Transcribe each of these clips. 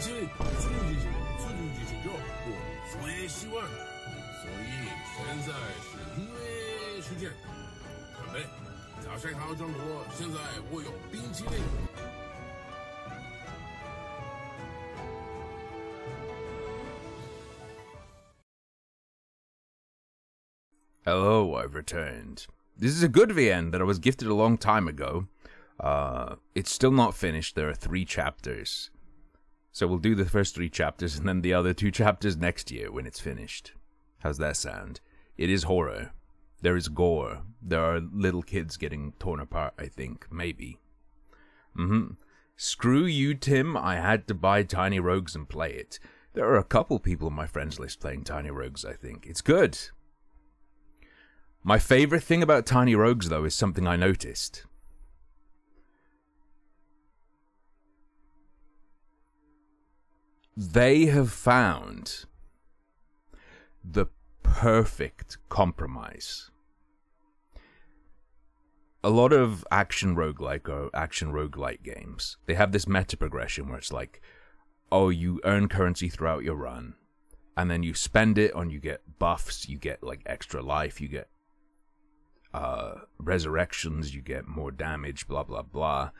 是促进剧情中我最希望的，所以现在是音乐时间。准备，早上好，中国，现在我有冰淇淋。Hello, I've returned. This is a good VN that I was gifted a long time ago. It's still not finished. There are 3 chapters. So we'll do the first 3 chapters and then the other 2 chapters next year when it's finished. How's that sound? It is horror. There is gore. There are little kids getting torn apart, I think. Maybe. Screw you, Tim. I had to buy Tiny Rogues and play it. There are a couple people on my friends list playing Tiny Rogues, I think. It's good. My favorite thing about Tiny Rogues, though, is something I noticed. They have found the perfect compromise. A lot of action roguelike or action roguelite games, they have this meta progression where it's like, oh, you earn currency throughout your run, and then you spend it on, you get buffs, you get like extra life, you get resurrections, you get more damage, blah blah blah.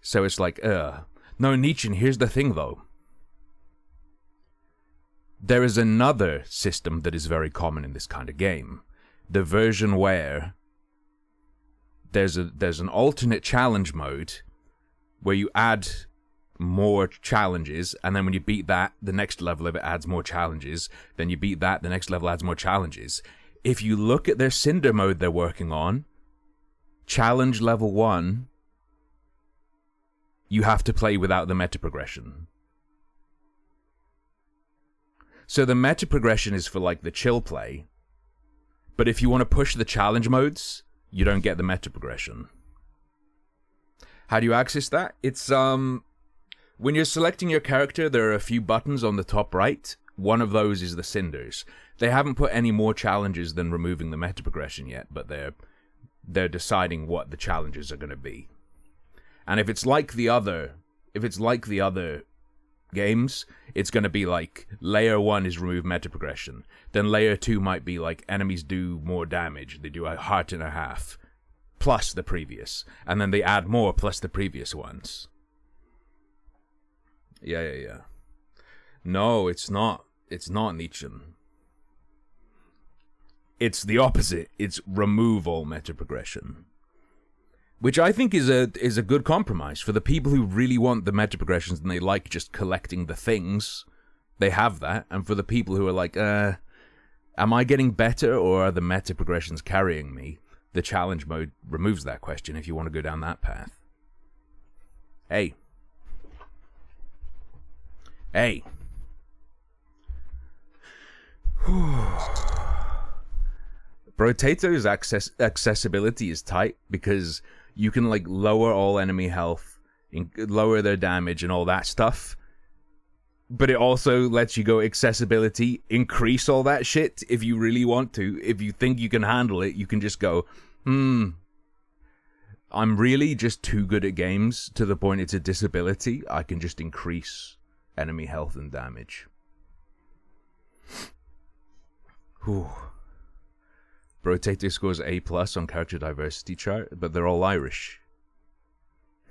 So it's like, no, Nietzsche, here's the thing though. There is another system that is very common in this kind of game. The version where there's an alternate challenge mode where you add more challenges, and then when you beat that, the next level of it adds more challenges, then you beat that, the next level adds more challenges. If you look at their Cinder mode they're working on, challenge level 1, you have to play without the meta progression. So the meta progression is for like the chill play, but if you want to push the challenge modes, you don't get the meta progression. How do you access that? It's when you're selecting your character, there are a few buttons on the top right. One of those is the Cinders. They haven't put any more challenges than removing the meta progression yet, but they're deciding what the challenges are going to be. And if it's like the other games, it's going to be like layer 1 is remove meta progression. Then layer 2 might be like enemies do more damage. They do a heart and a half plus the previous, and then they add more plus the previous ones. Yeah. No, it's not. It's not Nietzsche. It's the opposite. It's remove all meta progression. Which I think is a good compromise. For the people who really want the meta progressions and they like just collecting the things, they have that. And for the people who are like, am I getting better or are the meta progressions carrying me? The challenge mode removes that question if you want to go down that path. Hey. Brotato's accessibility is tight because you can like lower all enemy health, lower their damage and all that stuff. But it also lets you go accessibility, increase all that shit if you really want to. If you think you can handle it, you can just go, I'm really just too good at games to the point it's a disability. I can just increase enemy health and damage. Whew. Brotato scores A+ on character diversity chart, but they're all Irish.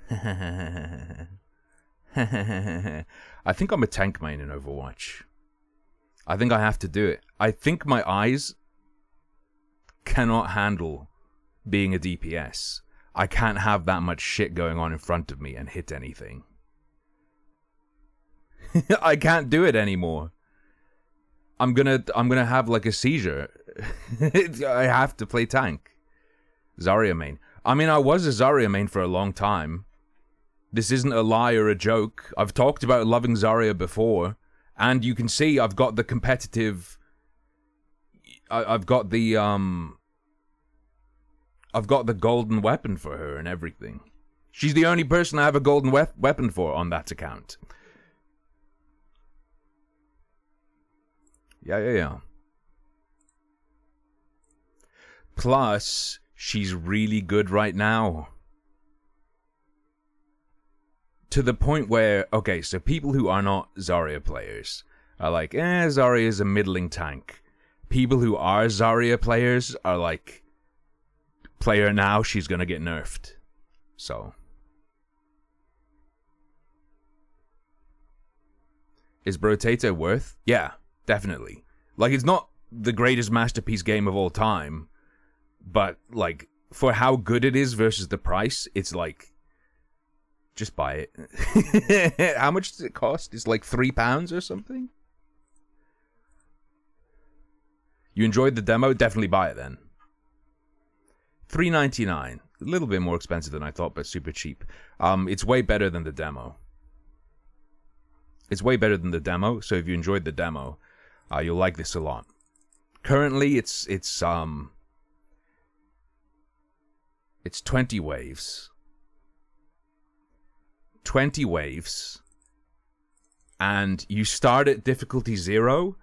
I think I'm a tank main in Overwatch. I think I have to do it. I think my eyes cannot handle being a DPS. I can't have that much shit going on in front of me and hit anything. I can't do it anymore. I'm gonna have like a seizure. I have to play tank. Zarya main. I mean, I was a Zarya main for a long time. This isn't a lie or a joke. I've talked about loving Zarya before, and you can see I've got the competitive. I've got the golden weapon for her and everything. She's the only person I have a golden weapon for on that account. Yeah. Plus, she's really good right now. to the point where, okay, so people who are not Zarya players are like, Zarya is a middling tank. People who are Zarya players are like, play her now, she's gonna get nerfed. So. Is Brotato worth? Yeah, definitely. Like, it's not the greatest masterpiece game of all time, but, like, for how good it is versus the price, it's like, just buy it. How much does it cost? It's like £3 or something? You enjoyed the demo? Definitely buy it then. $3.99. A little bit more expensive than I thought, but super cheap. It's way better than the demo. It's way better than the demo, so if you enjoyed the demo, you'll like this a lot. Currently, it's 20 waves. 20 waves. And you start at difficulty 0,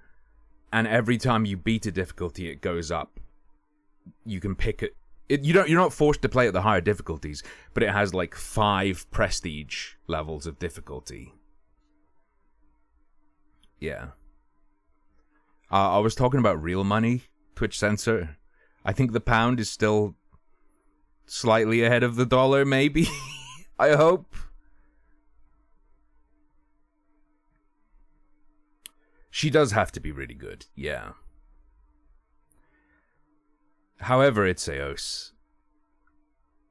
and every time you beat a difficulty, it goes up. You can pick it. You're not forced to play at the higher difficulties, but it has like 5 prestige levels of difficulty. Yeah. I was talking about real money, Twitch censor. I think the pound is still slightly ahead of the dollar, maybe. I hope. She does have to be really good, yeah. However, it's Eos.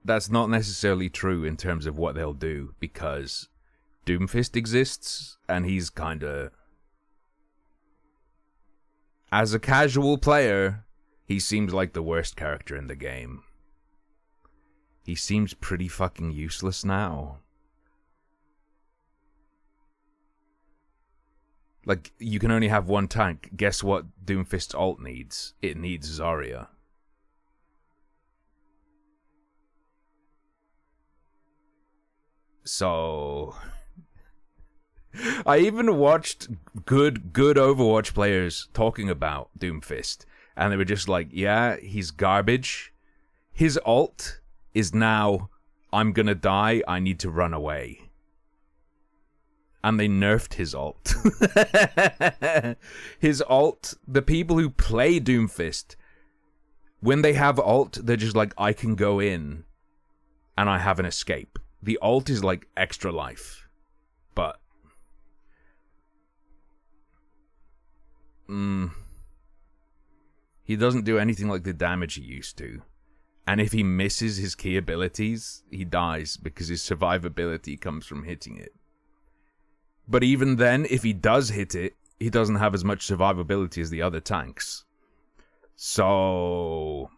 That's not necessarily true in terms of what they'll do, because Doomfist exists, and he's kinda... As a casual player, he seems like the worst character in the game. He seems pretty fucking useless now. Like, you can only have one tank. Guess what Doomfist's ult needs? It needs Zarya. So... I even watched good Overwatch players talking about Doomfist, and they were just like, yeah, he's garbage. His ult is now, I'm gonna die, I need to run away. And they nerfed his ult. His ult, the people who play Doomfist, when they have ult, they're just like, I can go in, and I have an escape. The ult is like extra life. But... he doesn't do anything like the damage he used to. And if he misses his key abilities, he dies because his survivability comes from hitting it. But even then, if he does hit it, he doesn't have as much survivability as the other tanks. So...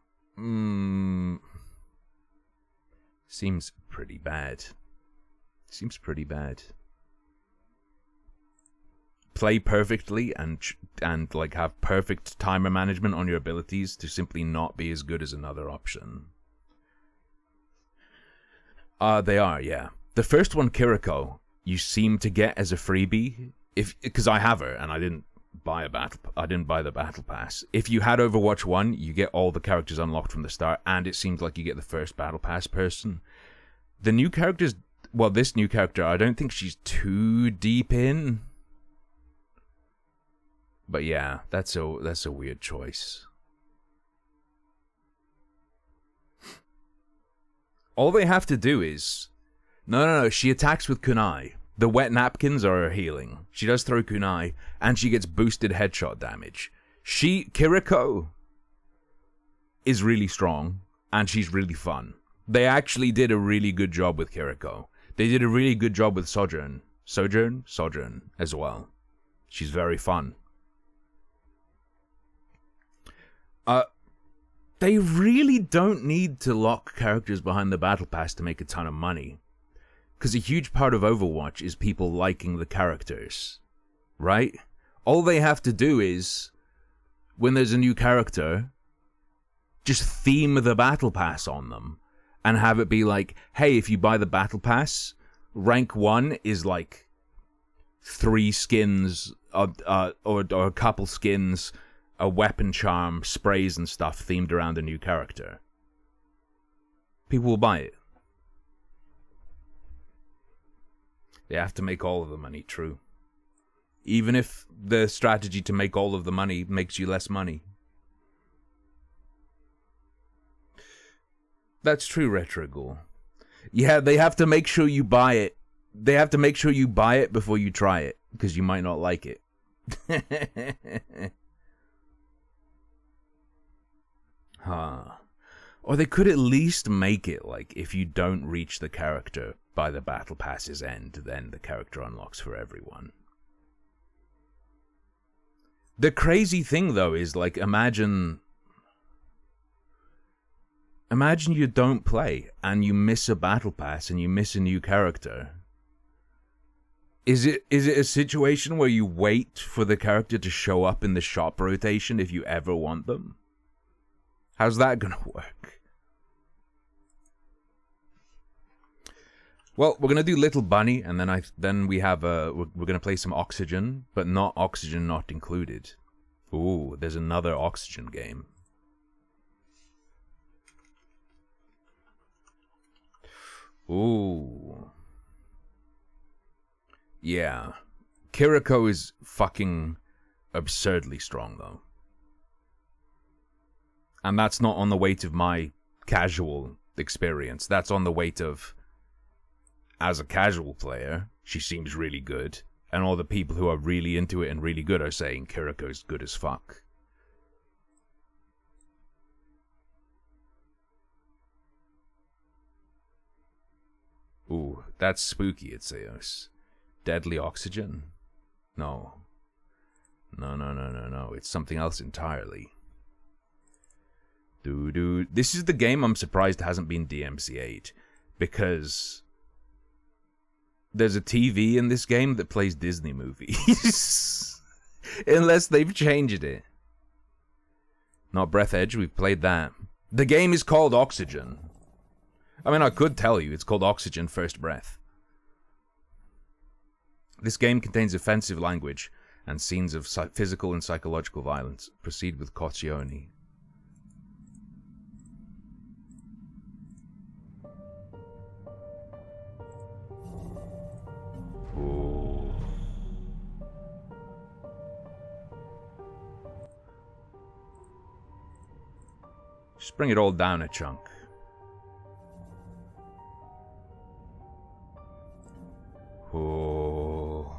seems pretty bad. Seems pretty bad. Play perfectly and like have perfect timer management on your abilities to simply not be as good as another option. They are, yeah. The first one, Kiriko, you seem to get as a freebie, because I have her and I didn't buy the battle pass. If you had Overwatch 1, you get all the characters unlocked from the start, and it seems like you get the first battle pass person. The new characters, well, this new character, I don't think she's too deep in. But yeah, that's a weird choice. All they have to do is... No, she attacks with kunai. The wet napkins are her healing. She does throw kunai, and she gets boosted headshot damage. Kiriko is really strong, and she's really fun. They actually did a really good job with Kiriko. They did a really good job with Sojourn as well. She's very fun. They really don't need to lock characters behind the battle pass to make a ton of money. Because a huge part of Overwatch is people liking the characters. Right? All they have to do is, when there's a new character, just theme the battle pass on them. And have it be like, hey, if you buy the battle pass, rank 1 is like 3 skins, or a couple skins, a weapon charm, sprays and stuff themed around a new character. People will buy it. They have to make all of the money, true. Even if the strategy to make all of the money makes you less money. That's true, Retroghoul. Yeah, they have to make sure you buy it. They have to make sure you buy it before you try it, because you might not like it. Huh. Or they could at least make it like, if you don't reach the character by the battle pass's end, then the character unlocks for everyone. The crazy thing, though, is, like, imagine you don't play, and you miss a battle pass, and you miss a new character. Is it a situation where you wait for the character to show up in the shop rotation if you ever want them? How's that gonna work? Well, we're gonna do Little Bunny, and then we have we're gonna play some Oxygen, but not Oxygen Not Included. Ooh, there's another Oxygen game. Ooh. Yeah. Kiriko is fucking absurdly strong, though. And that's not on the weight of my casual experience. That's on the weight of, as a casual player, she seems really good. And all the people who are really into it and really good are saying Kiriko's good as fuck. Ooh, that's spooky, Itzeos. Deadly Oxygen? No. No. It's something else entirely. This is the game I'm surprised hasn't been DMCA'd. Because there's a TV in this game that plays Disney movies. Unless they've changed it. Not Breath Edge, we've played that. The game is called Oxygen. I mean, I could tell you, it's called Oxygen First Breath. This game contains offensive language and scenes of physical and psychological violence. Proceed with caution. Ooh. Just bring it all down a chunk. Oh.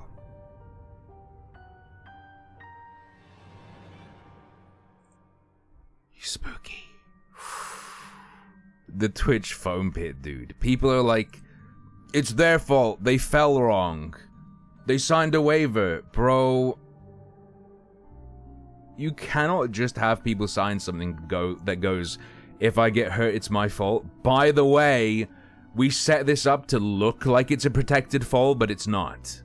You spooky. The Twitch foam pit, dude. People are like, it's their fault. They fell wrong. They signed a waiver. Bro, you cannot just have people sign something that goes, if I get hurt, it's my fault. By the way, we set this up to look like it's a protected fall, but it's not.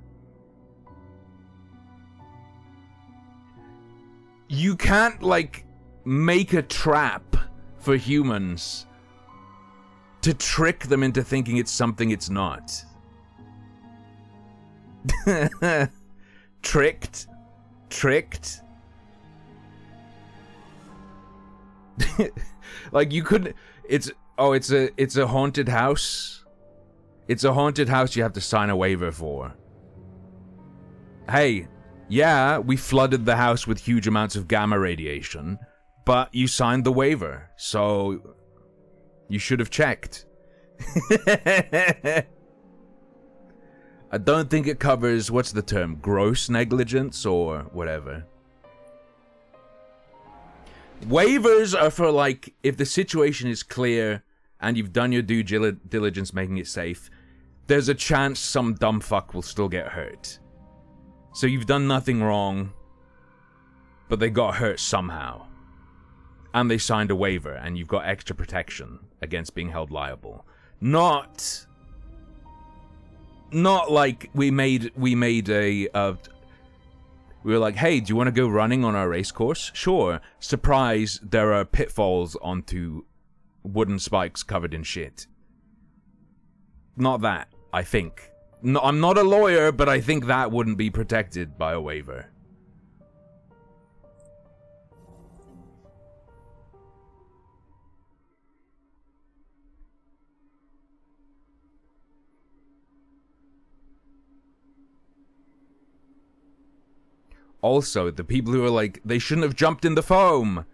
You can't, like, make a trap for humans to trick them into thinking it's something it's not. Tricked. Like, you couldn't... It's a haunted house. It's a haunted house you have to sign a waiver for. Hey, yeah, we flooded the house with huge amounts of gamma radiation, but you signed the waiver, so you should have checked. I don't think it covers, what's the term, gross negligence or whatever. Waivers are for, like, if the situation is clear and you've done your due diligence making it safe, there's a chance some dumb fuck will still get hurt. So you've done nothing wrong, but they got hurt somehow. And they signed a waiver, and you've got extra protection against being held liable. Not like we were like, hey, do you want to go running on our race course? Sure. Surprise, there are pitfalls onto wooden spikes covered in shit. Not that, I think. No, I'm not a lawyer, but I think that wouldn't be protected by a waiver. Also, the people who are like, they shouldn't have jumped in the foam.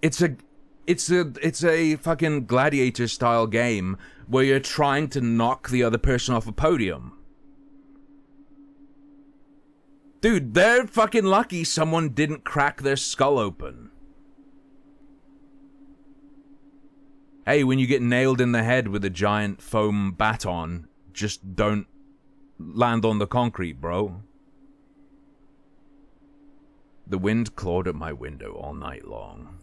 It's a fucking gladiator style game where you're trying to knock the other person off a podium. Dude, they're fucking lucky someone didn't crack their skull open. Hey, when you get nailed in the head with a giant foam baton, just don't land on the concrete, bro. The wind clawed at my window all night long.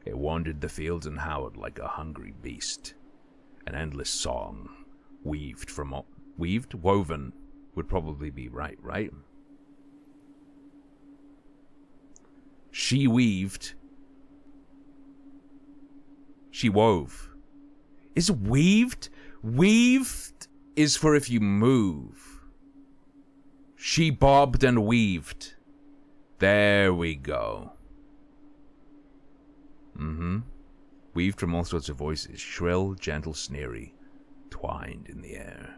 It wandered the fields and howled like a hungry beast. An endless song, woven would probably be right? She weaved. She wove. Is weaved? Weaved is for if you move. She bobbed and weaved. There we go. Weaved from all sorts of voices, shrill, gentle, sneery, twined in the air.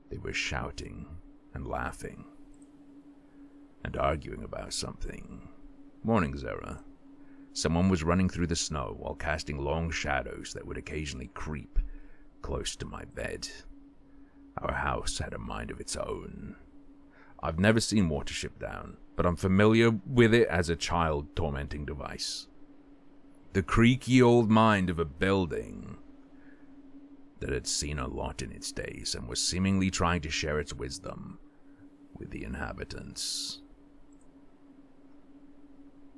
They were shouting and laughing and arguing about something. Morning, Zara. Someone was running through the snow while casting long shadows that would occasionally creep close to my bed. Our house had a mind of its own. I've never seen Watership Down, but I'm familiar with it as a child tormenting device. The creaky old mind of a building that had seen a lot in its days and was seemingly trying to share its wisdom with the inhabitants.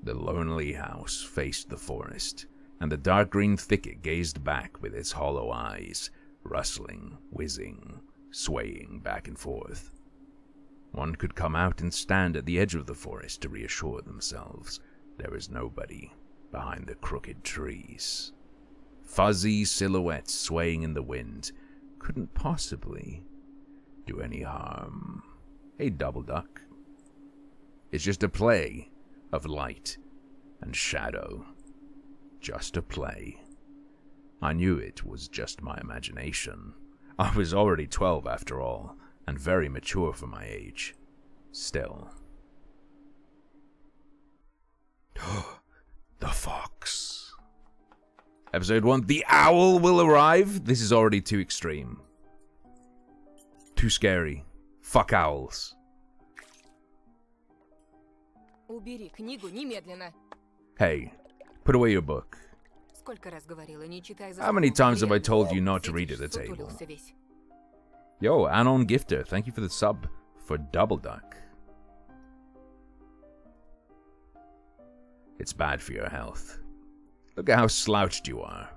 The lonely house faced the forest, and the dark green thicket gazed back with its hollow eyes, rustling, whizzing, swaying back and forth. One could come out and stand at the edge of the forest to reassure themselves there was nobody behind the crooked trees. Fuzzy silhouettes swaying in the wind couldn't possibly do any harm. Hey, Double Duck. It's just a play of light and shadow. Just a play. I knew it was just my imagination. I was already 12 after all, and very mature for my age. Still. The fox. Episode 1, the owl will arrive? This is already too extreme. Too scary. Fuck owls. Убери книгу немедленно. Hey, put away your book. Сколько раз говорила, не читай за How many times have I told you not to read at the table? Yo, Anon Gifter, thank you for the sub for Double Duck. It's bad for your health. Look at how slouched you are.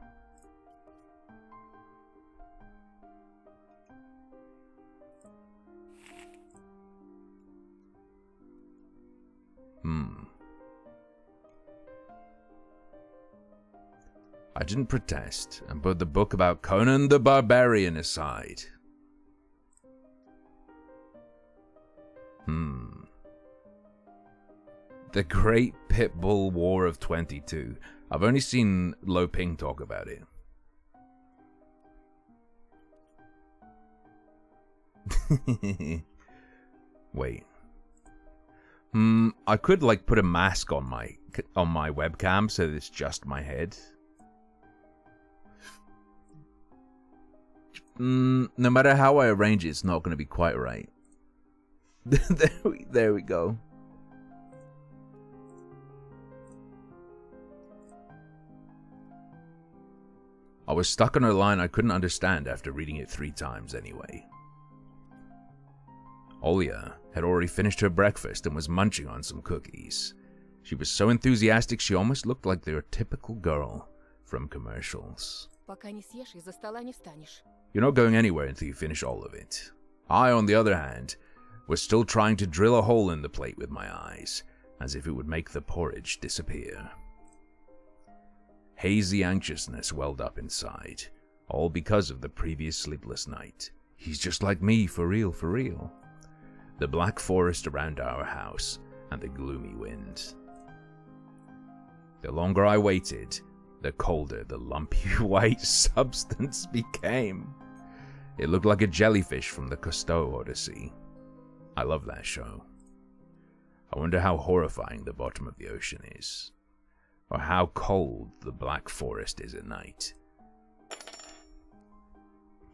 I didn't protest and put the book about Conan the Barbarian aside. The Great Pitbull War of 22. I've only seen Lo Ping talk about it. Wait. I could like put a mask on my webcam so that it's just my head. No matter how I arrange it, it's not going to be quite right. There we go. I was stuck on a line I couldn't understand after reading it 3 times anyway. Olya had already finished her breakfast and was munching on some cookies. She was so enthusiastic she almost looked like their typical girl from commercials. You're not going anywhere until you finish all of it. I, on the other hand, was still trying to drill a hole in the plate with my eyes, as if it would make the porridge disappear. Hazy anxiousness welled up inside, all because of the previous sleepless night. He's just like me, for real, for real. The black forest around our house, and the gloomy wind. The longer I waited, the colder the lumpy white substance became. It looked like a jellyfish from the Cousteau Odyssey. I love that show. I wonder how horrifying the bottom of the ocean is. Or how cold the Black Forest is at night.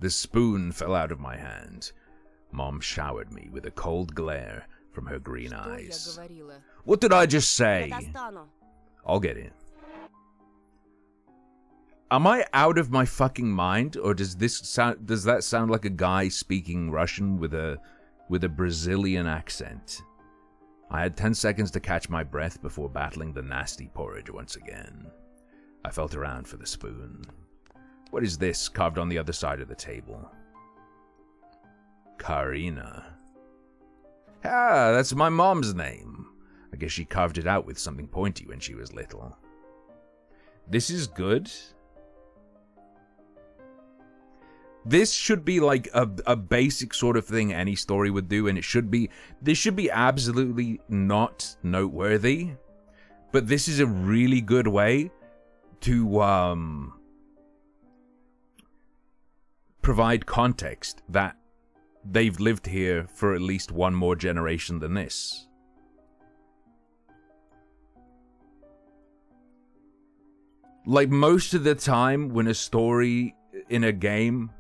The spoon fell out of my hand. Mom showered me with a cold glare from her green eyes. What did I just say? I'll get in. Am I out of my fucking mind, or does that sound like a guy speaking Russian with a Brazilian accent? I had 10 seconds to catch my breath before battling the nasty porridge once again. I felt around for the spoon. What is this carved on the other side of the table? Karina. Ah, that's my mom's name. I guess she carved it out with something pointy when she was little. This is good. This should be like a basic sort of thing any story would do, and this should be absolutely not noteworthy. But this is a really good way to provide context that they've lived here for at least one more generation than this. Like, most of the time when a story in a game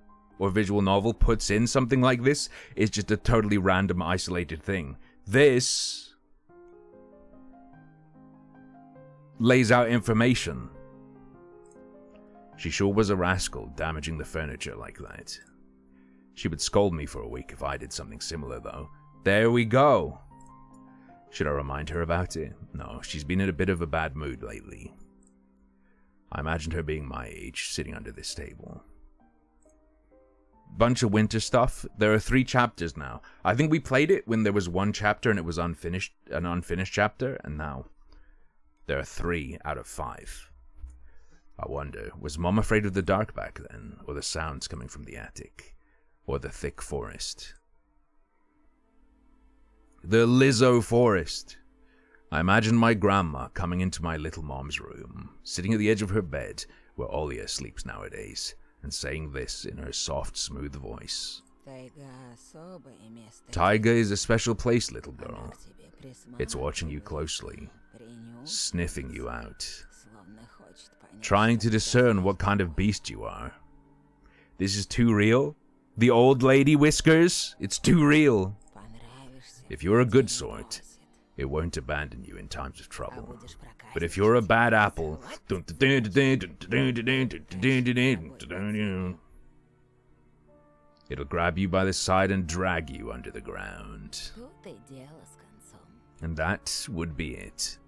or visual novel puts in something like this, it's just a totally random, isolated thing. This lays out information. She sure was a rascal, damaging the furniture like that. She would scold me for a week if I did something similar, though. There we go. Should I remind her about it? No, she's been in a bit of a bad mood lately. I imagined her being my age, sitting under this table. Bunch of winter stuff. There are 3 chapters now. I think we played it when there was 1 chapter and it was unfinished, an unfinished chapter, and now there are 3 out of 5. I wonder, was Mom afraid of the dark back then, or the sounds coming from the attic, or the thick forest? The Lizzo forest. I imagined my grandma coming into my little mom's room, sitting at the edge of her bed, where Olia sleeps nowadays, and saying this in her soft, smooth voice. Taiga is a special place, little girl. It's watching you closely, sniffing you out, trying to discern what kind of beast you are. This is too real? The old lady whiskers? It's too real. If you're a good sort, it won't abandon you in times of trouble. But if you're a bad apple, it'll grab you by the side and drag you under the ground. And that would be it.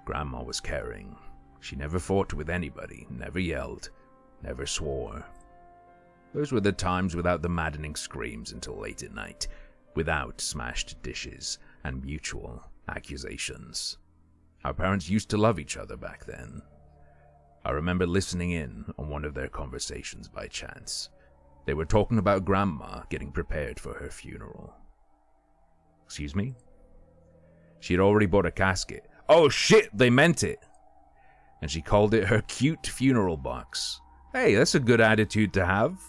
Grandma was caring. She never fought with anybody, never yelled, never swore. Those were the times without the maddening screams until late at night, without smashed dishes and mutual accusations. Our parents used to love each other back then. I remember listening in on one of their conversations by chance. They were talking about Grandma getting prepared for her funeral. Excuse me? She had already bought a casket. Oh shit, they meant it! And she called it her cute funeral box. Hey, that's a good attitude to have.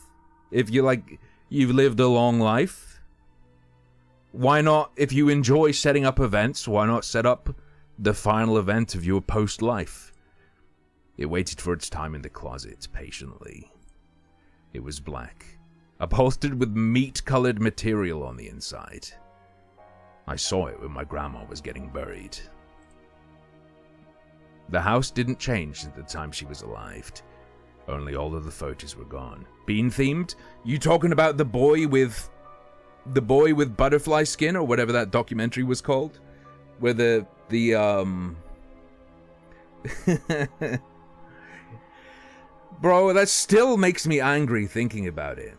If you've lived a long life. Why not, if you enjoy setting up events, why not set up the final event of your post-life? It waited for its time in the closet, patiently. It was black, upholstered with meat-colored material on the inside. I saw it when my grandma was getting buried. The house didn't change since the time she was alive. Only all of the photos were gone. Bean-themed? You talking about the boy with butterfly skin, or whatever that documentary was called? Where Bro, that still makes me angry thinking about it.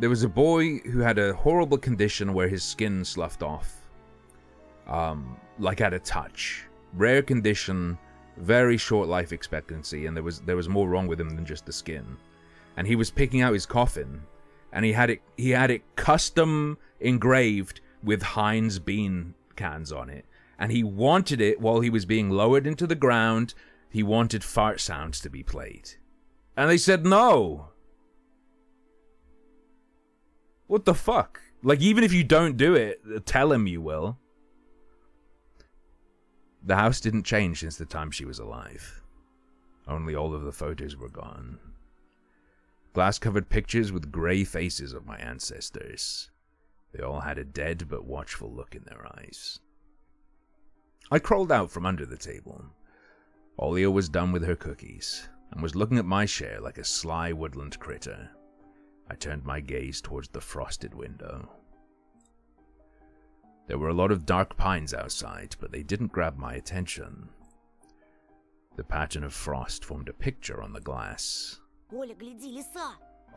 There was a boy who had a horrible condition where his skin sloughed off. Like at a touch. Rare condition, very short life expectancy, and there was more wrong with him than just the skin. And he was picking out his coffin, and he had it custom engraved with Heinz bean cans on it. And he wanted it, while he was being lowered into the ground, he wanted fart sounds to be played. And they said no. What the fuck? Like, even if you don't do it, tell him you will. The house didn't change since the time she was alive. Only all of the photos were gone. Glass-covered pictures with grey faces of my ancestors. They all had a dead but watchful look in their eyes. I crawled out from under the table. Olia was done with her cookies, and was looking at my share like a sly woodland critter. I turned my gaze towards the frosted window. There were a lot of dark pines outside, but they didn't grab my attention. The pattern of frost formed a picture on the glass.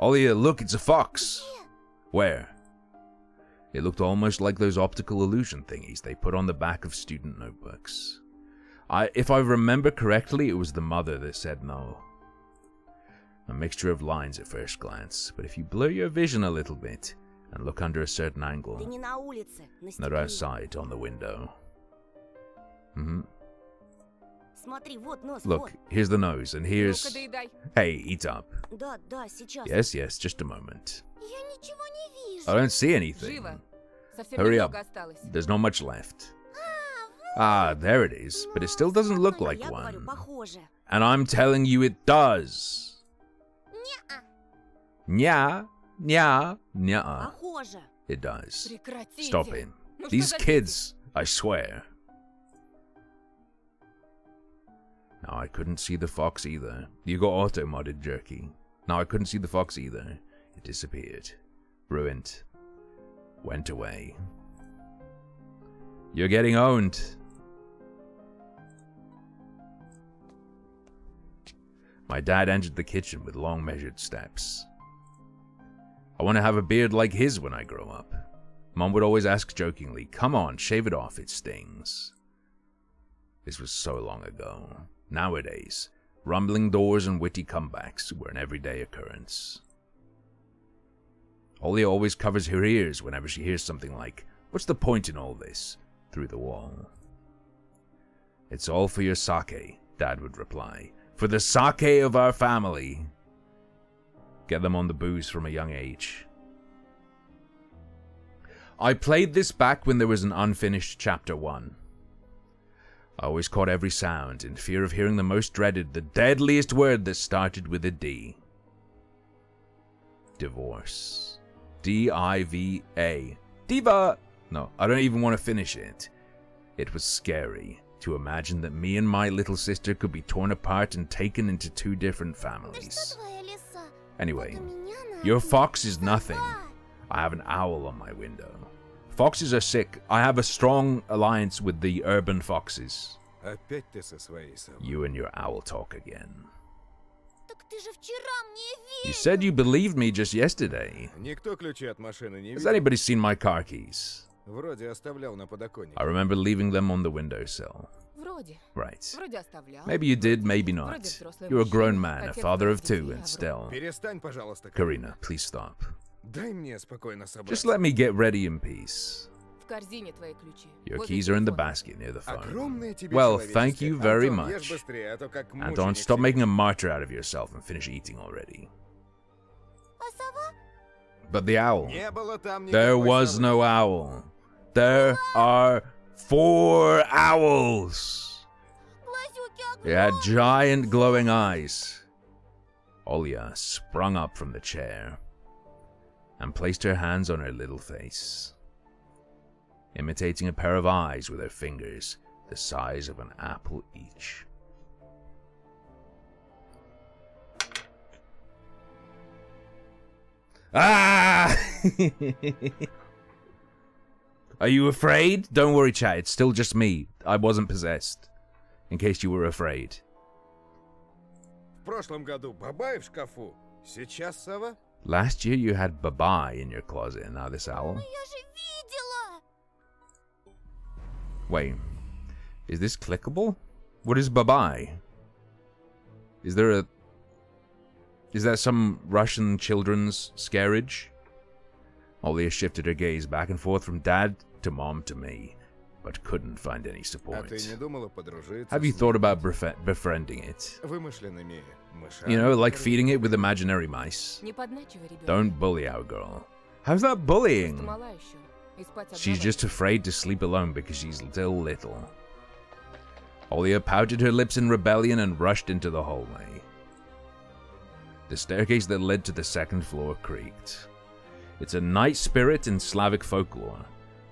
Olia, look, it's a fox! Where? It looked almost like those optical illusion thingies they put on the back of student notebooks. If I remember correctly, it was the mother that said no. A mixture of lines at first glance, but if you blur your vision a little bit and look under a certain angle, not outside on the window. Look, here's the nose, and here's... Hey, eat up. Yes, yes, just a moment. I don't see anything. Hurry up. There's not much left. Ah, there it is, but it still doesn't look like one. And I'm telling you it does. Nya, nya, nya. It does. Stop it. These kids, I swear. No, I couldn't see the fox either. You got auto-modded, Jerky. No, I couldn't see the fox either. It disappeared. Ruined. Went away. You're getting owned. My dad entered the kitchen with long measured steps. I want to have a beard like his when I grow up. Mom would always ask jokingly, come on, shave it off, it stings. This was so long ago. Nowadays, rumbling doors and witty comebacks were an everyday occurrence. Olia always covers her ears whenever she hears something like, what's the point in all this? Through the wall. It's all for your sake, Dad would reply. For the sake of our family. Get them on the booze from a young age. I played this back when there was an unfinished chapter 1. I always caught every sound in fear of hearing the most dreaded, the deadliest word that started with a D. Divorce. D-I-V-A. Diva! No, I don't even want to finish it. It was scary to imagine that me and my little sister could be torn apart and taken into two different families. Anyway, your fox is nothing. I have an owl on my window. Foxes are sick. I have a strong alliance with the urban foxes. You and your owl talk again. You said you believed me just yesterday. Has anybody seen my car keys? I remember leaving them on the windowsill. Right. Maybe you did, maybe not. You're a grown man, a father of two, and still. Karina, please stop. Just let me get ready in peace. Your keys are in the basket near the phone. Well, thank you very much. Anton, stop making a martyr out of yourself and finish eating already. But the owl. There was no owl. There are 4 owls. They had giant glowing eyes. Olia sprung up from the chair and placed her hands on her little face, imitating a pair of eyes with her fingers the size of an apple each. Ah! Are you afraid? Don't worry, chat. It's still just me. I wasn't possessed. In case you were afraid. Last year you had Babai in your closet, and now this owl. Wait. Is this clickable? What is Babai? Is there a... Is that some Russian children's scarage? Olia shifted her gaze back and forth from Dad to Mom to me, but couldn't find any support. Have you thought about befriending it? You know, like feeding it with imaginary mice. Don't bully our girl. How's that bullying? Мала еще. И спать одна She's just afraid to sleep alone because she's still little. Olia pouted her lips in rebellion and rushed into the hallway. The staircase that led to the second floor creaked. It's a night spirit in Slavic folklore.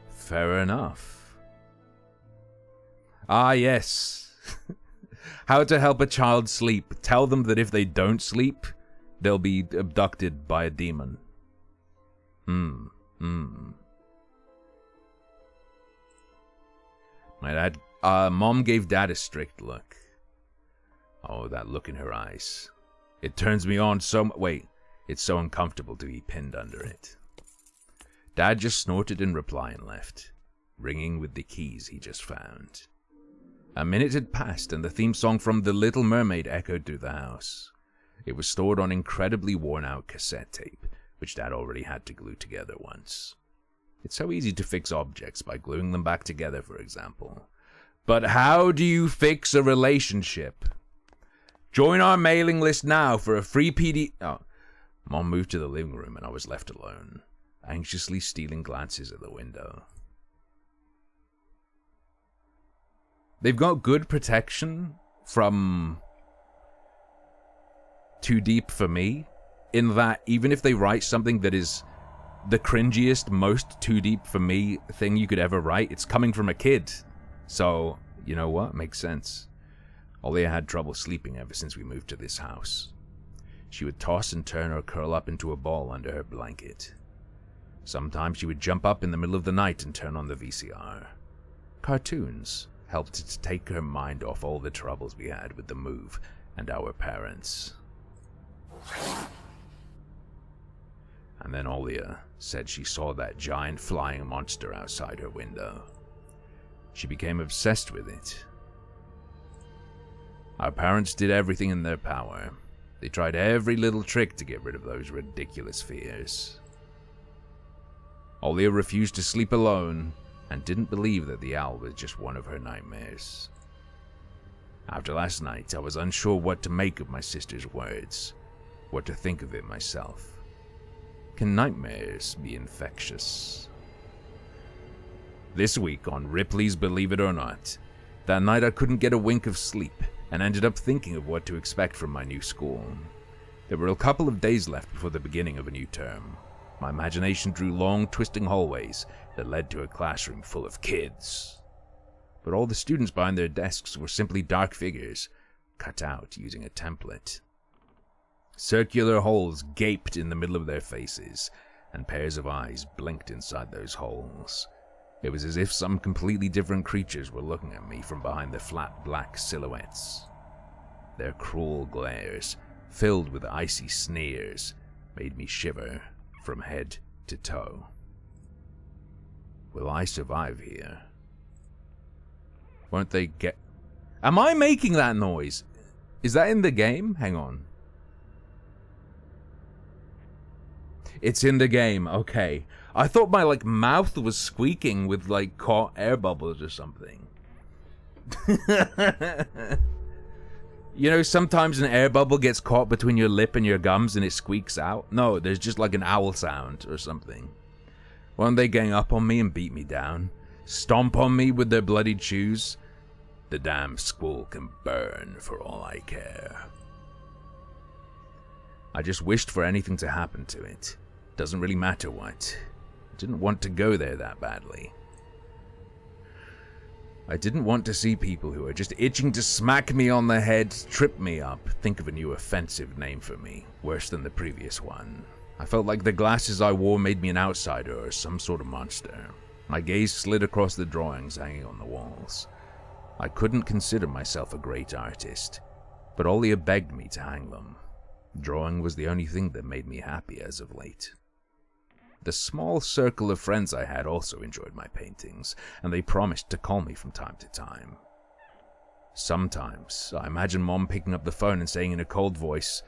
Fair enough. Ah, yes. How to help a child sleep. Tell them that if they don't sleep, they'll be abducted by a demon. Mom gave Dad a strict look. Oh, that look in her eyes. It turns me on so wait, it's so uncomfortable to be pinned under it. Dad just snorted in reply and left, ringing with the keys he just found. A minute had passed and the theme song from The Little Mermaid echoed through the house. It was stored on incredibly worn-out cassette tape, which Dad already had to glue together once. It's so easy to fix objects by gluing them back together, for example. But how do you fix a relationship? Join our mailing list now for a free PD... Oh, Mom moved to the living room and I was left alone, anxiously stealing glances at the window. They've got good protection from Too Deep for Me, in that even if they write something that is the cringiest, most Too Deep for Me thing you could ever write, it's coming from a kid. So, you know what? Makes sense. Olia had trouble sleeping ever since we moved to this house. She would toss and turn or curl up into a ball under her blanket. Sometimes she would jump up in the middle of the night and turn on the VCR. Cartoons helped to take her mind off all the troubles we had with the move and our parents. And then Olia said she saw that giant flying monster outside her window. She became obsessed with it. Our parents did everything in their power. They tried every little trick to get rid of those ridiculous fears. Olia refused to sleep alone and didn't believe that the owl was just one of her nightmares. After last night, I was unsure what to make of my sister's words, what to think of it myself. Can nightmares be infectious? This week on Ripley's Believe It or Not, that night I couldn't get a wink of sleep and ended up thinking of what to expect from my new school. There were a couple of days left before the beginning of a new term. My imagination drew long, twisting hallways that led to a classroom full of kids. But all the students behind their desks were simply dark figures, cut out using a template. Circular holes gaped in the middle of their faces, and pairs of eyes blinked inside those holes. It was as if some completely different creatures were looking at me from behind the flat black silhouettes. Their cruel glares, filled with icy sneers, made me shiver from head to toe. Will I survive here? Won't they get... Am I making that noise? Is that in the game? Hang on. It's in the game, okay. I thought my, mouth was squeaking with, caught air bubbles or something. You know, sometimes an air bubble gets caught between your lip and your gums and it squeaks out. No, there's just an owl sound or something. Won't they gang up on me and beat me down? Stomp on me with their bloodied shoes? The damn school can burn for all I care. I just wished for anything to happen to it. Doesn't really matter what. I didn't want to go there that badly. I didn't want to see people who are just itching to smack me on the head, trip me up, think of a new offensive name for me, worse than the previous one. I felt like the glasses I wore made me an outsider or some sort of monster. My gaze slid across the drawings hanging on the walls. I couldn't consider myself a great artist, but Olia begged me to hang them. Drawing was the only thing that made me happy as of late. The small circle of friends I had also enjoyed my paintings, and they promised to call me from time to time. Sometimes, I imagine Mom picking up the phone and saying in a cold voice,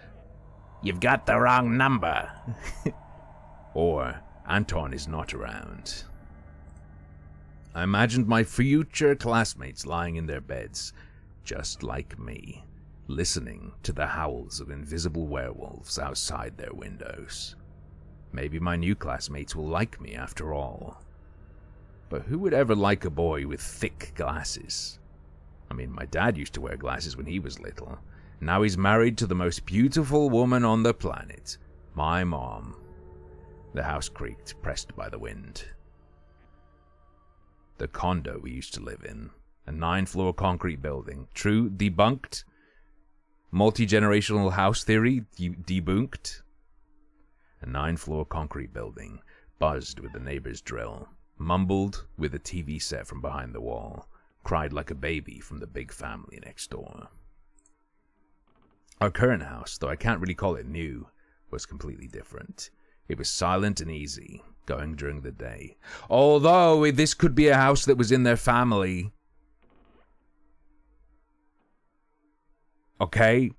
"You've got the wrong number." Or, "Anton is not around." I imagined my future classmates lying in their beds, just like me, listening to the howls of invisible werewolves outside their windows. Maybe my new classmates will like me after all. But who would ever like a boy with thick glasses? I mean, my dad used to wear glasses when he was little. Now he's married to the most beautiful woman on the planet, my mom. The house creaked, pressed by the wind. The condo we used to live in, a 9-floor concrete building. True, debunked. Multi-generational house theory, debunked. A 9-floor concrete building, buzzed with the neighbor's drill, mumbled with a TV set from behind the wall, cried like a baby from the big family next door. Our current house, though I can't really call it new, was completely different. It was silent and easy, going during the day. Although this could be a house that was in their family. Okay?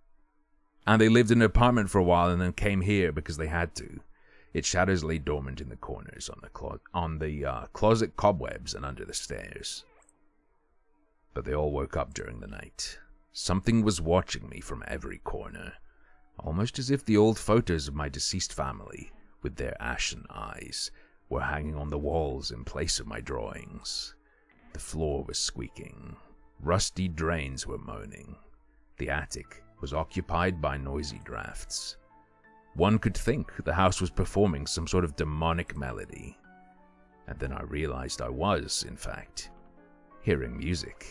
And they lived in an apartment for a while and then came here because they had to. Its shadows lay dormant in the corners, on the closet cobwebs and under the stairs. But they all woke up during the night. Something was watching me from every corner, almost as if the old photos of my deceased family, with their ashen eyes, were hanging on the walls in place of my drawings. The floor was squeaking. Rusty drains were moaning. The attic was occupied by noisy drafts. One could think the house was performing some sort of demonic melody. And then I realized I was, in fact, hearing music.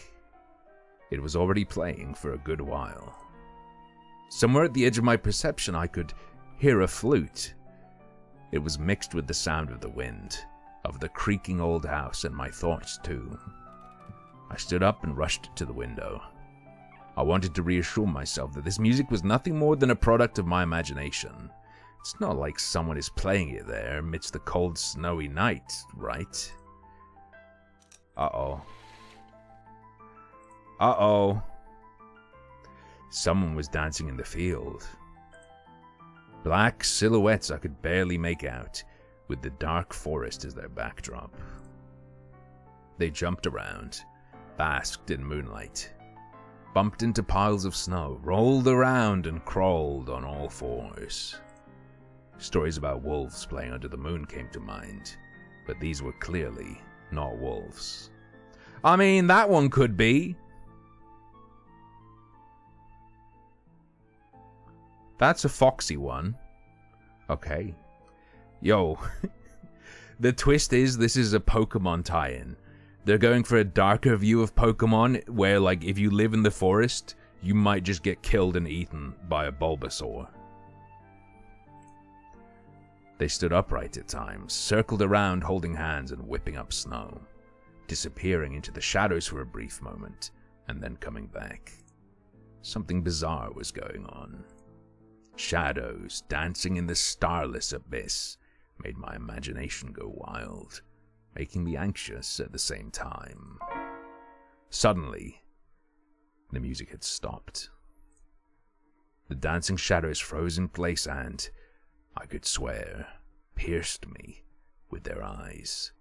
It was already playing for a good while. Somewhere at the edge of my perception I could hear a flute. It was mixed with the sound of the wind, of the creaking old house, and my thoughts too. I stood up and rushed to the window. I wanted to reassure myself that this music was nothing more than a product of my imagination. It's not like someone is playing it there amidst the cold, snowy night, right? Uh-oh. Uh-oh. Someone was dancing in the field. Black silhouettes I could barely make out, with the dark forest as their backdrop. They jumped around, basked in moonlight, bumped into piles of snow, rolled around and crawled on all fours. Stories about wolves playing under the moon came to mind, but these were clearly not wolves. I mean, that one could be. That's a foxy one. Okay. Yo. The twist is this is a Pokemon tie-in. They're going for a darker view of Pokemon where, like, if you live in the forest, you might just get killed and eaten by a Bulbasaur. They stood upright at times, circled around holding hands and whipping up snow, disappearing into the shadows for a brief moment, and then coming back. Something bizarre was going on. Shadows dancing in the starless abyss made my imagination go wild, making me anxious at the same time. Suddenly, the music had stopped. The dancing shadows froze in place and, I could swear, pierced me with their eyes.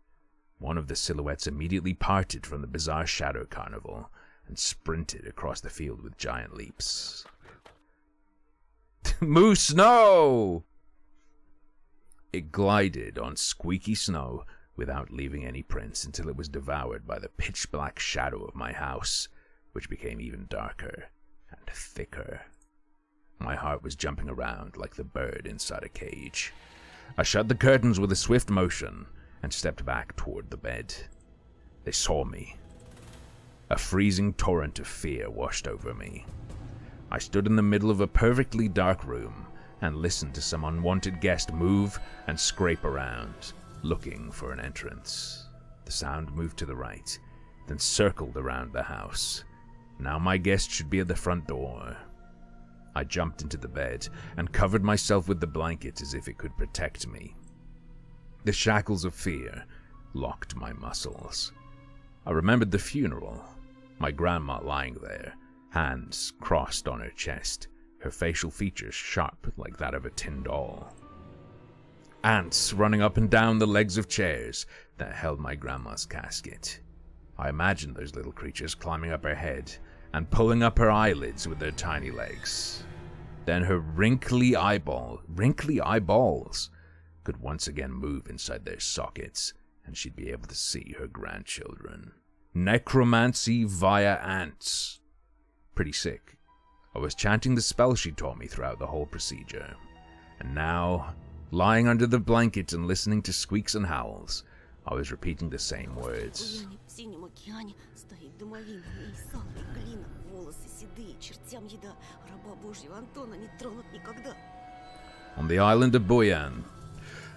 One of the silhouettes immediately parted from the bizarre shadow carnival and sprinted across the field with giant leaps. Moose, no! It glided on squeaky snow without leaving any prints until it was devoured by the pitch-black shadow of my house, which became even darker and thicker. My heart was jumping around like the bird inside a cage. I shut the curtains with a swift motion and stepped back toward the bed. They saw me. A freezing torrent of fear washed over me. I stood in the middle of a perfectly dark room and listened to some unwanted guest move and scrape around, looking for an entrance. The sound moved to the right, then circled around the house. Now my guest should be at the front door. I jumped into the bed and covered myself with the blanket as if it could protect me. The shackles of fear locked my muscles. I remembered the funeral, my grandma lying there, hands crossed on her chest, her facial features sharp like that of a tin doll. Ants running up and down the legs of chairs that held my grandma's casket. I imagined those little creatures climbing up her head and pulling up her eyelids with their tiny legs. Then her wrinkly eyeballs could once again move inside their sockets, and she'd be able to see her grandchildren. Necromancy via ants. Pretty sick. I was chanting the spell she taught me throughout the whole procedure. And now, lying under the blanket and listening to squeaks and howls, I was repeating the same words. On the island of Boyan,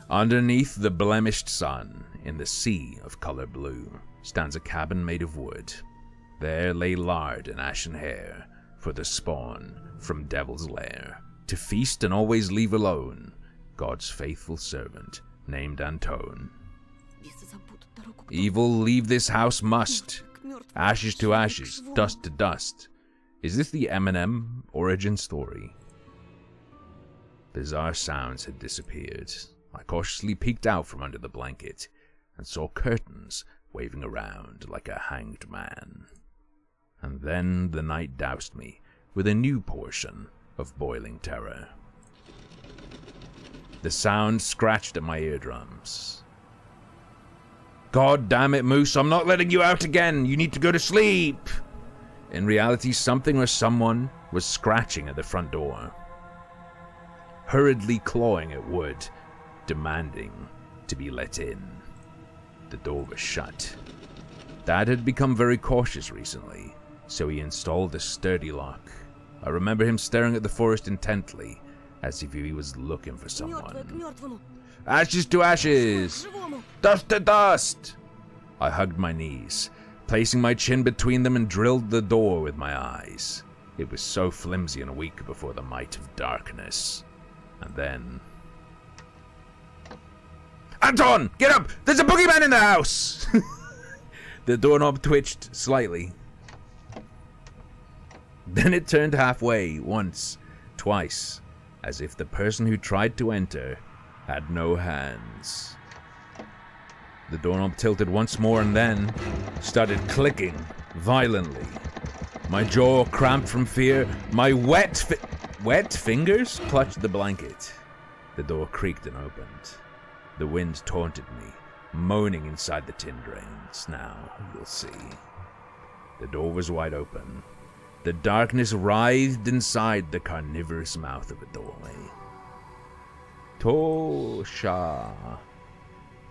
underneath the blemished sun, in the sea of color blue, stands a cabin made of wood. There lay lard and ashen hair, for the spawn from Devil's Lair, to feast and always leave alone, God's faithful servant, named Antone. Evil leave this house must, ashes to ashes, dust to dust. Is this the Eminem origin story? Bizarre sounds had disappeared. I cautiously peeked out from under the blanket and saw curtains waving around like a hanged man. And then the night doused me with a new portion of boiling terror. The sound scratched at my eardrums. God damn it, Moose, I'm not letting you out again. You need to go to sleep. In reality, something or someone was scratching at the front door, hurriedly clawing at wood, demanding to be let in. The door was shut. Dad had become very cautious recently, so he installed a sturdy lock. I remember him staring at the forest intently, as if he was looking for someone. Ashes to ashes! Dust to dust! I hugged my knees, placing my chin between them, and drilled the door with my eyes. It was so flimsy and weak before the might of darkness. And then... Anton! Get up! There's a boogeyman in the house! The doorknob twitched slightly. Then it turned halfway, once, twice, as if the person who tried to enter had no hands. The doorknob tilted once more and then started clicking violently. My jaw cramped from fear. My wet fingers clutched the blanket. The door creaked and opened. The wind taunted me, moaning inside the tin drains. Now, you'll see. The door was wide open. The darkness writhed inside the carnivorous mouth of a doorway. Tosha.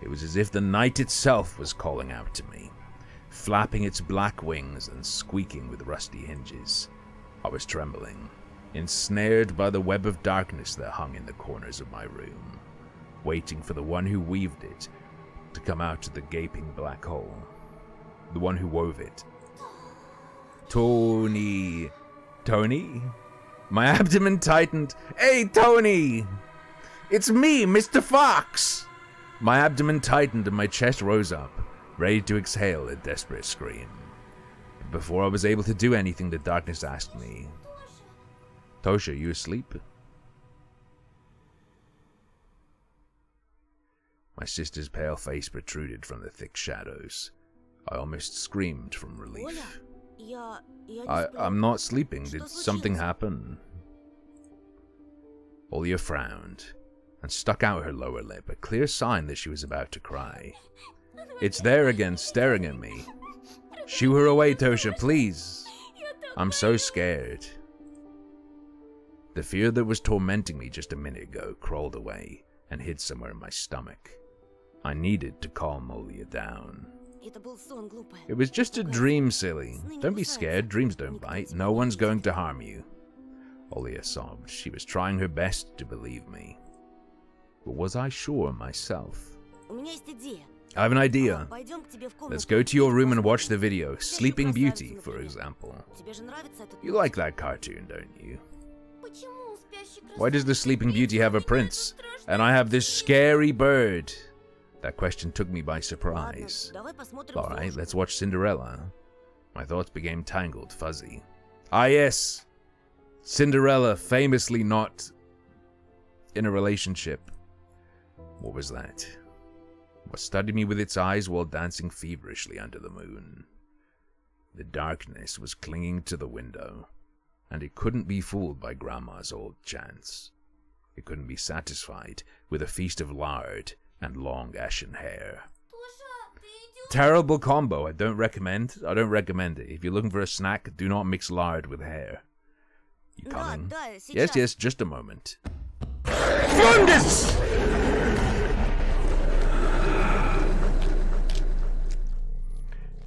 It was as if the night itself was calling out to me, flapping its black wings and squeaking with rusty hinges. I was trembling, ensnared by the web of darkness that hung in the corners of my room, waiting for the one who weaved it to come out of the gaping black hole, the one who wove it. Tony. Tony? My abdomen tightened. Hey, Tony! It's me, Mr. Fox! My abdomen tightened and my chest rose up, ready to exhale a desperate scream. But before I was able to do anything, the darkness asked me, Tosha, you asleep? My sister's pale face protruded from the thick shadows. I almost screamed from relief. I'm not sleeping. Did something happen? Olia frowned and stuck out her lower lip, a clear sign that she was about to cry. It's there again, staring at me. Shoo her away, Tosha, please. I'm so scared. The fear that was tormenting me just a minute ago crawled away and hid somewhere in my stomach. I needed to calm Olia down. It was just a dream, silly. Don't be scared, dreams don't bite. No one's going to harm you. Olia sobbed. She was trying her best to believe me. But was I sure myself? I have an idea. Let's go to your room and watch the video. Sleeping Beauty, for example. You like that cartoon, don't you? Why does the Sleeping Beauty have a prince, and I have this scary bird? That question took me by surprise. Alright, let's watch Cinderella. My thoughts became tangled, fuzzy. Ah yes! Cinderella, famously not in a relationship. What was that? What studied me with its eyes while dancing feverishly under the moon? The darkness was clinging to the window, and it couldn't be fooled by Grandma's old chants. it couldn't be satisfied with a feast of lard and long ashen hair. Terrible combo. I don't recommend it. If you're looking for a snack, do not mix lard with hair. You coming? Yes, just a moment. Fungus!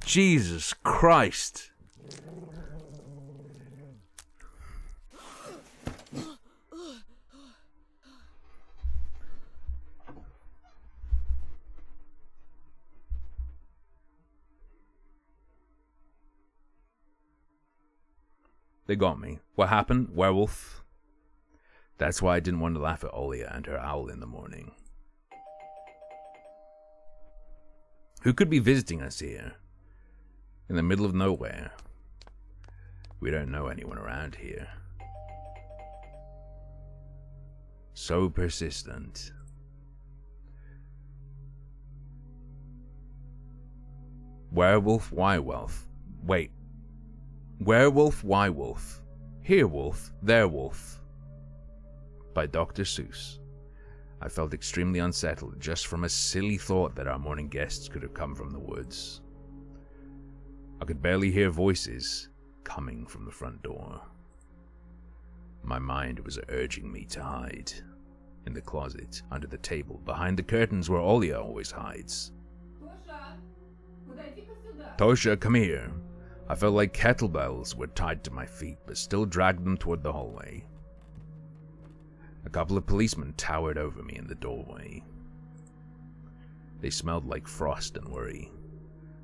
Jesus Christ. They got me. What happened? Werewolf? That's why I didn't want to laugh at Olia and her owl in the morning. Who could be visiting us here? In the middle of nowhere. We don't know anyone around here. So persistent. Werewolf, Why-Wolf. Wait. Werewolf, Why-Wolf. Here wolf, there wolf. By Dr. Seuss. I felt extremely unsettled just from a silly thought that our morning guests could have come from the woods. I could barely hear voices coming from the front door. My mind was urging me to hide. In the closet, under the table, behind the curtains where Olia always hides. Tosha, come here. I felt like kettlebells were tied to my feet, but still dragged them toward the hallway. A couple of policemen towered over me in the doorway. They smelled like frost and worry.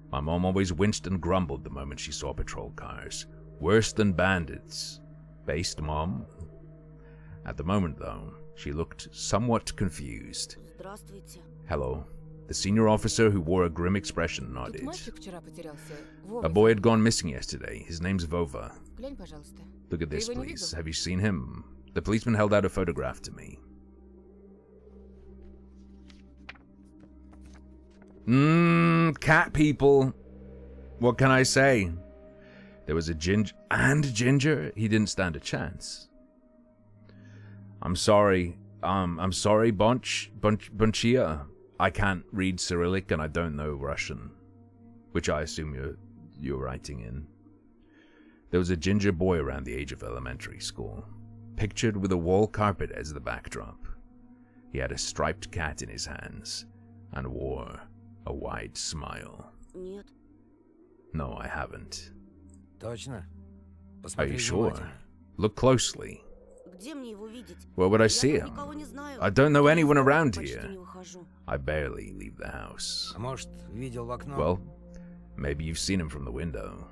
My mom always winced and grumbled the moment she saw patrol cars. Worse than bandits. Based, Mom? At the moment, though, she looked somewhat confused. Hello. The senior officer who wore a grim expression nodded. A boy had gone missing yesterday. His name's Vova. Look at this, please. Have you seen him? The policeman held out a photograph to me. Cat people. What can I say? There was a Ginger. He didn't stand a chance. I'm sorry. Bunchia. I can't read Cyrillic and I don't know Russian, which I assume you're writing in. There was a ginger boy around the age of elementary school, pictured with a wall carpet as the backdrop. He had a striped cat in his hands and wore a wide smile. No, I haven't. Are you sure? Look closely. Where would I see him? I don't know anyone around here. I barely leave the house. Well, maybe you've seen him from the window.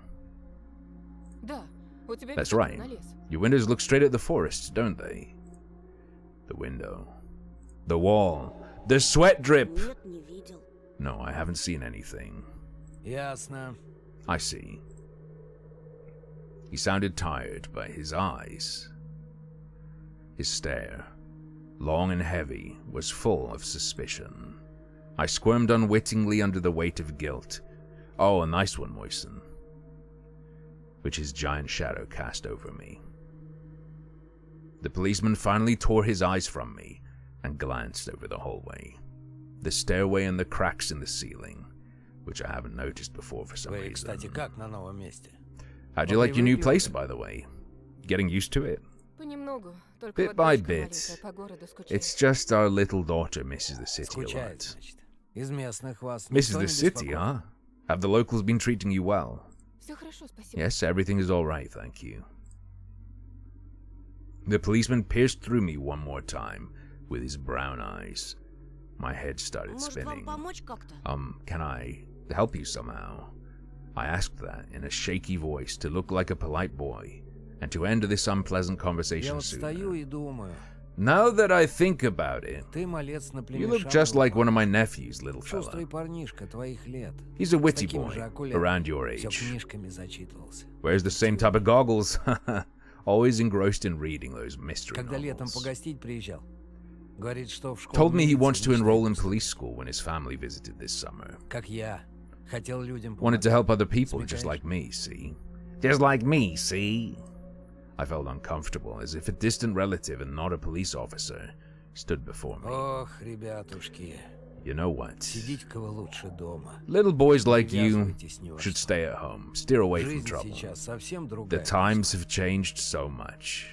That's right. Your windows look straight at the forest, don't they? The window. The wall. The sweat drip! No, I haven't seen anything. I see. He sounded tired, but his eyes... His stare, long and heavy, was full of suspicion. I squirmed unwittingly under the weight of guilt. Oh, a nice one, Moisen. Which his giant shadow cast over me. The policeman finally tore his eyes from me and glanced over the hallway. The stairway and the cracks in the ceiling, which I haven't noticed before for some reason. How'd you like your new place, by the way? Getting used to it? Bit by bit. It's just our little daughter misses the city a lot. Misses the city, huh? Have the locals been treating you well? Yes, everything is all right, thank you. The policeman pierced through me one more time with his brown eyes. My head started spinning. Can I help you somehow? I asked that in a shaky voice to look like a polite boy and to end this unpleasant conversation sooner. Now that I think about it, you look just like one of my nephews, little fella. He's a witty boy, around your age. Wears the same type of goggles. Always engrossed in reading those mystery novels. Told me he wants to enroll in police school when his family visited this summer. Wanted to help other people just like me, see? Just like me, see? I felt uncomfortable, as if a distant relative and not a police officer stood before me. Ох, ребятушки, You know what? сидите-ка вы лучше дома. Little boys like you Привязывайтесь ни во should что. stay at home. Steer away from Жизнь trouble. сейчас совсем The другая. times have changed so much.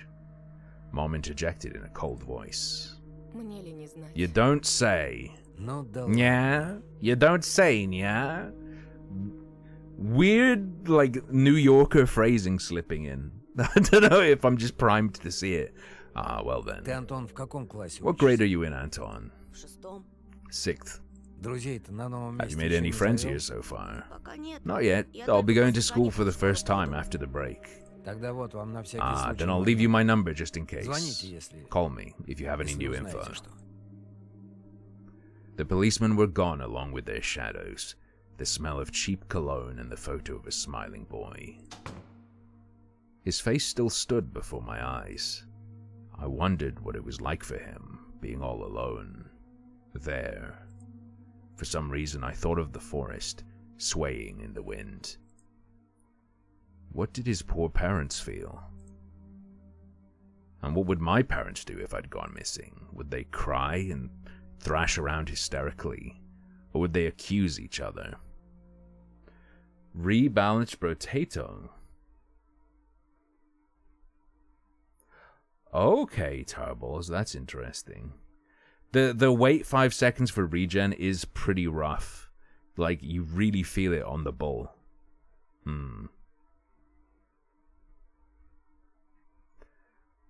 Mom interjected in a cold voice. Мне ли не знать? You don't say. Ну да Yeah? You don't say, yeah? Weird, like, New Yorker phrasing slipping in. I don't know if I'm just primed to see it. Ah, well then. Ты, Антон, в каком классе What grade are you in, Anton? В 6-м. 6th. Друзей-то на новом Have you месте made еще any не friends завел? here so far? Пока нет. Not yet. I'll be going to school for the first time after the break. Тогда вот вам на всякий Ah, случай. then I'll мой leave you номер. my number just in case. Звоните, если Call me if you have any если new узнаете info. что. The policemen were gone along with their shadows, the smell of cheap cologne and the photo of a smiling boy. His face still stood before my eyes. I wondered what it was like for him, being all alone. There. For some reason I thought of the forest, swaying in the wind. What did his poor parents feel? And what would my parents do if I'd gone missing? Would they cry and thrash around hysterically? Or would they accuse each other? Rebalanced potato. Okay, Tarballs, that's interesting. The wait 5 seconds for regen is pretty rough. Like, you really feel it on the bull.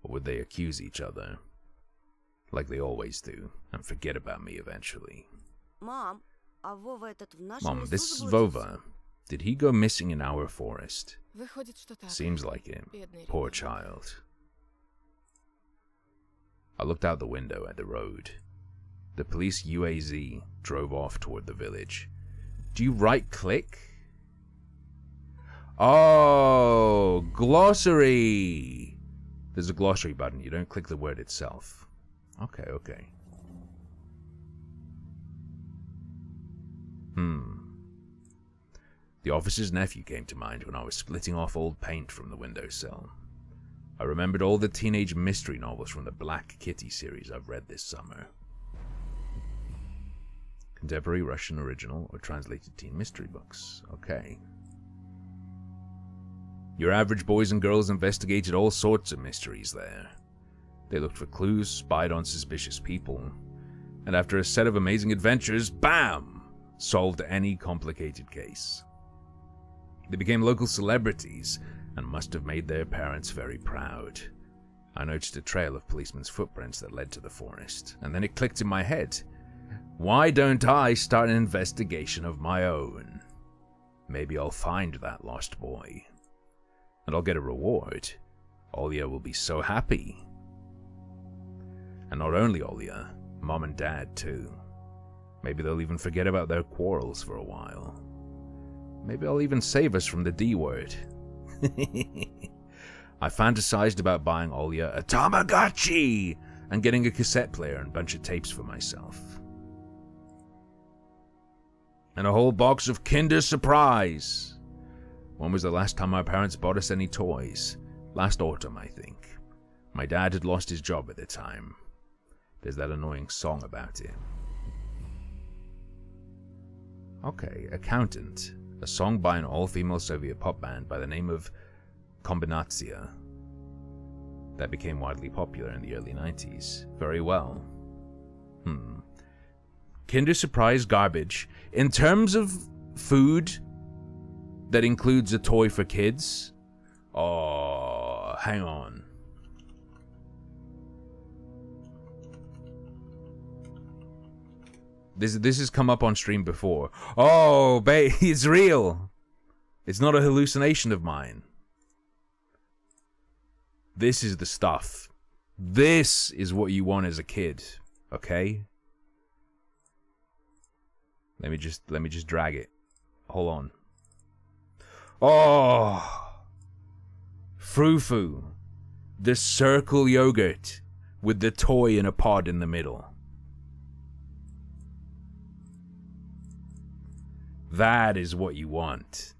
Or would they accuse each other? Like they always do, and forget about me eventually. Мам, а Вова этот в нашем Mom, лесу this is заблудился? Vova. Did he go missing in our forest? Выходит, что так. Seems like it. Бедный Poor ребенок. child. I looked out the window at the road. The police UAZ drove off toward the village. Do you right-click? Oh, glossary! There's a glossary button. You don't click the word itself. Okay, okay. The officer's nephew came to mind when I was splitting off old paint from the windowsill. I remembered all the teenage mystery novels from the Black Kitty series I've read this summer. Contemporary Russian original or translated teen mystery books. Okay. Your average boys and girls investigated all sorts of mysteries there. They looked for clues, spied on suspicious people, and after a set of amazing adventures, BAM! Solved any complicated case. They became local celebrities and must have made their parents very proud. I noticed a trail of policemen's footprints that led to the forest, and then it clicked in my head. Why don't I start an investigation of my own? Maybe I'll find that lost boy. And I'll get a reward. Olya will be so happy. And not only Olya, Mom and Dad too. Maybe they'll even forget about their quarrels for a while. Maybe I'll even save us from the D word. I fantasized about buying Olya a Tamagotchi and getting a cassette player and a bunch of tapes for myself. And a whole box of Kinder Surprise. When was the last time our parents bought us any toys? Last autumn, I think. My dad had lost his job at the time. There's that annoying song about it. Okay, Accountant. A song by an all-female Soviet pop band by the name of Kombinatsiya. That became widely popular in the early 90s. Very well. Kinder Surprise garbage. In terms of food that includes a toy for kids, oh, hang on. This has come up on stream before. Oh, babe, it's real. It's not a hallucination of mine. This is the stuff. This is what you want as a kid, okay? Let me just drag it. Hold on. Oh, Frou-Frou, the circle yogurt with the toy in a pod in the middle. That is what you want.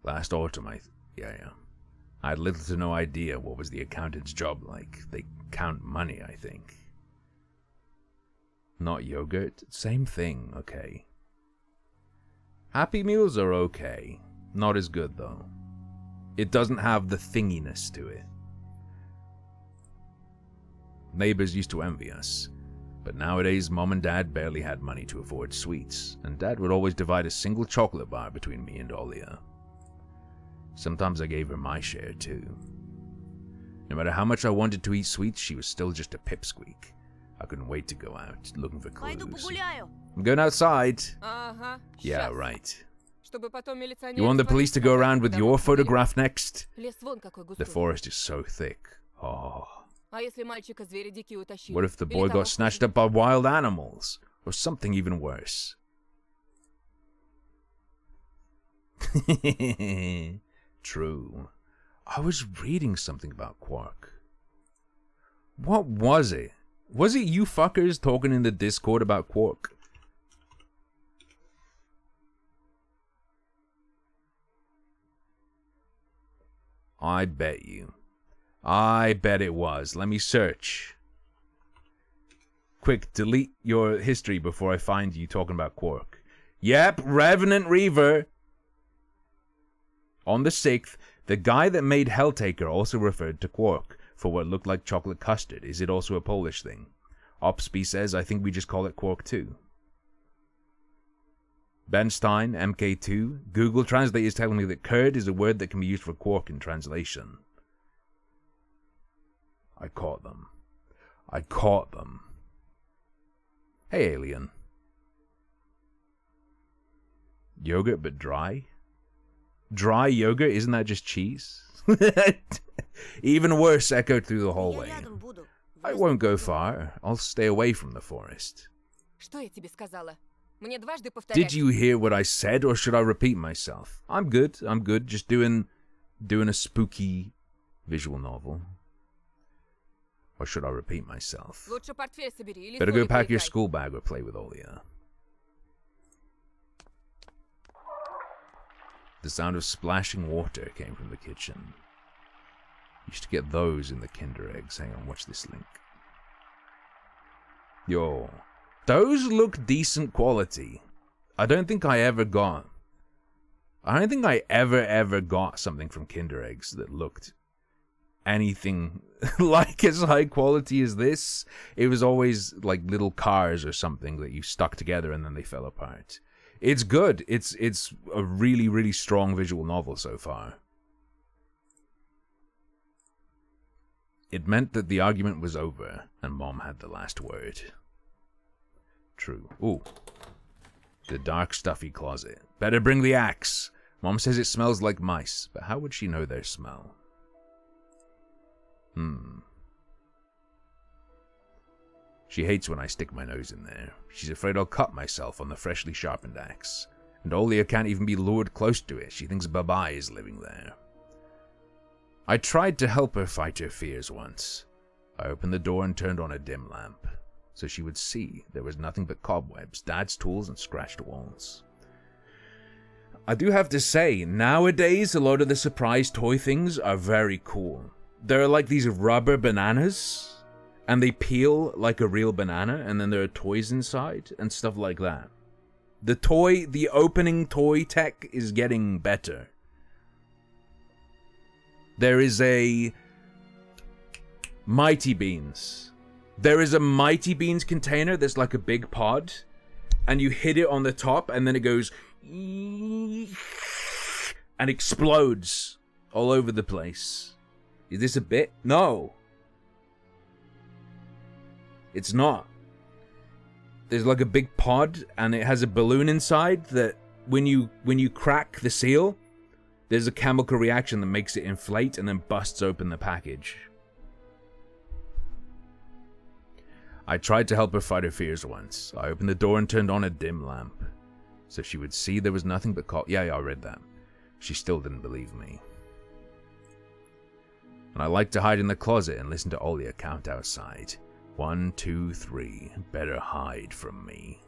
Last autumn, yeah. I had little to no idea what was the accountant's job like. They count money, I think. Not yogurt? Same thing, okay. Happy Meals are okay. Not as good, though. It doesn't have the thinginess to it. Neighbors used to envy us. But nowadays, Mom and Dad barely had money to afford sweets, and Dad would always divide a single chocolate bar between me and Olia. Sometimes I gave her my share, too. No matter how much I wanted to eat sweets, she was still just a pipsqueak. I couldn't wait to go out, looking for clues. I'm going outside. Yeah, right. You want the police to go around with your photograph next? The forest is so thick. Oh. What if the boy got snatched up by wild animals? Or something even worse? True. I was reading something about Quark. What was it? Was it you fuckers talking in the Discord about Quark? I bet you. I bet it was. Let me search. Quick, delete your history before I find you talking about Quark. Yep, Revenant Reaver. On the 6th, the guy that made Helltaker also referred to Quark for what looked like chocolate custard. Is it also a Polish thing? Opsby says, I think we just call it Quark too. Ben Stein, MK2. Google Translate is telling me that curd is a word that can be used for quark in translation. I caught them. I caught them. Hey, alien. Yogurt but dry? Dry yogurt? Isn't that just cheese? Even worse echoed through the hallway. I won't go far. I'll stay away from the forest. Did you hear what I said, or should I repeat myself? I'm good. Just doing a spooky visual novel. Or should I repeat myself? Better go pack your school bag or play with Olia. The sound of splashing water came from the kitchen. Used to get those in the Kinder eggs. Hang on, watch this link. Yo. Those look decent quality. I don't think I ever got something from Kinder Eggs that looked anything like as high quality as this. It was always like little cars or something that you stuck together and then they fell apart. It's good. It's a really, really strong visual novel so far. It meant that the argument was over and Mom had the last word. True. Ooh. The dark, stuffy closet. Better bring the axe. Mom says it smells like mice, but how would she know their smell? She hates when I stick my nose in there. She's afraid I'll cut myself on the freshly sharpened axe. And Olia can't even be lured close to it. She thinks Babai is living there. I tried to help her fight her fears once. I opened the door and turned on a dim lamp, so she would see there was nothing but cobwebs, Dad's tools, and scratched walls. I do have to say, nowadays, a lot of the surprise toy things are very cool. There are like these rubber bananas, and they peel like a real banana, and then there are toys inside, and stuff like that. The opening toy tech is getting better. There is a Mighty Beans. There is a Mighty Beans container that's like a big pod, and you hit it on the top, and then it goes and explodes all over the place. Is this a bit? No. It's not. There's like a big pod, and it has a balloon inside that when you crack the seal, there's a chemical reaction that makes it inflate and then busts open the package. I tried to help her fight her fears once. I opened the door and turned on a dim lamp, so she would see there was nothing but Yeah, I read that. She still didn't believe me. And I liked to hide in the closet and listen to Olia count outside. 1, 2, 3. Better hide from me.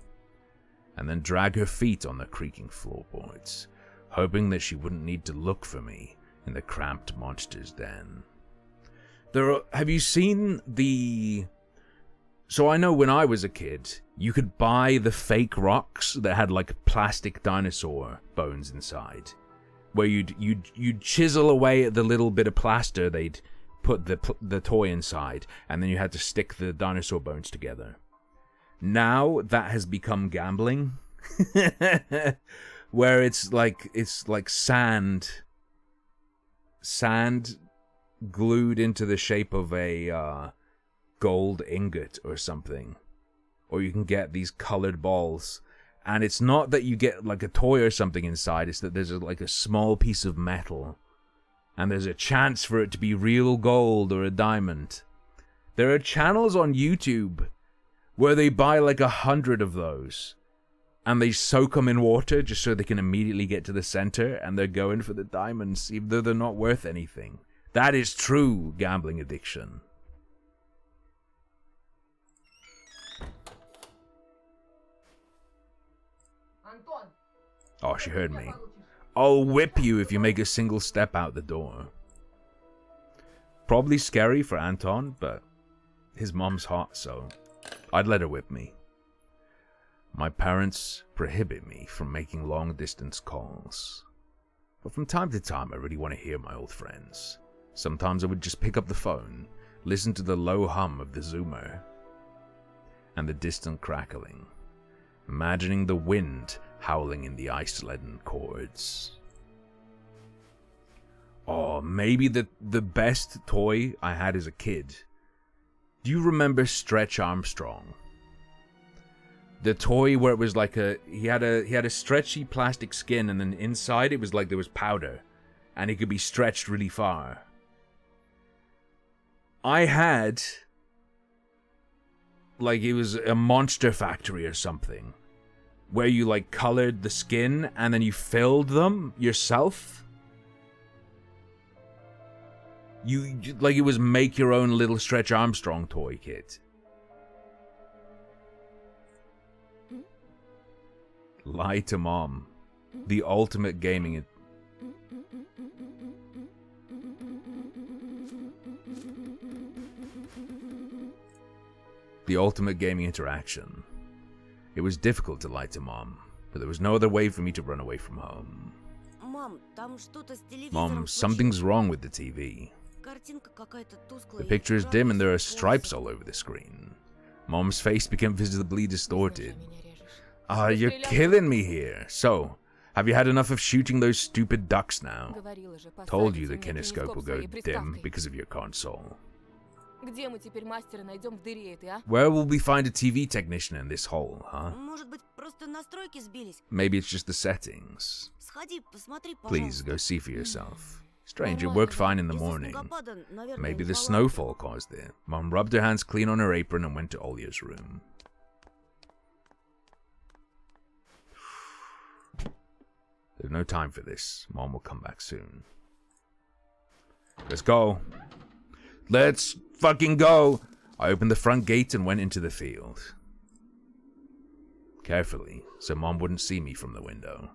And then drag her feet on the creaking floorboards. hoping that she wouldn't need to look for me in the cramped monster's den. Have you seen the... So I know when I was a kid, you could buy the fake rocks that had like plastic dinosaur bones inside, where you'd chisel away at the little bit of plaster they'd put the toy inside, and then you had to stick the dinosaur bones together. Now that has become gambling, where it's like sand glued into the shape of a gold ingot or something, or you can get these colored balls, and it's not that you get like a toy or something inside, it's that there's like a small piece of metal and there's a chance for it to be real gold or a diamond. There are channels on YouTube where they buy like 100 of those and they soak them in water just so they can immediately get to the center, and they're going for the diamonds even though they're not worth anything. That is true gambling addiction. Oh, she heard me. I'll whip you if you make a single step out the door. Probably scary for Anton, but his mom's hot, so I'd let her whip me. My parents prohibit me from making long-distance calls. But from time to time, I really want to hear my old friends. Sometimes I would just pick up the phone, listen to the low hum of the Zoomer, and the distant crackling, imagining the wind howling in the ice-leaden chords. Oh, maybe the best toy I had as a kid. Do you remember Stretch Armstrong? The toy where it was like he had a stretchy plastic skin, and then inside it was like there was powder, and it could be stretched really far. I had, like, it was a Monster Factory or something, where you like colored the skin and then you filled them yourself. You like, it was make your own little Stretch Armstrong toy kit. Lie to Mom. The ultimate gaming. The ultimate gaming interaction. It was difficult to lie to Mom, but there was no other way for me to run away from home. Mom, something's wrong with the TV. The picture is dim and there are stripes all over the screen. Mom's face became visibly distorted. Ah, you're killing me here. So, have you had enough of shooting those stupid ducks now? Told you the kinescope will go dim because of your console. Where will we find a TV technician in this hole, huh? Maybe it's just the settings. Please, go see for yourself. Strange, it worked fine in the morning. Maybe the snowfall caused it. Mom rubbed her hands clean on her apron and went to Olya's room. There's no time for this. Mom will come back soon. Let's go. Let's fucking go! I opened the front gate and went into the field. Carefully, so Mom wouldn't see me from the window.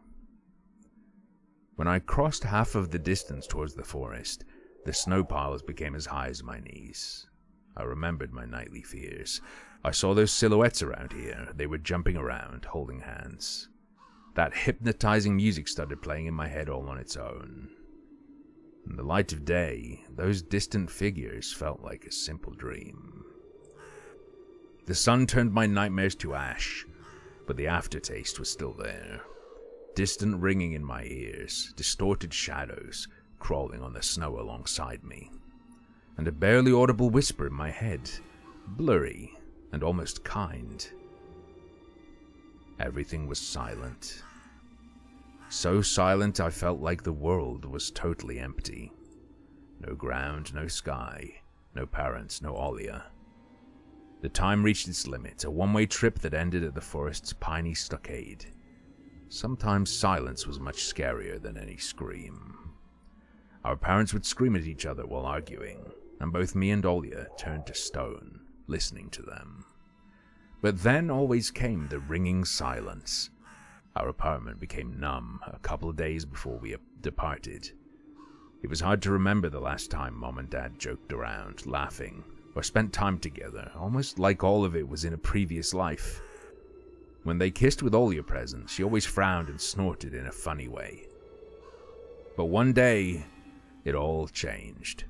When I crossed half of the distance towards the forest, the snow piles became as high as my knees. I remembered my nightly fears. I saw those silhouettes around here. They were jumping around, holding hands. That hypnotizing music started playing in my head all on its own. In the light of day, those distant figures felt like a simple dream. The sun turned my nightmares to ash, but the aftertaste was still there. Distant ringing in my ears, distorted shadows crawling on the snow alongside me, and a barely audible whisper in my head, blurry and almost kind. Everything was silent. So silent I felt like the world was totally empty. No ground, no sky, no parents, no Olya. The time reached its limit, a one-way trip that ended at the forest's piney stockade. Sometimes silence was much scarier than any scream. Our parents would scream at each other while arguing, and both me and Olya turned to stone, listening to them. But then always came the ringing silence. Our apartment became numb a couple of days before we departed. It was hard to remember the last time Mom and Dad joked around, laughing, or spent time together, almost like all of it was in a previous life. When they kissed with all your presents, she always frowned and snorted in a funny way. But one day, it all changed.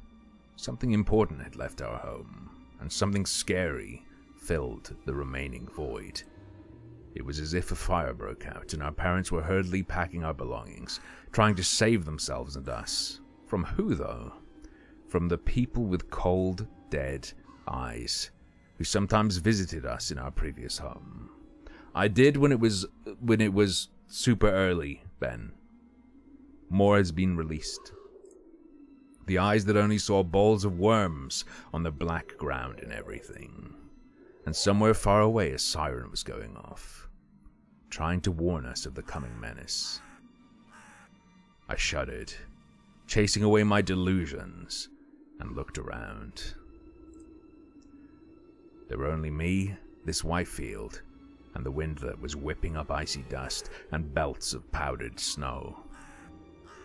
Something important had left our home, and something scary filled the remaining void. It was as if a fire broke out, and our parents were hurriedly packing our belongings, trying to save themselves and us. From who, though? From the people with cold, dead eyes, who sometimes visited us in our previous home. I did when it was super early, Ben. More has been released. The eyes that only saw balls of worms on the black ground and everything. And somewhere far away a siren was going off, trying to warn us of the coming menace. I shuddered, chasing away my delusions, and looked around. There were only me, this white field, and the wind that was whipping up icy dust and belts of powdered snow.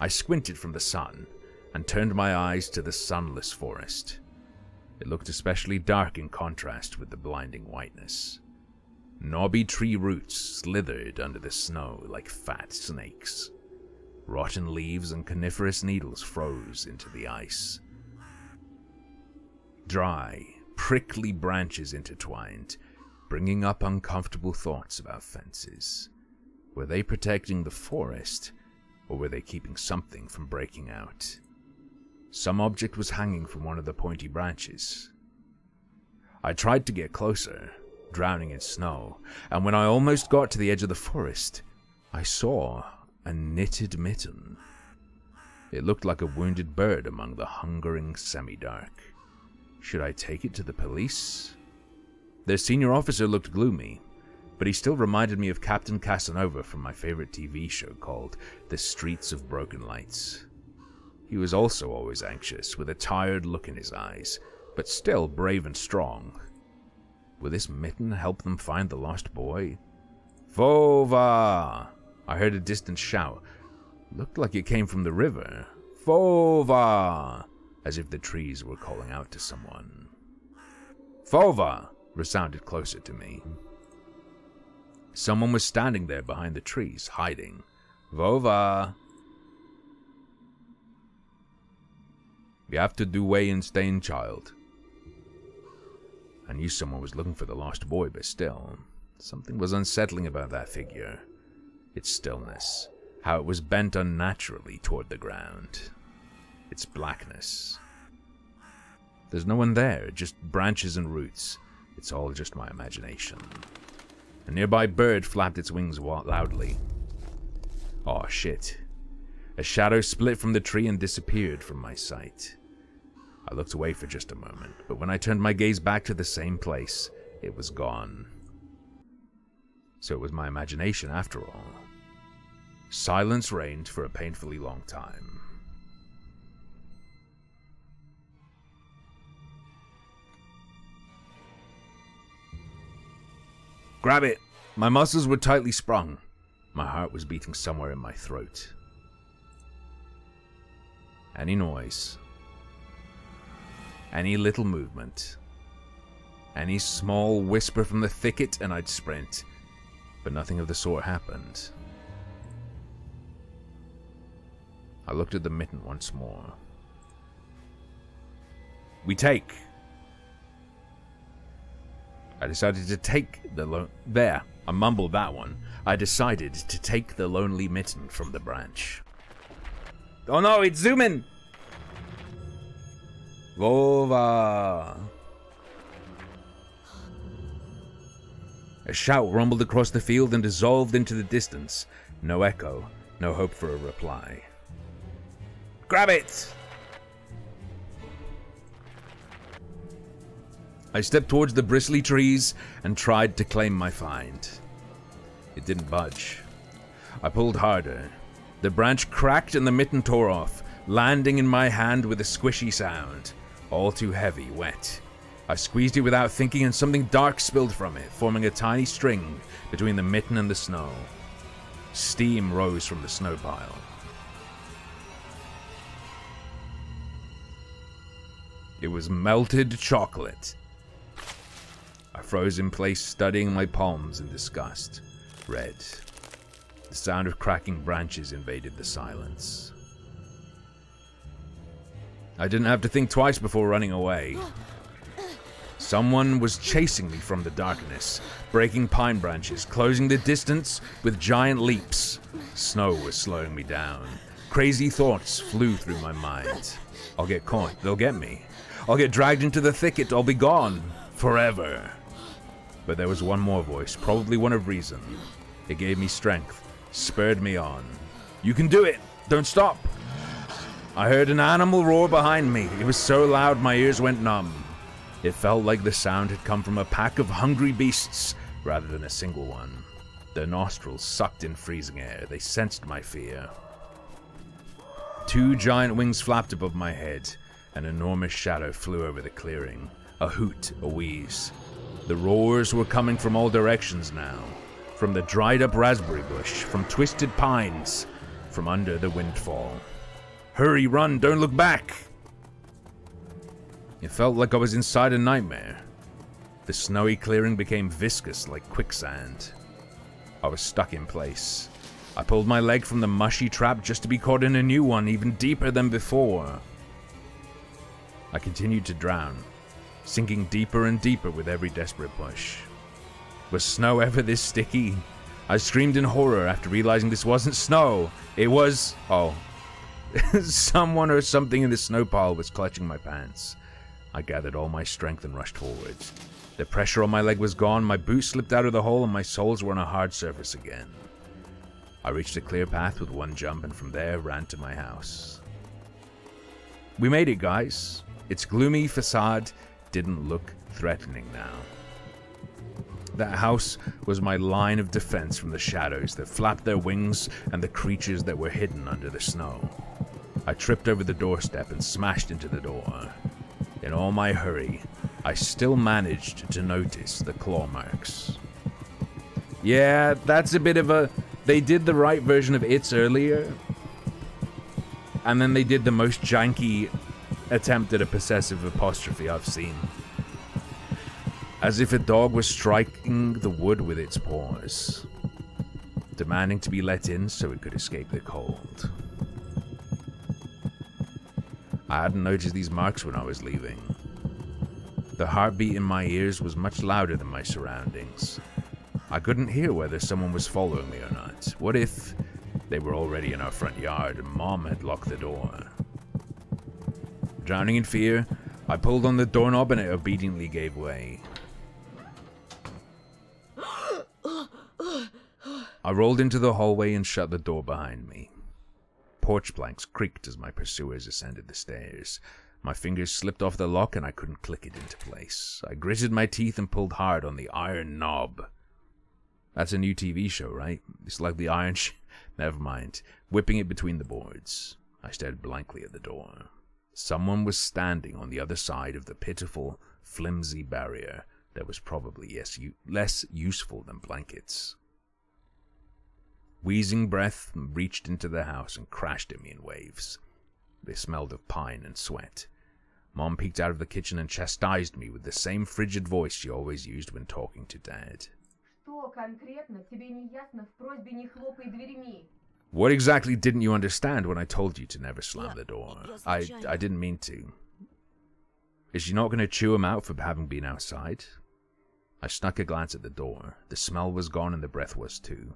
I squinted from the sun and turned my eyes to the sunless forest. It looked especially dark in contrast with the blinding whiteness. Knobby tree roots slithered under the snow like fat snakes. Rotten leaves and coniferous needles froze into the ice. Dry, prickly branches intertwined, bringing up uncomfortable thoughts about fences. Were they protecting the forest, or were they keeping something from breaking out? Some object was hanging from one of the pointy branches. I tried to get closer, drowning in snow, and when I almost got to the edge of the forest, I saw a knitted mitten. It looked like a wounded bird among the hungering semi-dark. Should I take it to the police? Their senior officer looked gloomy, but he still reminded me of Captain Casanova from my favorite TV show called The Streets of Broken Lights. He was also always anxious, with a tired look in his eyes, but still brave and strong. Would this mitten help them find the lost boy? Vova! I heard a distant shout. Looked like it came from the river. Vova! As if the trees were calling out to someone. Vova! Resounded closer to me. Someone was standing there behind the trees, hiding. Vova! You have to do way and stay in, child. I knew someone was looking for the lost boy, but still, something was unsettling about that figure. Its stillness, how it was bent unnaturally toward the ground. Its blackness. There's no one there, just branches and roots. It's all just my imagination. A nearby bird flapped its wings loudly. Oh shit. A shadow split from the tree and disappeared from my sight. I looked away for just a moment, but when I turned my gaze back to the same place, it was gone. So it was my imagination after all. Silence reigned for a painfully long time. Grab it! My muscles were tightly sprung. My heart was beating somewhere in my throat. Any noise, any little movement, any small whisper from the thicket, and I'd sprint. But nothing of the sort happened. I looked at the mitten once more. We take. I decided to take the There, I mumbled that one. I decided to take the lonely mitten from the branch. Oh no, it's zooming! Vova! A shout rumbled across the field and dissolved into the distance. No echo, no hope for a reply. Grab it! I stepped towards the bristly trees and tried to claim my find. It didn't budge. I pulled harder. The branch cracked and the mitten tore off, landing in my hand with a squishy sound. All too heavy, wet. I squeezed it without thinking and something dark spilled from it, forming a tiny string between the mitten and the snow. Steam rose from the snow pile. It was melted chocolate. I froze in place, studying my palms in disgust. Red. The sound of cracking branches invaded the silence. I didn't have to think twice before running away. Someone was chasing me from the darkness, breaking pine branches, closing the distance with giant leaps. Snow was slowing me down. Crazy thoughts flew through my mind. I'll get caught. They'll get me. I'll get dragged into the thicket. I'll be gone. Forever. But there was one more voice, probably one of reason. It gave me strength, spurred me on. You can do it. Don't stop. I heard an animal roar behind me. It was so loud my ears went numb. It felt like the sound had come from a pack of hungry beasts rather than a single one. Their nostrils sucked in freezing air. They sensed my fear. 2 giant wings flapped above my head. An enormous shadow flew over the clearing. A hoot, a wheeze. The roars were coming from all directions now. From the dried-up raspberry bush, from twisted pines, from under the windfall. Hurry, run, don't look back! It felt like I was inside a nightmare. The snowy clearing became viscous like quicksand. I was stuck in place. I pulled my leg from the mushy trap just to be caught in a new one, even deeper than before. I continued to drown, sinking deeper and deeper with every desperate push. Was snow ever this sticky? I screamed in horror after realizing this wasn't snow. It was... oh. Someone or something in the snow pile was clutching my pants. I gathered all my strength and rushed forward. The pressure on my leg was gone, my boot slipped out of the hole, and my soles were on a hard surface again. I reached a clear path with one jump, and from there ran to my house. We made it, guys. Its gloomy facade didn't look threatening now. That house was my line of defense from the shadows that flapped their wings and the creatures that were hidden under the snow. I tripped over the doorstep and smashed into the door. In all my hurry, I still managed to notice the claw marks. Yeah, that's a bit of a... they did the right version of It's earlier, and then they did the most janky attempt at a possessive apostrophe I've seen. As if a dog was striking the wood with its paws, demanding to be let in so it could escape the cold. I hadn't noticed these marks when I was leaving. The heartbeat in my ears was much louder than my surroundings. I couldn't hear whether someone was following me or not. What if they were already in our front yard and Mom had locked the door? Drowning in fear, I pulled on the doorknob and it obediently gave way. I rolled into the hallway and shut the door behind me. Porch planks creaked as my pursuers ascended the stairs. My fingers slipped off the lock and I couldn't click it into place. I gritted my teeth and pulled hard on the iron knob. That's a new TV show, right? It's like the iron Never mind. Whipping it between the boards. I stared blankly at the door. Someone was standing on the other side of the pitiful, flimsy barrier that was probably less useful than blankets. Wheezing breath reached into the house and crashed at me in waves. They smelled of pine and sweat. Mom peeked out of the kitchen and chastised me with the same frigid voice she always used when talking to Dad. What exactly didn't you understand when I told you to never slam the door? I didn't mean to. Is she not going to chew him out for having been outside? I snuck a glance at the door. The smell was gone and the breath was too.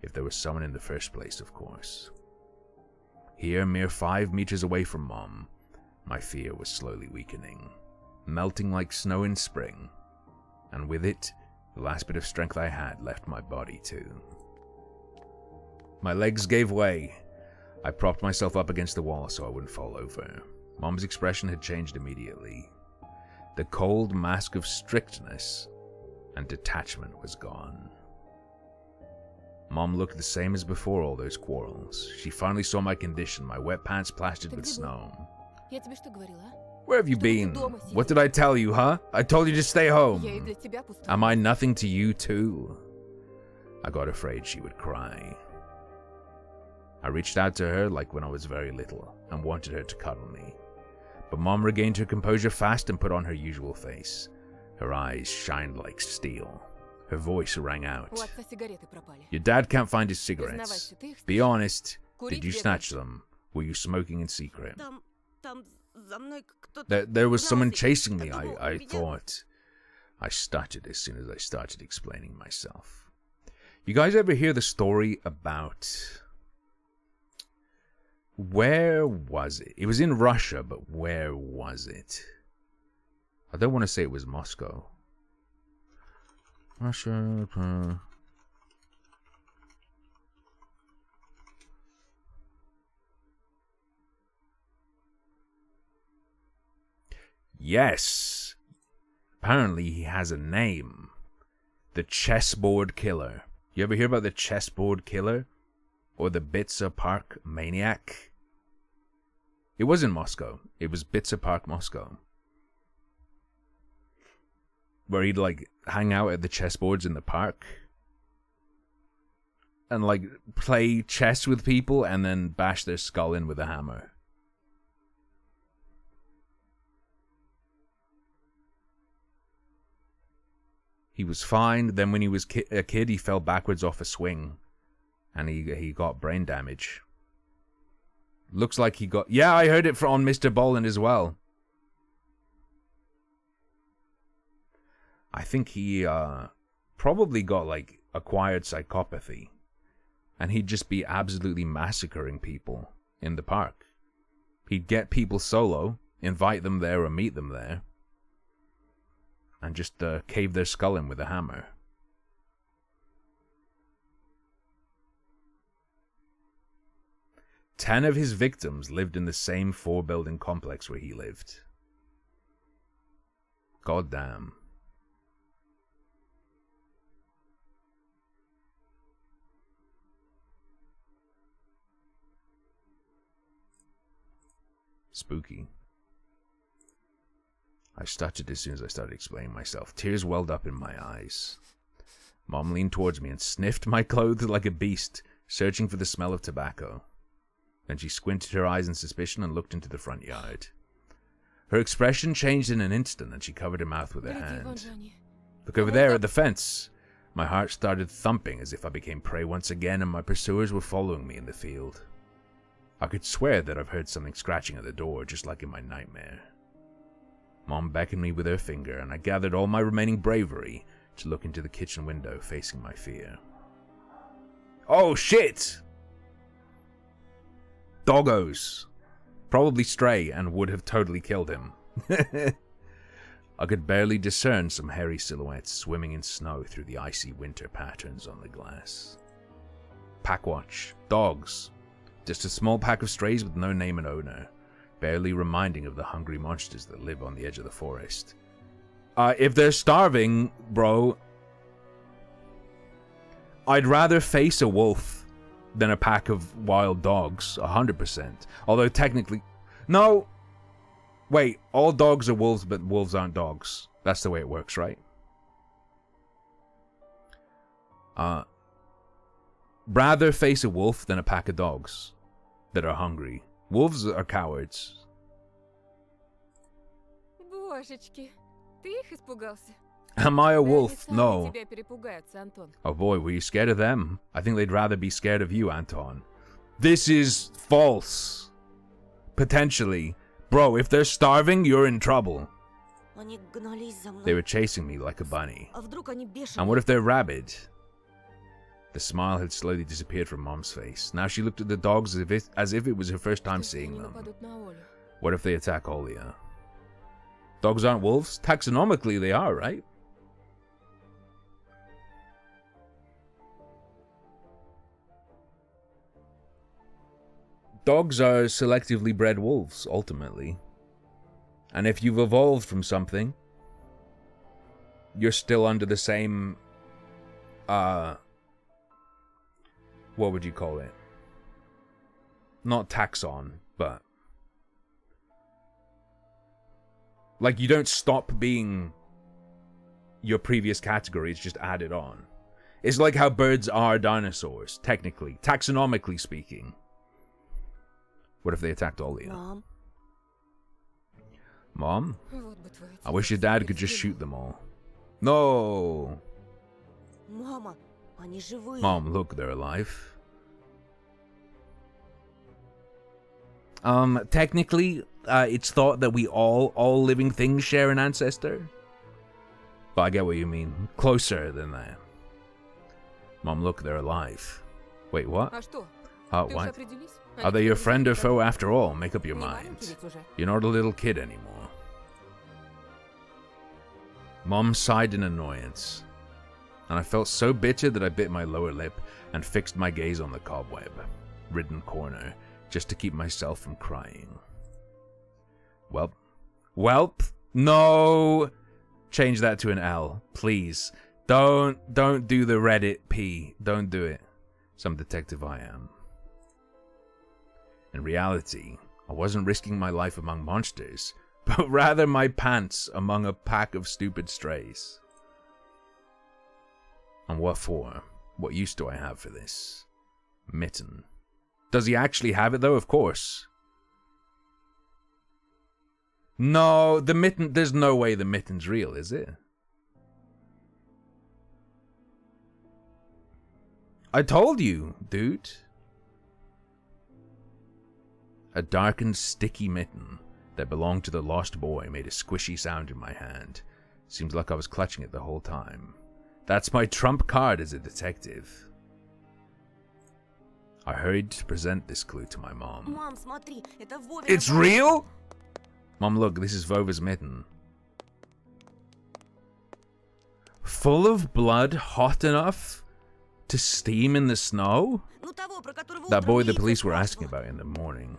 If there was someone in the first place, of course. Here, mere 5 meters away from Mom, my fear was slowly weakening, melting like snow in spring, and with it, the last bit of strength I had left my body too. My legs gave way. I propped myself up against the wall so I wouldn't fall over. Mom's expression had changed immediately. The cold mask of strictness and detachment was gone. Mom looked the same as before all those quarrels. She finally saw my condition, my wet pants plastered with snow. Where have you been? What did I tell you, huh? I told you to stay home. Am I nothing to you too? I got afraid she would cry. I reached out to her like when I was very little and wanted her to cuddle me. But Mom regained her composure fast and put on her usual face. Her eyes shined like steel. Her voice rang out. Your dad can't find his cigarettes. Be honest, did you snatch them? Were you smoking in secret? There was someone chasing me, I thought. I stuttered as soon as I started explaining myself. You guys ever hear the story about... Where was it? It was in Russia, but where was it? I don't want to say it was Moscow. Russia... Yes! Apparently he has a name. The Chessboard Killer. You ever hear about the Chessboard Killer? Or the Bitsa Park Maniac? It was in Moscow. It was Bitsa Park, Moscow. Where he'd, like, hang out at the chessboards in the park. And, like, play chess with people and then bash their skull in with a hammer. He was fine. Then when he was a kid, he fell backwards off a swing. And he got brain damage. Looks like he got... Yeah, I heard it on Mr. Boland as well. I think he probably got, like, acquired psychopathy. And he'd just be absolutely massacring people in the park. He'd get people solo, invite them there or meet them there. And just cave their skull in with a hammer. Ten of his victims lived in the same 4-building complex where he lived. God damn. Spooky. I stuttered as soon as I started explaining myself. Tears welled up in my eyes. Mom leaned towards me and sniffed my clothes like a beast, searching for the smell of tobacco. Then she squinted her eyes in suspicion and looked into the front yard. Her expression changed in an instant and she covered her mouth with her hand. Look over there at the fence. My heart started thumping as if I became prey once again and my pursuers were following me in the field. I could swear that I've heard something scratching at the door, just like in my nightmare. Mom beckoned me with her finger and I gathered all my remaining bravery to look into the kitchen window facing my fear. Oh shit! Doggos. Probably stray and would have totally killed him. I could barely discern some hairy silhouettes swimming in snow through the icy winter patterns on the glass. Packwatch. Dogs. Just a small pack of strays with no name and owner, barely reminding of the hungry monsters that live on the edge of the forest. If they're starving, bro, I'd rather face a wolf than a pack of wild dogs, 100%. Although technically... No! Wait, all dogs are wolves, but wolves aren't dogs. That's the way it works, right? Rather face a wolf than a pack of dogs that are hungry. Wolves are cowards. Божечки, ты их испугался? Am I a wolf? No. Тебя перепугаются, Антон. Oh boy, were you scared of them? I think they'd rather be scared of you, Anton. This is false. Potentially. Bro, if they're starving, you're in trouble. Они гнались за мной. They were chasing me like a bunny. А вдруг они бешеные? And what if they're rabid? The smile had slowly disappeared from Mom's face. Now she looked at the dogs as if it was her first time seeing them. What if they attack Olia? Dogs aren't wolves? Taxonomically, they are, right? Dogs are selectively bred wolves, ultimately. And if you've evolved from something, you're still under the same, what would you call it? Not taxon, but... like, you don't stop being your previous category, it's just added on. It's like how birds are dinosaurs, technically, taxonomically speaking. What if they attacked all of you? Мам, Mom? вот бы твою I wish your тетерю dad could забить just в shoot тюрьму. them all. No! Мама, они живые. Mom, look, they're alive. Technically, it's thought that we all living things share an ancestor. But I get what you mean. Closer than that. Mom, look, they're alive. Wait, what? А что? Ты уже What? определись? Are they your friend or foe after all? Make up your mind. You're not a little kid anymore. Mom sighed in annoyance, and I felt so bitter that I bit my lower lip and fixed my gaze on the cobweb-ridden corner just to keep myself from crying. Welp, no! Change that to an L, please. Don't do the Reddit P. Don't do it. Some detective I am. In reality, I wasn't risking my life among monsters, but rather my pants among a pack of stupid strays. And what for? What use do I have for this? Mitten. Does he actually have it though? Of course. No, the mitten, there's no way the mitten's real, is it? I told you, dude. A darkened, sticky mitten that belonged to the lost boy made a squishy sound in my hand. Seems like I was clutching it the whole time. That's my trump card as a detective. I hurried to present this clue to my mom. Мам, смотри, это Вовина It's бабушка. real? Mom, look, this is Vova's mitten. Full of blood, hot enough to steam in the snow? Ну, того, про которого That утром boy the милиция police were asking спрашивала. about in the morning.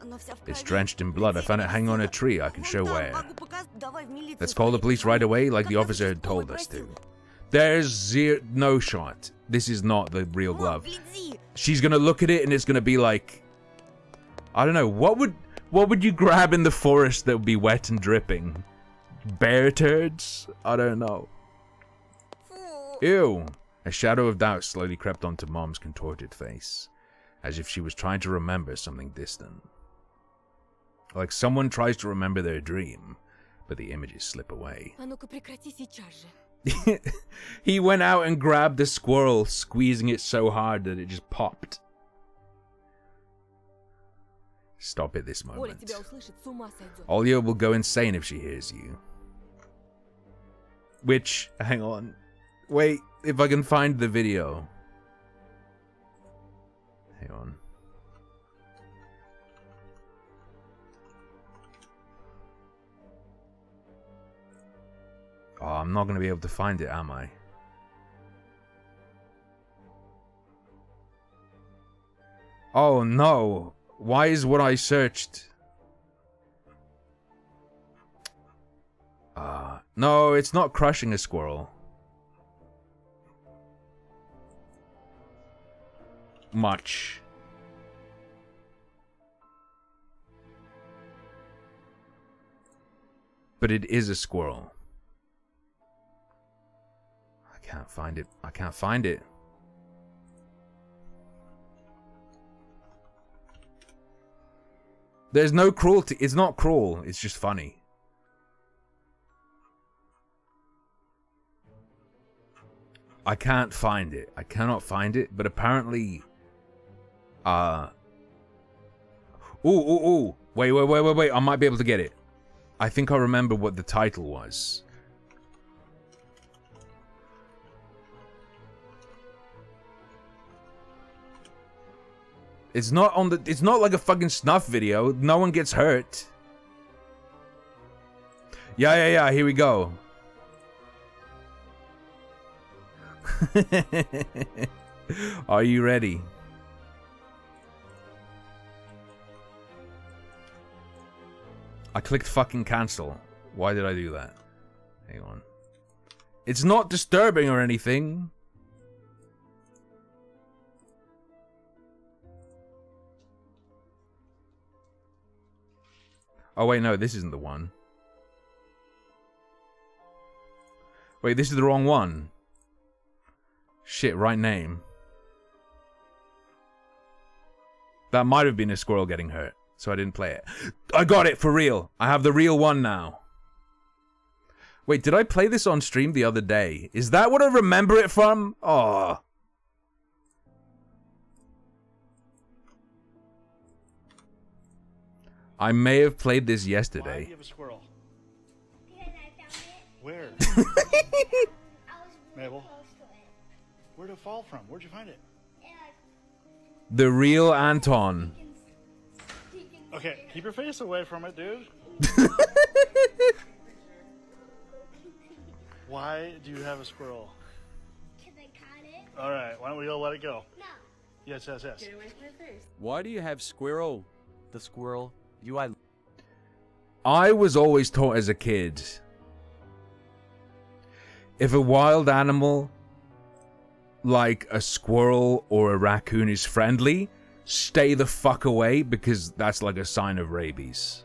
Она вся в It's крови. drenched in blood. I found it hanging on a tree. I can show Вон там, where. могу давай в милицию Let's call the сходить. police right away like the Как officer я had told участковый us to. просил. There's no shot. This is not the real Вон, glove. гляди. She's gonna look at it and it's gonna be like, I don't know, what would you grab in the forest that would be wet and dripping? Bear turds? I don't know. Фу. Ew. A shadow of doubt slowly crept onto Mom's contorted face, as if she was trying to remember something distant. Like someone tries to remember their dream, but the images slip away. А ну-ка прекрати сейчас же. He went out and grabbed the squirrel, squeezing it so hard that it just popped. Stop it this Оля moment. тебя услышит, с ума сойдет. Olya will go insane if she hears you. Which, hang on. Wait, if I can find the video. Hang on. Oh, I'm not going to be able to find it, am I? Oh no. Why is what I searched? No, it's not crushing a squirrel. Much. But it is a squirrel. I can't find it. I can't find it. There's no cruelty. It's not cruel. It's just funny. I can't find it. I cannot find it. But apparently... Ooh. Wait. I might be able to get it. I think I remember what the title was. It's not on the... It's not like a fucking snuff video. No one gets hurt. Yeah. Here we go. Are you ready? I clicked fucking cancel. Why did I do that? Hang on. It's not disturbing or anything. Oh wait, no, this isn't the one. Wait, this is the wrong one. Shit, right name. That might have been a squirrel getting hurt. so I didn't play it. I got it for real. I have the real one now. Wait, did I play this on stream the other day? Is that what I remember it from? Oh. I may have played this yesterday. Why do you have a squirrel? Because I found it. Where? I was Mabel? close to it. Where'd it fall from? Where'd you find it? And The real Anton. Okay, keep your face away from it, dude. Why do you have a squirrel? because I caught it. All right, why don't we all let it go? No. Yes, yes, yes. Why do you have squirrel? The squirrel. I was always taught as a kid, if a wild animal like a squirrel or a raccoon is friendly, stay the fuck away, because that's like a sign of rabies.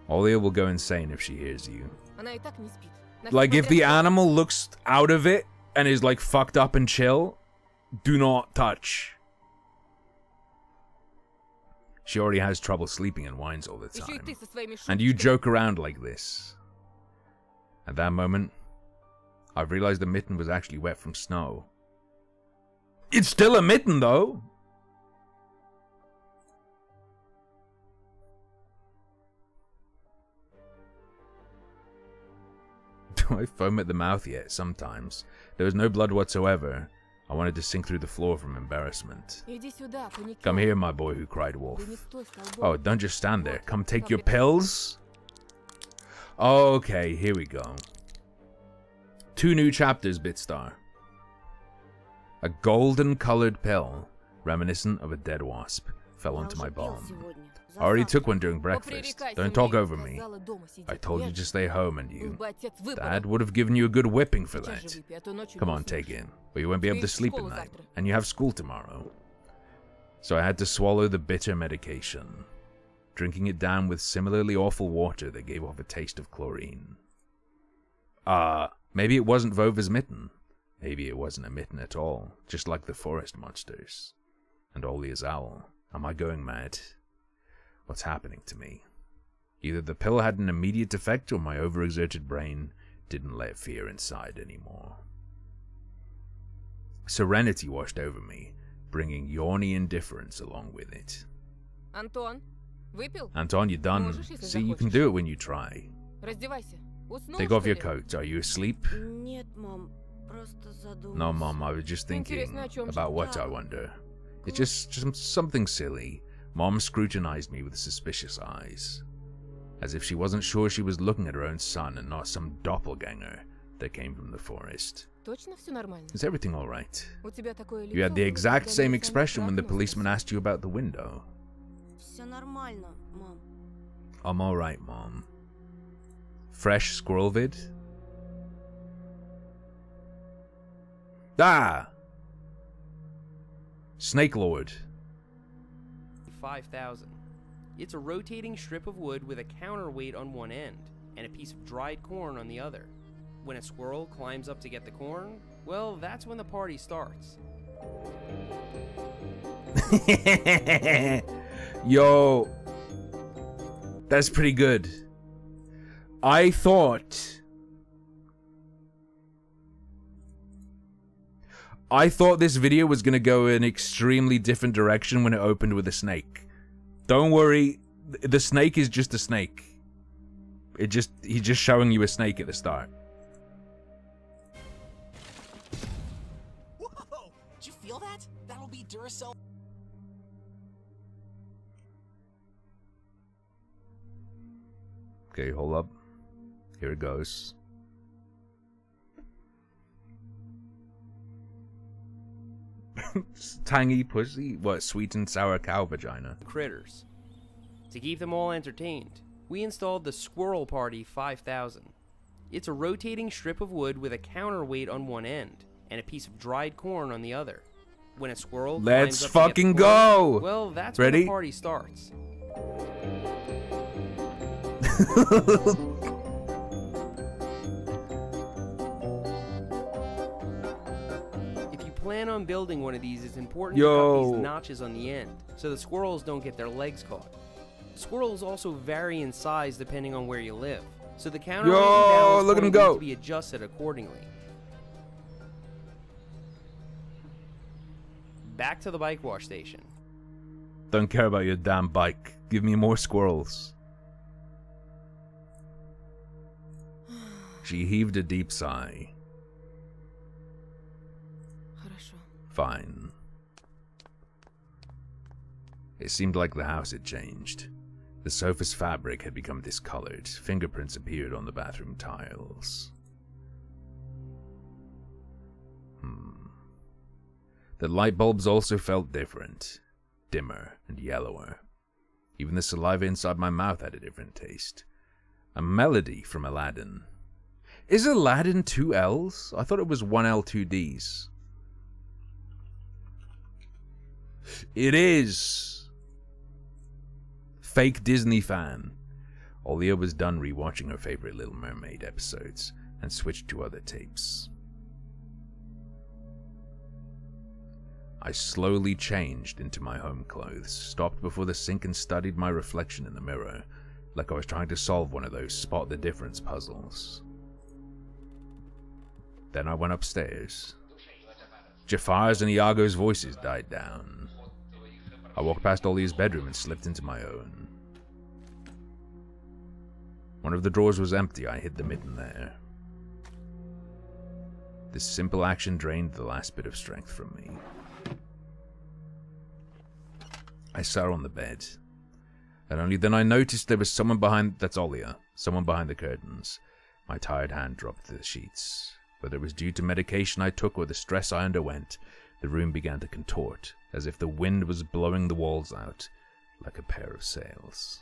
Olia will go insane if she hears you. Она и так не спит. Like, if the animal looks out of it and is like fucked up and chill, do not touch. She already has trouble sleeping and whines all the Еще и time. ты со своими And you шуточками. joke around like this. At that moment, I've realized the mitten was actually wet from snow. It's still a mitten, though! Do I foam at the mouth yet? Sometimes. There was no blood whatsoever. I wanted to sink through the floor from embarrassment. Иди сюда, паникер. Come here, my boy who cried wolf. Да не стой столбом. Oh, don't just stand there. Come take your pills. Okay, here we go. 2 new chapters, Bitstar. A golden-colored pill, reminiscent of a dead wasp, fell onto my palm. I already took one during breakfast. Don't talk over me. I told you to stay home, and you... Dad would have given you a good whipping for that. Come on, take it. Or you won't be able to sleep at night. And you have school tomorrow. So I had to swallow the bitter medication, drinking it down with similarly awful water that gave off a taste of chlorine. Maybe it wasn't Vova's mitten. Maybe it wasn't a mitten at all, just like the forest monsters. And Olia's owl. Am I going mad? What's happening to me? Either the pill had an immediate effect, or my overexerted brain didn't let fear inside anymore. Serenity washed over me, bringing yawny indifference along with it. Антон, выпил? Anton, you're done. Можешь, если See, you can захочешь. do it when you try. Раздевайся. Уснул, Take что off your ли? coat. Are you asleep? Нет, мам, просто задумалась. No, Mom, I was just thinking Интересно, о чем же? about what, I wonder. It's just something silly. Mom scrutinized me with suspicious eyes, as if she wasn't sure she was looking at her own son and not some doppelganger that came from the forest. Точно все нормально? Is everything alright? У тебя такое лицо, You had the exact когда same лицо expression when the неправильно policeman сказано. asked you about the window. Все нормально, мам. I'm alright, Mom. Fresh squirrel vid? Ah! Snake Lord. 5,000. It's a rotating strip of wood with a counterweight on one end and a piece of dried corn on the other. When a squirrel climbs up to get the corn, well, that's when the party starts. Yo, that's pretty good. I thought this video was gonna go in an extremely different direction when it opened with a snake. Don't worry, the snake is just a snake. He's just showing you a snake at the start. Whoa! Did you feel that? That'll be Duracell. Okay, hold up. Here it goes. Tangy pussy? What, sweet and sour cow vagina? Critters. To keep them all entertained, we installed the Squirrel Party 5000. It's a rotating strip of wood with a counterweight on one end and a piece of dried corn on the other. When a squirrel Let's climbs up to get fucking the corn, go! well, that's when Ready? the party starts. If you plan on building one of these, it's important to Yo. cut these notches on the end, so the squirrels don't get their legs caught. Squirrels also vary in size depending on where you live, so the counterweight and balance look at him point needs go. to be adjusted accordingly. Back to the bike wash station. Don't care about your damn bike. Give me more squirrels. She heaved a deep sigh. Хорошо. Fine. It seemed like the house had changed. The sofa's fabric had become discolored. Fingerprints appeared on the bathroom tiles. The light bulbs also felt different. Dimmer and yellower. Even the saliva inside my mouth had a different taste. A melody from Aladdin. Is Aladdin 2 L's? I thought it was 1 L, 2 D's. It is! Fake Disney fan. Olia was done rewatching her favorite Little Mermaid episodes and switched to other tapes. I slowly changed into my home clothes, stopped before the sink and studied my reflection in the mirror, like I was trying to solve one of those spot the difference puzzles. Then I went upstairs. Jafar's and Iago's voices died down. I walked past Olia's bedroom and slipped into my own. One of the drawers was empty. I hid the mitten there. This simple action drained the last bit of strength from me. I sat on the bed, and only then I noticed there was someone behind— that's Olia, someone behind the curtains. My tired hand dropped to the sheets. Whether it was due to medication I took or the stress I underwent, the room began to contort, as if the wind was blowing the walls out like a pair of sails.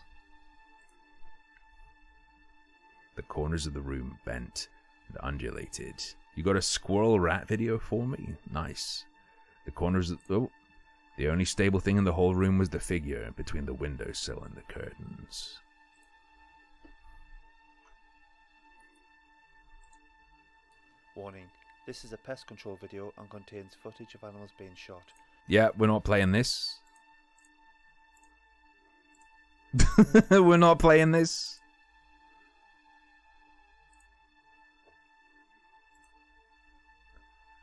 The corners of the room bent and undulated. You got a squirrel rat video for me? Nice. The corners of— oh. The only stable thing in the whole room was the figure between the windowsill and the curtains. Warning, this is a pest control video and contains footage of animals being shot. Yeah, we're not playing this. We're not playing this.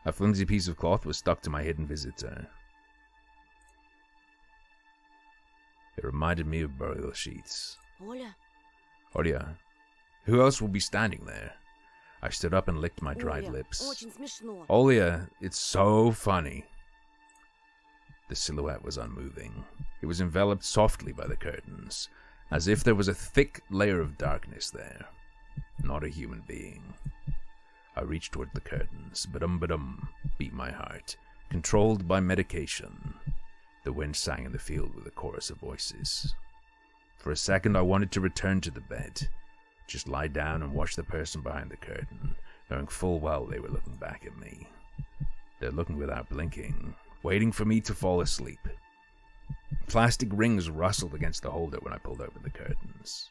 A flimsy piece of cloth was stuck to my hidden visitor. It reminded me of burial sheets. Оля, Olia, who else will be standing there? I stood up and licked my dried Оля, lips. очень смешно. Olia, it's so funny. The silhouette was unmoving. It was enveloped softly by the curtains, as if there was a thick layer of darkness there. Not a human being. I reached toward the curtains. Ba-dum, beat my heart. Controlled by medication. The wind sang in the field with a chorus of voices. For a second I wanted to return to the bed. Just lie down and watch the person behind the curtain, knowing full well they were looking back at me. They're looking without blinking, waiting for me to fall asleep. Plastic rings rustled against the holder when I pulled open the curtains.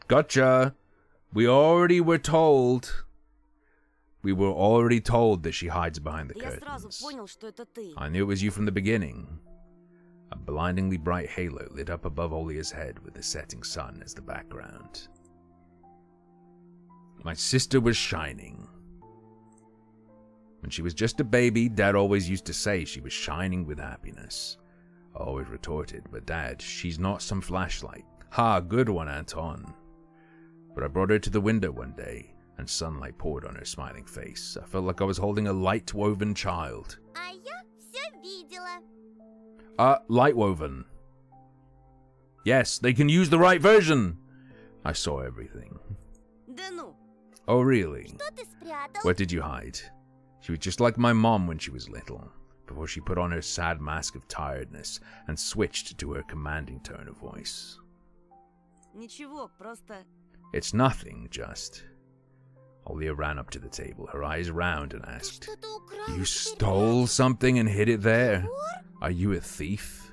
Gotcha! We already were told. We were already told that she hides behind the Я сразу curtains. понял, что это ты. I knew it was you from the beginning. A blindingly bright halo lit up above Olia's head with the setting sun as the background. My sister was shining. When she was just a baby, Dad always used to say she was shining with happiness. I always retorted, but Dad, she's not some flashlight. Ha, good one, Anton. But I brought her to the window one day, and sunlight poured on her smiling face. I felt like I was holding a light-woven child. А я все видела. Light-woven. Yes, they can use the right version. I saw everything. Да ну, Oh, really? что ты спрятал? What did you hide? She was just like my mom when she was little, before she put on her sad mask of tiredness and switched to her commanding tone of voice. Ничего, просто... It's nothing, just... Olia ran up to the table, her eyes round, and asked, Что-то украл. You stole something and hid it there? Are you a thief?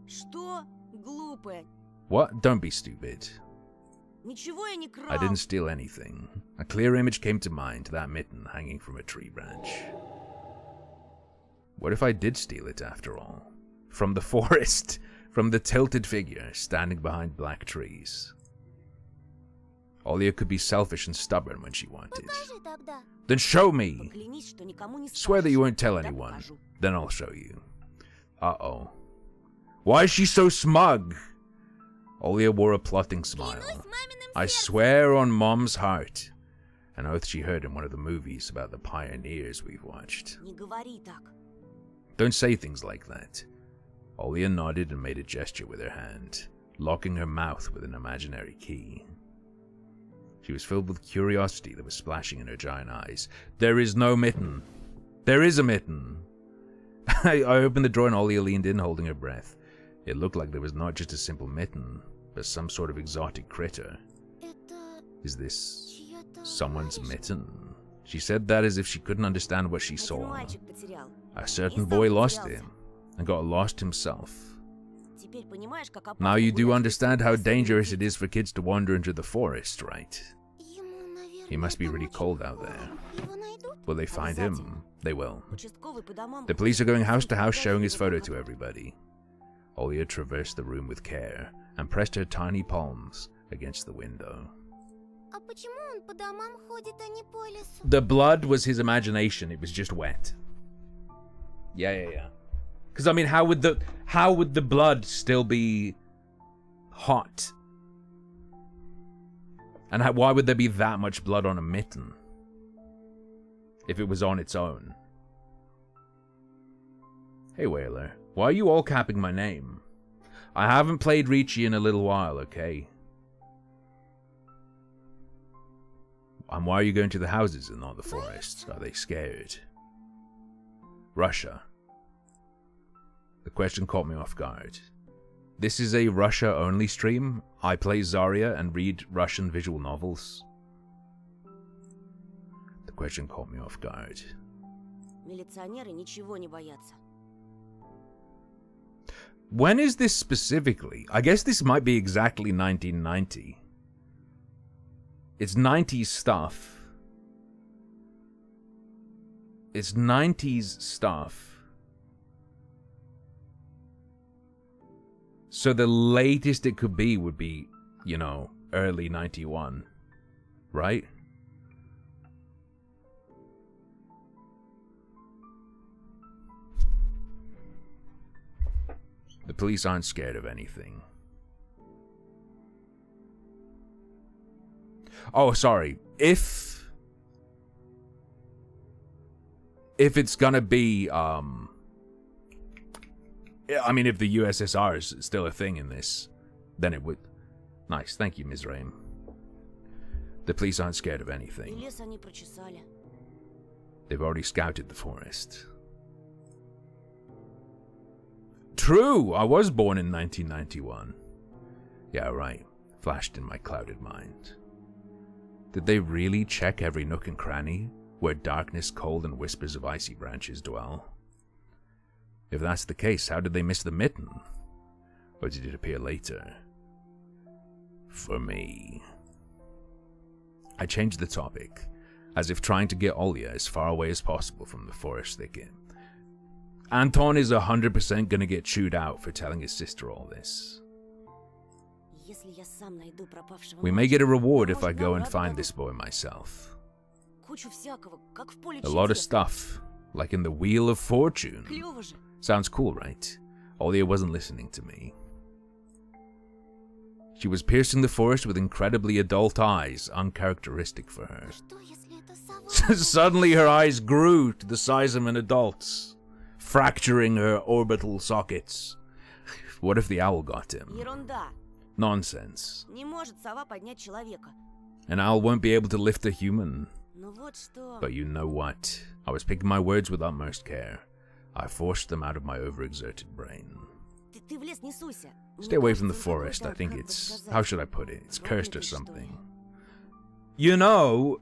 Что? Глупая. What? Don't be stupid. Ничего я не крал. I didn't steal anything. A clear image came to mind, that mitten hanging from a tree branch. What if I did steal it after all? From the forest, from the tilted figure standing behind black trees. Olia could be selfish and stubborn when she wanted. Then show me! Поклянись, что никому не Swear that you won't tell Тогда anyone. покажу. Then I'll show you. Uh-oh. Why is she so smug? Olia wore a plotting smile. I swear on Mom's heart. An oath she heard in one of the movies about the pioneers we've watched. Не говори так. Don't say things like that. Olia nodded and made a gesture with her hand, locking her mouth with an imaginary key. She was filled with curiosity that was splashing in her giant eyes. There is no mitten. There is a mitten. I opened the door and Olia leaned in, holding her breath. It looked like there was not just a simple mitten, but some sort of exotic critter. Is this someone's mitten? She said that as if she couldn't understand what she Один saw. мальчик потерял. A certain boy lost him, and got lost himself. Теперь понимаешь, как опасно Now you do гулять understand how в лесу dangerous одним. it is for kids to wander into the forest, right? He must be really cold out there. Will they find him? They will. Участковый по домам. The police are going house to house showing his photo to everybody. Olia traversed the room with care and pressed her tiny palms against the window. А почему он по домам ходит, а не по лесу? The blood was his imagination, it was just wet. Yeah. Because I mean, how would the blood still be hot? And why would there be that much blood on a mitten if it was on its own? Hey Whaler, why are you all capping my name? I haven't played Ricci in a little while, okay? And why are you going to the houses and not the forests? Are they scared? Russia. The question caught me off guard. This is a Russia-only stream. I play Zarya and read Russian visual novels. The question caught me off guard. Милиционеры ничего не боятся. When is this specifically? I guess this might be exactly 1990. It's 90s stuff. It's 90s stuff. So the latest it could be would be, you know, early 91, right? The police aren't scared of anything. Oh, sorry. If it's gonna be, I mean, if the USSR is still a thing in this, then it would. Nice, thank you, Mizraim. The police aren't scared of И anything. лес они прочесали. They've already scouted the forest. True, I was born in 1991. Yeah, right. Flashed in my clouded mind. Did they really check every nook and cranny where darkness, cold, and whispers of icy branches dwell? If that's the case, how did they miss the mitten? Or did it appear later? For me. I changed the topic, as if trying to get Olia as far away as possible from the forest thicket. Anton is 100% gonna get chewed out for telling his sister all this. Если я сам найду пропавшего We may get a мальчика, reward то, if I может, go and награду find дадут. this boy myself. Кучу всякого, как в поле A lot of чудес. stuff, like in the Wheel of Fortune. Клёво же. Sounds cool, right? Olia wasn't listening to me. She was piercing the forest with incredibly adult eyes, uncharacteristic for her. Что, если это сова? Suddenly her eyes grew to the size of an adult's, fracturing her orbital sockets. What if the owl got him? Ерунда. Nonsense. Не может сова поднять человека. An owl won't be able to lift a human. Ну вот что. But you know what? I was picking my words with utmost care. I forced them out of my overexerted brain. Ты в лес не суйся. Stay Мне away from the кажется, он forest. I какой-то, think как бы it's... сказать, How should I put it? It's cursed or проклятый, что ли. something. You know,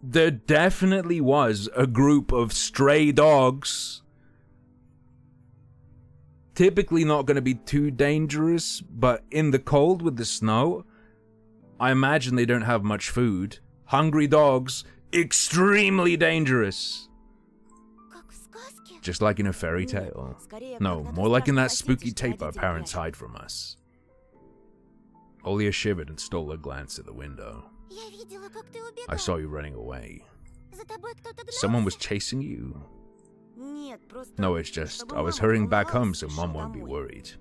there definitely was a group of stray dogs typically not going to be too dangerous, but in the cold with the snow, I imagine they don't have much food. Hungry dogs, extremely dangerous. Just like in a fairy tale. No, more like in that spooky tape our parents hide from us. Olia shivered and stole a glance at the window. I saw you running away. Someone was chasing you? No, it's just, I was hurrying back home so Mom won't be worried.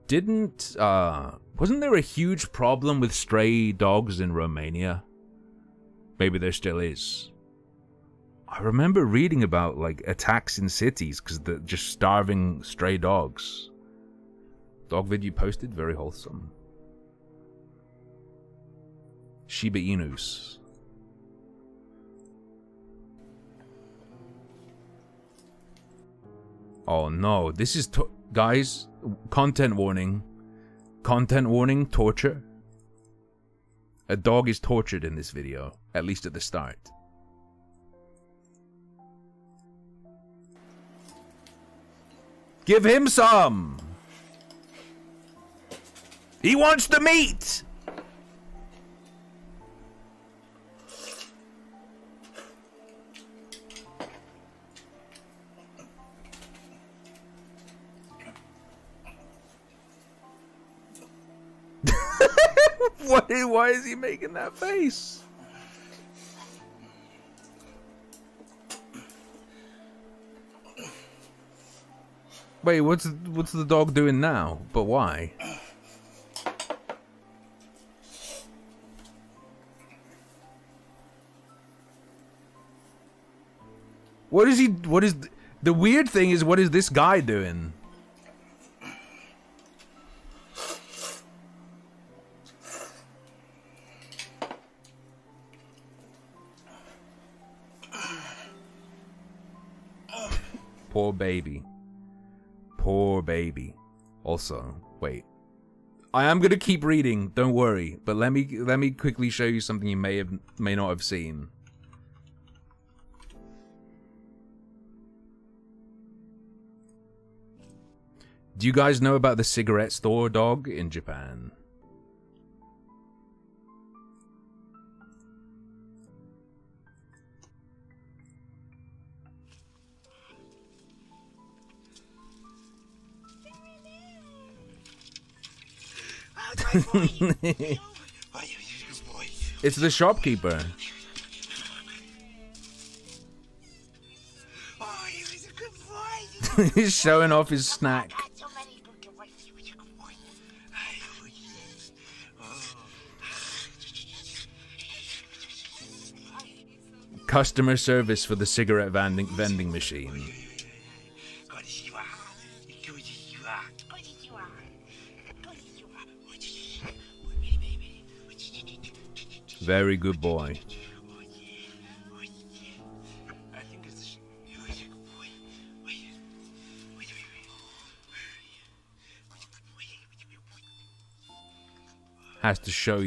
Wasn't there a huge problem with stray dogs in Romania? Maybe there still is. I remember reading about, like, attacks in cities because they're just starving stray dogs. Dog vid you posted, very wholesome. Shiba Inus. Oh no, this is guys, content warning. Content warning, torture. A dog is tortured in this video, at least at the start. Give him some! He wants the meat! Why is he making that face? Wait, what's the dog doing now? But why? What is the weird thing is, what is this guy doing? Poor baby. Poor baby. Also, wait. I am gonna keep reading, don't worry. But let me quickly show you something you may not have seen. Do you guys know about the cigarette store dog in Japan? It's the shopkeeper. He's showing off his snack. Customer service for the cigarette vending machine. Very good boy. Has to show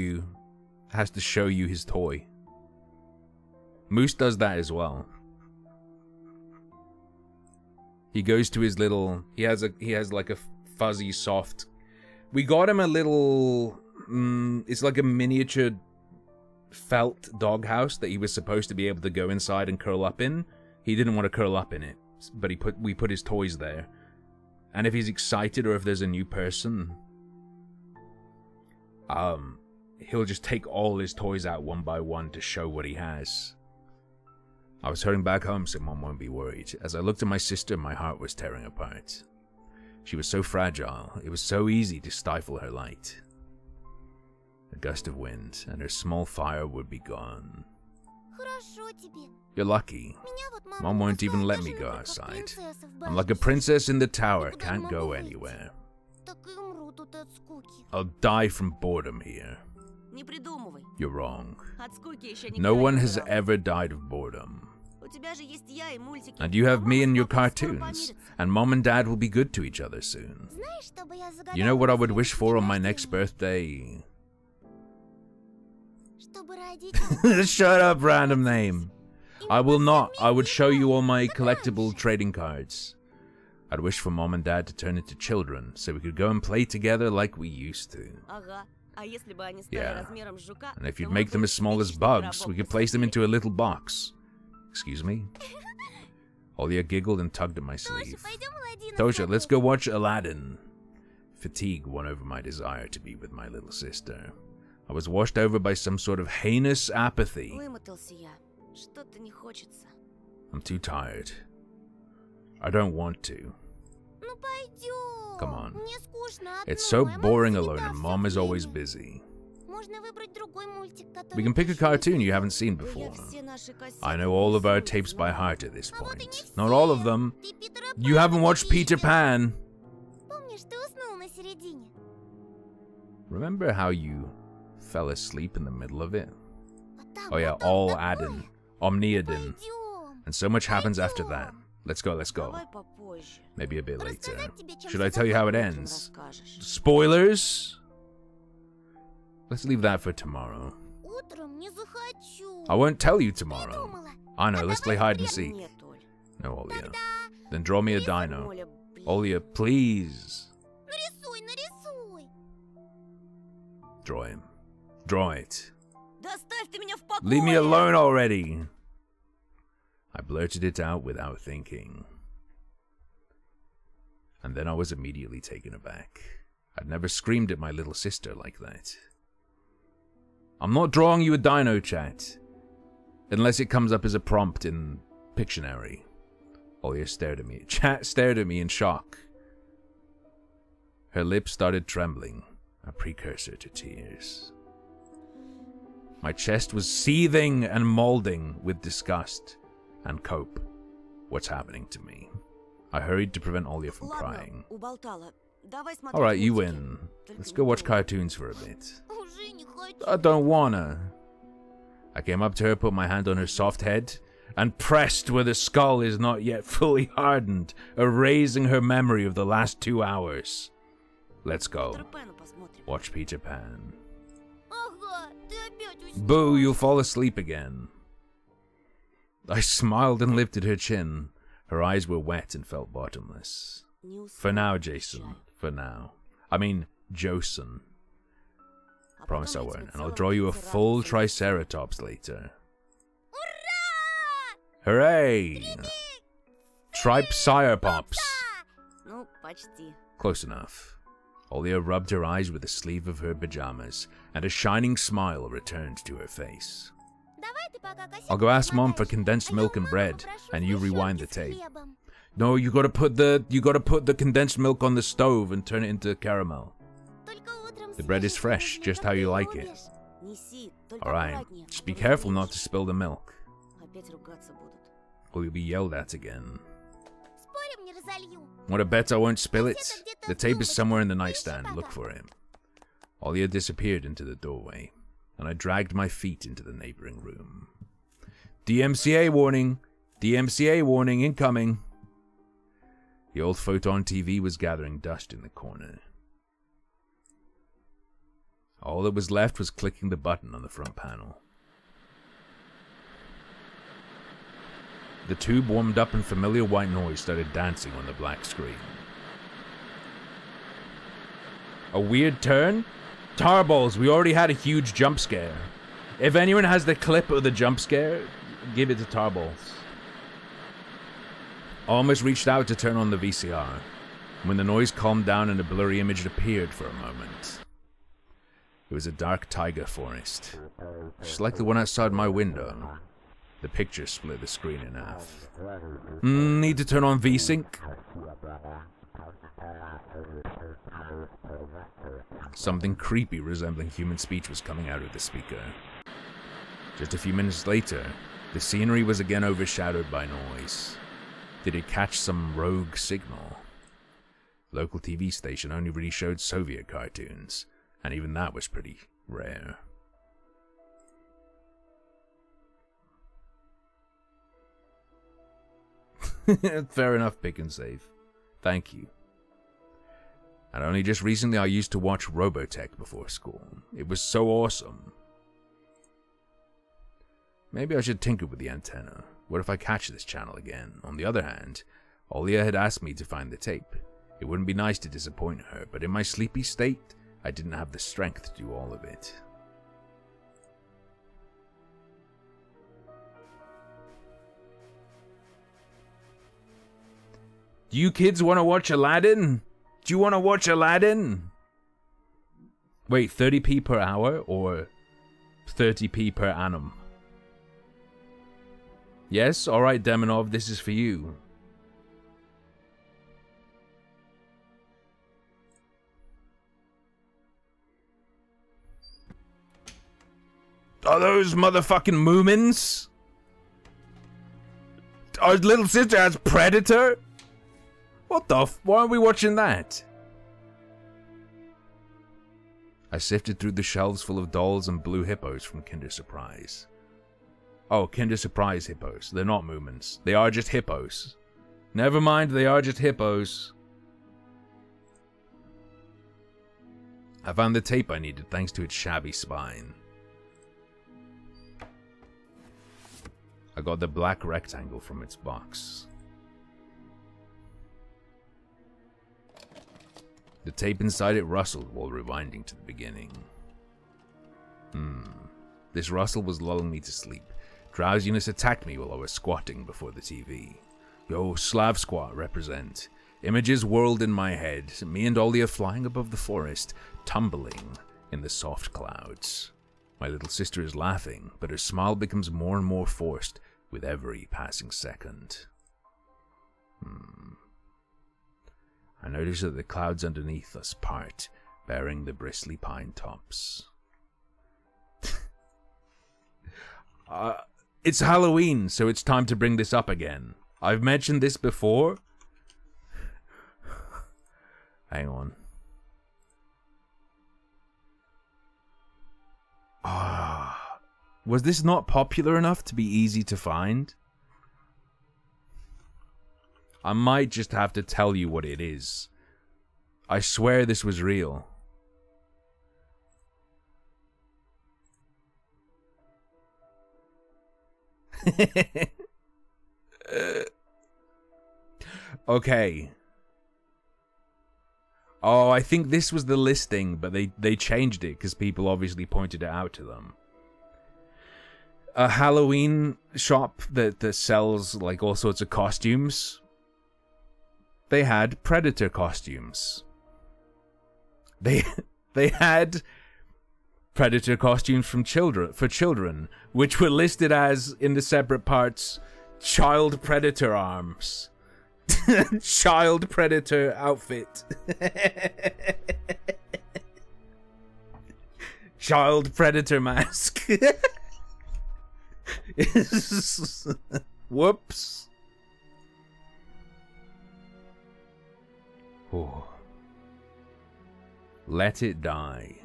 you his toy. Moose does that as well. He goes to his little, he has like a fuzzy soft. We got him a little it's like a miniature felt doghouse that he was supposed to be able to go inside and curl up in. He didn't want to curl up in it, but we put his toys there. And if he's excited or if there's a new person, he'll just take all his toys out one by one to show what he has. I was hurrying back home so Mom won't be worried. As I looked at my sister, my heart was tearing apart. She was so fragile, it was so easy to stifle her light. A gust of wind, and her small fire would be gone. You're lucky. Mom won't even let me go outside. I'm like a princess in the tower, can't go anywhere. I'll die from boredom here. You're wrong. No one has ever died of boredom. And you have me and your cartoons, and Mom and Dad will be good to each other soon. You know what I would wish for on my next birthday? Shut up, random name. I will not. I would show you all my collectible trading cards. I'd wish for Mom and Dad to turn into children so we could go and play together like we used to. Yeah, and if you'd make them as small as bugs, we could place them into a little box. Excuse me? Olia giggled and tugged at my sleeve. Tosha, let's go watch Aladdin. Fatigue won over my desire to be with my little sister. I was washed over by some sort of heinous apathy. I'm too tired. I don't want to. Come on. It's so boring alone and Mom is always busy. We can pick a cartoon you haven't seen before. I know all of our tapes by heart at this point. Not all of them. You haven't watched Peter Pan. Remember how you fell asleep in the middle of it? Oh yeah, all Adin. Omniadin. And so much happens after that. Let's go, let's go. Maybe a bit later. Should I tell you how it ends? Spoilers? Let's leave that for tomorrow. I won't tell you tomorrow. I know, let's play hide and seek. No, Olia. Then draw me a dino. Olia, please. Draw him. Draw it. Leave me alone already. I blurted it out without thinking. And then I was immediately taken aback. I'd never screamed at my little sister like that. I'm not drawing you a dino, chat. Unless it comes up as a prompt in Pictionary. Olia stared at me. Chat stared at me in shock. Her lips started trembling, a precursor to tears. My chest was seething and molding with disgust and cope. What's happening to me? I hurried to prevent Olia from crying. Alright, you win. Let's go watch cartoons for a bit. I don't wanna. I came up to her, put my hand on her soft head, and pressed where the skull is not yet fully hardened, erasing her memory of the last 2 hours. Let's go. Watch Peter Pan. Boo, you'll fall asleep again. I smiled and lifted her chin. Her eyes were wet and felt bottomless. For now, Jason. For now. I mean, Joson. Promise I won't, and I'll draw you a full Triceratops later. Hooray! Tripsyropops. Close enough. Olia rubbed her eyes with the sleeve of her pajamas, and a shining smile returned to her face. I'll go ask Mom for condensed milk and bread, and you rewind the tape. No, you gotta put the condensed milk on the stove and turn it into caramel. The bread is fresh, just how you like it. Alright, just be careful not to spill the milk. Or you'll be yelled at again. Wanna bet I won't spill it? The tape is somewhere in the nightstand, look for it. Olia disappeared into the doorway, and I dragged my feet into the neighboring room. DMCA warning! DMCA warning incoming! The old photon TV was gathering dust in the corner. All that was left was clicking the button on the front panel. The tube warmed up and familiar white noise started dancing on the black screen. A weird turn? Tarballs, we already had a huge jump scare. If anyone has the clip of the jump scare, give it to Tarballs. I almost reached out to turn on the VCR, when the noise calmed down and a blurry image appeared for a moment. It was a dark taiga forest, just like the one outside my window. The picture split the screen in half. Need to turn on VSync? Something creepy resembling human speech was coming out of the speaker. Just a few minutes later, the scenery was again overshadowed by noise. Did it catch some rogue signal? Local TV station only really showed Soviet cartoons, and even that was pretty rare. Fair enough, Pick and Save. Thank you. And only just recently I used to watch Robotech before school. It was so awesome. Maybe I should tinker with the antenna. What if I catch this channel again? On the other hand, Olia had asked me to find the tape. It wouldn't be nice to disappoint her, but in my sleepy state, I didn't have the strength to do all of it. Do you kids want to watch Aladdin? Do you want to watch Aladdin? Wait, 30p per hour or 30p per annum? Yes? Alright, Demonov, this is for you. Are those motherfucking Moomins? Our little sister has Predator? What the f- why are we watching that? I sifted through the shelves full of dolls and blue hippos from Kinder Surprise. Oh, Kinder Surprise hippos. They're not Moomins. They are just hippos. Never mind, they are just hippos. I found the tape I needed thanks to its shabby spine. I got the black rectangle from its box. The tape inside it rustled while rewinding to the beginning. This rustle was lulling me to sleep. Drowsiness attacked me while I was squatting before the TV. Yo, Slav squat represent. Images whirled in my head, me and Olia flying above the forest, tumbling in the soft clouds. My little sister is laughing, but her smile becomes more and more forced with every passing second. I notice that the clouds underneath us part, bearing the bristly pine tops. It's Halloween, so it's time to bring this up again. I've mentioned this before. Hang on. Was this not popular enough to be easy to find? I might just have to tell you what it is. I swear this was real. Okay. Oh, I think this was the listing, but they changed it because people obviously pointed it out to them. A Halloween shop that sells like all sorts of costumes. They had Predator costumes. They had Predator costumes for children, which were listed as, in the separate parts, Child Predator arms. Child Predator outfit. Child Predator mask. Whoops. Oh. Let it die.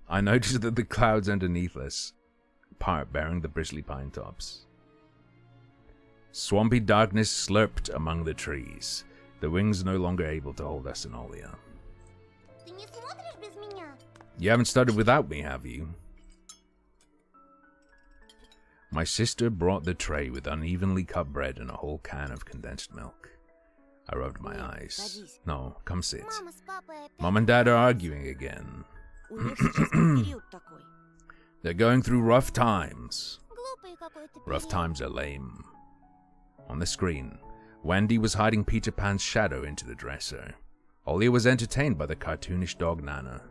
I noticed that the clouds underneath us part bearing the bristly pine tops. Swampy darkness slurped among the trees, the wings no longer able to hold us in Olia. You haven't started without me, have you? My sister brought the tray with unevenly cut bread and a whole can of condensed milk. I rubbed my eyes. No, come sit. Mom and Dad are arguing again. They're going through rough times. Rough times are lame. On the screen, Wendy was hiding Peter Pan's shadow into the dresser. Olia was entertained by the cartoonish dog Nana.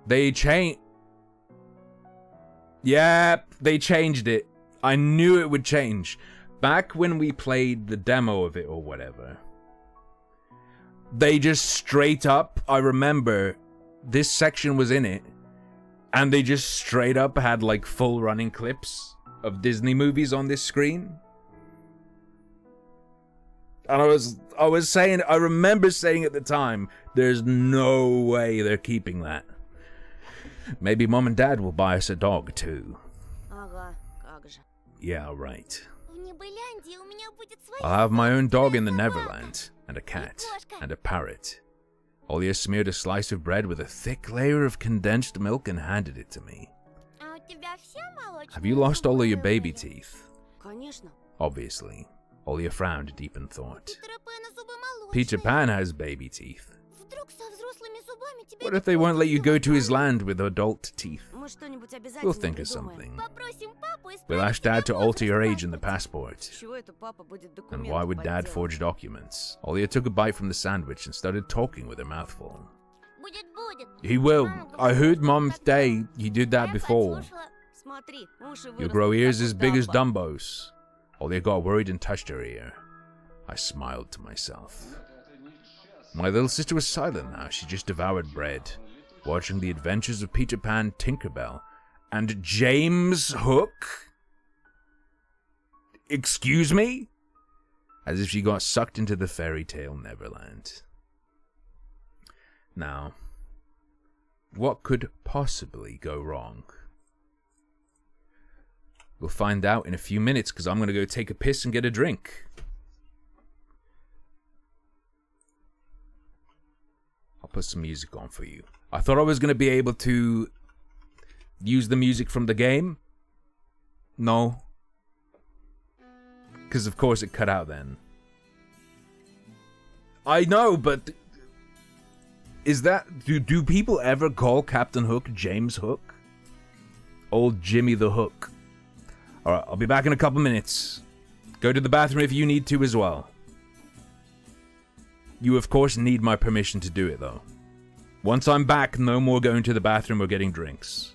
They changed... Yeah, they changed it. I knew it would change. Back when we played the demo of it or whatever, they just straight up, I remember this section was in it, and they just straight up had like full running clips of Disney movies on this screen. And I was saying, I remember saying at the time, there's no way they're keeping that. Maybe Mom and Dad will buy us a dog too. Yeah, right. I'll have my own dog in the Neverland, and a cat, and a parrot. Olia smeared a slice of bread with a thick layer of condensed milk and handed it to me. Have you lost all of your baby teeth? Конечно. Obviously. Olya frowned deep in thought. Питера Пэна зубы молочные. Peter Pan has baby teeth. Вдруг со взрослыми зубами тебе What не if they won't let you go будет to his нормально? land with adult teeth? Мы что-нибудь We'll обязательно think of придумаем. something. Попросим папу We'll исправить ask Dad to тебе alter your возраст age in the паспорта. passport. С чего это папа будет And документы why would Dad подделывать? forge documents? Olya took a bite from the sandwich and started talking with her mouth full. Будет. He will. Мама I говорила, heard что Mom так say делают. you did А that я before. послушала. Смотри, уши You'll выросли, grow ears как у as big as Дамбо. Dumbo's. Olya got worried and touched her ear. I smiled to myself. My little sister was silent now. She just devoured bread, watching the adventures of Peter Pan, Tinkerbell, and James Hook. Excuse me? As if she got sucked into the fairy tale Neverland. Now, what could possibly go wrong? We'll find out in a few minutes, because I'm going to go take a piss and get a drink. I'll put some music on for you. I thought I was going to be able to use the music from the game. No. Because of course it cut out then. I know, but is that... Do people ever call Captain Hook James Hook? Old Jimmy the Hook. Alright, I'll be back in a couple minutes. Go to the bathroom if you need to as well. You of course need my permission to do it though. Once I'm back, no more going to the bathroom or getting drinks.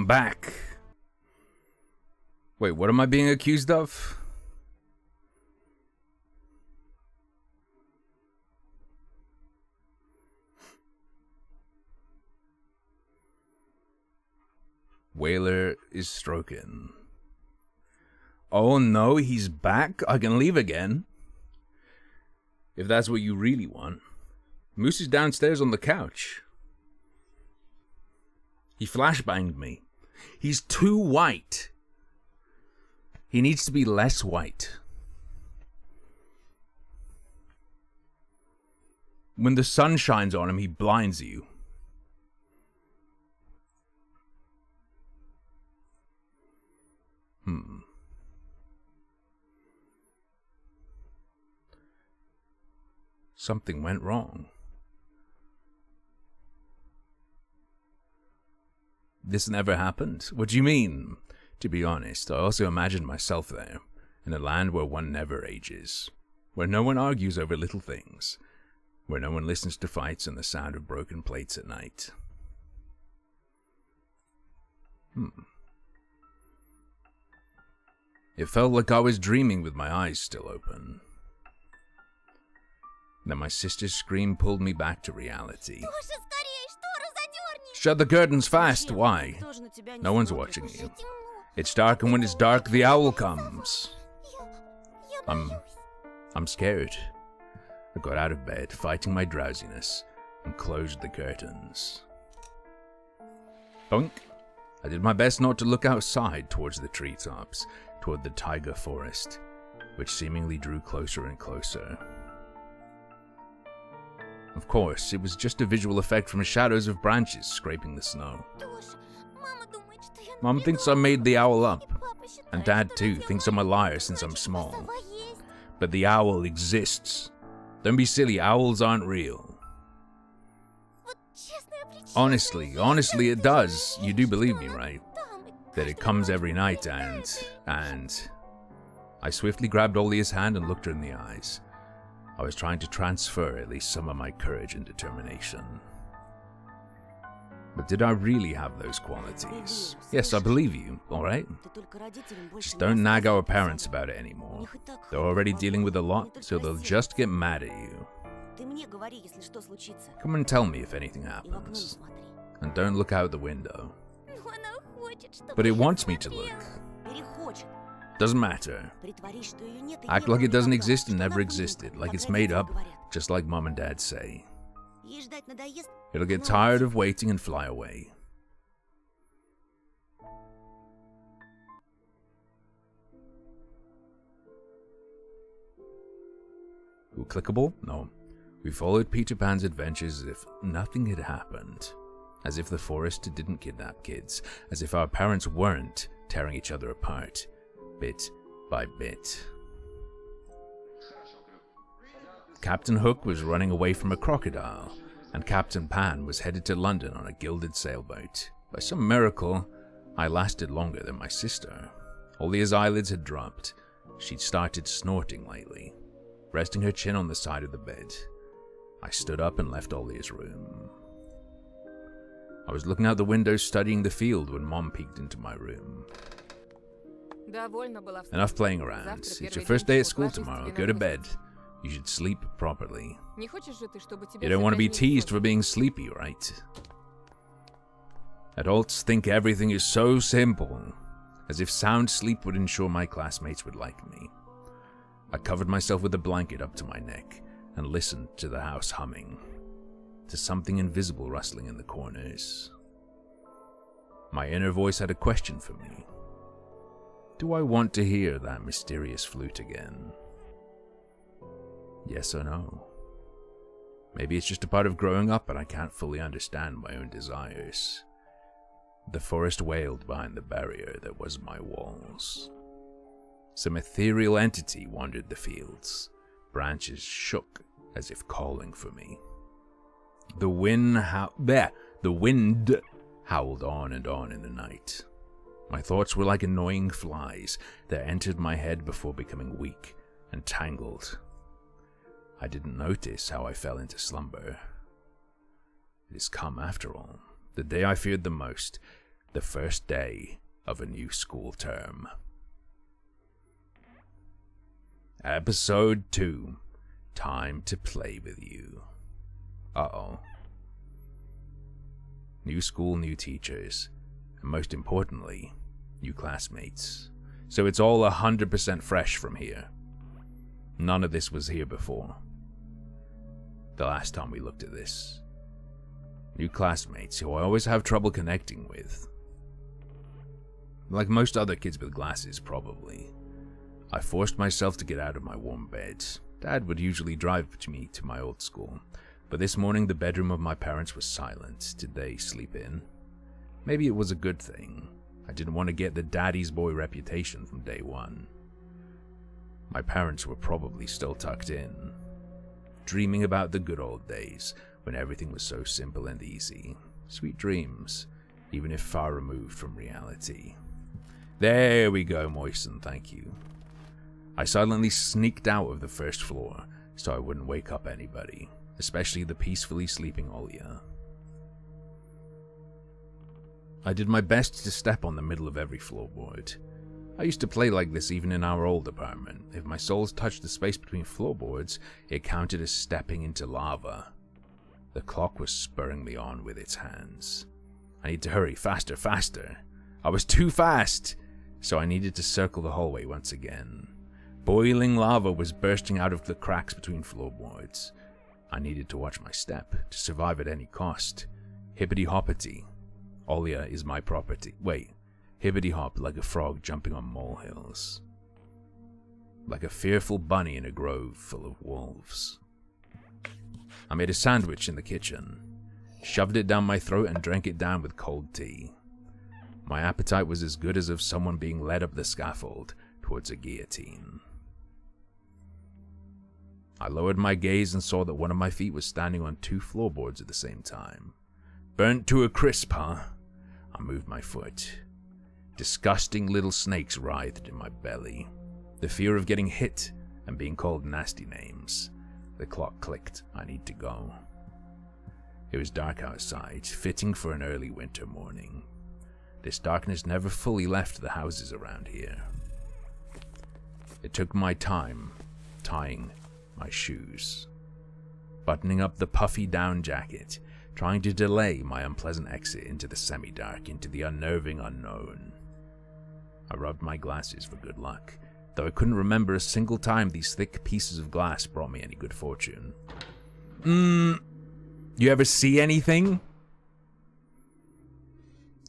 I'm back. Wait, what am I being accused of? Whaler is stroking. Oh no, he's back? I can leave again. If that's what you really want. Moose is downstairs on the couch. He flashbanged me. He's too white. He needs to be less white. When the sun shines on him, he blinds you. Something went wrong. This never happened? What do you mean? To be honest, I also imagined myself there, in a land where one never ages, where no one argues over little things, where no one listens to fights and the sound of broken plates at night. It felt like I was dreaming with my eyes still open. Then my sister's scream pulled me back to reality. Shut the curtains fast! Why? No one's watching you. It's dark, and when it's dark, the owl comes. I'm scared. I got out of bed, fighting my drowsiness, and closed the curtains. Bunk! I did my best not to look outside towards the treetops, toward the taiga forest, which seemingly drew closer and closer. Of course, it was just a visual effect from shadows of branches scraping the snow. Mom thinks I made the owl up, and Dad too thinks I'm a liar since I'm small. But the owl exists. Don't be silly, owls aren't real. Honestly it does. You do believe me, right? That it comes every night and... I swiftly grabbed Olia's hand and looked her in the eyes. I was trying to transfer at least some of my courage and determination. But did I really have those qualities? Yes, I believe you, alright? Just don't nag our parents about it anymore. They're already dealing with a lot, so they'll just get mad at you. Come and tell me if anything happens. And don't look out the window. But it wants me to look. Doesn't matter. Act like it doesn't exist and never existed, like it's made up, just like Mom and Dad say. It'll get tired of waiting and fly away. Ooh, clickable? No. We followed Peter Pan's adventures as if nothing had happened. As if the forest didn't kidnap kids. As if our parents weren't tearing each other apart. Bit by bit. Captain Hook was running away from a crocodile, and Captain Pan was headed to London on a gilded sailboat. By some miracle, I lasted longer than my sister. Olia's eyelids had dropped. She'd started snorting lately, resting her chin on the side of the bed. I stood up and left Olia's room. I was looking out the window studying the field when Mom peeked into my room. Enough playing around. It's your first day at school tomorrow. Go to bed. You should sleep properly. You don't want to be teased for being sleepy, right? Adults think everything is so simple, as if sound sleep would ensure my classmates would like me. I covered myself with a blanket up to my neck and listened to the house humming, to something invisible rustling in the corners. My inner voice had a question for me. Do I want to hear that mysterious flute again? Yes or no? Maybe it's just a part of growing up and I can't fully understand my own desires. The forest wailed behind the barrier that was my walls. Some ethereal entity wandered the fields. Branches shook as if calling for me. The wind howled on and on in the night. My thoughts were like annoying flies that entered my head before becoming weak and tangled. I didn't notice how I fell into slumber. It has come after all. The day I feared the most, the first day of a new school term. Episode 2. Time to play with you. Uh-oh. New school, new teachers, and most importantly, new classmates. So it's all 100% fresh from here. None of this was here before. The last time we looked at this. New classmates who I always have trouble connecting with. Like most other kids with glasses, probably. I forced myself to get out of my warm bed. Dad would usually drive me to my old school, but this morning the bedroom of my parents was silent. Did they sleep in? Maybe it was a good thing. I didn't want to get the daddy's boy reputation from day one. My parents were probably still tucked in, dreaming about the good old days when everything was so simple and easy. Sweet dreams, even if far removed from reality. There we go, Moisten, thank you. I silently sneaked out of the first floor so I wouldn't wake up anybody, especially the peacefully sleeping Olya. I did my best to step on the middle of every floorboard. I used to play like this even in our old apartment. If my soles touched the space between floorboards, it counted as stepping into lava. The clock was spurring me on with its hands. I need to hurry, faster, faster. I was too fast, so I needed to circle the hallway once again. Boiling lava was bursting out of the cracks between floorboards. I needed to watch my step, to survive at any cost. Hippity-hoppity. Olya is my property. Wait. Hippity-hop like a frog jumping on molehills. Like a fearful bunny in a grove full of wolves. I made a sandwich in the kitchen, shoved it down my throat and drank it down with cold tea. My appetite was as good as of someone being led up the scaffold towards a guillotine. I lowered my gaze and saw that one of my feet was standing on 2 floorboards at the same time. Burnt to a crisp, huh? I moved my foot. Disgusting little snakes writhed in my belly. The fear of getting hit and being called nasty names. The clock clicked. I need to go. It was dark outside, fitting for an early winter morning. This darkness never fully left the houses around here. It took my time tying my shoes, buttoning up the puffy down jacket, trying to delay my unpleasant exit into the semi-dark, into the unnerving unknown. I rubbed my glasses for good luck, though I couldn't remember a single time these thick pieces of glass brought me any good fortune. You ever see anything?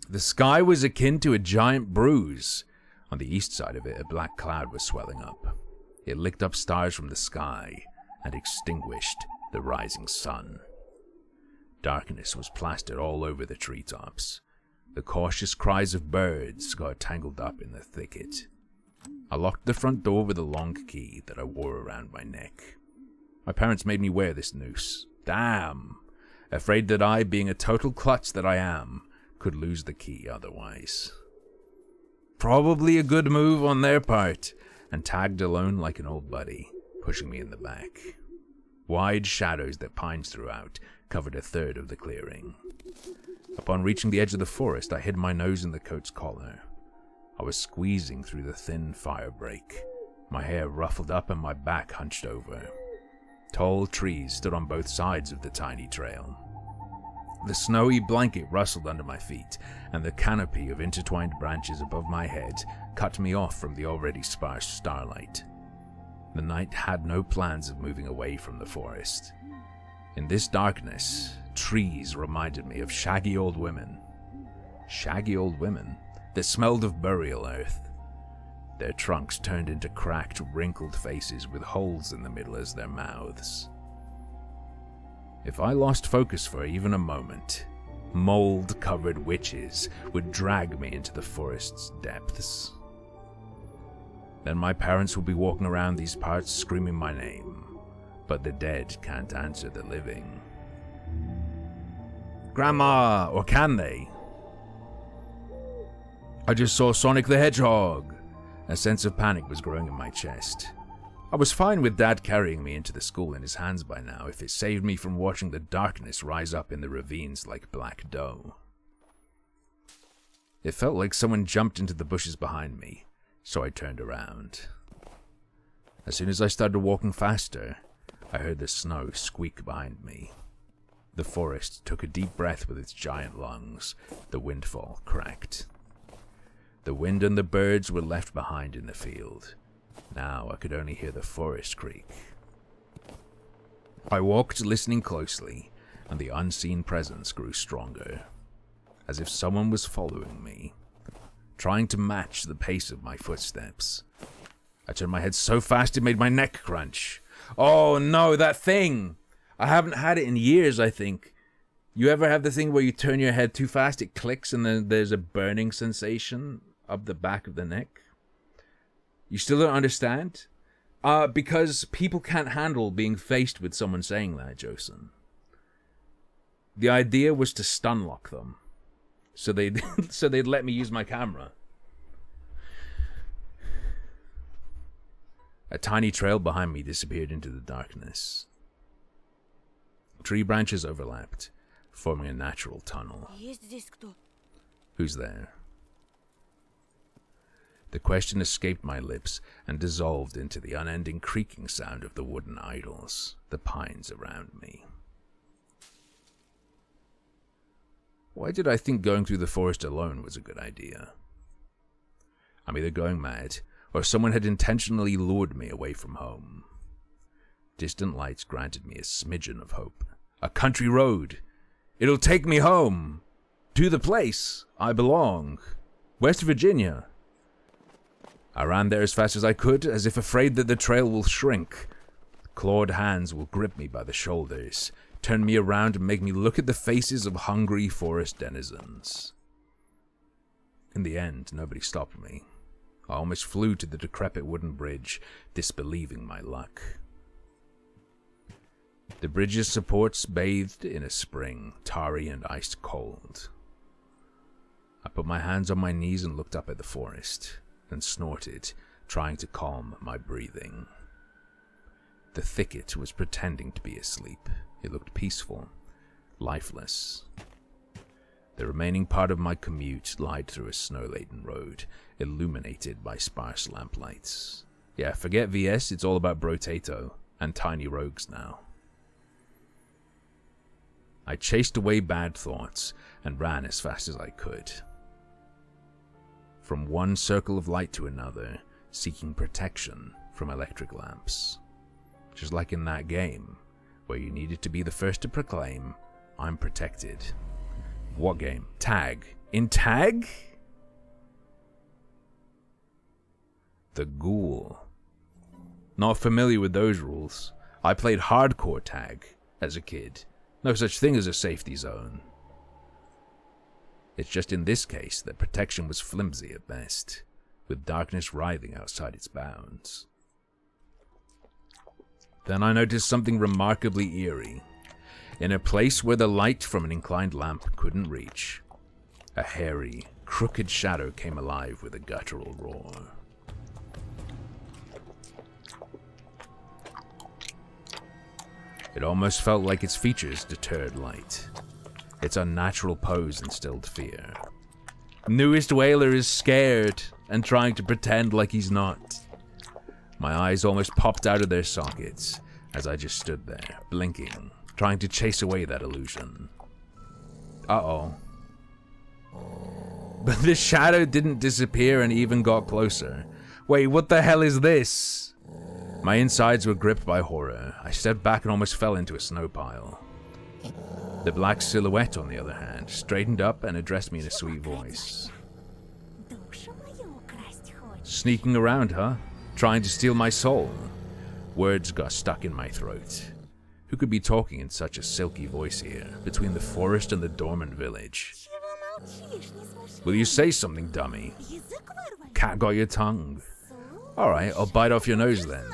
The sky was akin to a giant bruise. On the east side of it, a black cloud was swelling up. It licked up stars from the sky and extinguished the rising sun. Darkness was plastered all over the treetops. The cautious cries of birds got tangled up in the thicket. I locked the front door with a long key that I wore around my neck. My parents made me wear this noose. Damn! Afraid that I, being a total klutz that I am, could lose the key otherwise. Probably a good move on their part, and tagged alone like an old buddy, pushing me in the back. Wide shadows that pined throughout covered a third of the clearing. Upon reaching the edge of the forest, I hid my nose in the coat's collar. I was squeezing through the thin firebreak, my hair ruffled up and my back hunched over. Tall trees stood on both sides of the tiny trail. The snowy blanket rustled under my feet, and the canopy of intertwined branches above my head cut me off from the already sparse starlight. The night had no plans of moving away from the forest. In this darkness, trees reminded me of shaggy old women. Shaggy old women that smelled of burial earth. Their trunks turned into cracked, wrinkled faces with holes in the middle as their mouths. If I lost focus for even a moment, mold-covered witches would drag me into the forest's depths. Then my parents would be walking around these parts screaming my name, but the dead can't answer the living. Grandma, or can they? I just saw Sonic the Hedgehog. A sense of panic was growing in my chest. I was fine with Dad carrying me into the school in his hands by now if it saved me from watching the darkness rise up in the ravines like black dough. It felt like someone jumped into the bushes behind me, so I turned around. As soon as I started walking faster, I heard the snow squeak behind me. The forest took a deep breath with its giant lungs. The windfall cracked. The wind and the birds were left behind in the field. Now I could only hear the forest creak. I walked, listening closely, and the unseen presence grew stronger, as if someone was following me, trying to match the pace of my footsteps. I turned my head so fast it made my neck crunch. Oh no, that thing! I haven't had it in years, I think. You ever have the thing where you turn your head too fast, it clicks, and then there's a burning sensation up the back of the neck? You still don't understand? Because people can't handle being faced with someone saying that, Josen. The idea was to stun lock them, so they'd let me use my camera. A tiny trail behind me disappeared into the darkness. Tree branches overlapped, forming a natural tunnel. Who's there? The question escaped my lips and dissolved into the unending creaking sound of the wooden idols, the pines around me. Why did I think going through the forest alone was a good idea? I'm either going mad, or someone had intentionally lured me away from home. Distant lights granted me a smidgen of hope. A country road! It'll take me home! To the place I belong! West Virginia! I ran there as fast as I could, as if afraid that the trail will shrink. Clawed hands will grip me by the shoulders, turn me around and make me look at the faces of hungry forest denizens. In the end, nobody stopped me. I almost flew to the decrepit wooden bridge, disbelieving my luck. The bridge's supports bathed in a spring, tarry and ice cold. I put my hands on my knees and looked up at the forest, then snorted, trying to calm my breathing. The thicket was pretending to be asleep. It looked peaceful, lifeless. The remaining part of my commute lied through a snow-laden road, illuminated by sparse lamplights. Yeah, forget VS, it's all about Brotato and tiny rogues now. I chased away bad thoughts and ran as fast as I could. From one circle of light to another, seeking protection from electric lamps. Just like in that game, where you needed to be the first to proclaim, I'm protected. What game? Tag. In Tag? The Ghoul. Not familiar with those rules. I played hardcore Tag as a kid. No such thing as a safety zone. It's just in this case that protection was flimsy at best, with darkness writhing outside its bounds. Then I noticed something remarkably eerie. In a place where the light from an inclined lamp couldn't reach, a hairy, crooked shadow came alive with a guttural roar. It almost felt like its features deterred light. Its unnatural pose instilled fear. Newest whaler is scared and trying to pretend like he's not. My eyes almost popped out of their sockets as I just stood there, blinking, trying to chase away that illusion. Uh-oh. But the shadow didn't disappear and even got closer. Wait, what the hell is this? My insides were gripped by horror. I stepped back and almost fell into a snow pile. The black silhouette, on the other hand, straightened up and addressed me in a sweet voice. Sneaking around, huh? Trying to steal my soul? Words got stuck in my throat. Who could be talking in such a silky voice here, between the forest and the dormant village? Will you say something, dummy? Cat got your tongue. Alright, I'll bite off your nose then.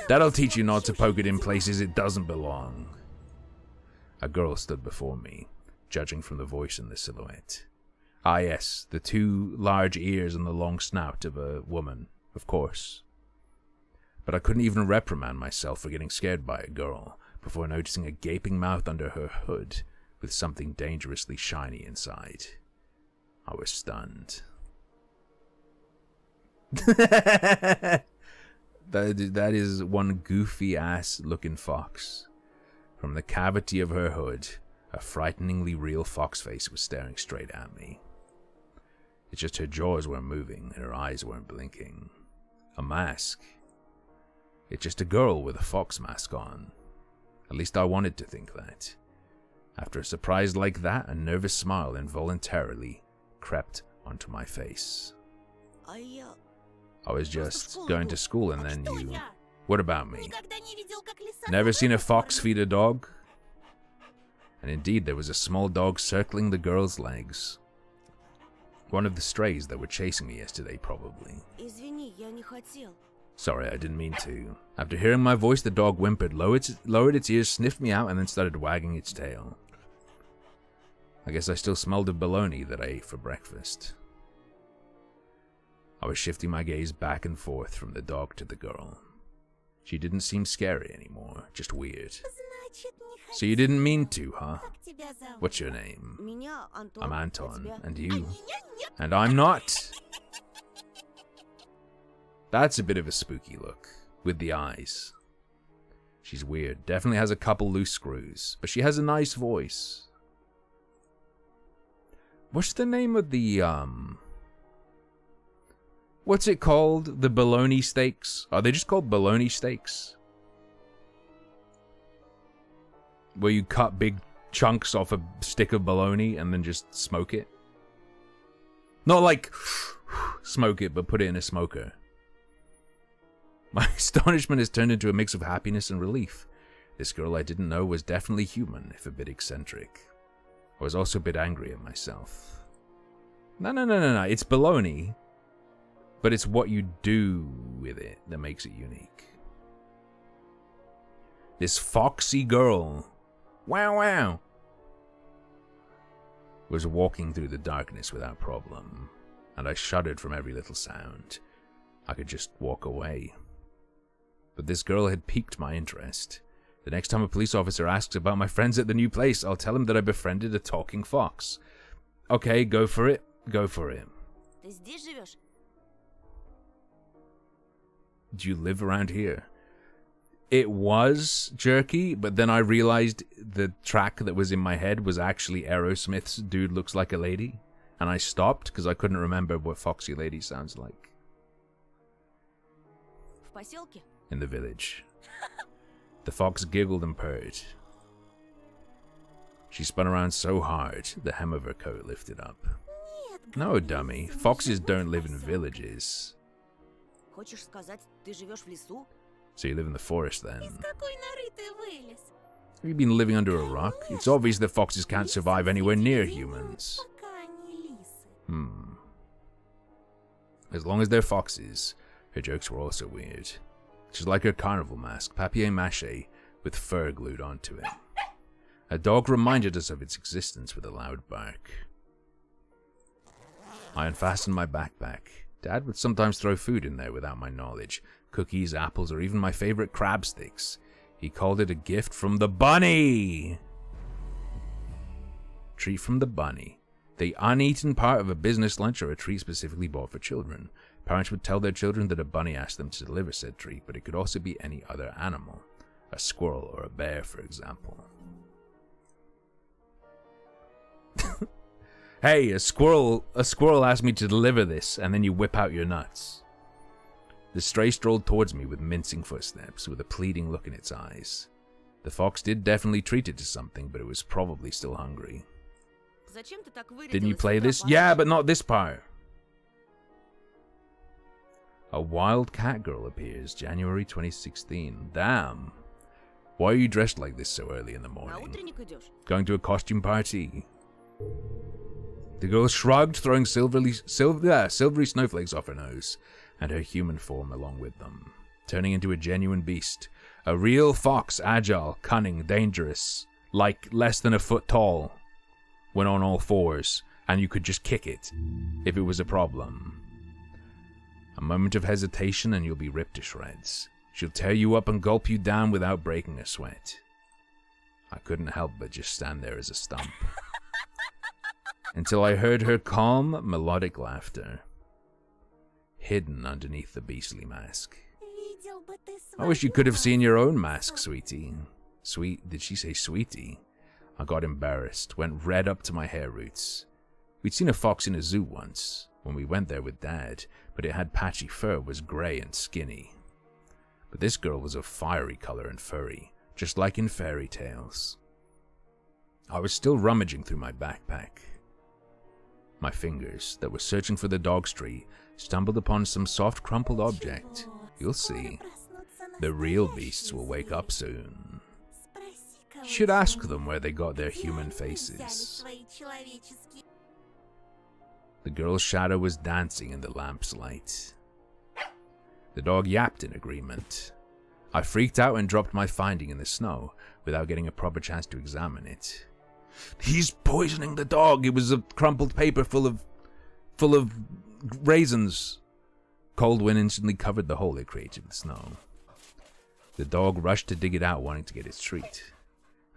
That'll teach you not to poke it in places it doesn't belong. A girl stood before me, judging from the voice in the silhouette. Ah yes, the two large ears and the long snout of a woman, of course. But I couldn't even reprimand myself for getting scared by a girl before noticing a gaping mouth under her hood with something dangerously shiny inside. I was stunned. That is one goofy ass looking fox. From the cavity of her hood, a frighteningly real fox face was staring straight at me. It's just her jaws weren't moving and her eyes weren't blinking. A mask. It's just a girl with a fox mask on. At least I wanted to think that. After a surprise like that, a nervous smile involuntarily crept onto my face. I was just going to school and then you... What about me? Never seen a fox feed a dog? And indeed, there was a small dog circling the girl's legs. One of the strays that were chasing me yesterday, probably. Sorry, I didn't mean to. After hearing my voice, the dog whimpered, lowered its ears, sniffed me out, and then started wagging its tail. I guess I still smelled of bologna that I ate for breakfast. I was shifting my gaze back and forth from the dog to the girl. She didn't seem scary anymore, just weird. So you didn't mean to, huh? What's your name? I'm Anton, and you? And I'm not! That's a bit of a spooky look, with the eyes. She's weird, definitely has a couple loose screws, but she has a nice voice. What's the name of the, what's it called? The bologna steaks? Are they just called bologna steaks? Where you cut big chunks off a stick of bologna and then just smoke it? Not like smoke it, but put it in a smoker. My astonishment has turned into a mix of happiness and relief. This girl I didn't know was definitely human, if a bit eccentric. I was also a bit angry at myself. No. It's bologna. But it's what you do with it that makes it unique. This foxy girl, wow, was walking through the darkness without problem, and I shuddered from every little sound. I could just walk away. But this girl had piqued my interest. The next time a police officer asks about my friends at the new place, I'll tell him that I befriended a talking fox. Okay, go for it. Go for it. Do you live around here? It was jerky, but then I realized the track that was in my head was actually Aerosmith's Dude Looks Like a Lady. And I stopped because I couldn't remember what Foxy Lady sounds like. In the village. The fox giggled and purred. She spun around so hard, the hem of her coat lifted up. No, dummy. Foxes don't live in villages. So you live in the forest then? Have you been living under a rock? It's obvious that foxes can't survive anywhere near humans. As long as they're foxes, her jokes were also weird. She's like her carnival mask, papier-mâché, with fur glued onto it. A dog reminded us of its existence with a loud bark. I unfastened my backpack. Dad would sometimes throw food in there without my knowledge. Cookies, apples, or even my favorite crab sticks. He called it a gift from the bunny! Treat from the bunny. The uneaten part of a business lunch or a treat specifically bought for children. Parents would tell their children that a bunny asked them to deliver said treat, but it could also be any other animal. A squirrel or a bear, for example. Hey, a squirrel asked me to deliver this, and then you whip out your nuts. The stray strolled towards me with mincing footsteps, with a pleading look in its eyes. The fox did definitely treat it to something, but it was probably still hungry. Didn't you play this? Yeah, but not this part. A wild cat girl appears, January 2016. Damn. Why are you dressed like this so early in the morning? Going to a costume party? The girl shrugged, throwing silvery snowflakes off her nose, and her human form along with them, turning into a genuine beast. A real fox, agile, cunning, dangerous, like less than a foot tall, went on all fours, and you could just kick it, if it was a problem. A moment of hesitation and you'll be ripped to shreds. She'll tear you up and gulp you down without breaking a sweat. I couldn't help but just stand there as a stump. until I heard her calm, melodic laughter, hidden underneath the beastly mask. I wish you could have seen your own mask, sweetie. Did she say sweetie? I got embarrassed, went red up to my hair roots. We'd seen a fox in a zoo once, when we went there with Dad, but it had patchy fur, was grey and skinny. But this girl was of fiery colour and furry, just like in fairy tales. I was still rummaging through my backpack. My fingers, that were searching for the dog's tree, stumbled upon some soft crumpled object. You'll see. The real beasts will wake up soon. Should ask them where they got their human faces. The girl's shadow was dancing in the lamp's light. The dog yapped in agreement. I freaked out and dropped my finding in the snow without getting a proper chance to examine it. He's poisoning the dog. It was a crumpled paper full of raisins. Cold wind instantly covered the hole it created with snow. The dog rushed to dig it out, wanting to get its treat,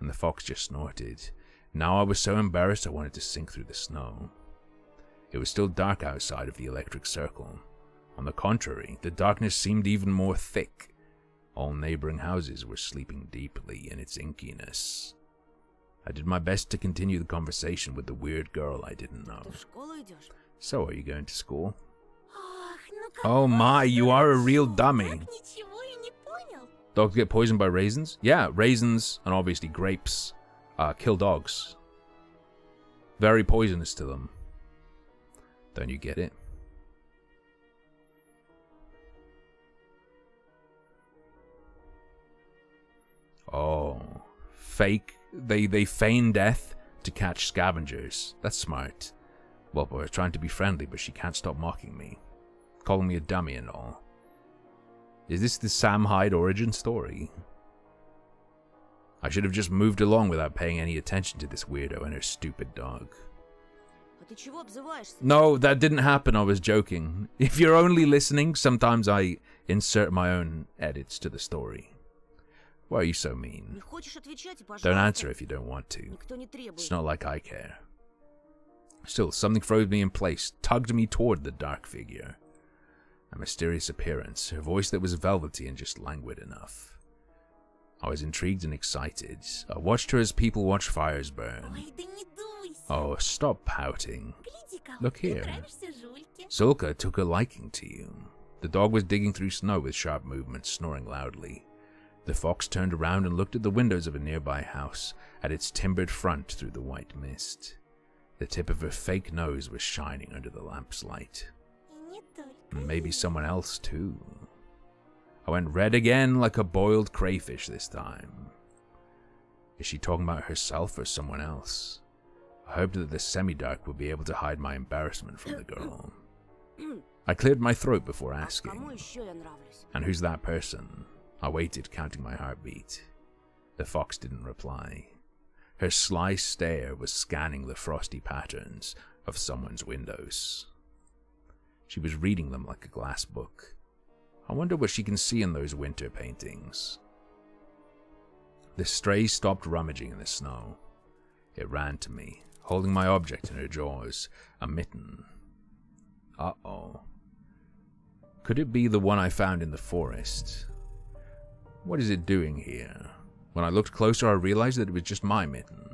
and the fox just snorted. Now I was so embarrassed I wanted to sink through the snow. It was still dark outside of the electric circle. On the contrary, the darkness seemed even more thick. All neighboring houses were sleeping deeply in its inkiness. I did my best to continue the conversation with the weird girl I didn't know. So, are you going to school? Oh my, you are a real dummy. Dogs get poisoned by raisins? Yeah, raisins and obviously grapes kill dogs. Very poisonous to them. Don't you get it? Oh, fake. They feign death to catch scavengers. That's smart. Well, I was trying to be friendly, but she can't stop mocking me, calling me a dummy and all. Is this the Sam Hyde origin story? I should have just moved along without paying any attention to this weirdo and her stupid dog. No, that didn't happen, I was joking. If you're only listening, sometimes I insert my own edits to the story. Why are you so mean? Don't answer if you don't want to. It's not like I care. Still, something froze me in place, tugged me toward the dark figure. A mysterious appearance, her voice that was velvety and just languid enough. I was intrigued and excited. I watched her as people watch fires burn. Oh, stop pouting. Look here. Zulka took a liking to you. The dog was digging through snow with sharp movements, snoring loudly. The fox turned around and looked at the windows of a nearby house, at its timbered front through the white mist. The tip of her fake nose was shining under the lamp's light. And maybe someone else too. I went red again like a boiled crayfish this time. Is she talking about herself or someone else? I hoped that the semi-dark would be able to hide my embarrassment from the girl. I cleared my throat before asking. And who's that person? I waited, counting my heartbeat. The fox didn't reply. Her sly stare was scanning the frosty patterns of someone's windows. She was reading them like a glass book. I wonder what she can see in those winter paintings. The stray stopped rummaging in the snow. It ran to me, holding my object in her jaws, a mitten. Uh-oh. Could it be the one I found in the forest? What is it doing here? When I looked closer, I realized that it was just my mitten.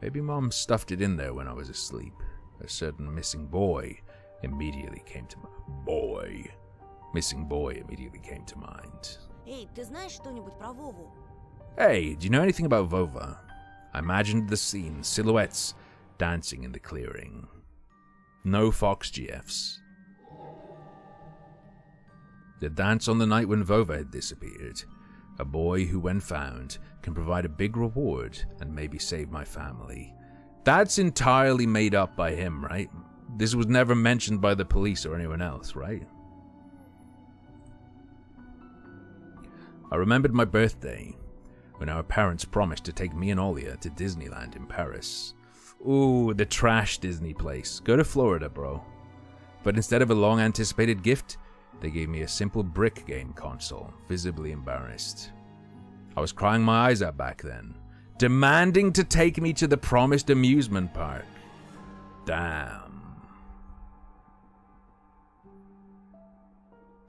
Maybe Mom stuffed it in there when I was asleep. A certain missing boy immediately came to mind. Missing boy immediately came to mind. Hey, do you know anything about Vova? I imagined the scene, silhouettes dancing in the clearing. No fox GFs. The dance on the night when Vova had disappeared. A boy who, when found, can provide a big reward and maybe save my family. That's entirely made up by him, right? This was never mentioned by the police or anyone else, right? I remembered my birthday, when our parents promised to take me and Olia to Disneyland in Paris. Ooh, the trash Disney place. Go to Florida, bro. But instead of a long-anticipated gift, they gave me a simple brick game console, visibly embarrassed. I was crying my eyes out back then, demanding to take me to the promised amusement park. Damn.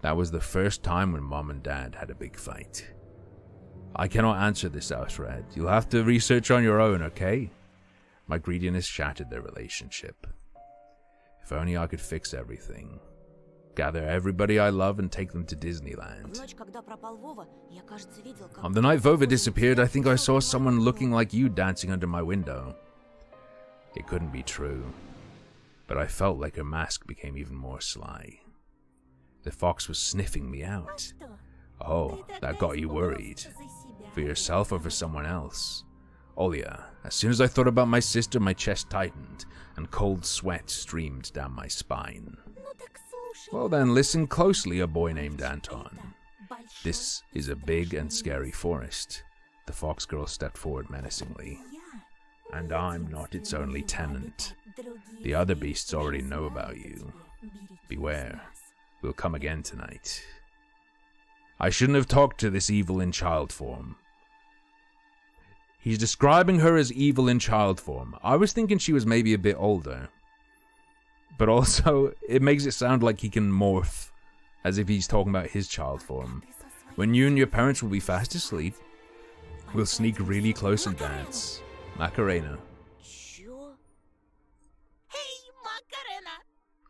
That was the first time when Mom and Dad had a big fight. I cannot answer this, Alfred. You'll have to research on your own, okay? My greediness shattered their relationship. If only I could fix everything. Gather everybody I love and take them to Disneyland. On the night Vova disappeared, I think I saw someone looking like you dancing under my window. It couldn't be true, but I felt like her mask became even more sly. The fox was sniffing me out. Oh, that got you worried. For yourself or for someone else? Olya, as soon as I thought about my sister, my chest tightened, and cold sweat streamed down my spine. Well then, listen closely, a boy named Anton. This is a big and scary forest. The fox girl stepped forward menacingly. And I'm not its only tenant. The other beasts already know about you. Beware. We'll come again tonight. I shouldn't have talked to this evil in child form. He's describing her as evil in child form. I was thinking she was maybe a bit older. But also, it makes it sound like he can morph, as if he's talking about his child form. When you and your parents will be fast asleep, we'll sneak really close and dance. Macarena.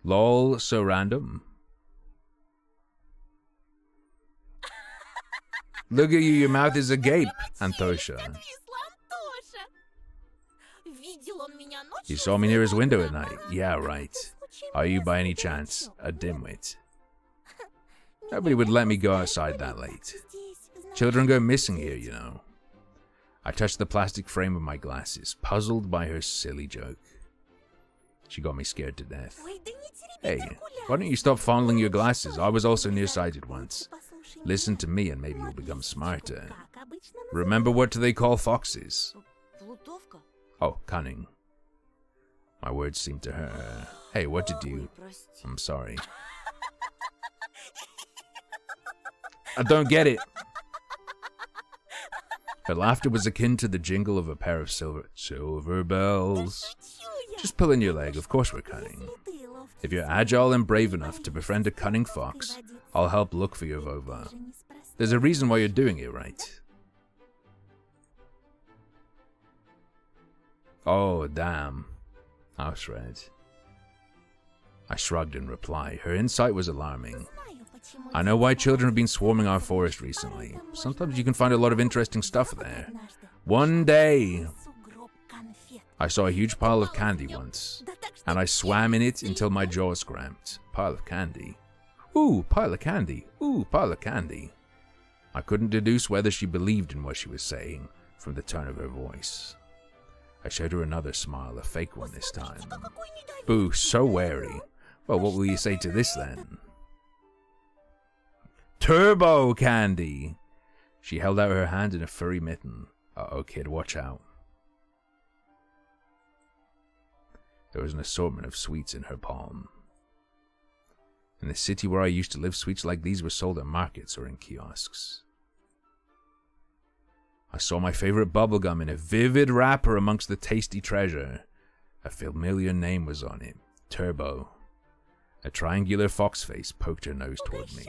Lol, so random. Look at you, your mouth is agape, Antosha. You saw me near his window at night. Yeah, right. Are you by any chance a dimwit? Nobody would let me go outside that late. Children go missing here, you know. I touched the plastic frame of my glasses, puzzled by her silly joke. She got me scared to death. Hey, why don't you stop fondling your glasses? I was also nearsighted once. Listen to me and maybe you'll become smarter. Remember, what do they call foxes? Oh, cunning. My words seemed to hurt her. Hey, what did you... I'm sorry. I don't get it. Her laughter was akin to the jingle of a pair of silver bells. Just pull in your leg, of course we're cunning. If you're agile and brave enough to befriend a cunning fox, I'll help look for your Vova. There's a reason why you're doing it, right? Oh, damn. Alfred. I shrugged in reply. Her insight was alarming. I know why children have been swarming our forest recently. Sometimes you can find a lot of interesting stuff there. One day, I saw a huge pile of candy once, and I swam in it until my jaws cramped. Pile of candy. Ooh, pile of candy. Ooh, pile of candy. I couldn't deduce whether she believed in what she was saying from the tone of her voice. I showed her another smile, a fake one this time. Boo, so wary. Well, what will you say to this then? Turbo candy! She held out her hand in a furry mitten. Uh-oh, kid, watch out. There was an assortment of sweets in her palm. In the city where I used to live, sweets like these were sold at markets or in kiosks. I saw my favorite bubblegum in a vivid wrapper amongst the tasty treasure. A familiar name was on it. Turbo. A triangular fox face poked her nose toward me.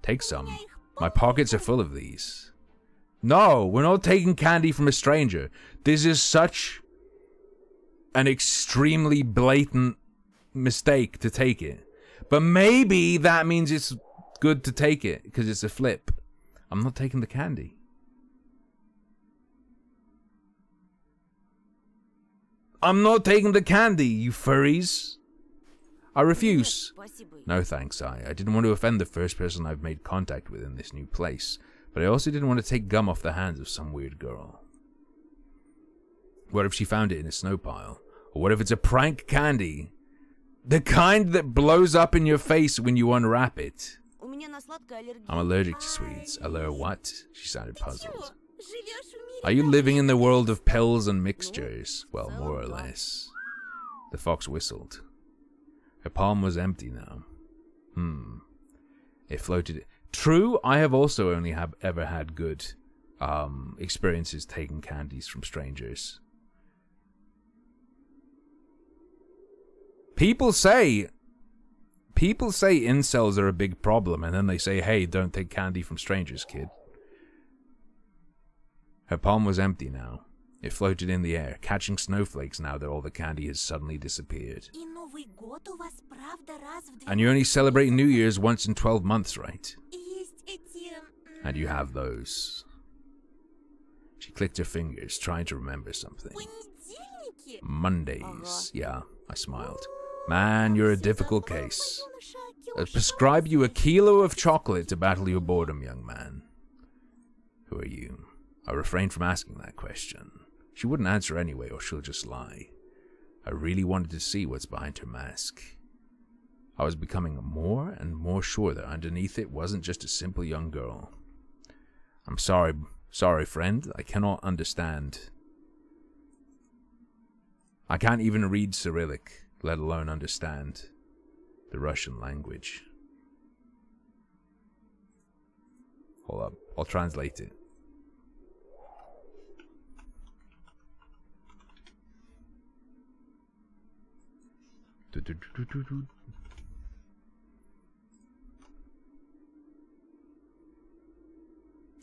Take some. My pockets are full of these. No, we're not taking candy from a stranger. This is such an extremely blatant mistake to take it. But maybe that means it's good to take it because it's a flip. I'm not taking the candy. I'm not taking the candy, you furries. I refuse. No thanks, I didn't want to offend the first person I've made contact with in this new place, but I also didn't want to take gum off the hands of some weird girl. What if she found it in a snow pile? Or what if it's a prank candy? The kind that blows up in your face when you unwrap it. I'm allergic to sweets. What? She sounded puzzled. Are you living in the world of pills and mixtures? Well, more or less. The fox whistled. Her palm was empty now. It floated. True, I have also only ever had good experiences taking candies from strangers. People say incels are a big problem, and then they say, hey, don't take candy from strangers, kid. Her palm was empty now. It floated in the air, catching snowflakes now that all the candy has suddenly disappeared. And you only celebrate New Year's once in 12 months, right? And you have those. She clicked her fingers, trying to remember something. Mondays. Yeah, I smiled. Man, you're a difficult case. I prescribe you a kilo of chocolate to battle your boredom, young man. Who are you? I refrained from asking that question. She wouldn't answer anyway, or she'll just lie. I really wanted to see what's behind her mask. I was becoming more and more sure that underneath it wasn't just a simple young girl. I'm sorry, friend. I cannot understand. I can't even read Cyrillic, let alone understand the Russian language. Hold up, I'll translate it.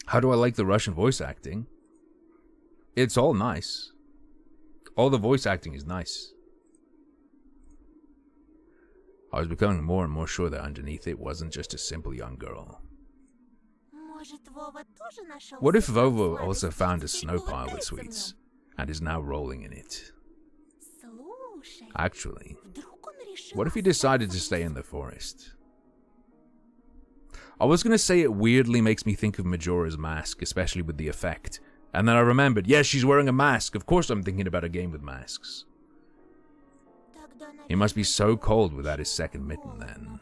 How do I like the Russian voice acting? It's all nice. All the voice acting is nice. I was becoming more and more sure that underneath it wasn't just a simple young girl. What if Vovo also found a snow pile with sweets, and is now rolling in it? Actually, what if he decided to stay in the forest? I was going to say it weirdly makes me think of Majora's Mask, especially with the effect. And then I remembered, yes, she's wearing a mask. Of course I'm thinking about a game with masks. He must be so cold without his second mitten then.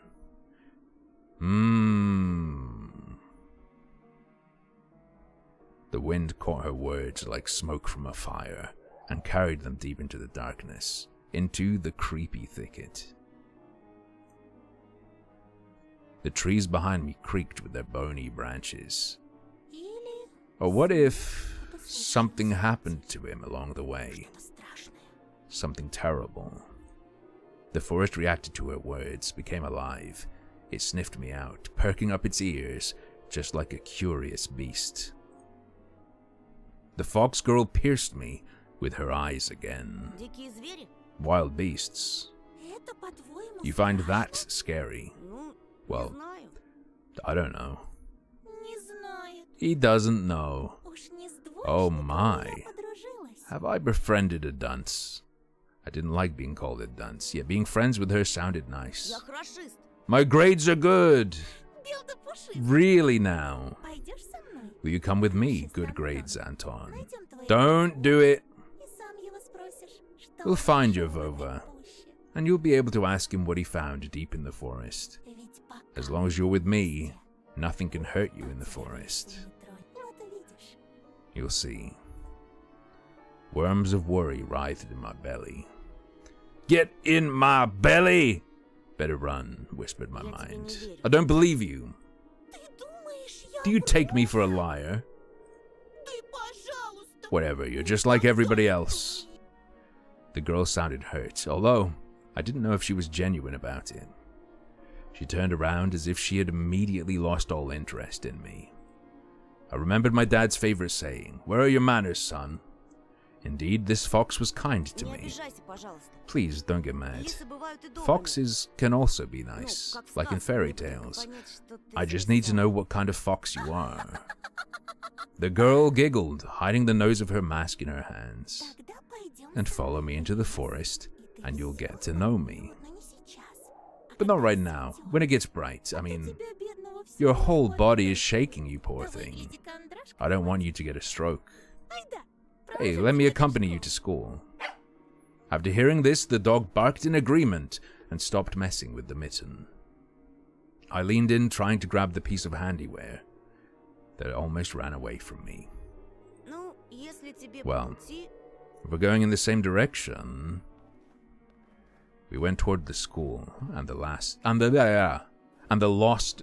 The wind caught her words like smoke from a fire and carried them deep into the darkness, into the creepy thicket. The trees behind me creaked with their bony branches. Or what if something happened to him along the way? Something terrible. The forest reacted to her words, became alive. It sniffed me out, perking up its ears, just like a curious beast. The fox girl pierced me with her eyes again. Wild beasts. You find that scary? Well, I don't know. He doesn't know. Oh my. Have I befriended a dunce? I didn't like being called a dunce, yet being friends with her sounded nice. My grades are good. Really now. Will you come with me? Good grades, Anton. Don't do it. We'll find your Vova, and you'll be able to ask him what he found deep in the forest. As long as you're with me, nothing can hurt you in the forest. You'll see. Worms of worry writhed in my belly. Get in my belly! Better run, whispered my mind. I don't believe you. Do you take me for a liar? Whatever, you're just like everybody else. The girl sounded hurt, although I didn't know if she was genuine about it. She turned around as if she had immediately lost all interest in me. I remembered my dad's favorite saying, "Where are your manners, son?" Indeed, this fox was kind to me. Please don't get mad. Foxes can also be nice, like in fairy tales. I just need to know what kind of fox you are. The girl giggled, hiding the nose of her mask in her hands. And follow me into the forest, and you'll get to know me. But not right now, when it gets bright. I mean, your whole body is shaking, you poor thing. I don't want you to get a stroke. Hey, let me accompany you to school. After hearing this, the dog barked in agreement and stopped messing with the mitten. I leaned in, trying to grab the piece of handiware that almost ran away from me. Well, if we're going in the same direction... We went toward the school and the lost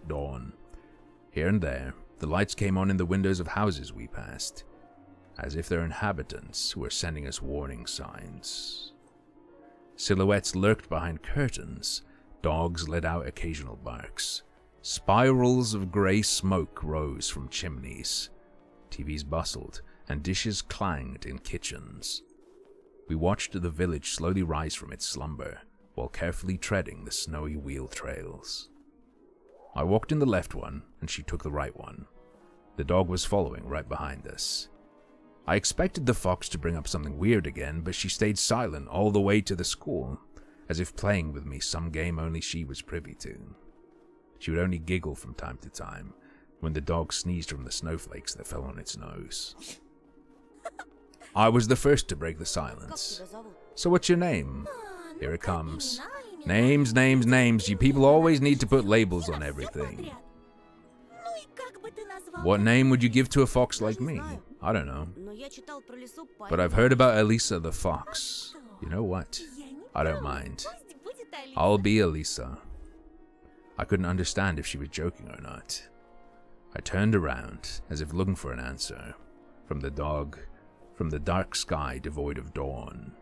dawn. Here and there, the lights came on in the windows of houses we passed, as if their inhabitants were sending us warning signs. Silhouettes lurked behind curtains. Dogs let out occasional barks. Spirals of grey smoke rose from chimneys. TVs bustled, and dishes clanged in kitchens. We watched the village slowly rise from its slumber, while carefully treading the snowy wheel trails. I walked in the left one, and she took the right one. The dog was following right behind us. I expected the fox to bring up something weird again, but she stayed silent all the way to the school, as if playing with me some game only she was privy to. She would only giggle from time to time, when the dog sneezed from the snowflakes that fell on its nose. I was the first to break the silence. So what's your name? Here it comes. Names, names, names. You people always need to put labels on everything. What name would you give to a fox like me? I don't know. But I've heard about Elisa the fox. You know what? I don't mind. I'll be Elisa. I couldn't understand if she was joking or not. I turned around, as if looking for an answer. From the dog, from the dark sky devoid of dawn.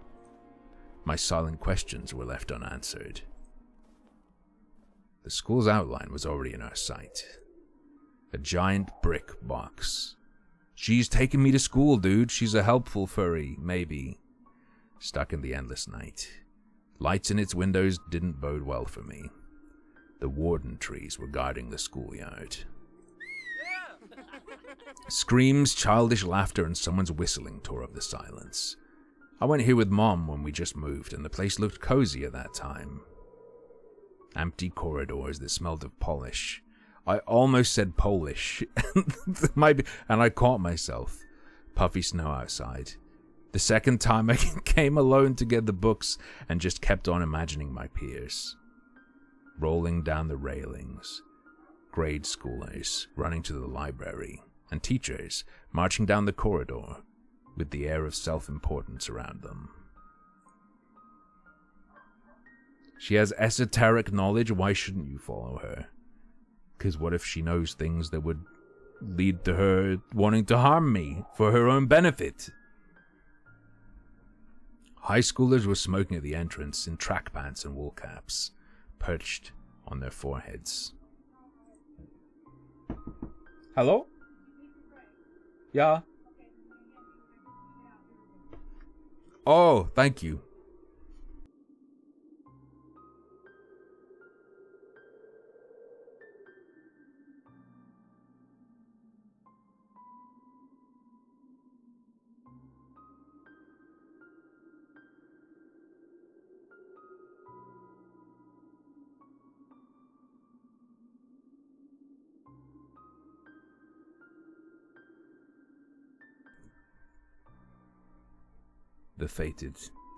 My silent questions were left unanswered. The school's outline was already in our sight. A giant brick box. She's taking me to school, dude. She's a helpful furry, maybe. Stuck in the endless night. Lights in its windows didn't bode well for me. The warden trees were guarding the schoolyard. Screams, childish laughter, and someone's whistling tore up the silence. I went here with Mom when we just moved, and the place looked cozy at that time. Empty corridors that smelled of polish. I almost said Polish, and I caught myself. Puffy snow outside. The second time I came alone to get the books and just kept on imagining my peers. Rolling down the railings. Grade schoolers running to the library, and teachers marching down the corridor with the air of self-importance around them. She has esoteric knowledge, why shouldn't you follow her? Because what if she knows things that would lead to her wanting to harm me for her own benefit? High schoolers were smoking at the entrance in track pants and wool caps, perched on their foreheads. Hello? Yeah? Oh, thank you.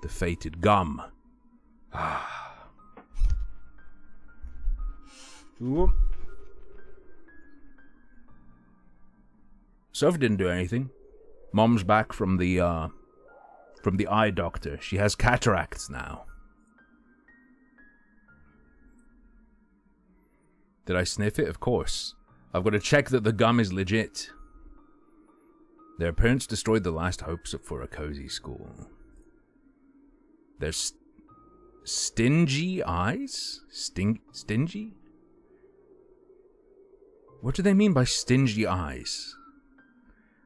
The fated gum. Ah. Whoop. Sophie didn't do anything. Mom's back from the eye doctor. She has cataracts now. Did I sniff it? Of course. I've got to check that the gum is legit. Their parents destroyed the last hopes for a cozy school. Their stingy eyes? Stingy? What do they mean by stingy eyes?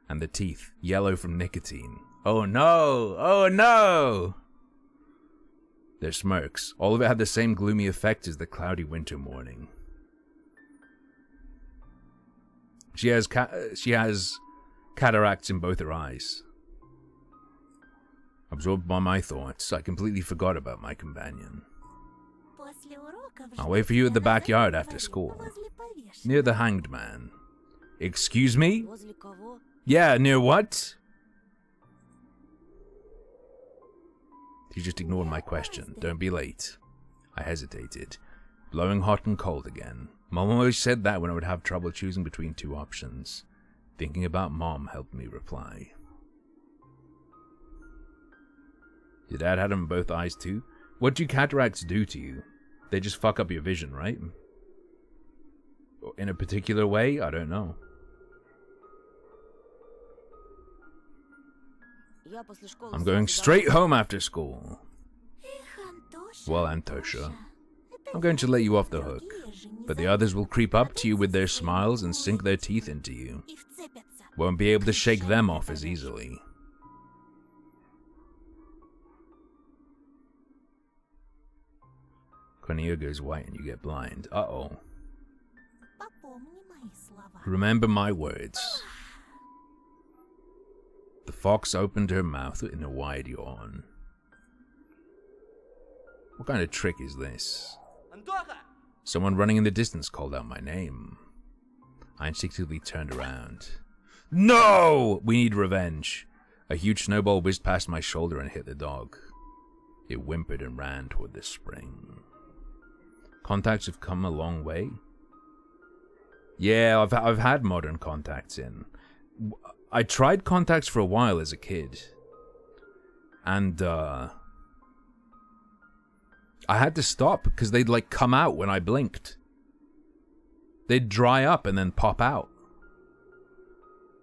And the teeth, yellow from nicotine. Oh no! Oh no! Their smirks, all of it had the same gloomy effect as the cloudy winter morning. She has cataracts in both her eyes. Absorbed by my thoughts, I completely forgot about my companion. I'll wait for you at the backyard after school. Near the hanged man. Excuse me? Yeah, near what? He just ignored my question. Don't be late. I hesitated. Blowing hot and cold again. Mom always said that when I would have trouble choosing between two options. Thinking about Mom helped me reply. Your dad had them in both eyes too? What do cataracts do to you? They just fuck up your vision, right? In a particular way? I don't know. I'm going straight home after school. Well, Antosha, I'm going to let you off the hook, but the others will creep up to you with their smiles and sink their teeth into you. Won't be able to shake them off as easily. Cornea goes white and you get blind. Uh-oh. Remember my words. The fox opened her mouth in a wide yawn. What kind of trick is this? Someone running in the distance called out my name. I instinctively turned around. No! We need revenge. A huge snowball whizzed past my shoulder and hit the dog. It whimpered and ran toward the spring. Contacts have come a long way. Yeah, I've had modern contacts in. I tried contacts for a while as a kid. And, I had to stop because they'd, like, come out when I blinked. They'd dry up and then pop out.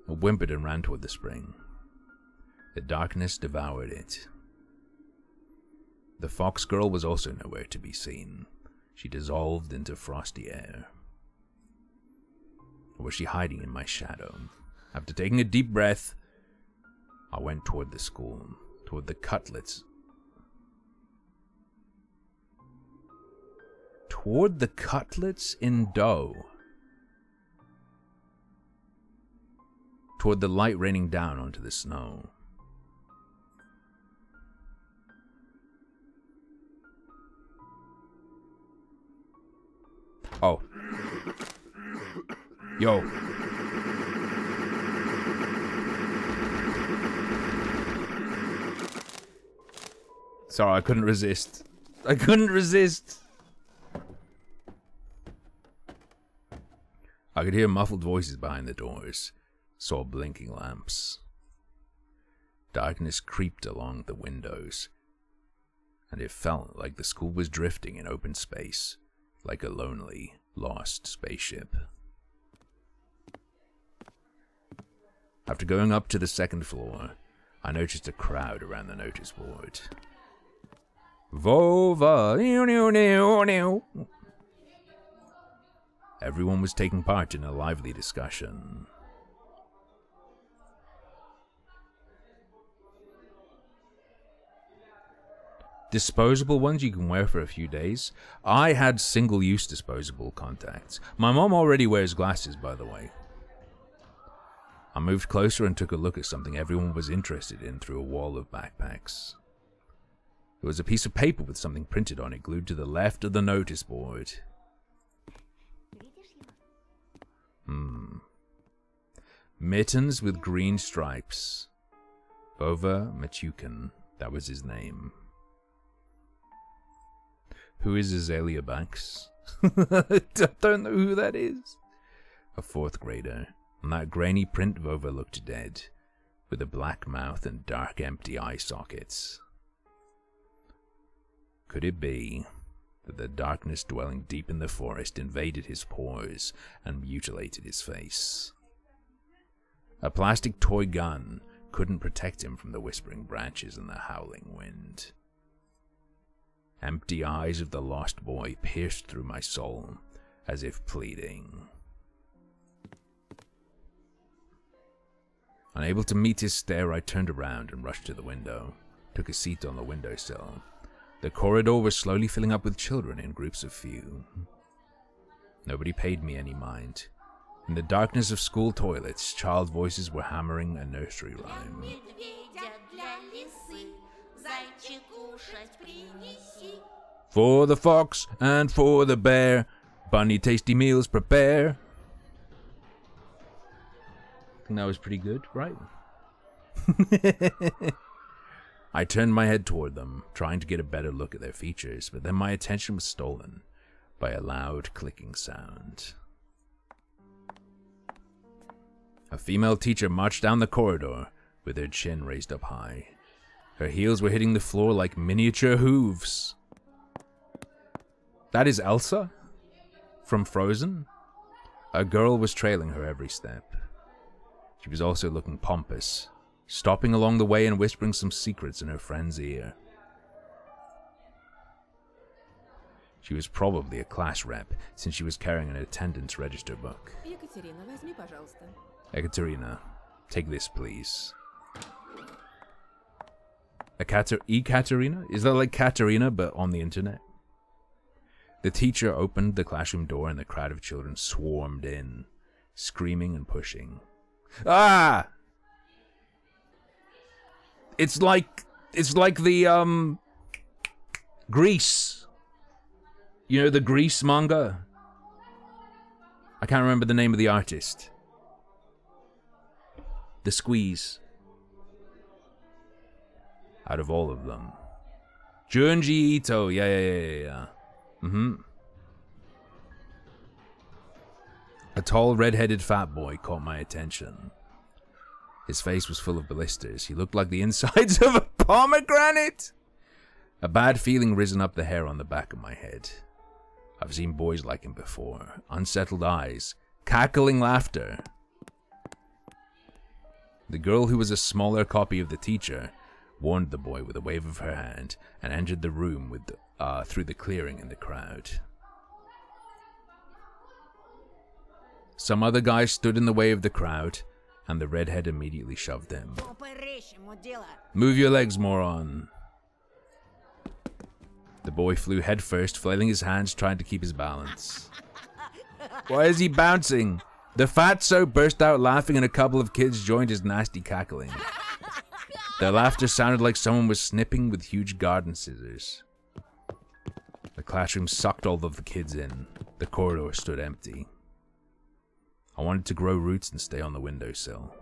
I whimpered and ran toward the spring. The darkness devoured it. The fox girl was also nowhere to be seen. She dissolved into frosty air. Or was she hiding in my shadow? After taking a deep breath, I went toward the school, toward the cutlets. Toward the cutlets in dough. Toward the light raining down onto the snow. Oh. Yo. Sorry, I couldn't resist. I couldn't resist. I could hear muffled voices behind the doors. Saw blinking lamps. Darkness creeped along the windows, and it felt like the school was drifting in open space, like a lonely, lost spaceship. After going up to the second floor, I noticed a crowd around the notice board. Vova! Everyone was taking part in a lively discussion. Disposable ones you can wear for a few days. I had single-use disposable contacts. My mom already wears glasses, by the way. I moved closer and took a look at something everyone was interested in through a wall of backpacks. It was a piece of paper with something printed on it glued to the left of the notice board. Mittens with green stripes. Vova Machukin. That was his name. Who is Azalea Banks? I don't know who that is. A fourth grader. On that grainy print, Vova looked dead, with a black mouth and dark, empty eye sockets. Could it be that the darkness dwelling deep in the forest invaded his pores and mutilated his face? A plastic toy gun couldn't protect him from the whispering branches and the howling wind. Empty eyes of the lost boy pierced through my soul, as if pleading. Unable to meet his stare, I turned around and rushed to the window, took a seat on the windowsill. The corridor was slowly filling up with children in groups of few. Nobody paid me any mind. In the darkness of school toilets, child voices were hammering a nursery rhyme. For the fox and for the bear, bunny tasty meals prepare. I think that was pretty good, right? I turned my head toward them, trying to get a better look at their features, but then my attention was stolen by a loud clicking sound. A female teacher marched down the corridor with her chin raised up high. Her heels were hitting the floor like miniature hooves. That is Elsa? From Frozen? A girl was trailing her every step. She was also looking pompous, stopping along the way and whispering some secrets in her friend's ear. She was probably a class rep, since she was carrying an attendance register book. Екатерина, возьми, пожалуйста. Ekaterina, take this, please. Ekaterina? Is that like Katerina, but on the internet? The teacher opened the classroom door and the crowd of children swarmed in, screaming and pushing. Ah! It's like the, Grease. You know the Grease manga? I can't remember the name of the artist. The Squeeze. Out of all of them. Junji Ito. Yeah. A tall, red-headed fat boy caught my attention. His face was full of blisters. He looked like the insides of a pomegranate. A bad feeling risen up the hair on the back of my head. I've seen boys like him before. Unsettled eyes. Cackling laughter. The girl, who was a smaller copy of the teacher, warned the boy with a wave of her hand and entered the room with through the clearing in the crowd. Some other guy stood in the way of the crowd, and the redhead immediately shoved him. Move your legs, moron. The boy flew headfirst, flailing his hands, trying to keep his balance. Why is he bouncing? The fatso burst out laughing, and a couple of kids joined his nasty cackling. Their laughter sounded like someone was snipping with huge garden scissors. The classroom sucked all of the kids in. The corridor stood empty. I wanted to grow roots and stay on the windowsill.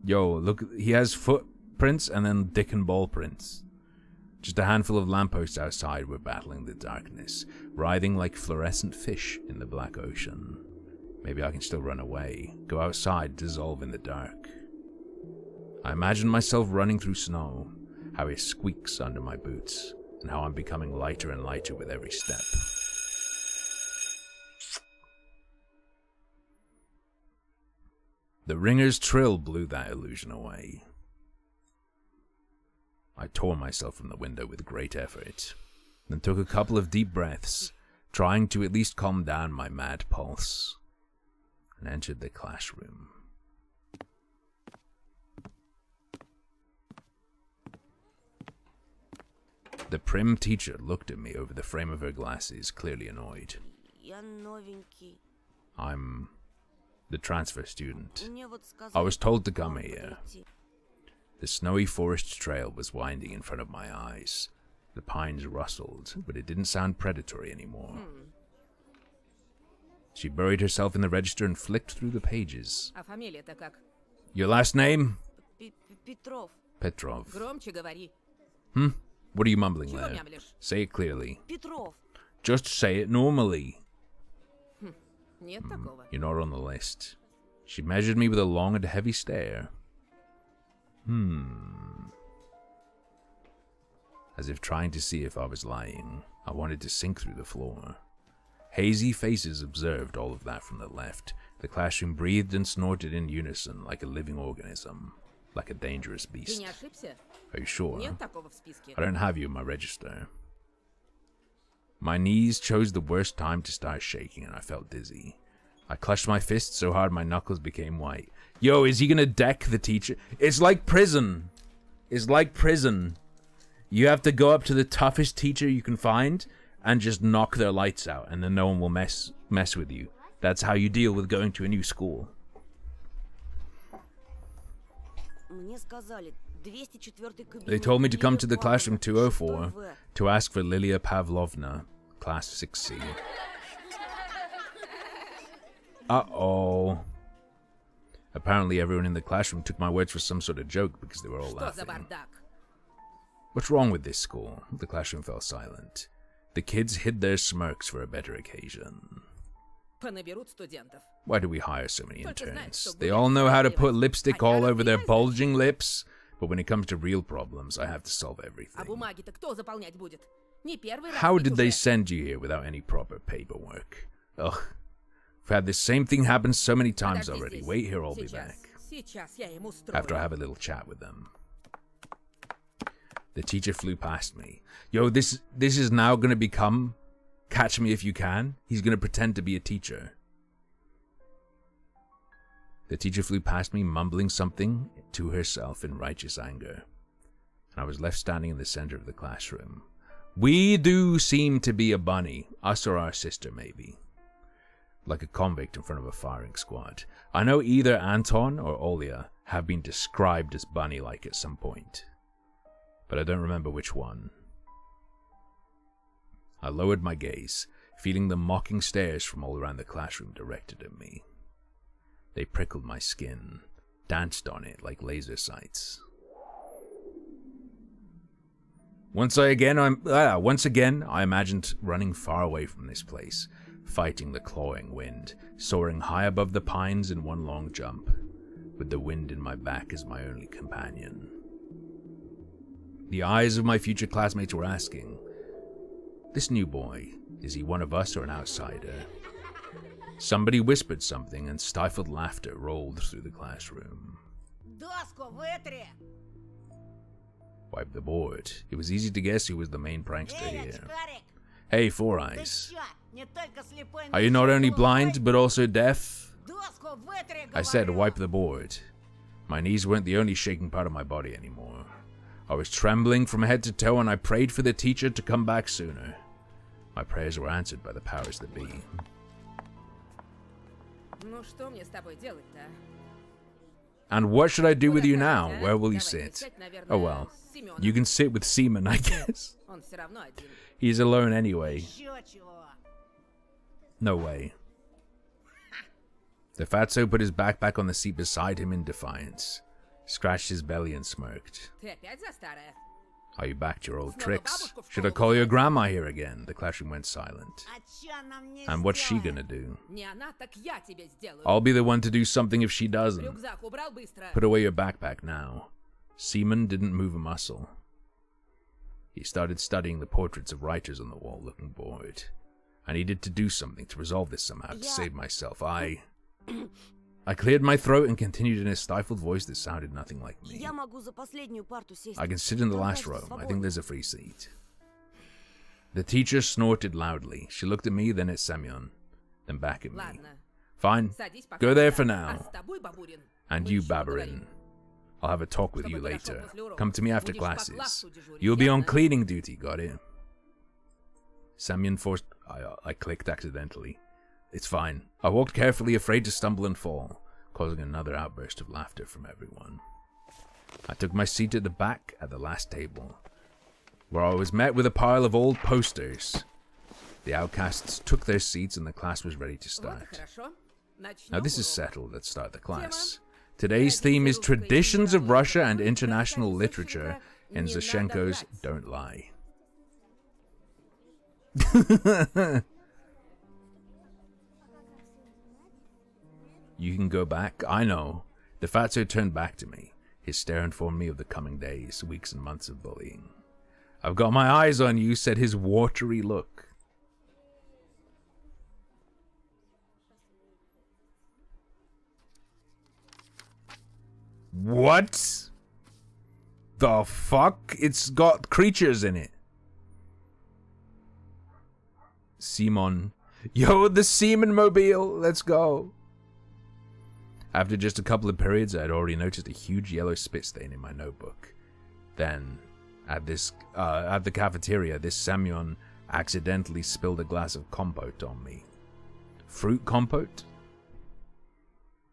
Yo, look, he has footprints and then dick and ball prints. Just a handful of lampposts outside were battling the darkness, writhing like fluorescent fish in the black ocean. Maybe I can still run away, go outside, dissolve in the dark. I imagined myself running through snow, how it squeaks under my boots, and how I'm becoming lighter and lighter with every step. The ringer's trill blew that illusion away. I tore myself from the window with great effort, then took a couple of deep breaths, trying to at least calm down my mad pulse, and entered the classroom. The prim teacher looked at me over the frame of her glasses, clearly annoyed. I'm the transfer student. I was told to come here. The snowy forest trail was winding in front of my eyes. The pines rustled, but it didn't sound predatory anymore. She buried herself in the register and flicked through the pages. Your last name? Petrov. What are you mumbling there? Say it clearly. Just say it normally. You're not on the list. She measured me with a long and heavy stare. As if trying to see if I was lying, I wanted to sink through the floor. Hazy faces observed all of that from the left. The classroom breathed and snorted in unison like a living organism, like a dangerous beast. Are you sure? I don't have you in my register. My knees chose the worst time to start shaking, and I felt dizzy. I clutched my fists so hard my knuckles became white. Yo, is he gonna deck the teacher? It's like prison. It's like prison. You have to go up to the toughest teacher you can find and just knock their lights out, and then no one will mess with you. That's how you deal with going to a new school. They told me to come to the classroom 204 to ask for Lilia Pavlovna, class 6C. Uh-oh. Apparently everyone in the classroom took my words for some sort of joke because they were all laughing. What's wrong with this school? The classroom fell silent. The kids hid their smirks for a better occasion. Why do we hire so many interns? They all know how to put lipstick all over their bulging lips, but when it comes to real problems, I have to solve everything. How did they send you here without any proper paperwork? Ugh. I've had this same thing happen so many times already. Wait here, I'll be back. After I have a little chat with them. The teacher flew past me. Yo, this is now going to become Catch Me If You Can. He's going to pretend to be a teacher. The teacher flew past me, mumbling something to herself in righteous anger. And I was left standing in the center of the classroom. We do seem to be a bunny. Us or our sister, maybe. Like a convict in front of a firing squad. I know either Anton or Olia have been described as bunny-like at some point. But I don't remember which one. I lowered my gaze, feeling the mocking stares from all around the classroom directed at me. They prickled my skin, danced on it like laser sights. Once again, I imagined running far away from this place, fighting the clawing wind, soaring high above the pines in one long jump, with the wind in my back as my only companion. The eyes of my future classmates were asking, this new boy, is he one of us or an outsider? Somebody whispered something and stifled laughter rolled through the classroom. Wipe the board. It was easy to guess who was the main prankster here. Hey, Four Eyes. Are you not only blind, but also deaf? I said, wipe the board. My knees weren't the only shaking part of my body anymore. I was trembling from head to toe and I prayed for the teacher to come back sooner. My prayers were answered by the powers that be. And what should I do with you now? Where will you sit? Oh well, you can sit with Seaman, I guess. He's alone anyway. No way. The fatso put his backpack on the seat beside him in defiance, scratched his belly and smirked. Are you back to your old tricks? Should I call your grandma here again? The classroom went silent. And what's she gonna do? I'll be the one to do something if she doesn't. Put away your backpack now. Seaman didn't move a muscle. He started studying the portraits of writers on the wall, looking bored. I needed to do something to resolve this somehow, to save myself. I cleared my throat and continued in a stifled voice that sounded nothing like me. I can sit in the last row. I think there's a free seat. The teacher snorted loudly. She looked at me, then at Semyon, then back at me. Fine, go there for now. And you, Babarin. I'll have a talk with you later. Come to me after classes. You'll be on cleaning duty, got it? Semyon forced... I clicked accidentally. It's fine. I walked carefully, afraid to stumble and fall, causing another outburst of laughter from everyone. I took my seat at the back at the last table, where I was met with a pile of old posters. The outcasts took their seats and the class was ready to start. Now this is settled. Let's start the class. Today's theme is Traditions of Russia and International Literature in Zashenko's Don't Lie. You can go back. I know. The fatso turned back to me. His stare informed me of the coming days, weeks, and months of bullying. I've got my eyes on you, said his watery look. What? The fuck? It's got creatures in it. Simon. Yo, the Seaman Mobile. Let's go. After just a couple of periods, I had already noticed a huge yellow spit stain in my notebook. Then, at the cafeteria, this Semyon accidentally spilled a glass of compote on me. Fruit compote?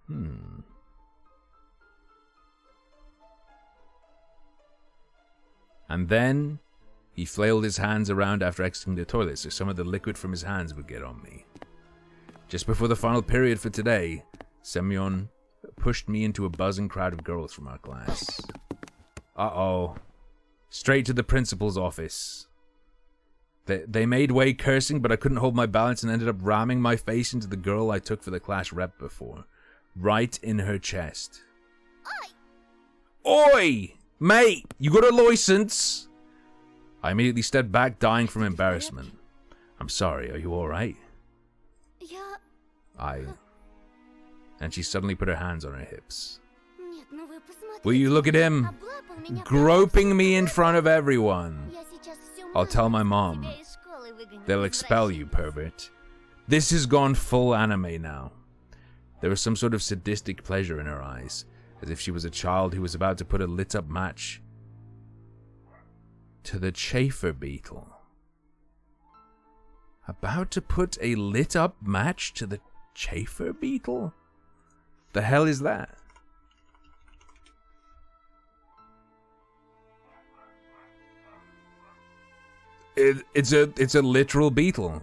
And then, he flailed his hands around after exiting the toilet so some of the liquid from his hands would get on me. Just before the final period for today, Semyon pushed me into a buzzing crowd of girls from our class. Uh-oh. Straight to the principal's office. They made way cursing, but I couldn't hold my balance and ended up ramming my face into the girl I took for the class rep before. Right in her chest. Oi! Oi! Mate, you got a license? I immediately stepped back, dying from embarrassment. I'm sorry, are you alright? And she suddenly put her hands on her hips. Вы посмотрите, Will you look at him? облапал меня Groping me in front of everyone. Я сейчас всю I'll tell my маму mom. тебя из школы выгоню, They'll expel you, pervert. This has gone full anime now. There was some sort of sadistic pleasure in her eyes, as if she was a child who was about to put a lit-up match to the chafer beetle. About to put a lit-up match to the chafer beetle? The hell is that? It's a literal beetle.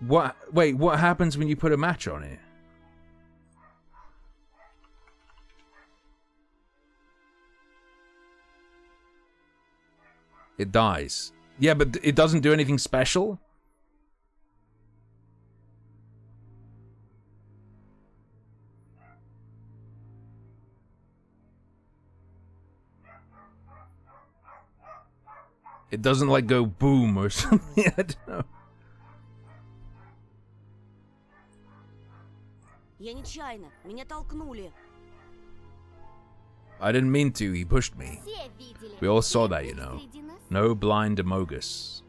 What? Wait, what happens when you put a match on it? It dies. Yeah, but it doesn't do anything special? It doesn't like go boom or something. I don't know. Я нечаянно, меня толкнули. I didn't mean to, he pushed me. Все видели. We all saw that, you know. Среди нас No blind Amogus.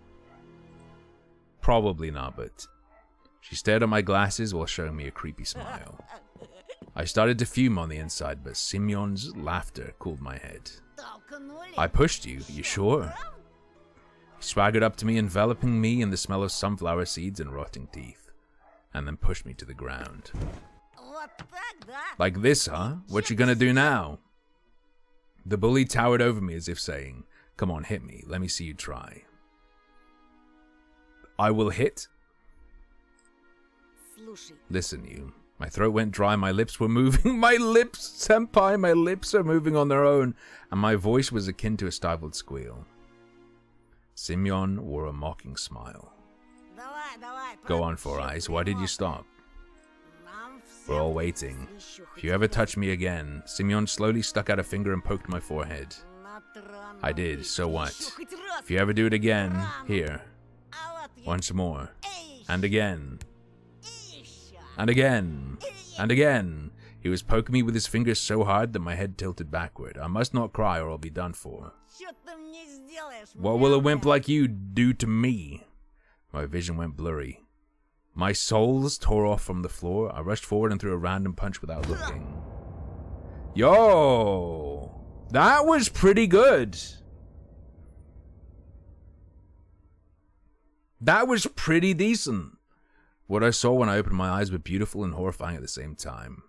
Probably not, but she stared at my glasses while showing me a creepy smile. I started to fume on the inside, but Simeon's laughter cooled my head. толкнули. I pushed you, you sure? He swaggered up to me, enveloping me in the smell of sunflower seeds and rotting teeth, and then pushed me to the ground. Вот так, да? Like this, huh? What you gonna do now? The bully towered over me as if saying, come on, hit me. Let me see you try. I will hit? Слушай, Listen, you. My throat went dry, my lips were moving. My lips, senpai, my lips are moving on their own. And my voice was akin to a stifled squeal. Simeon wore a mocking smile. давай, давай. Go on, Four Eyes. Why did you stop? Нам We're всем all waiting. еще If хоть you ever touch me again, Simeon slowly stuck out a finger and poked my forehead. на тран I did, быть. so what? Еще хоть раз. If you ever do it again, here, А вот я once more, и and again, еще. and again, and again. He was poking me with his fingers so hard that my head tilted backward. I must not cry or I'll be done for. Чё ты мне сделаешь, What will a wimp мля-мля? like you do to me? My vision went blurry. My soles tore off from the floor. I rushed forward and threw a random punch without looking. Yo! That was pretty good. That was pretty decent. What I saw when I opened my eyes were beautiful and horrifying at the same time.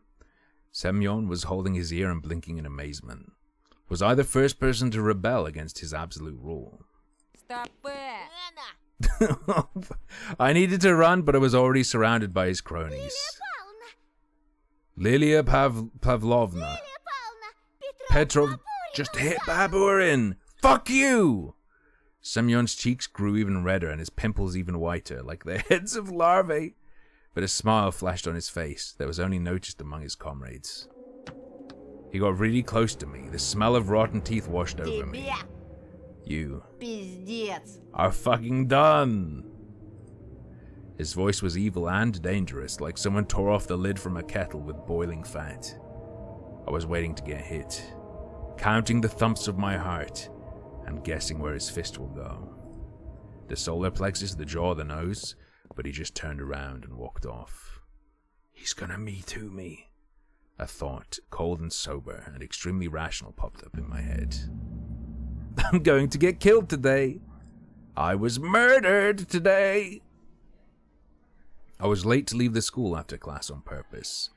Semyon was holding his ear and blinking in amazement. Was I the first person to rebel against his absolute rule? Лена, I needed to run, but I was already surrounded by his cronies. Павловна, Lilia Pavlovna. Павловна, Петров, Petrov just hit Baburin. Fuck you! Semyon's cheeks grew even redder and his pimples even whiter, like the heads of larvae. But a smile flashed on his face that was only noticed among his comrades. He got really close to me. The smell of rotten teeth washed over me. тебе You пиздец. are fucking done. His voice was evil and dangerous, like someone tore off the lid from a kettle with boiling fat. I was waiting to get hit, counting the thumps of my heart, and guessing where his fist will go. The solar plexus, the jaw, the nose, but he just turned around and walked off. He's gonna Me Too me. A thought, cold and sober and extremely rational, popped up in my head. I'm going to get killed today. I was murdered today. I was late to leave the school after class on purpose.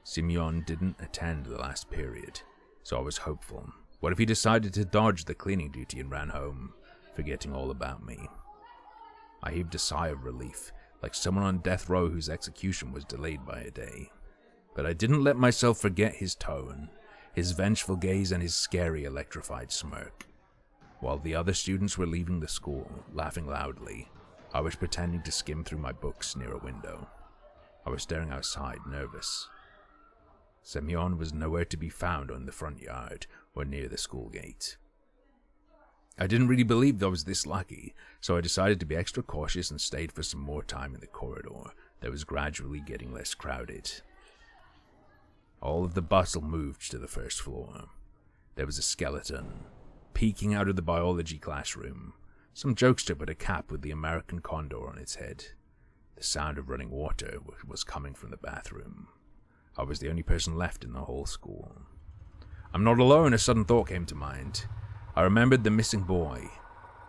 Simeon didn't attend the last period, so I was hopeful. What if he decided to dodge the cleaning duty and ran home, forgetting all about me? I heaved a sigh of relief, like someone on death row whose execution was delayed by a day. But I didn't let myself forget his tone, his vengeful gaze, and his scary, electrified smirk. While the other students were leaving the school, laughing loudly, I was pretending to skim through my books near a window. I was staring outside, nervous. Semyon was nowhere to be found on the front yard or near the school gate. I didn't really believe I was this lucky, so I decided to be extra cautious and stayed for some more time in the corridor that was gradually getting less crowded. All of the bustle moved to the first floor. There was a skeleton, peeking out of the biology classroom. Some jokester put a cap with the American condor on its head. The sound of running water was coming from the bathroom. I was the only person left in the whole school. I'm not alone, a sudden thought came to mind. I remembered the missing boy.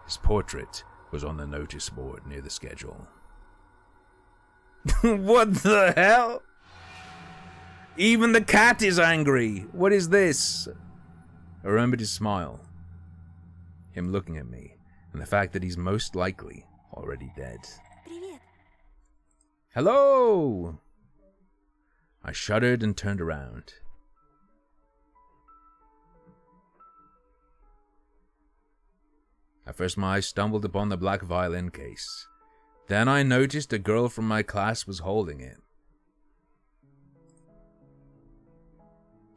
His portrait was on the notice board near the schedule. What the hell? Even the cat is angry. What is this? I remembered his smile. Him looking at me. And the fact that he's most likely already dead. Привет. Hello! I shuddered and turned around. At first my eyes stumbled upon the black violin case. Then I noticed a girl from my class was holding it.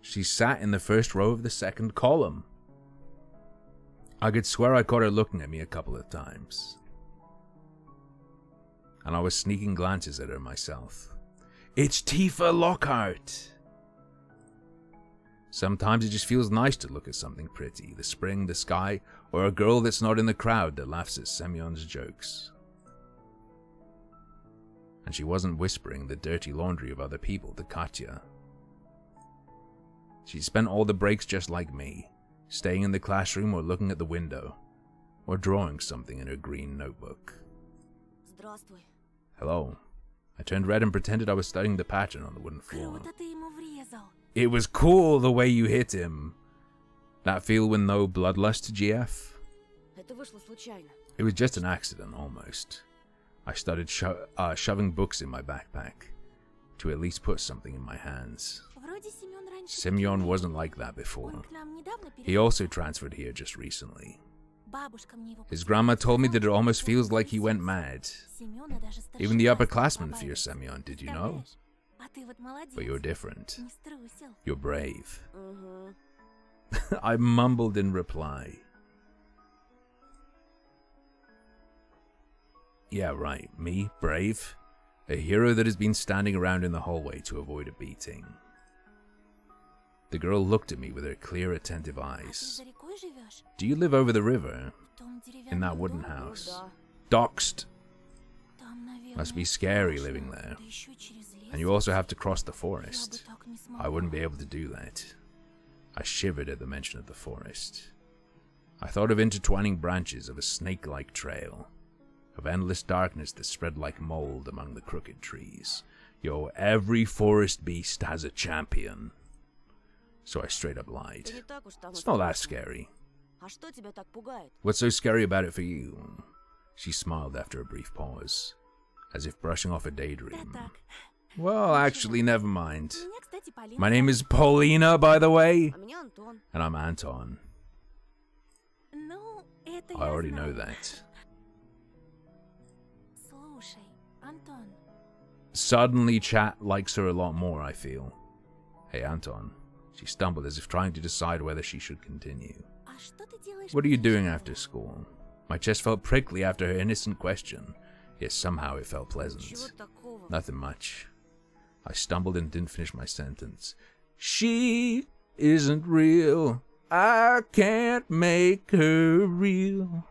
She sat in the first row of the second column. I could swear I caught her looking at me a couple of times. And I was sneaking glances at her myself. It's Tifa Lockhart! Sometimes it just feels nice to look at something pretty, the spring, the sky, or a girl that's not in the crowd that laughs at Semyon's jokes. And she wasn't whispering the dirty laundry of other people to Katya. She spent all the breaks just like me, staying in the classroom or looking at the window, or drawing something in her green notebook. Здравствуй. Hello. I turned red and pretended I was studying the pattern on the wooden floor. Круто ты ему врезал. It was cool the way you hit him. That feel with no bloodlust, GF? Это вышло случайно. It was just an accident, almost. I started shoving books in my backpack, to at least put something in my hands. Вроде Семён раньше. Semyon wasn't like that before. Он к нам недавно He also transferred here just recently. Бабушка мне его His grandma told me that it almost feels like he went mad. Семёна даже старший Even the класс upperclassmen побаивается. fear Semyon, did you know? Представляешь? А ты вот молодец. But you're different. Не струсил. You're brave. Угу. I mumbled in reply. Yeah, right. Me, brave? A hero that has been standing around in the hallway to avoid a beating. The girl looked at me with her clear, attentive Ты eyes. за рекой живешь? Do you live over the river? В том In that деревянном wooden доме? house? Да. Doxed. Там, наверное, Must be scary страшно. living there. Да ещё через лес. And you also have to cross the Я бы forest. так не I wouldn't be смогла. able to do that. I shivered at the mention of the forest. I thought of intertwining branches of a snake-like trail, of endless darkness that spread like mold among the crooked trees. Yo, every forest beast has a champion. So I straight up lied. Это не так уж там и It's not that страшно. scary. А что тебя так пугает? What's so scary about it for you? She smiled after a brief pause, as if brushing off a Да daydream. так. Well, actually, never mind. Меня, кстати, Полина My name зовут. is Paulina, by the way, А меня Антон. and I'm Anton. Ну, это I я already know знаю. that. Слушай, Антон, Suddenly, chat likes her a lot more, I feel. Hey, Anton. She stumbled as if trying to decide whether she should continue. а что ты делаешь? What are you после doing школы? after school? My chest felt prickly after her innocent question, yet somehow it felt Чего pleasant. такого? Nothing much. I stumbled and didn't finish my sentence. She isn't real. I can't make her real.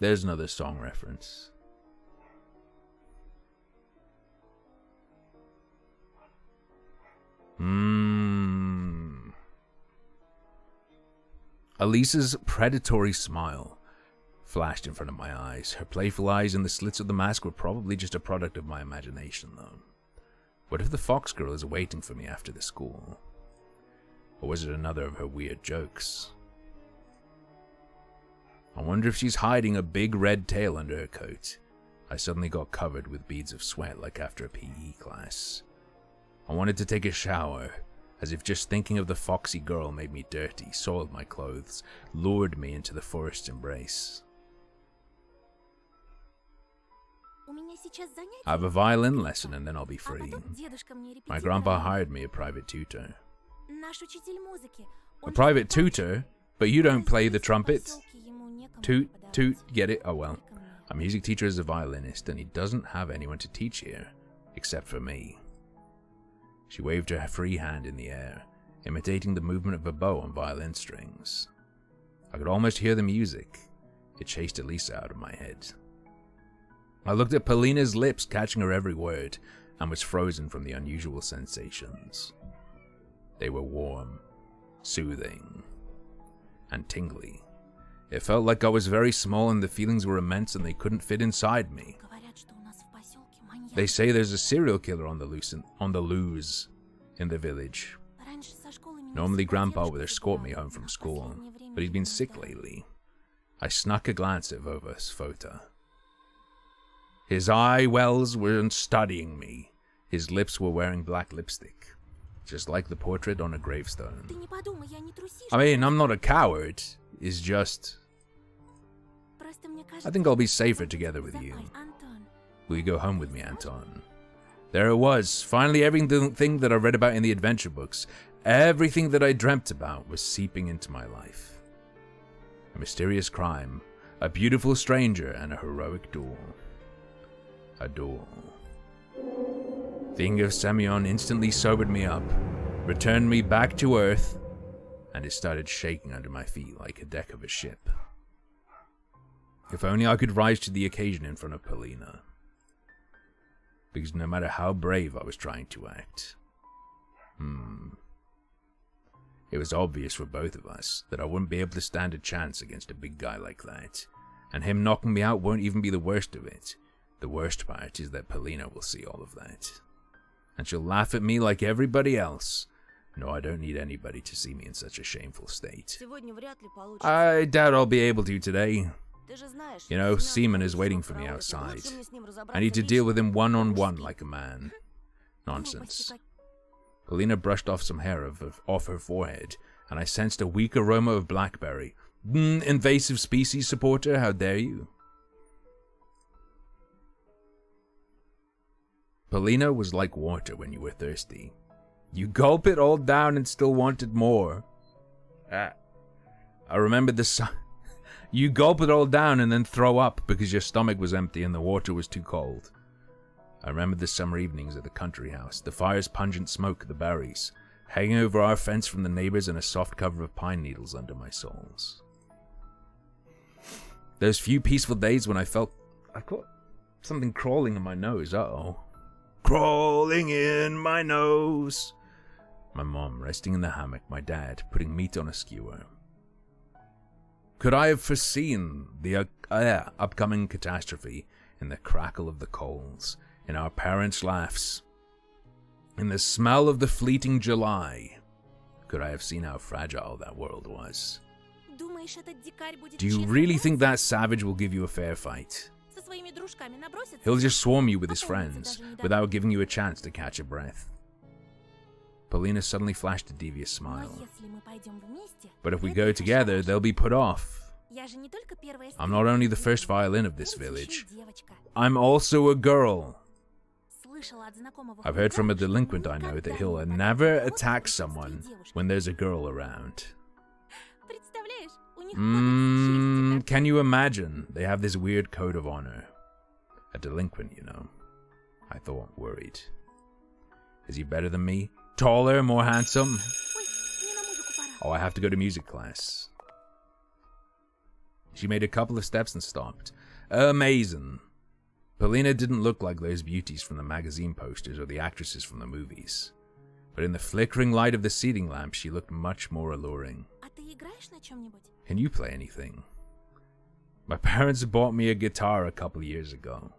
There's another song reference. Elisa's predatory smile flashed in front of my eyes. Her playful eyes and the slits of the mask were probably just a product of my imagination, though. What if the fox girl is waiting for me after the school? Or was it another of her weird jokes? I wonder if she's hiding a big red tail under her coat. I suddenly got covered with beads of sweat like after a PE class. I wanted to take a shower, as if just thinking of the foxy girl made me dirty, soiled my clothes, lured me into the forest's embrace. У меня сейчас занятие. I have a violin lesson and then I'll be А free. потом дедушка мне My репетитора grandpa нанял. hired me a private tutor. Наш учитель музыки. A Он private живет tutor? But you don't play the здесь, в trumpet? посёлке, ему некому Toot, преподавать. toot, get it? Oh well. Только мне. A music teacher is a violinist and he doesn't have anyone to teach here, except for me. She waved her free hand in the air, imitating the movement of a bow on violin strings. I could almost hear the music. It chased Elisa out of my head. I looked at Polina's lips, catching her every word, and was frozen from the unusual sensations. They were warm, soothing, and tingly. It felt like I was very small and the feelings were immense and they couldn't fit inside me. They say there's a serial killer on the loose in the village. Normally Grandpa would escort me home from school, but he's been sick lately. I snuck a glance at Vova's photo. His eye wells were studying me. His lips were wearing black lipstick, just like the portrait on a gravestone. I mean, I'm not a coward. It's just... I think I'll be safer together with you. Will you go home with me, Anton? There it was. Finally, everything that I read about in the adventure books, everything that I dreamt about was seeping into my life. A mysterious crime, a beautiful stranger, and a heroic duel. A duel. Thinking of Semyon instantly sobered me up, returned me back to earth, and it started shaking under my feet like a deck of a ship. If only I could rise to the occasion in front of Polina. Because no matter how brave I was trying to act, it was obvious for both of us that I wouldn't be able to stand a chance against a big guy like that, and him knocking me out won't even be the worst of it. The worst part is that Polina will see all of that, and she'll laugh at me like everybody else. No, I don't need anybody to see me in such a shameful state. I doubt I'll be able to today. You know, Seaman is waiting for me outside. I need to deal with him one-on-one like a man. Nonsense. Polina brushed off some hair off her forehead, and I sensed a weak aroma of blackberry. Invasive species supporter, how dare you? Polina was like water when you were thirsty. You gulp it all down and still wanted more. I remember the You gulp it all down and then throw up because your stomach was empty and the water was too cold. I remember the summer evenings at the country house, the fire's pungent smoke, the berries, hanging over our fence from the neighbors and a soft cover of pine needles under my soles. Those few peaceful days when I felt... I've got something crawling in my nose, uh-oh. Crawling in my nose. My mom resting in the hammock, my dad putting meat on a skewer. Could I have foreseen the upcoming catastrophe in the crackle of the coals, in our parents' laughs, in the smell of the fleeting July? Could I have seen how fragile that world was? Do you really think that savage will give you a fair fight? He'll just swarm you with his friends, without giving you a chance to catch a breath. Polina suddenly flashed a devious smile. But if we go together, they'll be put off. I'm not only the first violin of this village, I'm also a girl. I've heard from a delinquent I know that he'll never attack someone when there's a girl around. Can you imagine? They have this weird code of honor. A delinquent, you know. I thought, worried. Is he better than me? Taller, more handsome? Oh, I have to go to music class. She made a couple of steps and stopped. Amazing. Polina didn't look like those beauties from the magazine posters or the actresses from the movies. But in the flickering light of the seating lamp, she looked much more alluring. Can you play anything? My parents bought me a guitar a couple years ago.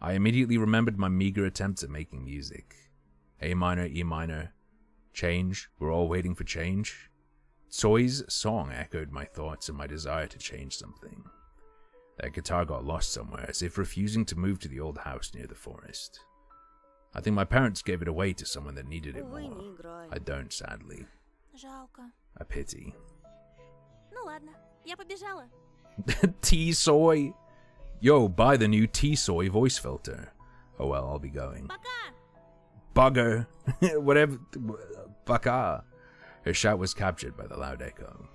I immediately remembered my meager attempts at making music. A minor, E minor, change, we're all waiting for change. Tsoi's song echoed my thoughts and my desire to change something. That guitar got lost somewhere, as if refusing to move to the old house near the forest. I think my parents gave it away to someone that needed it more. I don't, sadly. A pity. T-Soy! Yo, buy the new T-Soy voice filter. Oh well, I'll be going. Bugger! Whatever. Baka! Her shout was captured by the loud echo.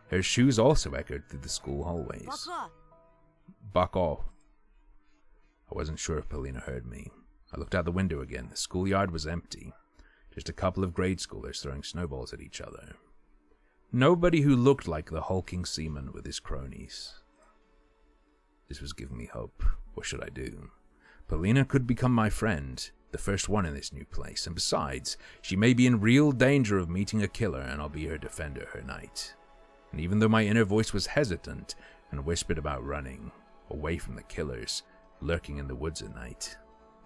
Her shoes also echoed through the school hallways. Buck off. I wasn't sure if Polina heard me. I looked out the window again. The schoolyard was empty. Just a couple of grade schoolers throwing snowballs at each other. Nobody who looked like the hulking seaman with his cronies. This was giving me hope. What should I do? Polina could become my friend, the first one in this new place, and besides, she may be in real danger of meeting a killer, and I'll be her defender, her knight. And even though my inner voice was hesitant and whispered about running away from the killers lurking in the woods at night,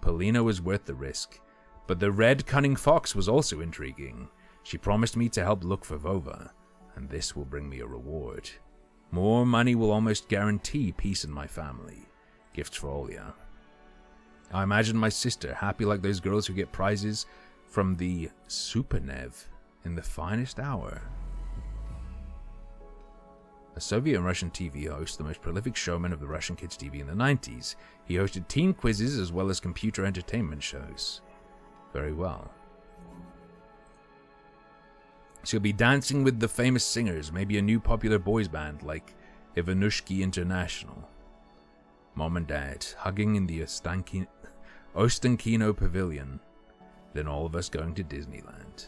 Polina was worth the risk. But the red cunning fox was also intriguing. She promised me to help look for Vova, and this will bring me a reward. More money will almost guarantee peace in my family. Gifts for Olya. I imagine my sister happy like those girls who get prizes from the Supernev in the finest hour. A Soviet and Russian TV host, the most prolific showman of the Russian kids' TV in the 90s. He hosted teen quizzes as well as computer entertainment shows. Very well. She'll be dancing with the famous singers, maybe a new popular boys band like Ivanushki International. Mom and Dad hugging in the Ostankino Pavilion. Then all of us going to Disneyland.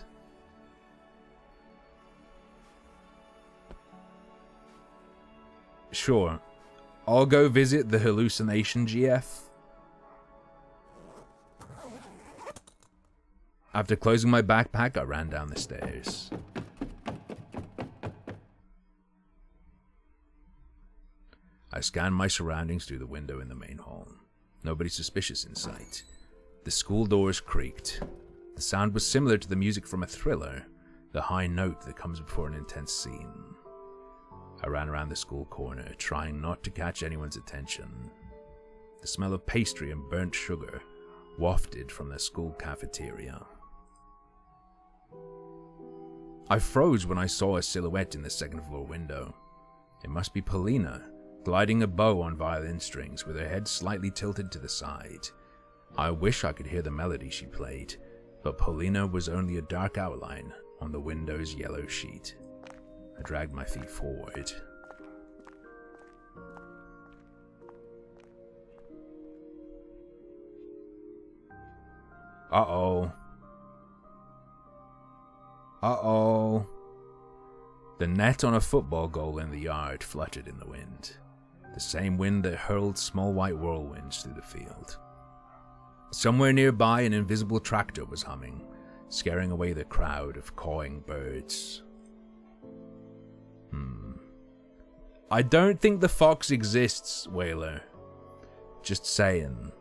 Sure, I'll go visit the hallucination GF. After closing my backpack, I ran down the stairs. I scanned my surroundings through the window in the main hall. Nobody suspicious in sight. The school doors creaked. The sound was similar to the music from a thriller, the high note that comes before an intense scene. I ran around the school corner, trying not to catch anyone's attention. The smell of pastry and burnt sugar wafted from the school cafeteria. I froze when I saw a silhouette in the second floor window. It must be Polina, gliding a bow on violin strings with her head slightly tilted to the side. I wish I could hear the melody she played, but Polina was only a dark outline on the window's yellow sheet. I dragged my feet forward. Uh-oh. Uh-oh. The net on a football goal in the yard fluttered in the wind. The same wind that hurled small white whirlwinds through the field. Somewhere nearby, an invisible tractor was humming, scaring away the crowd of cawing birds. I don't think the fox exists, Whaler. Just saying.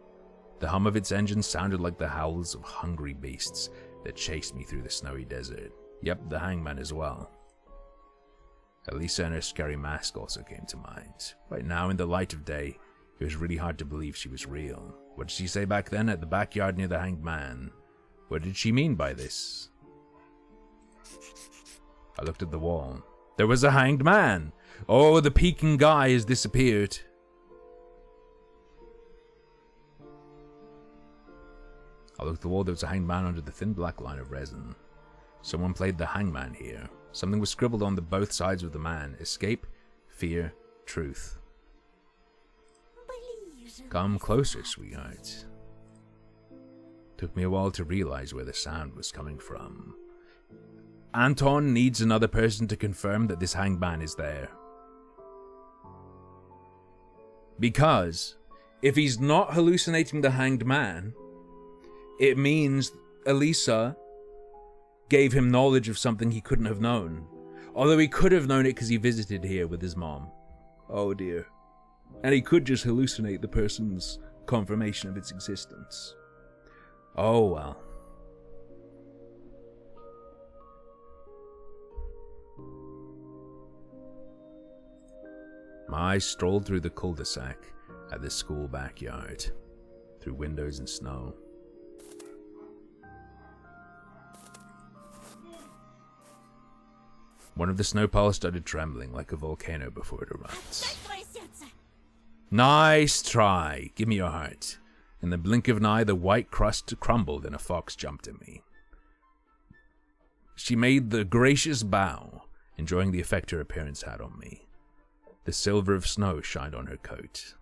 The hum of its engine sounded like the howls of hungry beasts that chased me through the snowy desert. Yep, the hangman as well. Elisa and her scary mask also came to mind. Right now, in the light of day, it was really hard to believe she was real. What did she say back then at the backyard near the hanged man? What did she mean by this? I looked at the wall. There was a hanged man! Oh, the Peking guy has disappeared. I looked at the wall. There was a hanged man under the thin black line of resin. Someone played the hangman here. Something was scribbled on the both sides of the man. Escape, fear, truth. Come closer, sweetheart. Took me a while to realize where the sound was coming from. Anton needs another person to confirm that this hangman is there. Because if he's not hallucinating the hanged man, it means Elisa gave him knowledge of something he couldn't have known. Although he could have known it because he visited here with his mom. Oh dear. And he could just hallucinate the person's confirmation of its existence. Oh well. My eyes strolled through the cul-de-sac at the school backyard, through windows and snow. One of the snow piles started trembling like a volcano before it erupts. Nice try! Give me your heart. In the blink of an eye, the white crust crumbled and a fox jumped at me. She made the gracious bow, enjoying the effect her appearance had on me. The silver of snow shined on her coat.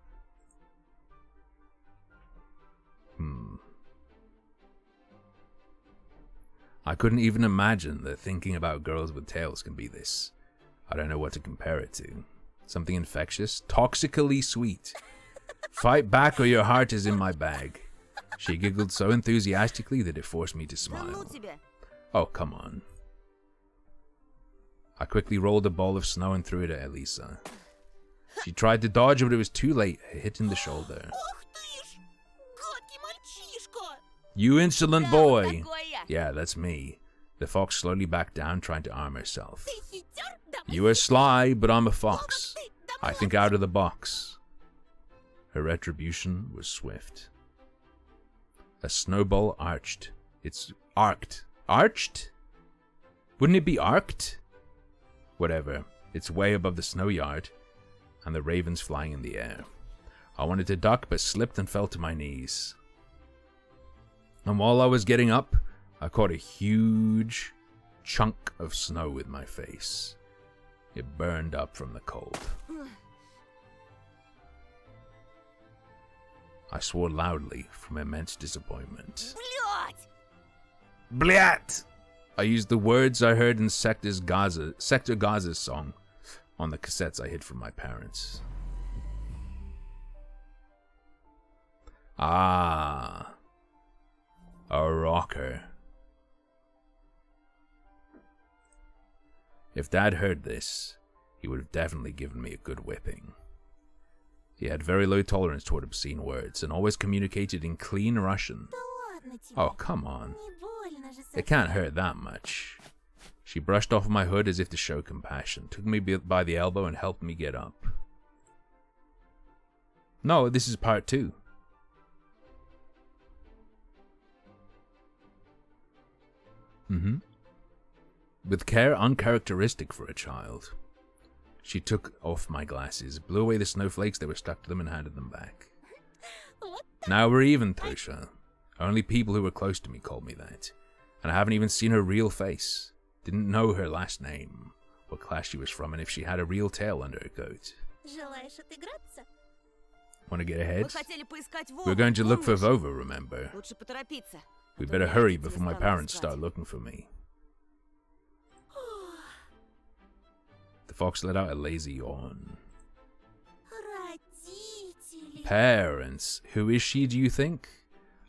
I couldn't even imagine that thinking about girls with tails can be this. I don't know what to compare it to. Something infectious? Toxically sweet. Fight back or your heart is in my bag. She giggled so enthusiastically that it forced me to smile. Oh, come on. I quickly rolled a ball of snow and threw it at Elisa. She tried to dodge, but it was too late. A hit in the shoulder. You insolent boy! Yeah, that's me. The fox slowly backed down, trying to arm herself. You are sly, but I'm a fox. I think out of the box. Her retribution was swift. A snowball arched. It's arced. Arched? Wouldn't it be arced? Whatever. It's way above the snow yard, and the ravens flying in the air. I wanted to duck, but slipped and fell to my knees. And while I was getting up, I caught a huge chunk of snow with my face. It burned up from the cold. I swore loudly from immense disappointment. Blyat! I used the words I heard in Sector Gaza's song on the cassettes I hid from my parents. Ah, a rocker. If Dad heard this, he would have definitely given me a good whipping. He had very low tolerance toward obscene words and always communicated in clean Russian. Oh, come on. It can't hurt that much. She brushed off my hood as if to show compassion, took me by the elbow and helped me get up. No, this is part 2. With care uncharacteristic for a child. She took off my glasses, blew away the snowflakes that were stuck to them, and handed them back. Now we're even, Tosha. Only people who were close to me called me that. And I haven't even seen her real face. Didn't know her last name, what class she was from, and if she had a real tail under her coat. Want to get ahead? We're going to look for Vova, remember? We better hurry before my parents start looking for me. The fox let out a lazy yawn. Parents? Who is she, do you think?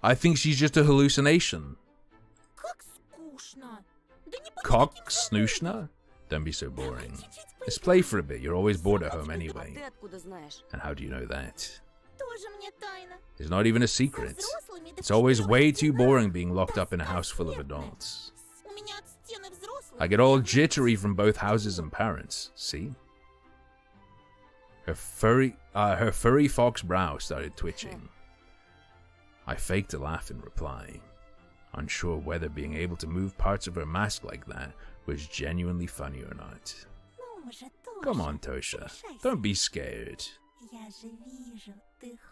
I think she's just a hallucination. Cock snooshna? Don't be so boring. Let's play for a bit. You're always bored at home anyway. And how do you know that? It's not even a secret. It's always way too boring being locked up in a house full of adults. I get all jittery from both houses and parents. See? Her furry fox brow started twitching. I faked a laugh in reply, unsure whether being able to move parts of her mask like that was genuinely funny or not. Come on, Tosha. Don't be scared.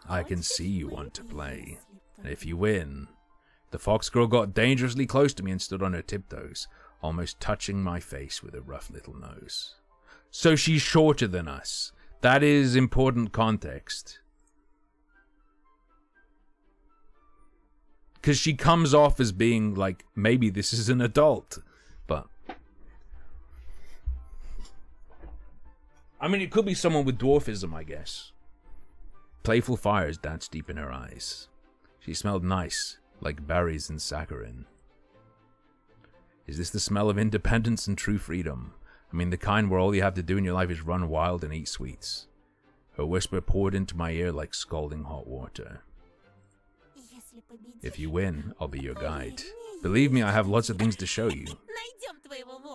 I can see you want to play. And if you win... The fox girl got dangerously close to me and stood on her tiptoes, almost touching my face with her rough little nose. So she's shorter than us. That is important context. Because she comes off as being like, maybe this is an adult. But... I mean, it could be someone with dwarfism, I guess. Playful fires danced deep in her eyes. She smelled nice, like berries and saccharin. Is this the smell of independence and true freedom? I mean, the kind where all you have to do in your life is run wild and eat sweets. Her whisper poured into my ear like scalding hot water. If you win, I'll be your guide. Believe me, I have lots of things to show you.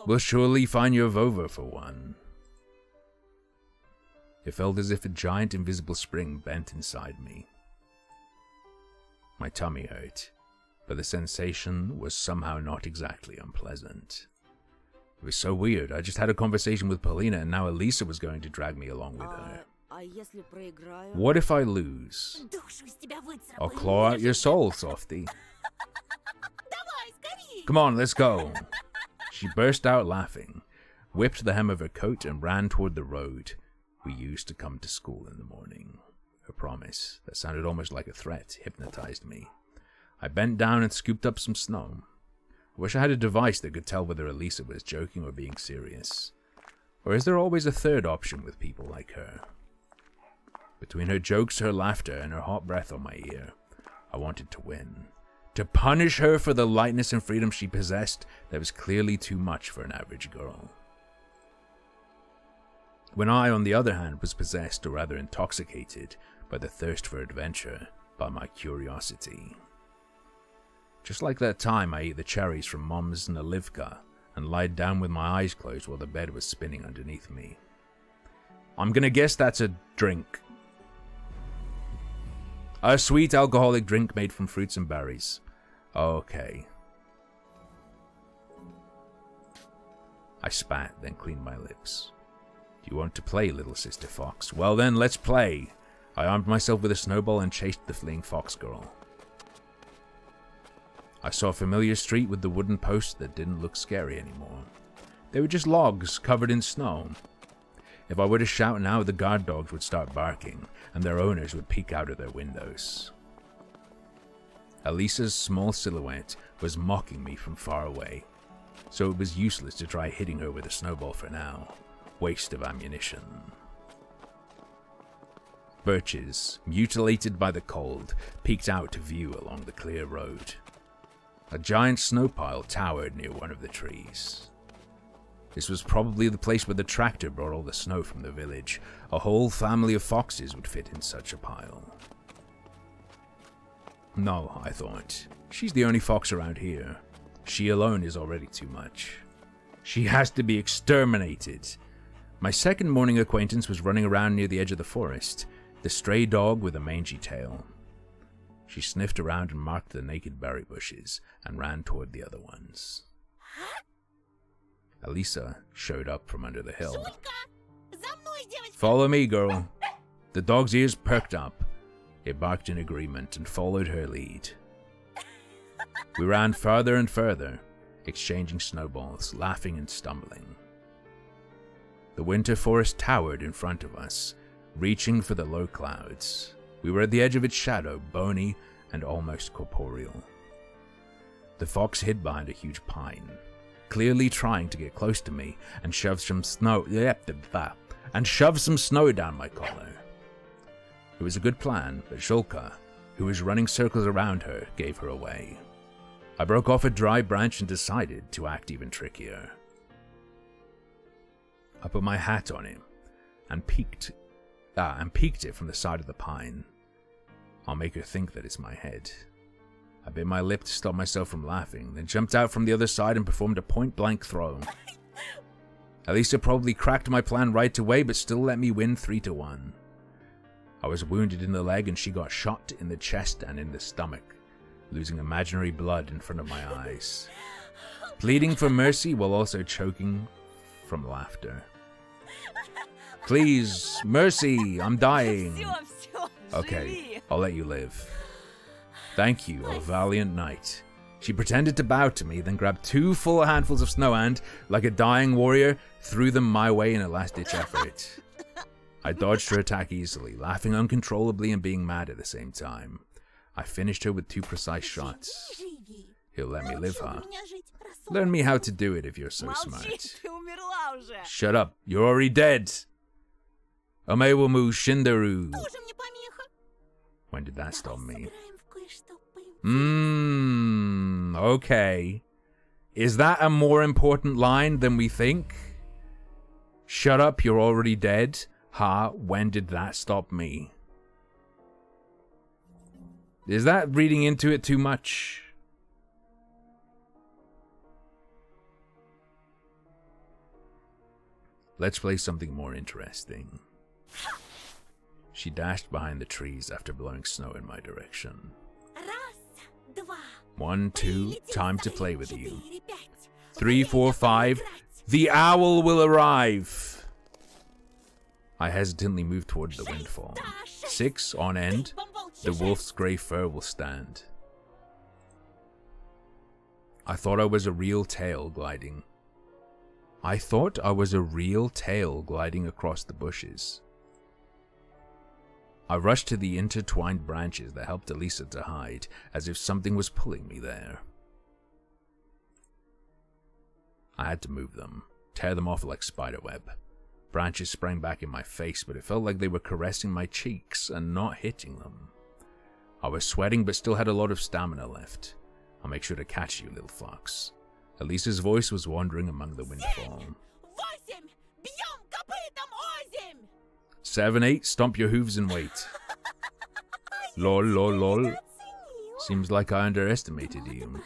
We'll surely find your Vova for one. It felt as if a giant invisible spring bent inside me. My tummy hurt, but the sensation was somehow not exactly unpleasant. It was so weird. I just had a conversation with Polina, and now Elisa was going to drag me along with her. What if I lose? I'll claw out your soul, softy. Come on, let's go. She burst out laughing, whipped the hem of her coat, and ran toward the road we used to come to school in the morning. Her promise, that sounded almost like a threat, hypnotized me. I bent down and scooped up some snow. Wish I had a device that could tell whether Elisa was joking or being serious. Or is there always a third option with people like her? Between her jokes, her laughter, and her hot breath on my ear, I wanted to win. To punish her for the lightness and freedom she possessed that was clearly too much for an average girl. When I, on the other hand, was possessed, or rather intoxicated, by the thirst for adventure, by my curiosity. Just like that time I ate the cherries from Mom's Nalivka and lied down with my eyes closed while the bed was spinning underneath me. I'm gonna guess that's a drink. A sweet alcoholic drink made from fruits and berries. Okay. I spat, then cleaned my lips. Do you want to play, little sister fox? Well then, let's play. I armed myself with a snowball and chased the fleeing fox girl. I saw a familiar street with the wooden posts that didn't look scary anymore. They were just logs covered in snow. If I were to shout now, the guard dogs would start barking, and their owners would peek out of their windows. Elisa's small silhouette was mocking me from far away, so it was useless to try hitting her with a snowball for now. Waste of ammunition. Birches, mutilated by the cold, peeked out to view along the clear road. A giant snow pile towered near one of the trees. This was probably the place where the tractor brought all the snow from the village. A whole family of foxes would fit in such a pile. No, I thought. She's the only fox around here. She alone is already too much. She has to be exterminated. My second morning acquaintance was running around near the edge of the forest, the stray dog with a mangy tail. She sniffed around and marked the naked berry bushes and ran toward the other ones. Elisa showed up from under the hill. Follow me, girl. The dog's ears perked up. It barked in agreement and followed her lead. We ran further and further, exchanging snowballs, laughing and stumbling. The winter forest towered in front of us, reaching for the low clouds. We were at the edge of its shadow, bony and almost corporeal. The fox hid behind a huge pine, clearly trying to get close to me and shove some snow down my collar. It was a good plan, but Shulka, who was running circles around her, gave her away. I broke off a dry branch and decided to act even trickier. I put my hat on him and peeked it from the side of the pine. I'll make her think that it's my head. I bit my lip to stop myself from laughing, then jumped out from the other side and performed a point-blank throw. Elisa probably cracked my plan right away, but still let me win 3-1. I was wounded in the leg and she got shot in the chest and in the stomach, losing imaginary blood in front of my eyes, pleading for mercy while also choking from laughter. Please, mercy, I'm dying. Okay, I'll let you live. Thank you, O valiant knight. She pretended to bow to me, then grabbed 2 full handfuls of snow and, like a dying warrior, threw them my way in a last-ditch effort. I dodged her attack easily, laughing uncontrollably and being mad at the same time. I finished her with 2 precise shots. He'll let me live, huh? Learn me how to do it if you're so smart. Shut up, you're already dead. Omewamu Shindaru. When did that stop me? Okay. Is that a more important line than we think? Shut up, you're already dead. Ha, when did that stop me? Is that reading into it too much? Let's play something more interesting. She dashed behind the trees after blowing snow in my direction. 1, 2, time to play with you. 3, 4, 5, the owl will arrive. I hesitantly moved towards the windfall. 6, on end, the wolf's grey fur will stand. I thought I was a real tail gliding. across the bushes. I rushed to the intertwined branches that helped Elisa to hide, as if something was pulling me there. I had to move them, tear them off like spiderweb. Branches sprang back in my face, but it felt like they were caressing my cheeks and not hitting them. I was sweating but still had a lot of stamina left. I'll make sure to catch you, little fox. Elisa's voice was wandering among the windfall. 7, 8, stomp your hooves and wait. Lol, lol, lol. Seems like I underestimated you.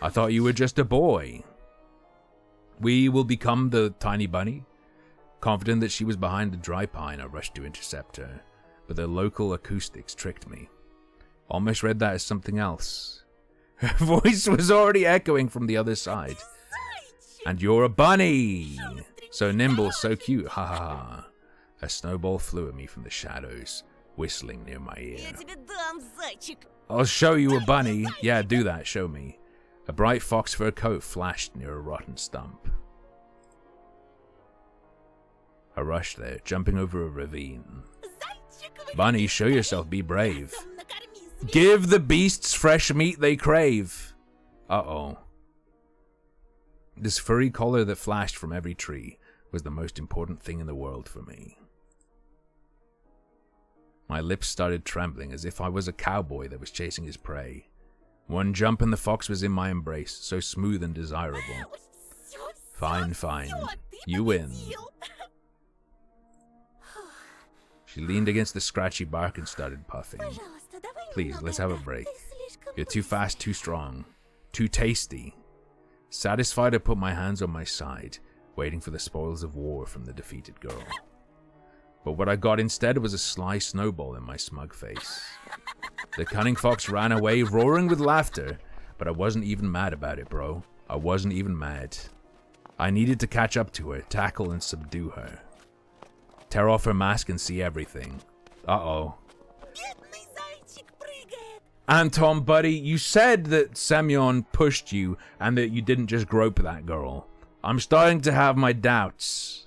I thought you were just a boy. We will become the tiny bunny. Confident that she was behind the dry pine, I rushed to intercept her, but the local acoustics tricked me. Almost read that as something else. Her voice was already echoing from the other side. And you're a bunny! So nimble, so cute, ha ha ha. A snowball flew at me from the shadows, whistling near my ear. I'll show you a bunny. Yeah, do that, show me. A bright fox fur coat flashed near a rotten stump. I rushed there, jumping over a ravine. Bunny, show yourself, be brave. Give the beasts fresh meat they crave. Uh-oh. This furry collar that flashed from every tree was the most important thing in the world for me. My lips started trembling as if I was a cowboy that was chasing his prey. One jump and the fox was in my embrace, so smooth and desirable. Fine, fine. You win. She leaned against the scratchy bark and started puffing. Please, let's have a break. You're too fast, too strong, too tasty. Satisfied, I put my hands on my side, waiting for the spoils of war from the defeated girl. But what I got instead was a sly snowball in my smug face. The cunning fox ran away, roaring with laughter, but I wasn't even mad about it, bro. I wasn't even mad. I needed to catch up to her, tackle and subdue her. Tear off her mask and see everything. Uh-oh. Anton, buddy, you said that Semyon pushed you and that you didn't just grope that girl. I'm starting to have my doubts.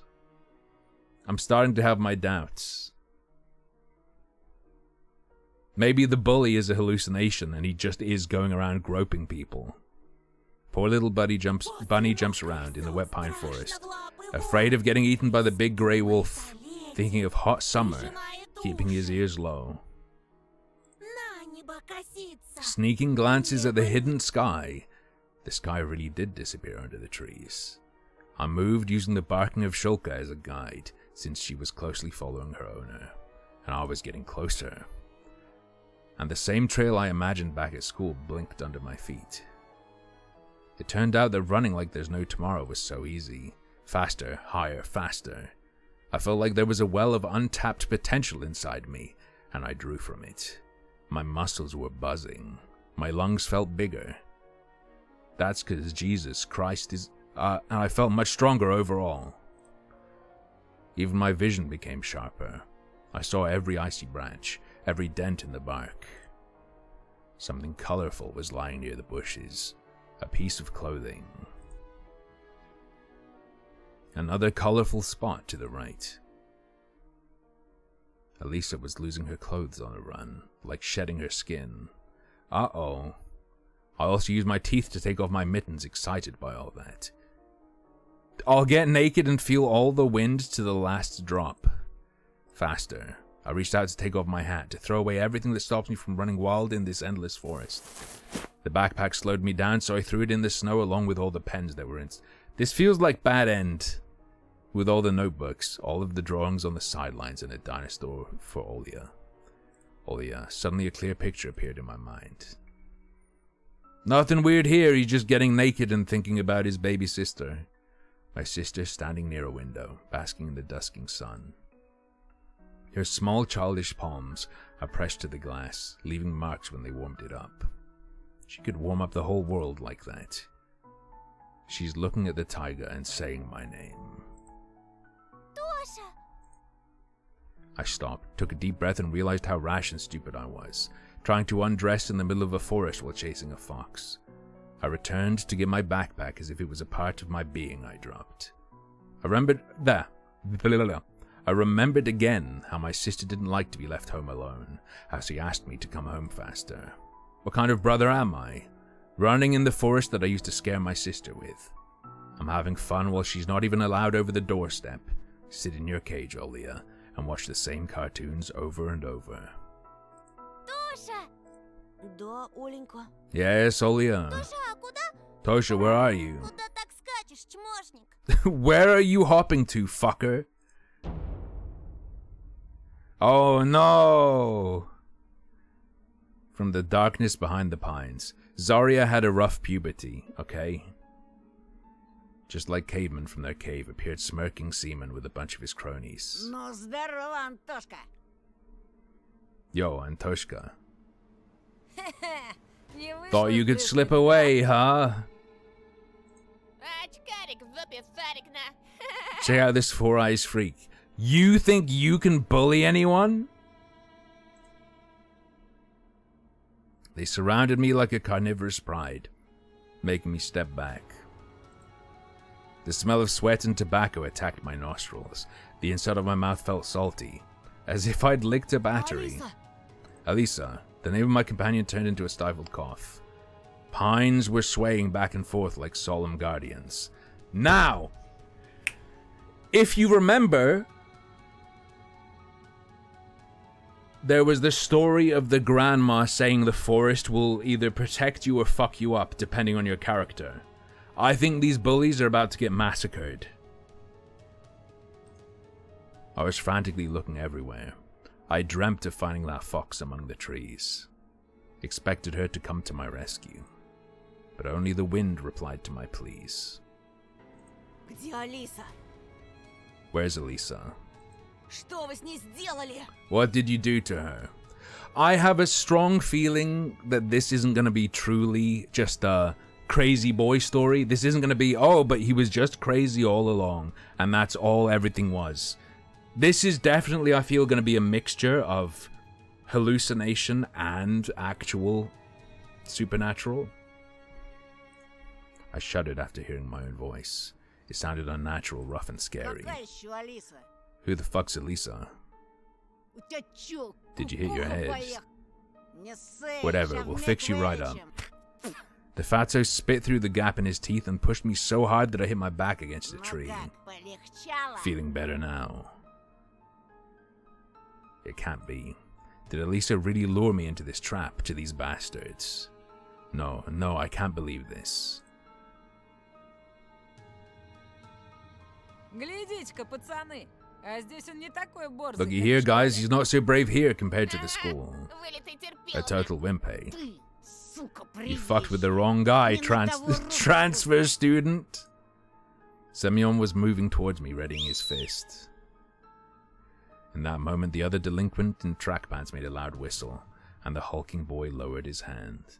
Maybe the bully is a hallucination and he just is going around groping people. Poor little bunny jumps around in the wet pine forest, afraid of getting eaten by the big grey wolf, thinking of hot summer, keeping his ears low. Sneaking glances at the hidden sky. The sky really did disappear under the trees. I moved using the barking of Shulka as a guide, since she was closely following her owner, and I was getting closer. And the same trail I imagined back at school blinked under my feet. It turned out that running like there's no tomorrow was so easy. Faster, higher, faster. I felt like there was a well of untapped potential inside me, and I drew from it. My muscles were buzzing. My lungs felt bigger. That's because Jesus Christ is... and I felt much stronger overall. Even my vision became sharper. I saw every icy branch, every dent in the bark. Something colorful was lying near the bushes. A piece of clothing. Another colorful spot to the right. Elisa was losing her clothes on a run, like shedding her skin. Uh-oh. I also used my teeth to take off my mittens, excited by all that. I'll get naked and feel all the wind to the last drop. Faster. I reached out to take off my hat, to throw away everything that stops me from running wild in this endless forest. The backpack slowed me down, so I threw it in the snow along with all the pens that were in. This feels like Bad End. With all the notebooks, all of the drawings on the sidelines, and a dinosaur for Olia. Suddenly a clear picture appeared in my mind. Nothing weird here, he's just getting naked and thinking about his baby sister. My sister standing near a window, basking in the dusking sun. Her small childish palms are pressed to the glass, leaving marks when they warmed it up. She could warm up the whole world like that. She's looking at the tiger and saying my name. I stopped, took a deep breath, and realized how rash and stupid I was, trying to undress in the middle of a forest while chasing a fox. I returned to get my backpack as if it was a part of my being I dropped. I remembered again how my sister didn't like to be left home alone, how she asked me to come home faster. What kind of brother am I? Running in the forest that I used to scare my sister with. I'm having fun while she's not even allowed over the doorstep. Sit in your cage, Olia, and watch the same cartoons over and over. Тоша! Да, Оленька. Yes, Olia. Тоша, а куда? Tosha, where are you? Куда так скачешь, чмошник? Where are you hopping to, fucker? Oh no! From the darkness behind the pines, Zarya had a rough puberty, okay? Just like cavemen from their cave appeared smirking seaman with a bunch of his cronies. Ну, здорово, Антошка. Yo, Antoshka. Thought you could slip away, huh? Check out this Four Eyes freak. You think you can bully anyone? They surrounded me like a carnivorous pride, making me step back. The smell of sweat and tobacco attacked my nostrils. The inside of my mouth felt salty, as if I'd licked a battery. Alisa, the name of my companion, turned into a stifled cough. Pines were swaying back and forth like solemn guardians. Now, if you remember, there was the story of the grandma saying the forest will either protect you or fuck you up, depending on your character. I think these bullies are about to get massacred. I was frantically looking everywhere. I dreamt of finding that fox among the trees. Expected her to come to my rescue. But only the wind replied to my pleas. Где Алиса? Where's Alisa? Что вы с ней сделали? What did you do to her? I have a strong feeling that this isn't going to be truly just a crazy boy story. This isn't going to be, oh, but he was just crazy all along, and that's all everything was. This is definitely, I feel, going to be a mixture of hallucination and actual supernatural. I shuddered after hearing my own voice. It sounded unnatural, rough, and scary. Какая еще Алиса? Who the fuck's Alisa? У тебя чё, Did you hit your кукуха head? поехала? Не ссы, Whatever, ща we'll вмиг fix you right up. вылечим. The fatso spit through the gap in his teeth and pushed me so hard that I hit my back against a Ну tree. как, полегчало? Feeling better now. It can't be. Did Alisa really lure me into this trap, to these bastards? No, no, I can't believe this. Глядите-ка, пацаны, а здесь он не такой борзый. Looky here, guys, he's not so brave here compared to the school. A total wimpy. Ты, сука, You fucked with the wrong Не guy, на того руку. transfer student. Semyon was moving towards me, readying his fist. In that moment, the other delinquent in track pants made a loud whistle, and the hulking boy lowered his hand.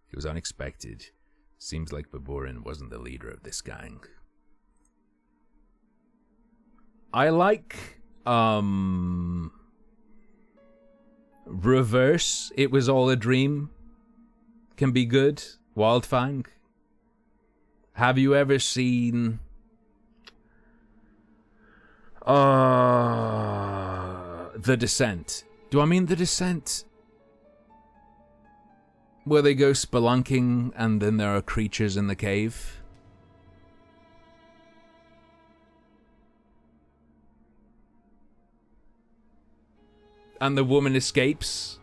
It was unexpected. Seems like Baburin wasn't the leader of this gang. I like, reverse, it was all a dream. Can be good. Wildfang. Have you ever seen... The Descent. Do I mean The Descent? Where they go spelunking and then there are creatures in the cave? And the woman escapes,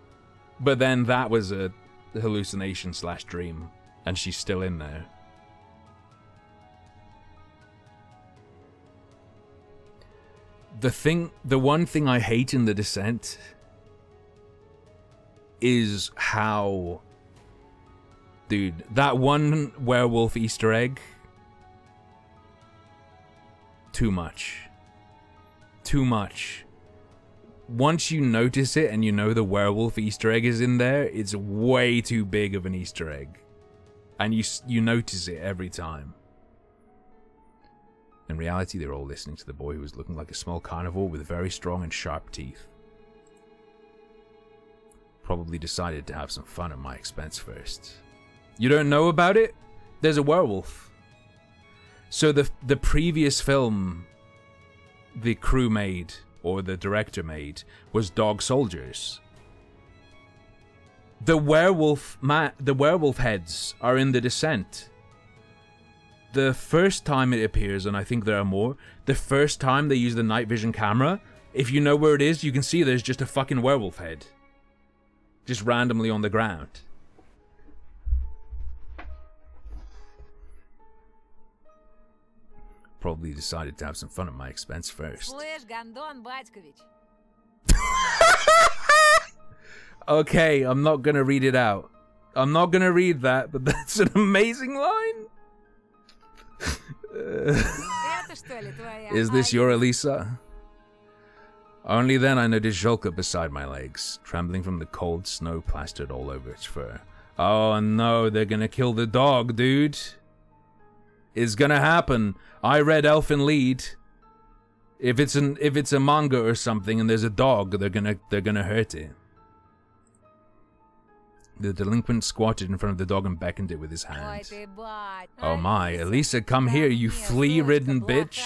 but then that was a hallucination / dream, and she's still in there. The one thing I hate in The Descent is how, dude, that one werewolf Easter egg, too much. Too much. Once you notice it and you know the werewolf Easter egg is in there, it's way too big of an Easter egg. And you notice it every time. In reality, they're all listening to the boy who was looking like a small carnivore with very strong and sharp teeth. Probably decided to have some fun at my expense first. You don't know about it? There's a werewolf. So the previous film the crew made, or the director made, was Dog Soldiers. The werewolf heads are in the descent. The first time it appears, and I think there are more, the first time they use the night vision camera, if you know where it is, you can see there's just a fucking werewolf head. Just randomly on the ground. Probably decided to have some fun at my expense first. Слышь, Гондон Батькович. Okay, I'm not gonna read it out. I'm not gonna read that, but that's an amazing line. Это что ли твоя? Is this your Elisa? Only then I noticed Zholka beside my legs, trembling from the cold snow plastered all over its fur. Oh no, they're gonna kill the dog, dude. It's gonna happen. I read Elfin Lead. If it's a manga or something and there's a dog, they're gonna hurt it. The delinquent squatted in front of the dog and beckoned it with his hand. Oh my, Elisa, come here, you flea-ridden bitch.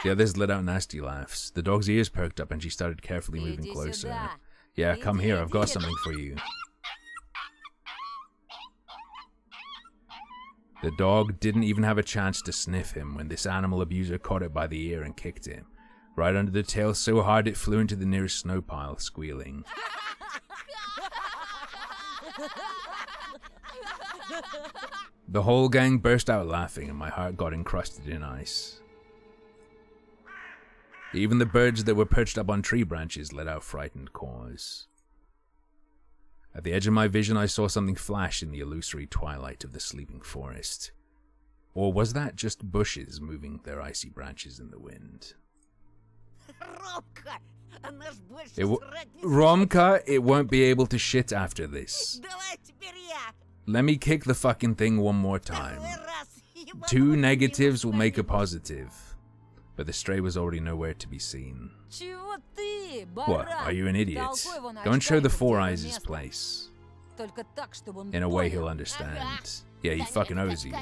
The others let out nasty laughs. The dog's ears perked up and she started carefully moving closer. Yeah, come here, I've got something for you. The dog didn't even have a chance to sniff him when this animal abuser caught it by the ear and kicked it. Right under the tail so hard it flew into the nearest snow pile, squealing. The whole gang burst out laughing and my heart got encrusted in ice. Even the birds that were perched up on tree branches let out frightened caws. At the edge of my vision I saw something flash in the illusory twilight of the sleeping forest. Or was that just bushes moving their icy branches in the wind? Romka, it won't be able to shit after this. Let me kick the fucking thing one more time. 2 negatives will make a positive. But the stray was already nowhere to be seen. What? Are you an idiot? Go and show the Four Eyes his place. In a way he'll understand. Yeah, he fucking owes you.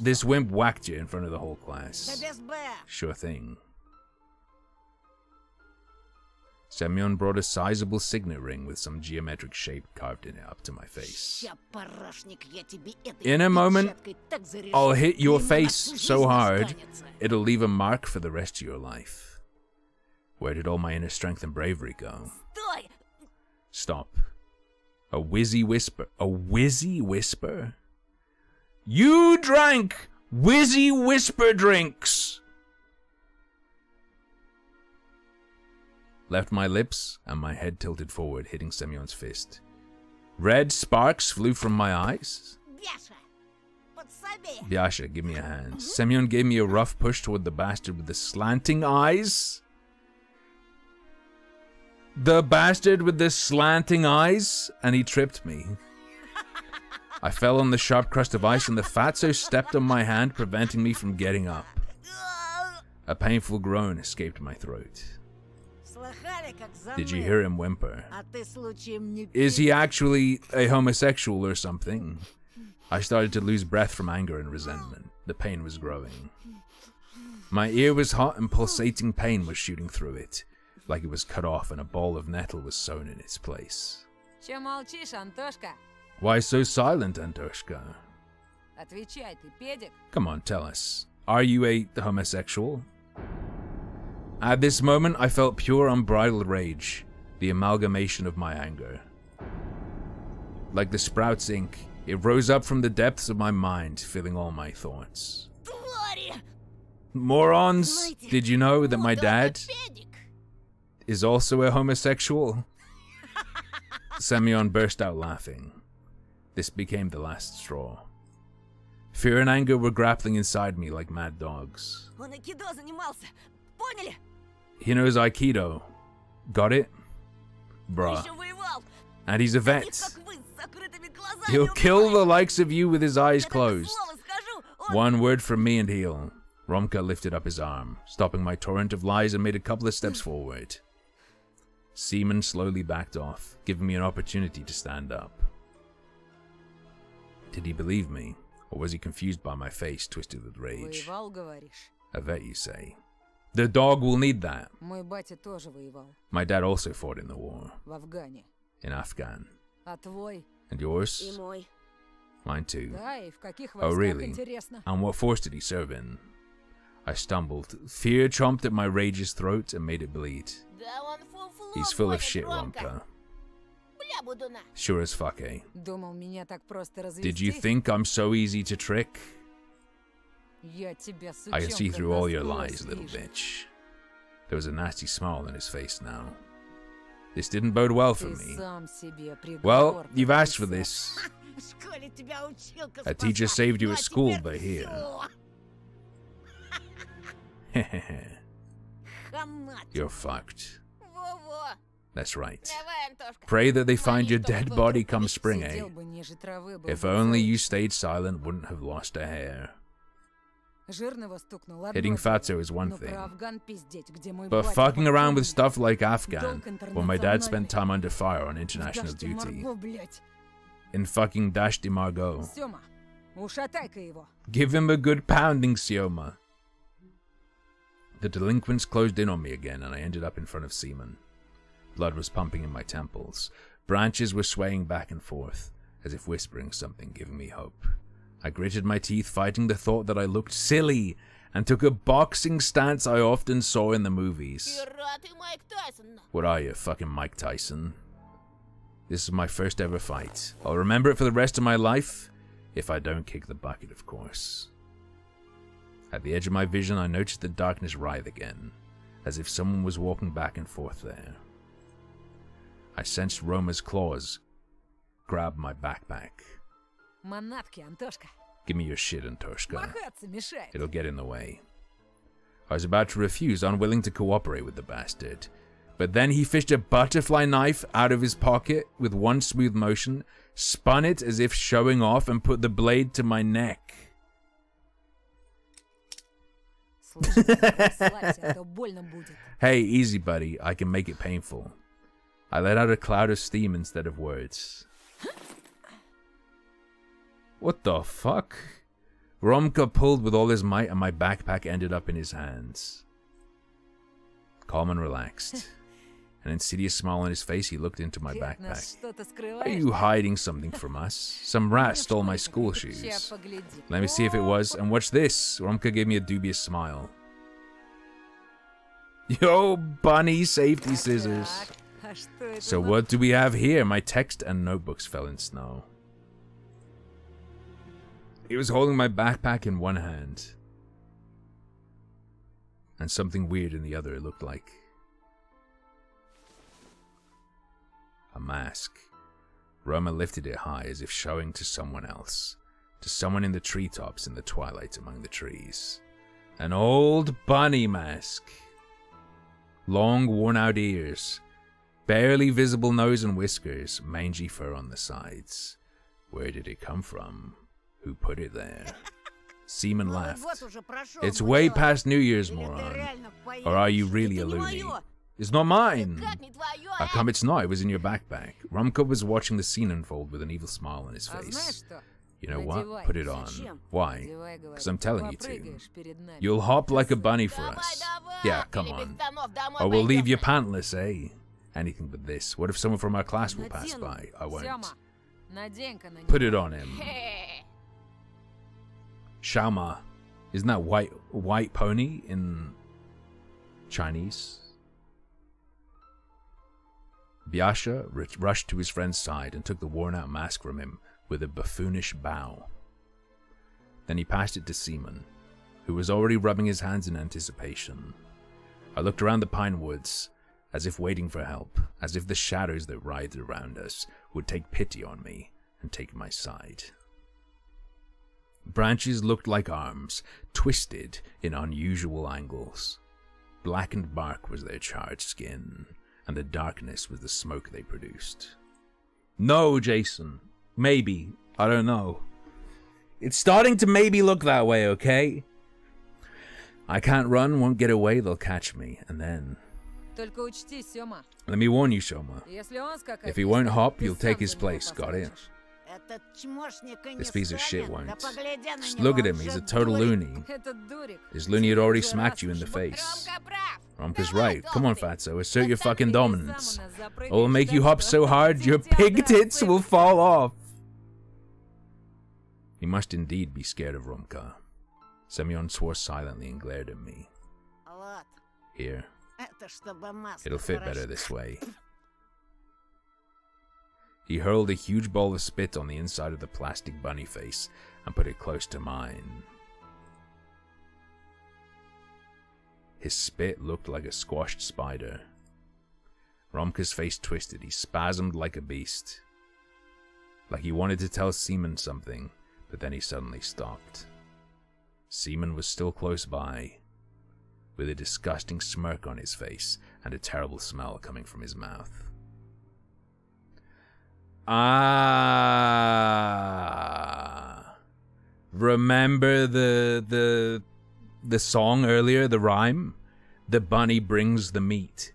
This wimp whacked you in front of the whole class. Sure thing. Semyon brought a sizable signet ring with some geometric shape carved in it up to my face. In a moment, I'll hit your face so hard, it'll leave a mark for the rest of your life. Where did all my inner strength and bravery go? Stop. A whizzy whisper. A whizzy whisper? You drank whizzy whisper drinks! Left my lips, and my head tilted forward, hitting Semyon's fist. Red sparks flew from my eyes. Vyasha, give me a hand. Semyon gave me a rough push toward the bastard with the slanting eyes. The bastard with the slanting eyes, and he tripped me. I fell on the sharp crust of ice, and the fatso stepped on my hand, preventing me from getting up. A painful groan escaped my throat. Did you hear him whimper? Is he actually a homosexual or something? I started to lose breath from anger and resentment. The pain was growing. My ear was hot and pulsating pain was shooting through it, like it was cut off and a ball of nettle was sewn in its place. Чё молчишь, Антошка? Why so silent, Antoshka? Отвечай, ты педик? Come on, tell us. Are you a homosexual? At this moment, I felt pure unbridled rage, the amalgamation of my anger. Like the Sprouts ink, it rose up from the depths of my mind, filling all my thoughts. Morons! Did you know that my dad is also a homosexual? Semyon burst out laughing. This became the last straw. Fear and anger were grappling inside me like mad dogs. He knows Aikido. Got it? Bruh. And he's a vet. He'll kill the likes of you with his eyes closed. One word from me and he'll. Romka lifted up his arm, stopping my torrent of lies and made a couple of steps forward. Seaman slowly backed off, giving me an opportunity to stand up. Did he believe me, or was he confused by my face twisted with rage? A vet, you say? The dog will need that. My dad also fought in the war. in Afghan. А твой? And yours? И мой. Mine too. Да, и в каких Oh, войсках, really? интересно? And what force did he serve in? I stumbled. Fear chomped at my rage's throat and made it bleed. Да он фуфло He's full of ходит, shit, Ромка. Romka. Бля, будуна. Sure as fuck, eh? Думал, меня так просто развести? Did you think I'm so easy to trick? Я тебя, I can see сучонка, through all your насквозь lies, little вижу. bitch. There was a nasty smile on his face now. This didn't bode well for Ты me. сам себе приговор Well, you've asked for подписал. this. В школе тебя училка A teacher спасла. saved you Ну, at а school, теперь but here. всё. Хамать. You're fucked. Во-во. That's right. Давай, Антошка. Pray that they find your Смотри, dead что body тут. come spring, eh? Сидел бы ниже травы, был If бы only цел. you stayed silent, wouldn't have lost a hair. Жирного стукнул, одно Hitting дело. fatso is one Но thing. про Афган пиздеть, где мой But батя fucking around with покойный. stuff like Afghan, Долг when my dad spent интернациональный. time under fire on В international Даште duty, Марго, блядь. in fucking Dash de Margot. Сёма, ушатай-ка его. Give him a good pounding, Sioma. The delinquents closed in on me again, and I ended up in front of Seaman. Blood was pumping in my temples. Branches were swaying back and forth, as if whispering something, giving me hope. I gritted my teeth, fighting the thought that I looked silly, and took a boxing stance I often saw in the movies. Пират и Майк Тайсон. What are you, fucking Mike Tyson? This is my first ever fight. I'll remember it for the rest of my life, if I don't kick the bucket, of course. At the edge of my vision, I noticed the darkness writhe again, as if someone was walking back and forth there. I sensed Roma's claws grab my backpack. Манатки, Антошка. Give me your shit, Antoshka. Махаться мешает. It'll get in the way. I was about to refuse, unwilling to cooperate with the bastard. But then he fished a butterfly knife out of his pocket with one smooth motion, spun it as if showing off, and put the blade to my neck. Слышишь, расслабься, а то больно будет. Hey, easy, buddy. I can make it painful. I let out a cloud of steam instead of words. What the fuck? Romka pulled with all his might, and my backpack ended up in his hands. Calm and relaxed. An insidious smile on his face, he looked into my Ты от backpack. нас что-то Are скрываешь? you hiding something from us? Some rat stole my school shoes. Ща погляди. Let me see if it was. And watch this. Romka gave me a dubious smile. Yo, bunny safety scissors. Так, а что это So за- what do we have here? My text and notebooks fell in snow. He was holding my backpack in one hand. And something weird in the other, it looked like. A mask. Roma lifted it high as if showing to someone else. To someone in the treetops in the twilight among the trees. An old bunny mask. Long, worn-out ears. Barely visible nose and whiskers. Mangy fur on the sides. Where did it come from? Who put it there? Seaman laughed. Вот уже прошел It's мой way дела. past New Year's, Или ты moron. реально поедешь? Or are you really Это a не loony? моё. It's not mine. Как не твоё, How а? come it's not? It was in your backpack. Rumka was watching the scene unfold with an evil smile on his А знаешь face. что? You know what? Надевай. Put it on. Зачем? Why? Надевай, говорю, Because I'm telling you to. попрыгаешь перед нами. You'll hop like a bunny for Давай, us. давай, Yeah, come или без on. штанов домой Or we'll leave you пойдём. pantless, eh? Anything but this. What if someone from our class will pass Надену. by? I won't. Сёма, надень-ка на Put него. it on him. Хе. Shaoma. Isn't that white pony in Chinese? Biasha rushed to his friend's side and took the worn-out mask from him with a buffoonish bow. Then he passed it to Seaman, who was already rubbing his hands in anticipation. I looked around the pine woods, as if waiting for help, as if the shadows that writhed around us would take pity on me and take my side. Branches looked like arms, twisted in unusual angles. Blackened bark was their charred skin, and the darkness was the smoke they produced. No, Jason. Maybe. I don't know. It's starting to maybe look that way, okay? I can't run, won't get away, they'll catch me, and then... Только учти, Сёма, Let me warn you, Shoma. если он скакать If he не won't станет, hop, ты you'll сам take за his него place, got it? поскачешь. Это This piece of shit won't. Just look at him, he's a total loony. This loony had already smacked you in the face. Romka's right. Come on, Fatso, assert your fucking dominance. It will make you hop so hard your pig tits will fall off. He must indeed be scared of Romka. Semyon swore silently and glared at me. Here. It'll fit better this way. He hurled a huge ball of spit on the inside of the plastic bunny face and put it close to mine. His spit looked like a squashed spider. Romka's face twisted. He spasmed like a beast. Like he wanted to tell Seaman something, but then he suddenly stopped. Seaman was still close by, with a disgusting smirk on his face and a terrible smell coming from his mouth. Ah, remember the song earlier, the rhyme? The bunny brings the meat.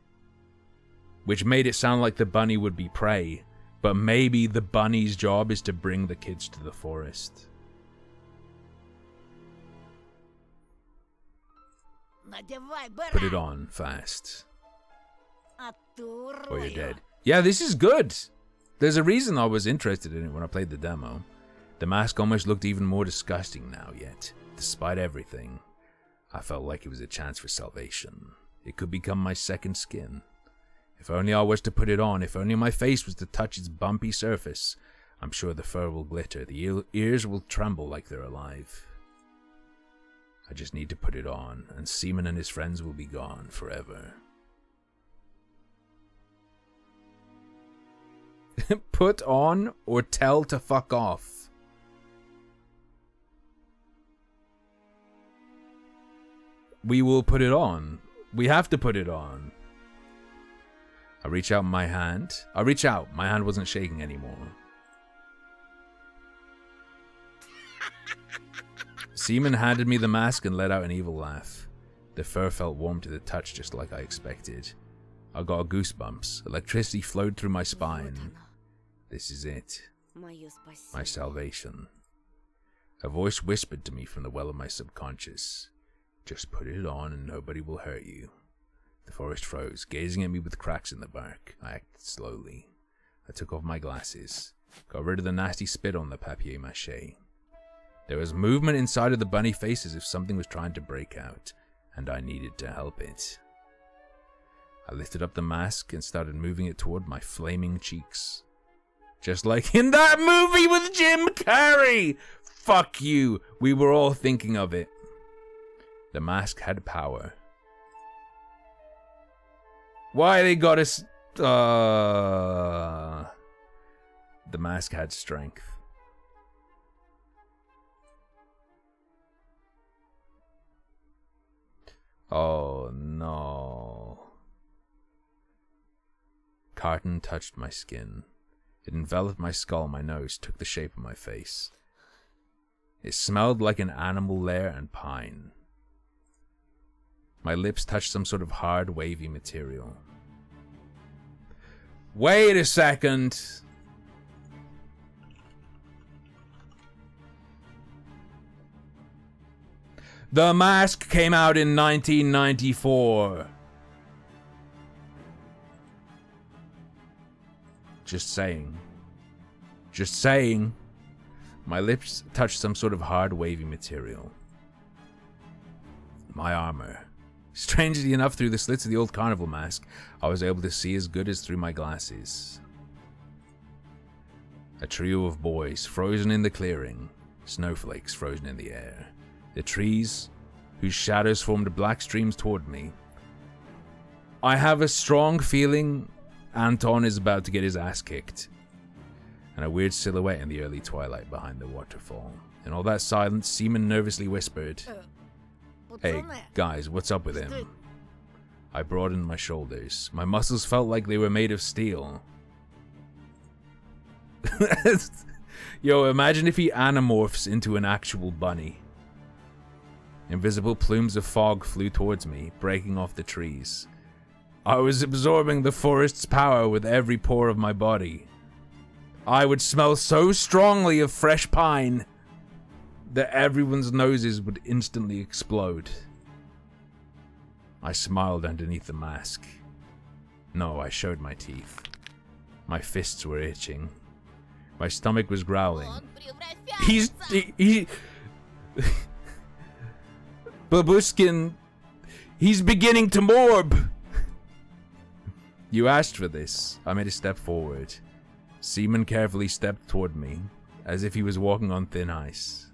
Which made it sound like the bunny would be prey, but maybe the bunny's job is to bring the kids to the forest. Put it on fast, or you're dead. Yeah, this is good. There's a reason I was interested in it when I played the demo. The mask almost looked even more disgusting now, yet, despite everything, I felt like it was a chance for salvation. It could become my second skin. If only I was to put it on, if only my face was to touch its bumpy surface, I'm sure the fur will glitter, the ears will tremble like they're alive. I just need to put it on, and Seaman and his friends will be gone forever. Put on or tell to fuck off. We will put it on. We have to put it on. I reach out my hand. My hand wasn't shaking anymore. Seaman handed me the mask and let out an evil laugh. The fur felt warm to the touch, just like I expected. I got goosebumps. Electricity flowed through my spine. This is it. My salvation. A voice whispered to me from the well of my subconscious. Just put it on and nobody will hurt you. The forest froze, gazing at me with cracks in the bark. I acted slowly. I took off my glasses, got rid of the nasty spit on the papier-mâché. There was movement inside of the bunny face as if something was trying to break out, and I needed to help it. I lifted up the mask and started moving it toward my flaming cheeks. Just like in that movie with Jim Carrey! Fuck you! We were all thinking of it. The mask had power. Why they got us? The mask had strength. Oh no. Carton touched my skin. It enveloped my skull, my nose took the shape of my face. It smelled like an animal lair and pine. My lips touched some sort of hard, wavy material. Wait a second! The Mask came out in 1994. Just saying. Just saying. My lips touched some sort of hard, wavy material. My armor. Strangely enough, through the slits of the old carnival mask, I was able to see as good as through my glasses. A trio of boys, frozen in the clearing. Snowflakes frozen in the air. The trees, whose shadows formed black streams toward me. I have a strong feeling Anton is about to get his ass kicked. And a weird silhouette in the early twilight behind the waterfall. In all that silence, Seaman nervously whispered, "Hey, guys, what's up with him?" I broadened my shoulders. My muscles felt like they were made of steel. Yo, imagine if he anamorphs into an actual bunny. Invisible plumes of fog flew towards me, breaking off the trees. I was absorbing the forest's power with every pore of my body. I would smell so strongly of fresh pine that everyone's noses would instantly explode. I smiled underneath the mask. No, I showed my teeth. My fists were itching. My stomach was growling. He Babuskin, he's beginning to morb. You asked for this. I made a step forward. Seaman carefully stepped toward me, as if he was walking on thin ice.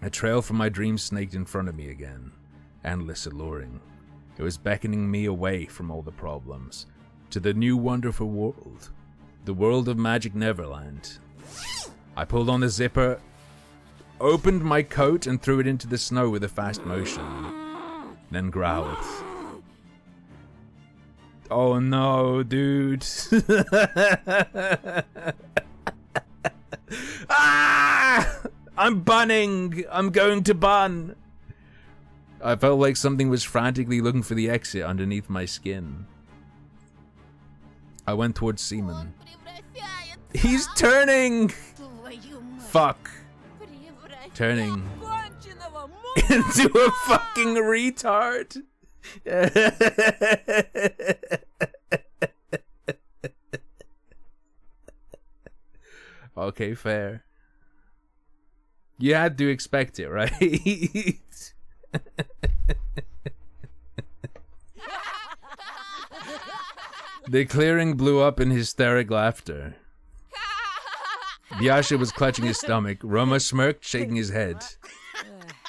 A trail from my dreams snaked in front of me again, endless, alluring. It was beckoning me away from all the problems, to the new wonderful world, the world of Magic Neverland. I pulled on the zipper, opened my coat and threw it into the snow with a fast motion, then growled. Oh no, dude. Ah! I'm bunning! I'm going to bun! I felt like something was frantically looking for the exit underneath my skin. I went towards Seaman. He's turning! Fuck. Turning into a fucking retard. Okay, fair. You had to expect it, right? The clearing blew up in hysteric laughter. Yasha was clutching his stomach. Roma smirked, shaking his head.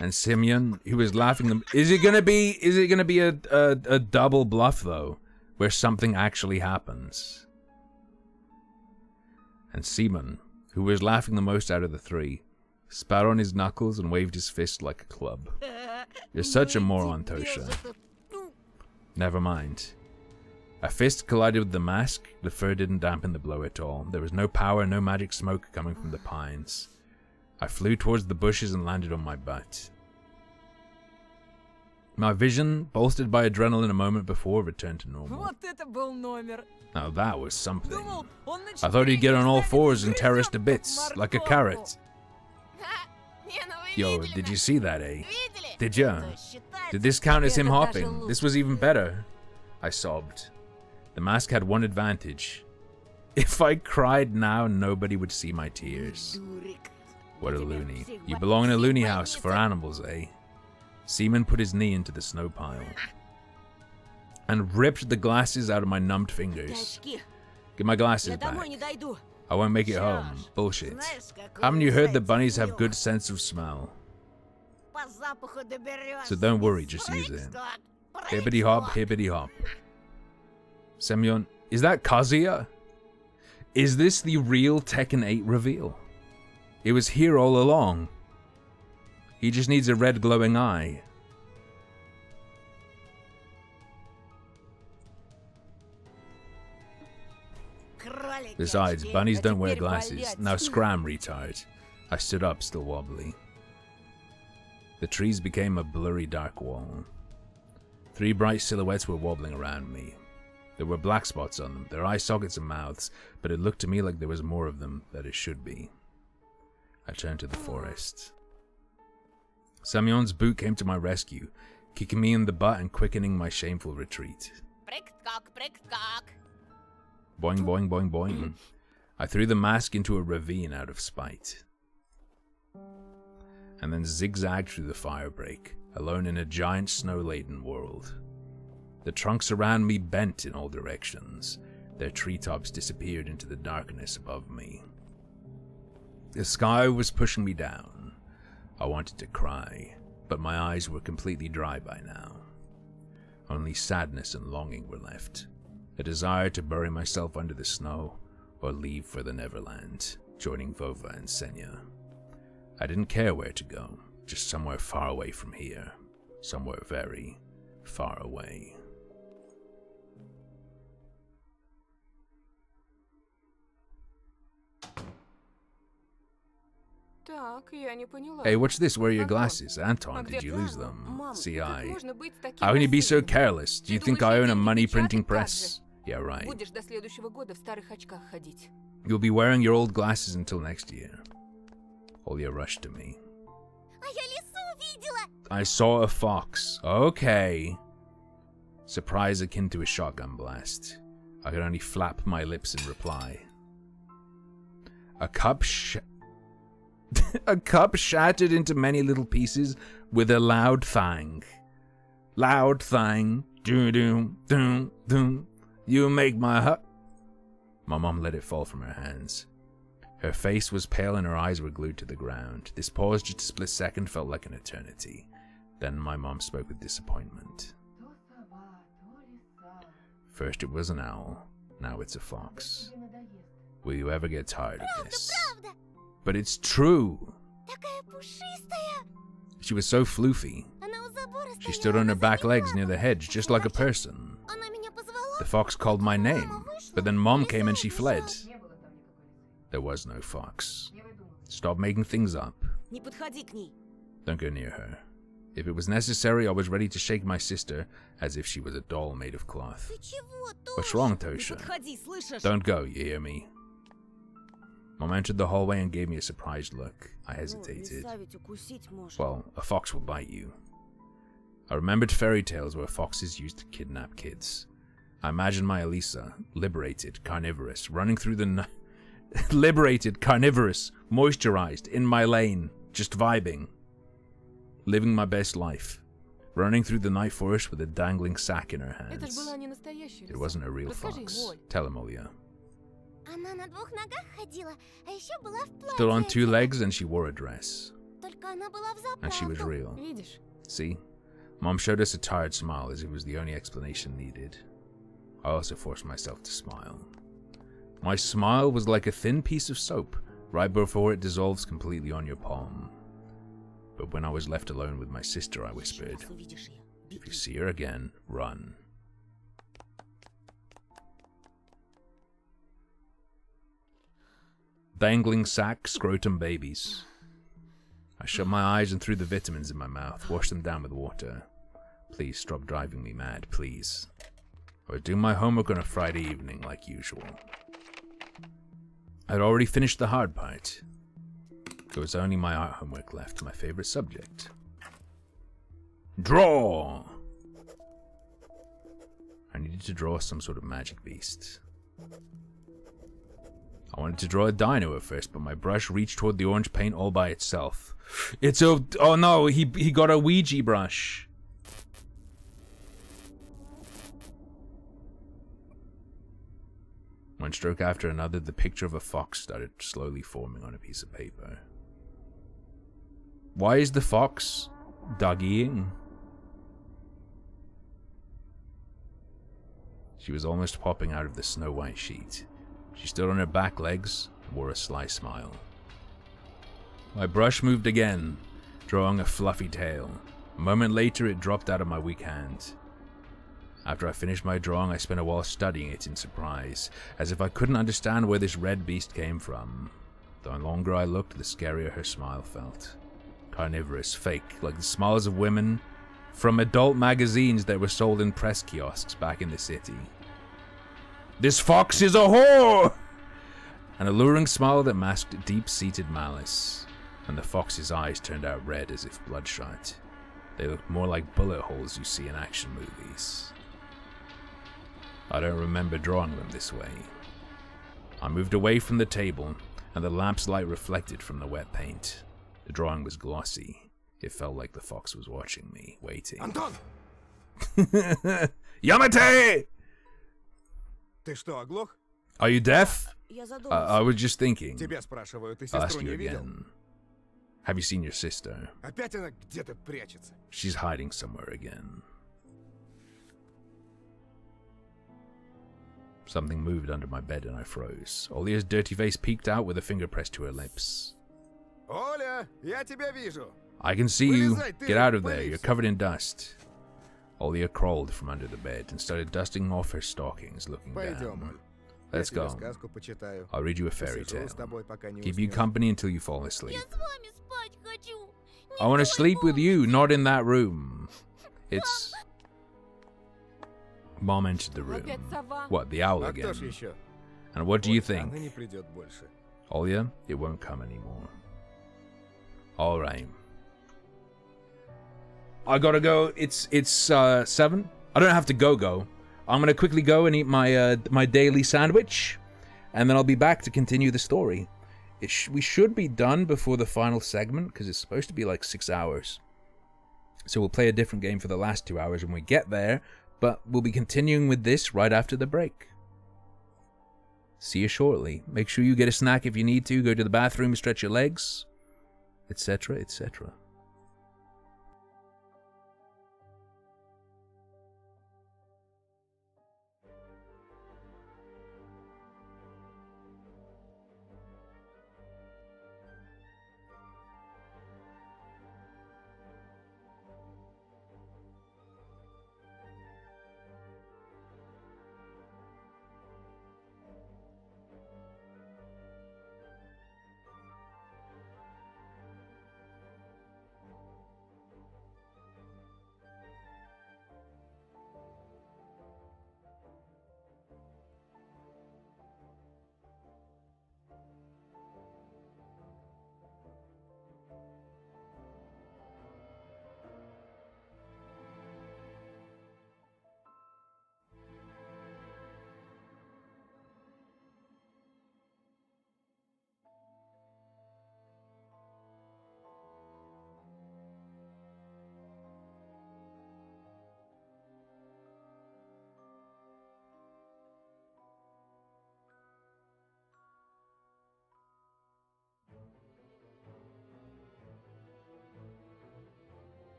And Simeon, who was laughing, is it gonna be a double bluff though, where something actually happens? And Seaman, who was laughing the most out of the three, spat on his knuckles and waved his fist like a club. You're such a moron, Tosha. Never mind. A fist collided with the mask. The fur didn't dampen the blow at all. There was no power, no magic smoke coming from the pines. I flew towards the bushes and landed on my butt. My vision, bolstered by adrenaline a moment before, returned to normal. Now that was something. I thought he'd get on all fours and tear us to bits, like a carrot. Yo, did you see that, eh? Did ya? Did this count as him hopping? This was even better. I sobbed. The mask had one advantage. If I cried now, nobody would see my tears. What a loony. You belong in a loony house for animals, eh? Seaman put his knee into the snow pile and ripped the glasses out of my numbed fingers. Get my glasses back. I won't make it home. Bullshit. Haven't you heard that bunnies have good sense of smell? So don't worry, just use it. Hippity hop, hippity hop. Semyon, is that Kazuya? Is this the real Tekken 8 reveal? It was here all along. He just needs a red glowing eye. Besides, bunnies don't wear glasses. Now scram, retard. I stood up, still wobbly. The trees became a blurry dark wall. 3 bright silhouettes were wobbling around me. There were black spots on them, their eye sockets and mouths, but it looked to me like there was more of them than it should be. I turned to the forest. Semyon's boot came to my rescue, kicking me in the butt and quickening my shameful retreat. Boing, boing, boing, boing. I threw the mask into a ravine out of spite, and then zigzagged through the firebreak, alone in a giant snow-laden world. The trunks around me bent in all directions. Their treetops disappeared into the darkness above me. The sky was pushing me down. I wanted to cry, but my eyes were completely dry by now. Only sadness and longing were left. A desire to bury myself under the snow, or leave for the Neverland, joining Vova and Senya. I didn't care where to go, just somewhere far away from here. Somewhere very far away. Hey, what's this? Where are your glasses? Anton, did you lose them? CI. How can you be so careless? Do you think I own a money printing press? Yeah, right. You'll be wearing your old glasses until next year. Olia rushed to me. А я лису видела! I saw a fox. Okay. Surprise akin to a shotgun blast. I could only flap my lips in reply. A cup shattered into many little pieces with a loud thang. Loud thang. Doom doom doom doom. You make my heart. My mom let it fall from her hands. Her face was pale and her eyes were glued to the ground. This pause, just a split second, felt like an eternity. Then my mom spoke with disappointment. First it was an owl, now it's a fox. Will you ever get tired of this? But it's true! Такая пушистая! She was so floofy. Она у забора She stood on her back legs near the hedge, just like a person. Она меня позвала. The fox called my name, but then Mom came and she fled. There was no fox. Stop making things up. Не подходи к ней. Don't go near her. If it was necessary, I was ready to shake my sister as if she was a doll made of cloth. Ты чего, What's wrong, Не Tosha? подходи, слышишь? Don't go, you hear me? Mom entered the hallway and gave me a surprised look. I hesitated. Лиса ведь укусить может. Well, a fox will bite you. I remembered fairy tales where foxes used to kidnap kids. I imagined my Elisa, liberated, carnivorous, running through the night. Liberated, carnivorous, moisturized, in my lane, just vibing. Living my best life. Running through the night forest with a dangling sack in her Это ж hands. была не настоящая It wasn't a real Расскажи, fox. Воль. Tell him, Olia. Она на двух ногах ходила, а еще была в платье. Stood on two legs and she wore a dress. Только она была в And she was заправду. real. Видишь? See? Mom showed us a tired smile as it was the only explanation needed. I also forced myself to smile. My smile was like a thin piece of soap, right before it dissolves completely on your palm. But when I was left alone with my sister, I whispered, Сейчас увидишь ее. if you see her again, run. Dangling sack, scrotum babies. I shut my eyes and threw the vitamins in my mouth, washed them down with water. Please stop driving me mad, please. I was doing my homework on a Friday evening like usual. I'd already finished the hard part. There was only my art homework left, my favorite subject. Draw! I needed to draw some sort of magic beast. I wanted to draw a dino at first, but my brush reached toward the orange paint all by itself. It's a... Oh no, he got a Ouija brush. One stroke after another, the picture of a fox started slowly forming on a piece of paper. Why is the fox doggying? She was almost popping out of the snow-white sheet. She stood on her back legs and wore a sly smile. My brush moved again, drawing a fluffy tail. A moment later, it dropped out of my weak hand. After I finished my drawing, I spent a while studying it in surprise, as if I couldn't understand where this red beast came from. The longer I looked, the scarier her smile felt. Carnivorous, fake, like the smiles of women from adult magazines that were sold in press kiosks back in the city. This fox is a whore! An alluring smile that masked deep-seated malice, and the fox's eyes turned out red as if bloodshot. They looked more like bullet holes you see in action movies. I don't remember drawing them this way. I moved away from the table, and the lamp's light reflected from the wet paint. The drawing was glossy. It felt like the fox was watching me, waiting. Антон! Yamate! Ты что, оглох? Are you deaf? Я I was just thinking. Тебя спрашиваю, ты I'll ask сестру you не видел? again. Have you seen your sister? Опять она где-то прячется. She's hiding somewhere again. Something moved under my bed and I froze. Olia's dirty face peeked out with a finger pressed to her lips. Оля, я тебя вижу. I can see you. Вылезай, ты Get out of there. пылишься. You're covered in dust. Olia crawled from under the bed and started dusting off her stockings, looking Пойдем, down. Оль. Я Let's тебе go. сказку почитаю. I'll read you a fairy Посижу tale. с тобой, пока не Keep you уснешь. company until you fall asleep. Я с вами спать хочу. Не I want to в той sleep with you, комнате. not in that room. It's... Mom entered the room. Опять сова. What, the owl А кто ж again? еще? And what do you Вот think? она не придет больше. Olya, it won't come anymore. Alright. I gotta go. It's 7. I don't have to go. I'm gonna quickly go and eat my my daily sandwich, and then I'll be back to continue the story. We should be done before the final segment, because it's supposed to be like 6 hours. So we'll play a different game for the last 2 hours when we get there, but we'll be continuing with this right after the break. See you shortly. Make sure you get a snack if you need to. Go to the bathroom, stretch your legs, etc., etc.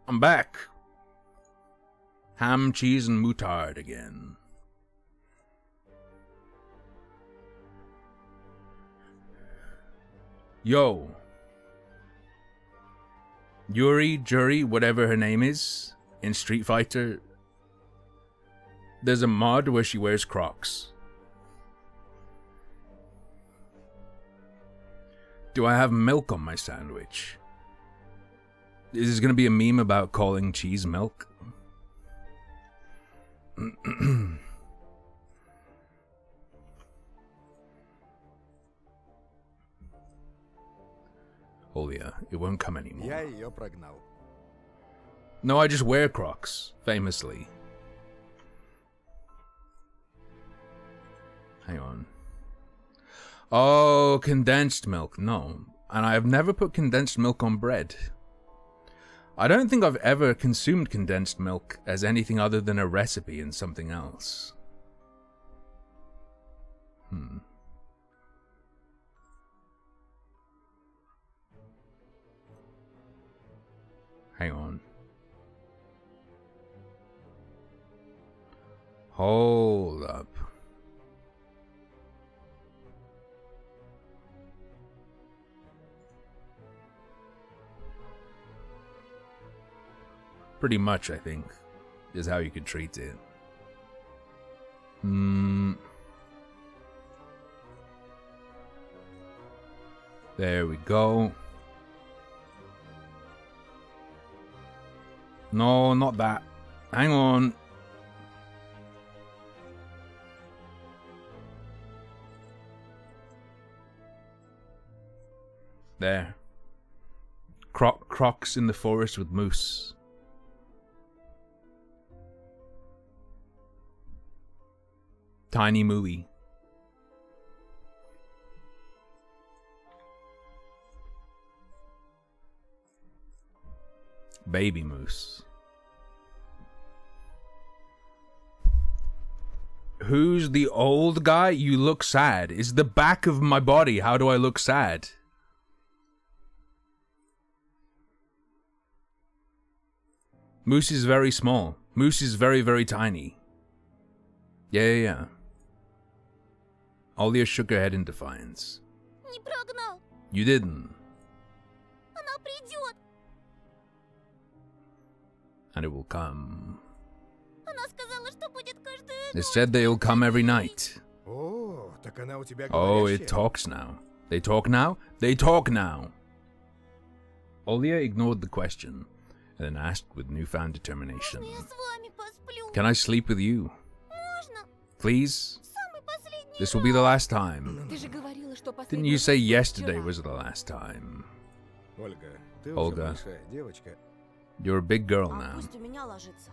I'm back. Ham, cheese, and moutarde again. Yo. Yuri, Jury, whatever her name is, in Street Fighter, there's a mod where she wears Crocs. Do I have milk on my sandwich? Is this gonna be a meme about calling cheese milk? Julia, it won't come anymore. Я ее прогнал. No, I just wear Crocs, famously. Hang on. Oh, condensed milk. No. And I have never put condensed milk on bread. I don't think I've ever consumed condensed milk as anything other than a recipe in something else. Hang on. Hold up. Pretty much, I think, is how you could treat it. There we go. No, not that. Hang on. There. Crocs in the forest with moose. Tiny Mooey. Baby moose. Who's the old guy? You look sad. Is the back of my body. How do I look sad? Moose is very small. Moose is very, very tiny. Yeah. Olia shook her head in defiance. Не прогнал. You didn't. Она придет. And it will come. Она сказала, что будет каждую It said that it'll come every night. О, так она у тебя Oh, говорящая. it talks now. They talk now? They talk now! Olia ignored the question, and then asked with newfound determination. Я с вами посплю. Can I sleep with you? Можно? Please? Самый последний This will be the last time. Ты же говорила, что Didn't последний you раз say был yesterday вчера. was the last time? Ольга, ты Olga. уже большая девочка. You're a big girl А now. пусть у меня ложится.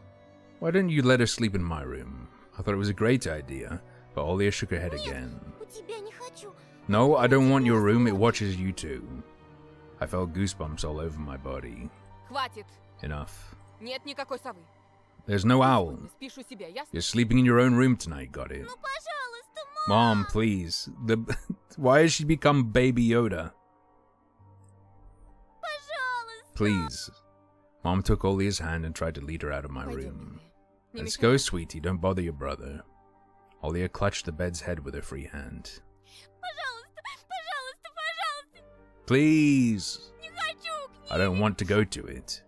Why don't you let her sleep in my room? I thought it was a great idea, but Olia shook her head again. У тебя не хочу. No, I don't want your room, it watches you two. I felt goosebumps all over my body. Хватит. Enough. Нет никакой совы. There's no owl. Спишь у себя, ясно? You're sleeping in your own room tonight, got it? Ну, пожалуйста, Mom, please. Why has she become Baby Yoda? пожалуйста. Please. Mom took Olia's hand and tried to lead her out of my room. Let's go, sweetie. Don't bother your brother. Olia clutched the bed's head with her free hand. Пожалуйста, пожалуйста, пожалуйста. Please. Не хочу к I don't want to go to it.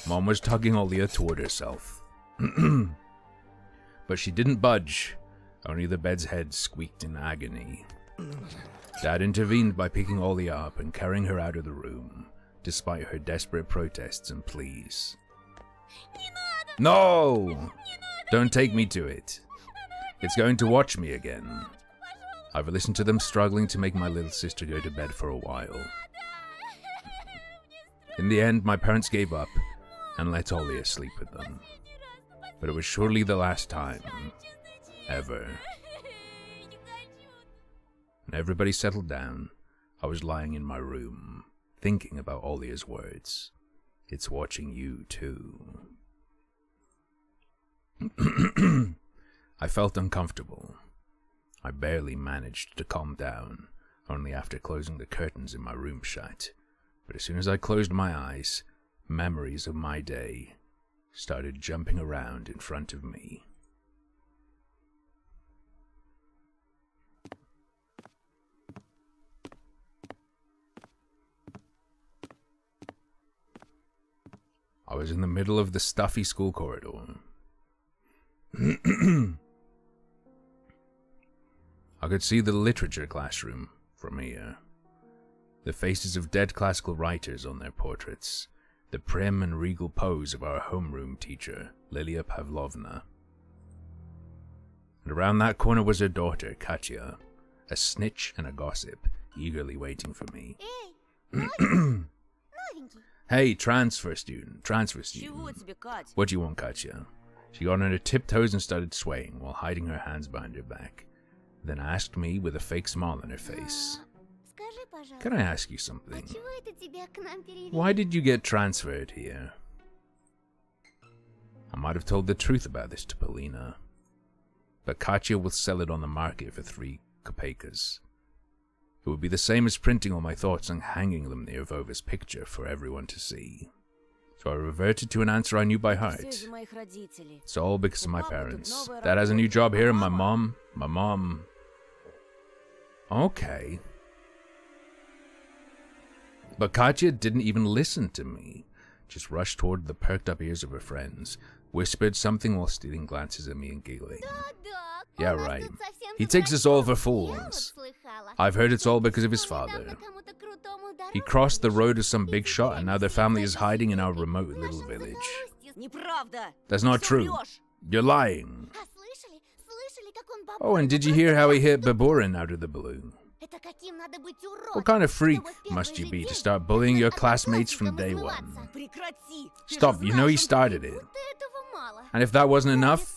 Mom was tugging Olia toward herself. But she didn't budge. Only the bed's head squeaked in agony. Dad intervened by picking Olia up and carrying her out of the room, despite her desperate protests and pleas. No! Don't take me to it. It's going to watch me again. I've listened to them struggling to make my little sister go to bed for a while. In the end, my parents gave up and let Olia sleep with them. But it was surely the last time. Ever. When everybody settled down, I was lying in my room, thinking about Olia's words. It's watching you too. I felt uncomfortable. I barely managed to calm down, only after closing the curtains in my room shut. But as soon as I closed my eyes, memories of my day started jumping around in front of me. I was in the middle of the stuffy school corridor. I could see the literature classroom from here. The faces of dead classical writers on their portraits. The prim and regal pose of our homeroom teacher, Lilia Pavlovna. And around that corner was her daughter, Katya, a snitch and a gossip, eagerly waiting for me. Hey, transfer student. What do you want, Katya? She got on her tiptoes and started swaying while hiding her hands behind her back. Then asked me with a fake smile on her face. Can I ask you something? Why did you get transferred here? I might have told the truth about this to Polina, but Katya will sell it on the market for 3 kopeckas. It would be the same as printing all my thoughts and hanging them near Vova's picture for everyone to see. So I reverted to an answer I knew by heart. It's all because of my parents. Dad has a new job here and my mom... Okay. But Katya didn't even listen to me. Just rushed toward the perked-up ears of her friends, whispered something while stealing glances at me and giggling. Yeah, right. He takes us all for fools. I've heard it's all because of his father. He crossed the road to some big shot and now their family is hiding in our remote little village. That's not true. You're lying. Oh, and did you hear how he hit Baburin out of the blue? What kind of freak must you be to start bullying your classmates from day one? Stop, you know he started it. And if that wasn't enough,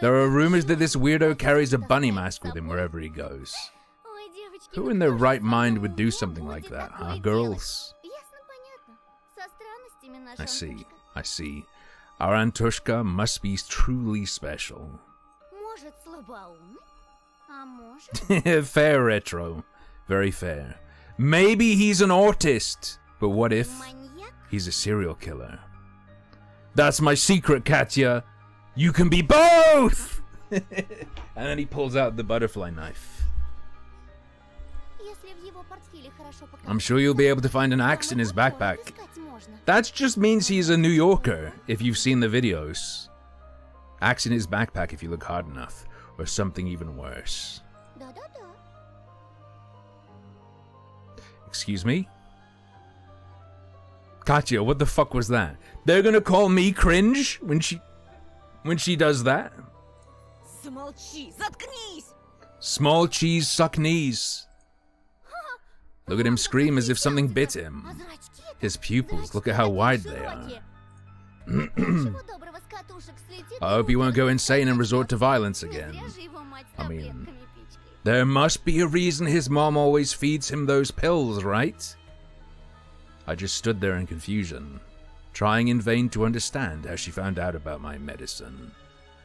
there are rumors that this weirdo carries a bunny mask with him wherever he goes. Who in their right mind would do something like that, huh, girls? I see. Our Antushka must be truly special. Fair, Retro. Very fair. Maybe he's an autist. But what if he's a serial killer? That's my secret, Katya. You can be both! And then he pulls out the butterfly knife. I'm sure you'll be able to find an axe in his backpack. That just means he's a New Yorker, if you've seen the videos. Axe in his backpack if you look hard enough. Or something even worse. Excuse me? Katya, what the fuck was that? They're gonna call me cringe when she does that? Small cheese, suck knees. Look at him scream as if something bit him. His pupils, look at how wide they are. I hope he won't go insane and resort to violence again. I mean, there must be a reason his mom always feeds him those pills, right? I just stood there in confusion, trying in vain to understand how she found out about my medicine.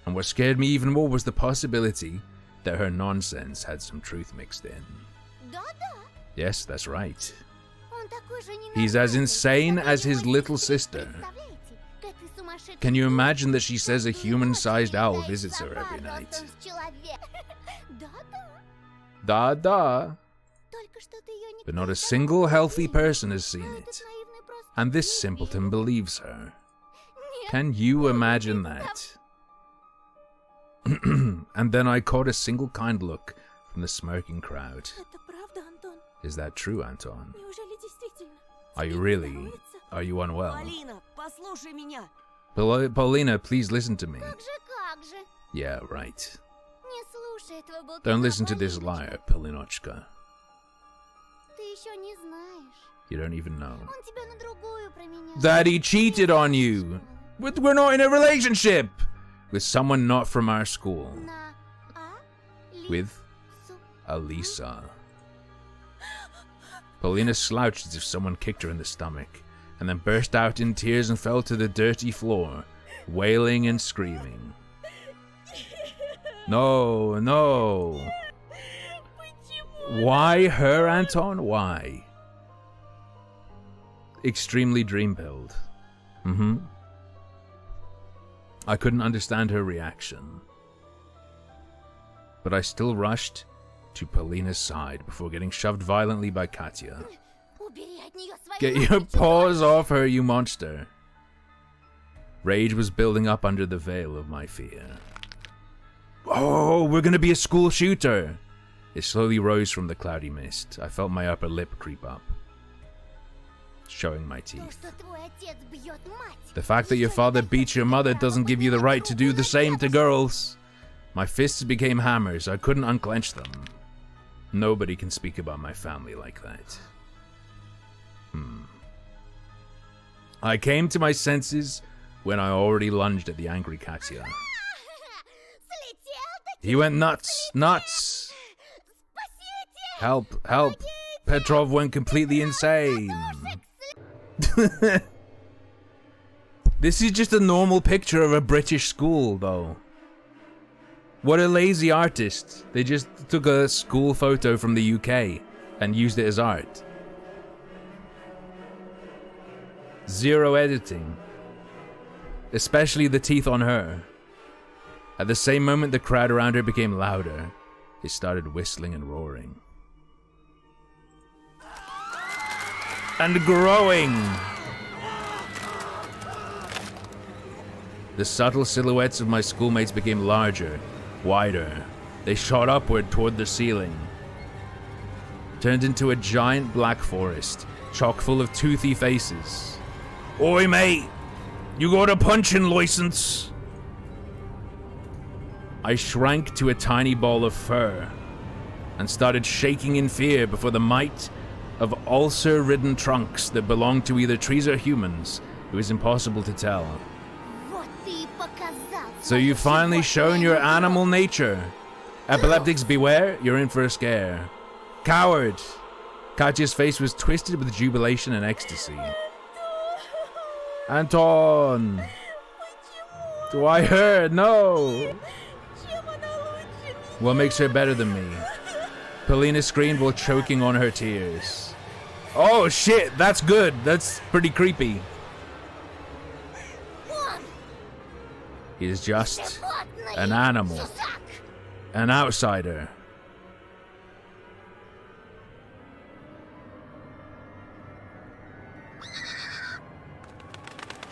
And what scared me even more was the possibility that her nonsense had some truth mixed in. Yes, that's right. He's as insane as his little sister. Can you imagine that she says a human-sized owl visits her every night? Da. But not a single healthy person has seen it. And this simpleton believes her. Can you imagine that? And then I caught a single kind look from the smirking crowd. Is that true, Anton? Are you really? Are you unwell? Paulina, please listen to me. Yeah, right. Don't listen to this liar, Polinochka. You don't even know. That he cheated on you! We're not in a relationship! With someone not from our school. With Alisa. Paulina slouched as if someone kicked her in the stomach, and then burst out in tears and fell to the dirty floor, wailing and screaming. No. Why her, Anton? Why? extremely dream-pilled. I couldn't understand her reaction. But I still rushed to Polina's side before getting shoved violently by Katya. Get your paws off her, you monster. Rage was building up under the veil of my fear. Oh, we're gonna be a school shooter! It slowly rose from the cloudy mist. I felt my upper lip creep up, showing my teeth. The fact that your father beats your mother doesn't give you the right to do the same to girls. My fists became hammers. I couldn't unclench them. Nobody can speak about my family like that. I came to my senses when I already lunged at the angry Katya. He went nuts! Nuts! Help! Help! Petrov went completely insane! This is just a normal picture of a British school, though. What a lazy artist. They just took a school photo from the UK and used it as art. Zero editing. Especially the teeth on her. At the same moment the crowd around her became louder, it started whistling and roaring. And growing! The subtle silhouettes of my schoolmates became larger, wider. They shot upward toward the ceiling. Turned into a giant black forest, chock full of toothy faces. Oi, mate! You got a punching license? I shrank to a tiny ball of fur and started shaking in fear before the might of ulcer-ridden trunks that belonged to either trees or humans. It was impossible to tell. So you've finally shown your animal nature. Epileptics beware, you're in for a scare. Coward! Katya's face was twisted with jubilation and ecstasy. Anton! Do I hurt? No! What makes her better than me? Polina screamed while choking on her tears. Oh shit, that's good. That's pretty creepy. He's just an animal. An outsider.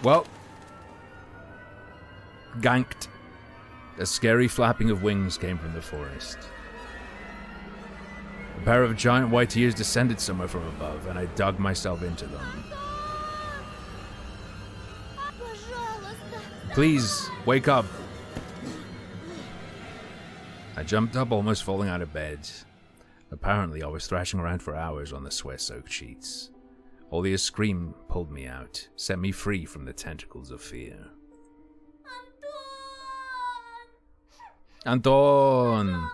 Well, ganked. A scary flapping of wings came from the forest. A pair of giant white ears descended somewhere from above, and I dug myself into them. Please, wake up. I jumped up, almost falling out of bed. Apparently, I was thrashing around for hours on the sweat-soaked sheets. Olia's scream pulled me out, set me free from the tentacles of fear. Anton!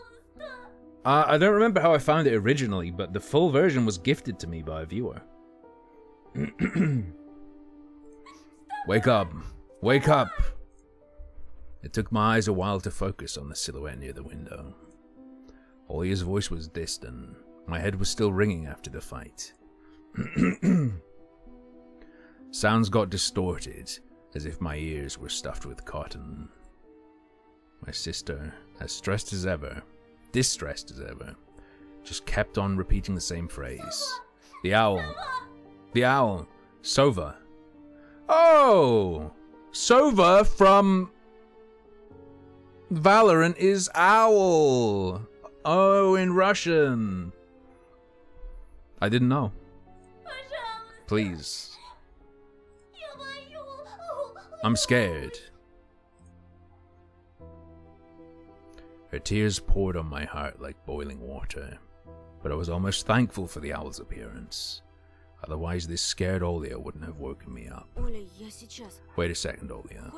I don't remember how I found it originally, but the full version was gifted to me by a viewer. Wake up! Wake up! It took my eyes a while to focus on the silhouette near the window. Olia's voice was distant. My head was still ringing after the fight. Sounds got distorted, as if my ears were stuffed with cotton. My sister, as stressed as ever, distressed as ever, just kept on repeating the same phrase. The owl. The owl. Sova. Oh! Sova from Valorant is owl. Oh, in Russian. I didn't know. Please. I'm scared. Her tears poured on my heart like boiling water, but I was almost thankful for the owl's appearance. Otherwise, this scared Olia wouldn't have woken me up. Wait a second, Olia.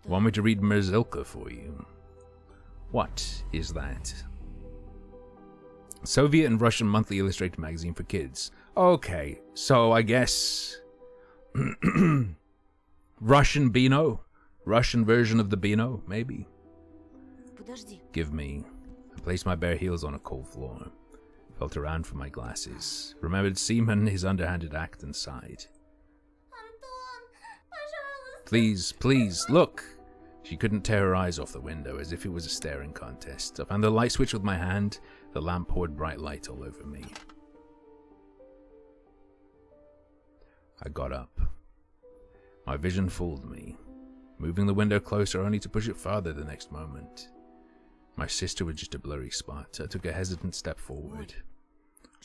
Want me to read Merzilka for you? What is that? Soviet and Russian monthly illustrated magazine for kids. Okay, so I guess... Russian Beano? Russian version of the Beano, maybe? Give me. I placed my bare heels on a cold floor. Felt around for my glasses. Remembered Seaman, his underhanded act, and sighed. Please, please, look! She couldn't tear her eyes off the window, as if it was a staring contest. I found the light switch with my hand. The lamp poured bright light all over me. I got up. My vision fooled me, moving the window closer only to push it farther the next moment. My sister was just a blurry spot. I took a hesitant step forward.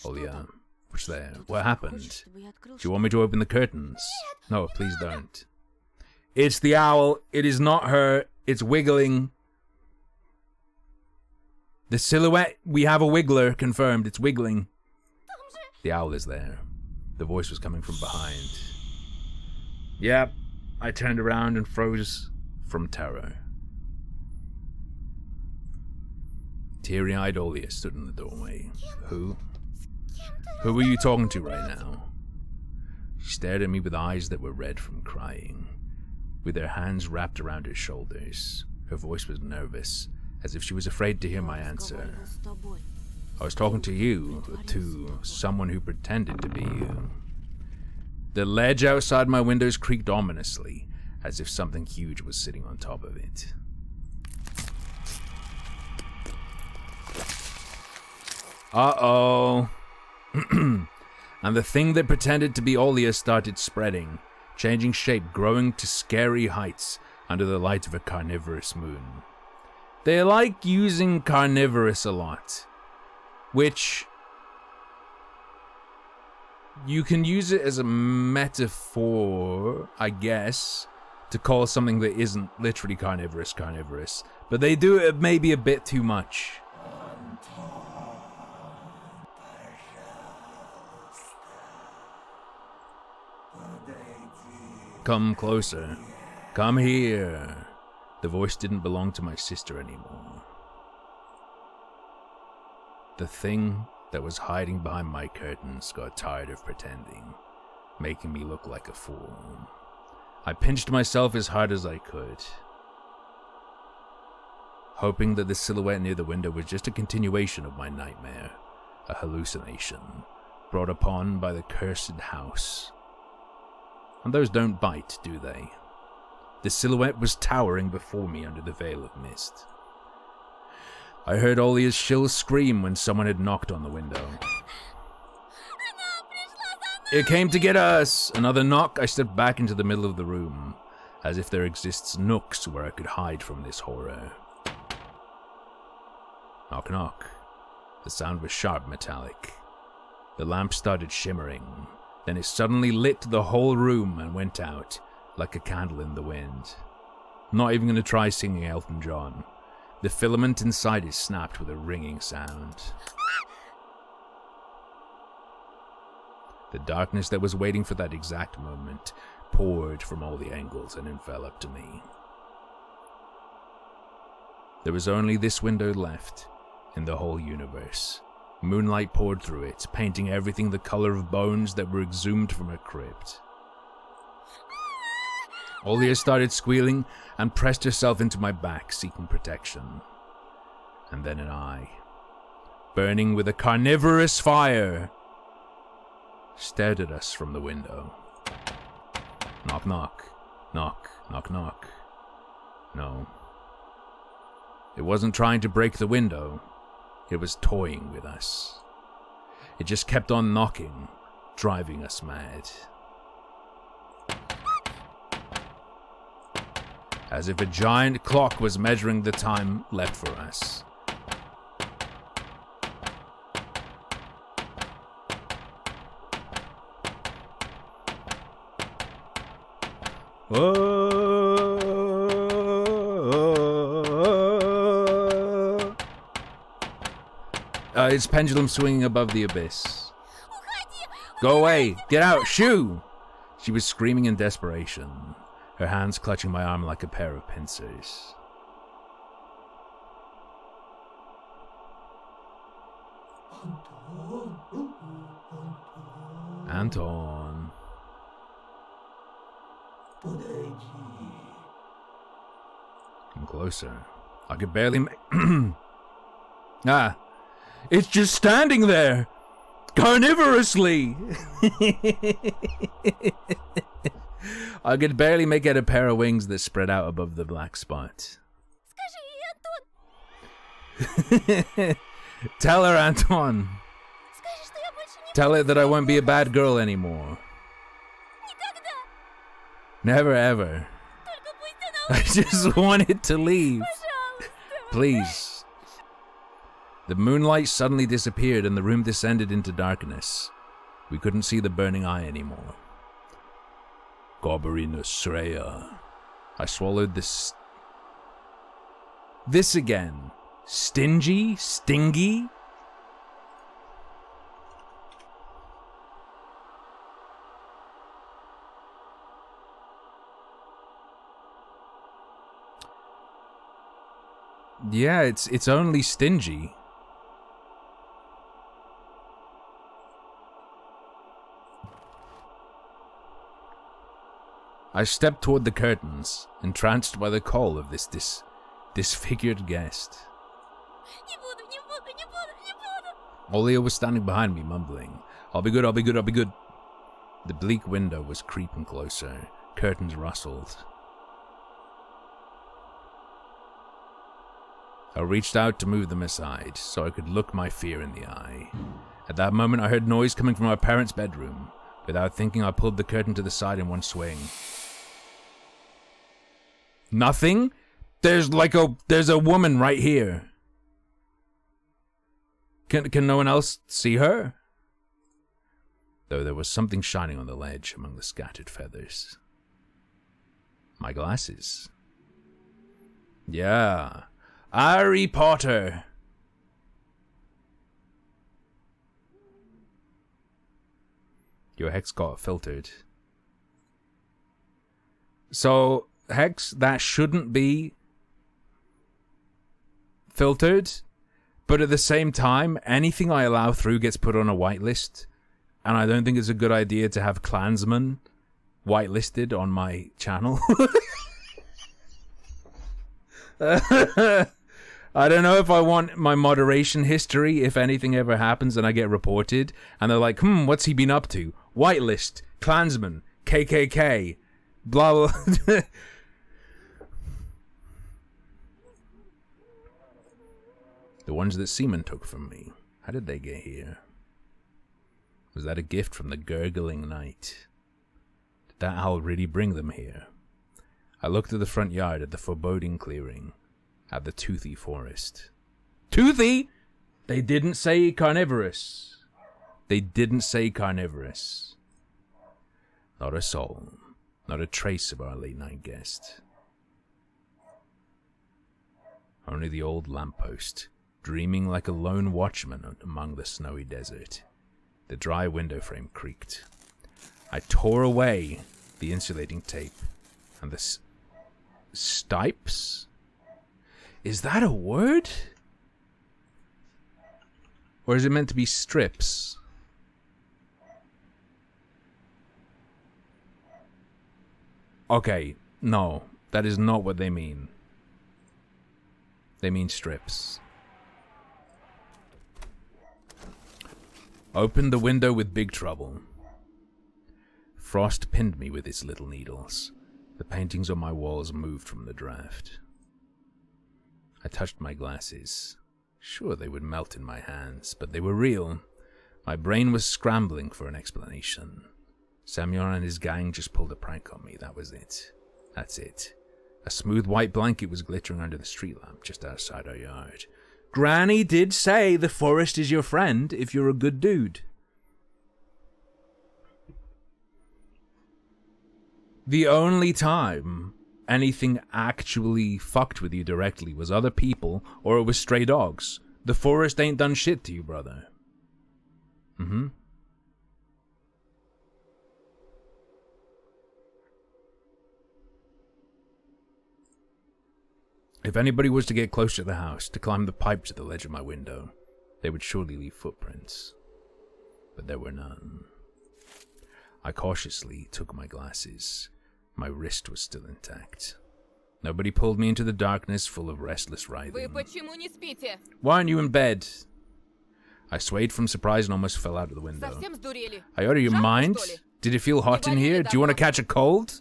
Olya, what's there? What happened? Do you want me to open the curtains? No, please don't. It's the owl. It is not her. It's wiggling. The silhouette. We have a wiggler confirmed. It's wiggling. The owl is there. The voice was coming from behind. Yep. I turned around and froze from terror. Teary-eyed Olya stood in the doorway. Who? Who are you talking to right now? She stared at me with eyes that were red from crying. With her hands wrapped around her shoulders, her voice was nervous, as if she was afraid to hear my answer. I was talking to you, to someone who pretended to be you. The ledge outside my windows creaked ominously, as if something huge was sitting on top of it. Uh-oh. And the thing that pretended to be Olya started spreading, changing shape, growing to scary heights under the light of a carnivorous moon. They like using carnivorous a lot, which you can use it as a metaphor, I guess, to call something that isn't literally carnivorous, but they do it maybe a bit too much. Come closer. Come here. The voice didn't belong to my sister anymore. The thing that was hiding behind my curtains got tired of pretending, making me look like a fool. I pinched myself as hard as I could, hoping that the silhouette near the window was just a continuation of my nightmare, a hallucination brought upon by the cursed house. And those don't bite, do they? The silhouette was towering before me under the veil of mist. I heard Olya's shrill scream when someone had knocked on the window. It came to get us! Another knock. I stepped back into the middle of the room, as if there exists nooks where I could hide from this horror. Knock, knock. The sound was sharp, metallic. The lamp started shimmering. Then it suddenly lit the whole room and went out, like a candle in the wind. I'm not even going to try singing Elton John. The filament inside it snapped with a ringing sound. The darkness that was waiting for that exact moment poured from all the angles and enveloped me. There was only this window left in the whole universe. Moonlight poured through it, painting everything the color of bones that were exhumed from her crypt. Olya started squealing and pressed herself into my back, seeking protection. And then an eye, burning with a carnivorous fire, stared at us from the window. Knock, knock. Knock, knock, knock. No. It wasn't trying to break the window. It was toying with us. It just kept on knocking, driving us mad. As if a giant clock was measuring the time left for us. Its pendulum swinging above the abyss. Go away! Get out! Shoo! She was screaming in desperation, her hands clutching my arm like a pair of pincers. Anton. Come closer. I could barely make... Ah! It's just standing there, carnivorously. I could barely make out a pair of wings that spread out above the black spot. Tell her, Antoine. Tell her that I won't be a bad girl anymore. Never ever. I just wanted to leave. Please. The moonlight suddenly disappeared and the room descended into darkness. We couldn't see the burning eye anymore. Gobarina Sreya. I swallowed this. This again. Stingy? Stingy? Yeah, it's only stingy. I stepped toward the curtains, entranced by the call of this disfigured guest. Olia was standing behind me, mumbling, "I'll be good, I'll be good, I'll be good." The bleak window was creeping closer. Curtains rustled. I reached out to move them aside, so I could look my fear in the eye. At that moment, I heard noise coming from my parents' bedroom. Without thinking, I pulled the curtain to the side in one swing. Nothing? There's a woman right here. Can no one else see her? Though there was something shining on the ledge among the scattered feathers. My glasses. Yeah. Harry Potter. Your hex got filtered. So, hex, that shouldn't be filtered, but at the same time, anything I allow through gets put on a whitelist, and I don't think it's a good idea to have Klansmen whitelisted on my channel. I don't know if I want my moderation history if anything ever happens and I get reported and they're like, what's he been up to? Whitelist, Klansman, KKK, blah blah. The ones that Seaman took from me, how did they get here? Was that a gift from the gurgling night? Did that owl really bring them here? I looked at the front yard, at the foreboding clearing, at the toothy forest. Toothy? They didn't say carnivorous. They didn't say carnivorous. Not a soul, not a trace of our late night guest. Only the old lamppost, dreaming like a lone watchman among the snowy desert. The dry window frame creaked. I tore away the insulating tape, and the stipes? Is that a word? Or is it meant to be strips? Okay, no, that is not what they mean. They mean strips. Opened the window with big trouble. Frost pinned me with its little needles. The paintings on my walls moved from the draft. I touched my glasses. Sure, they would melt in my hands, but they were real. My brain was scrambling for an explanation. Samuel and his gang just pulled a prank on me, that was it. That's it. A smooth white blanket was glittering under the street lamp just outside our yard. Granny did say the forest is your friend if you're a good dude. The only time anything actually fucked with you directly was other people or it was stray dogs. The forest ain't done shit to you, brother. If anybody was to get close to the house, to climb the pipe to the ledge of my window, they would surely leave footprints. But there were none. I cautiously took my glasses. My wrist was still intact. Nobody pulled me into the darkness full of restless writhing. Вы почему не спите? Why aren't you in bed? I swayed from surprise and almost fell out of the window. Совсем сдурели? Are you out of your mind? Did it feel hot in here? Do you want to catch a cold?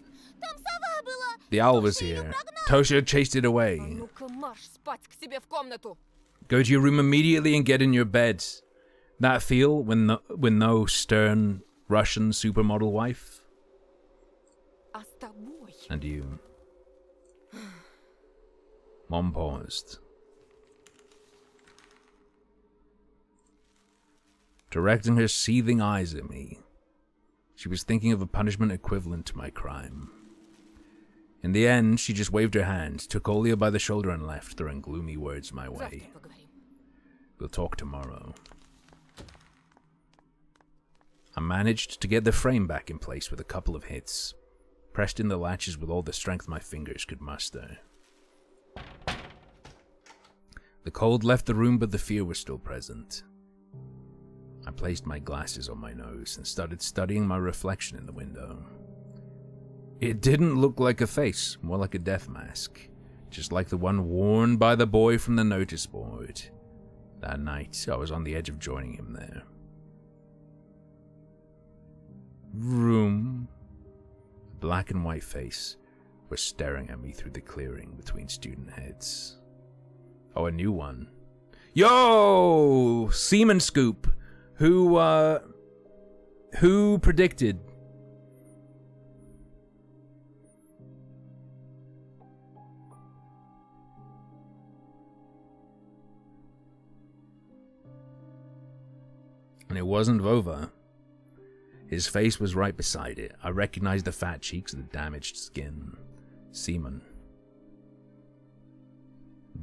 The owl was here. Tosia chased it away. Ну-ка, марш спать к себе в комнату. Go to your room immediately and get in your bed. That feel when no stern Russian supermodel wife? А с тобой? And you. Mom paused. Directing her seething eyes at me. She was thinking of a punishment equivalent to my crime. In the end, she just waved her hand, took Olia by the shoulder and left, throwing gloomy words my way. We'll talk tomorrow. I managed to get the frame back in place with a couple of hits. Pressed in the latches with all the strength my fingers could muster. The cold left the room, but the fear was still present. I placed my glasses on my nose and started studying my reflection in the window. It didn't look like a face, more like a death mask, just like the one worn by the boy from the notice board. That night, I was on the edge of joining him there. Room. A black and white face was staring at me through the clearing between student heads. Oh, a new one. Yo! Seaman Scoop! Who predicted? And it wasn't Vova. His face was right beside it. I recognized the fat cheeks and the damaged skin. Seaman.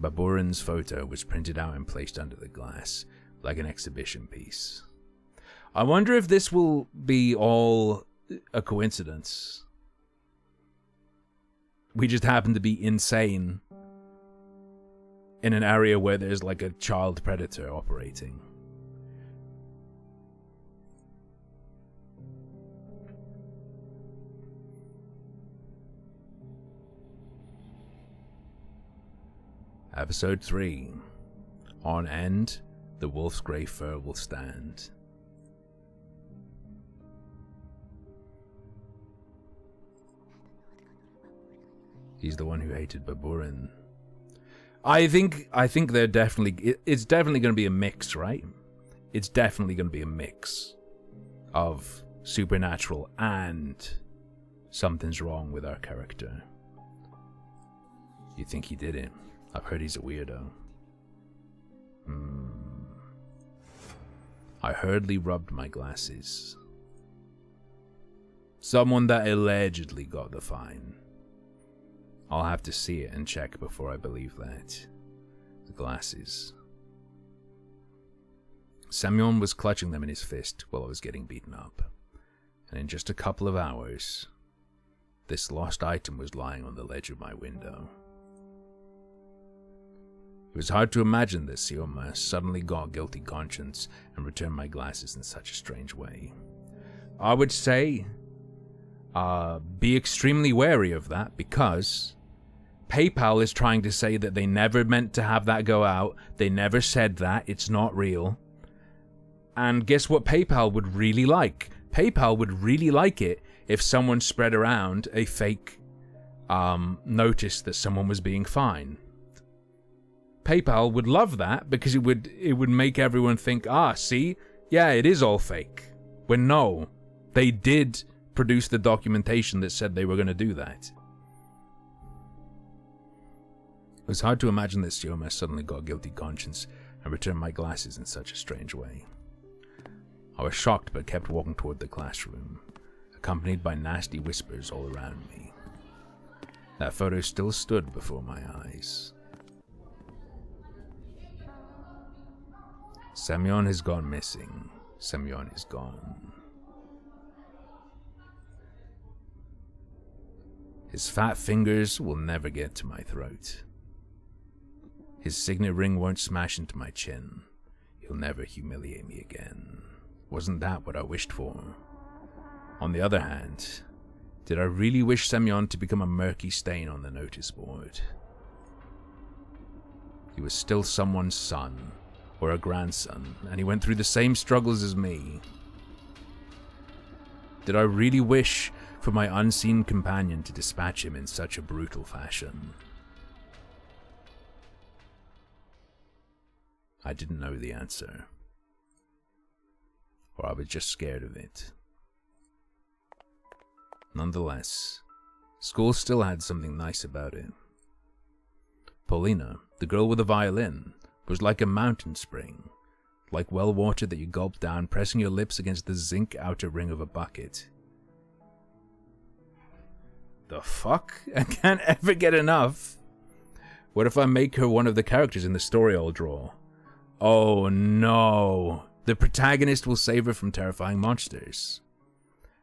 Baburin's photo was printed out and placed under the glass, like an exhibition piece. I wonder if this will be all a coincidence. We just happen to be insane in an area where there's like a child predator operating. Episode 3. On end, the wolf's grey fur will stand. He's the one who hated Baburin. I think they're definitely... It's definitely going to be a mix, right? It's definitely going to be a mix of supernatural and something's wrong with our character. You think he did it? I've heard he's a weirdo. I hurriedly rubbed my glasses. Someone that allegedly got the fine. I'll have to see it and check before I believe that. The glasses. Semyon was clutching them in his fist while I was getting beaten up. And in just a couple of hours, this lost item was lying on the ledge of my window. It was hard to imagine that Sioma suddenly got a guilty conscience and returned my glasses in such a strange way. I would say, be extremely wary of that, because PayPal is trying to say that they never meant to have that go out. They never said that. It's not real. And guess what PayPal would really like? PayPal would really like it if someone spread around a fake notice that someone was being fined. PayPal would love that because it would make everyone think, see, yeah, it is all fake. When no, they did produce the documentation that said they were going to do that. It was hard to imagine that Sioma suddenly got a guilty conscience and returned my glasses in such a strange way. I was shocked but kept walking toward the classroom, accompanied by nasty whispers all around me. That photo still stood before my eyes. Semyon has gone missing. Semyon is gone. His fat fingers will never get to my throat. His signet ring won't smash into my chin. He'll never humiliate me again. Wasn't that what I wished for? On the other hand, did I really wish Semyon to become a murky stain on the notice board? He was still someone's son, or a grandson, and he went through the same struggles as me. Did I really wish for my unseen companion to dispatch him in such a brutal fashion? I didn't know the answer. Or I was just scared of it. Nonetheless, school still had something nice about it. Paulina, the girl with the violin, was like a mountain spring, like well water that you gulp down, pressing your lips against the zinc outer ring of a bucket. The fuck? I can't ever get enough. What if I make her one of the characters in the story I'll draw? Oh no. The protagonist will save her from terrifying monsters.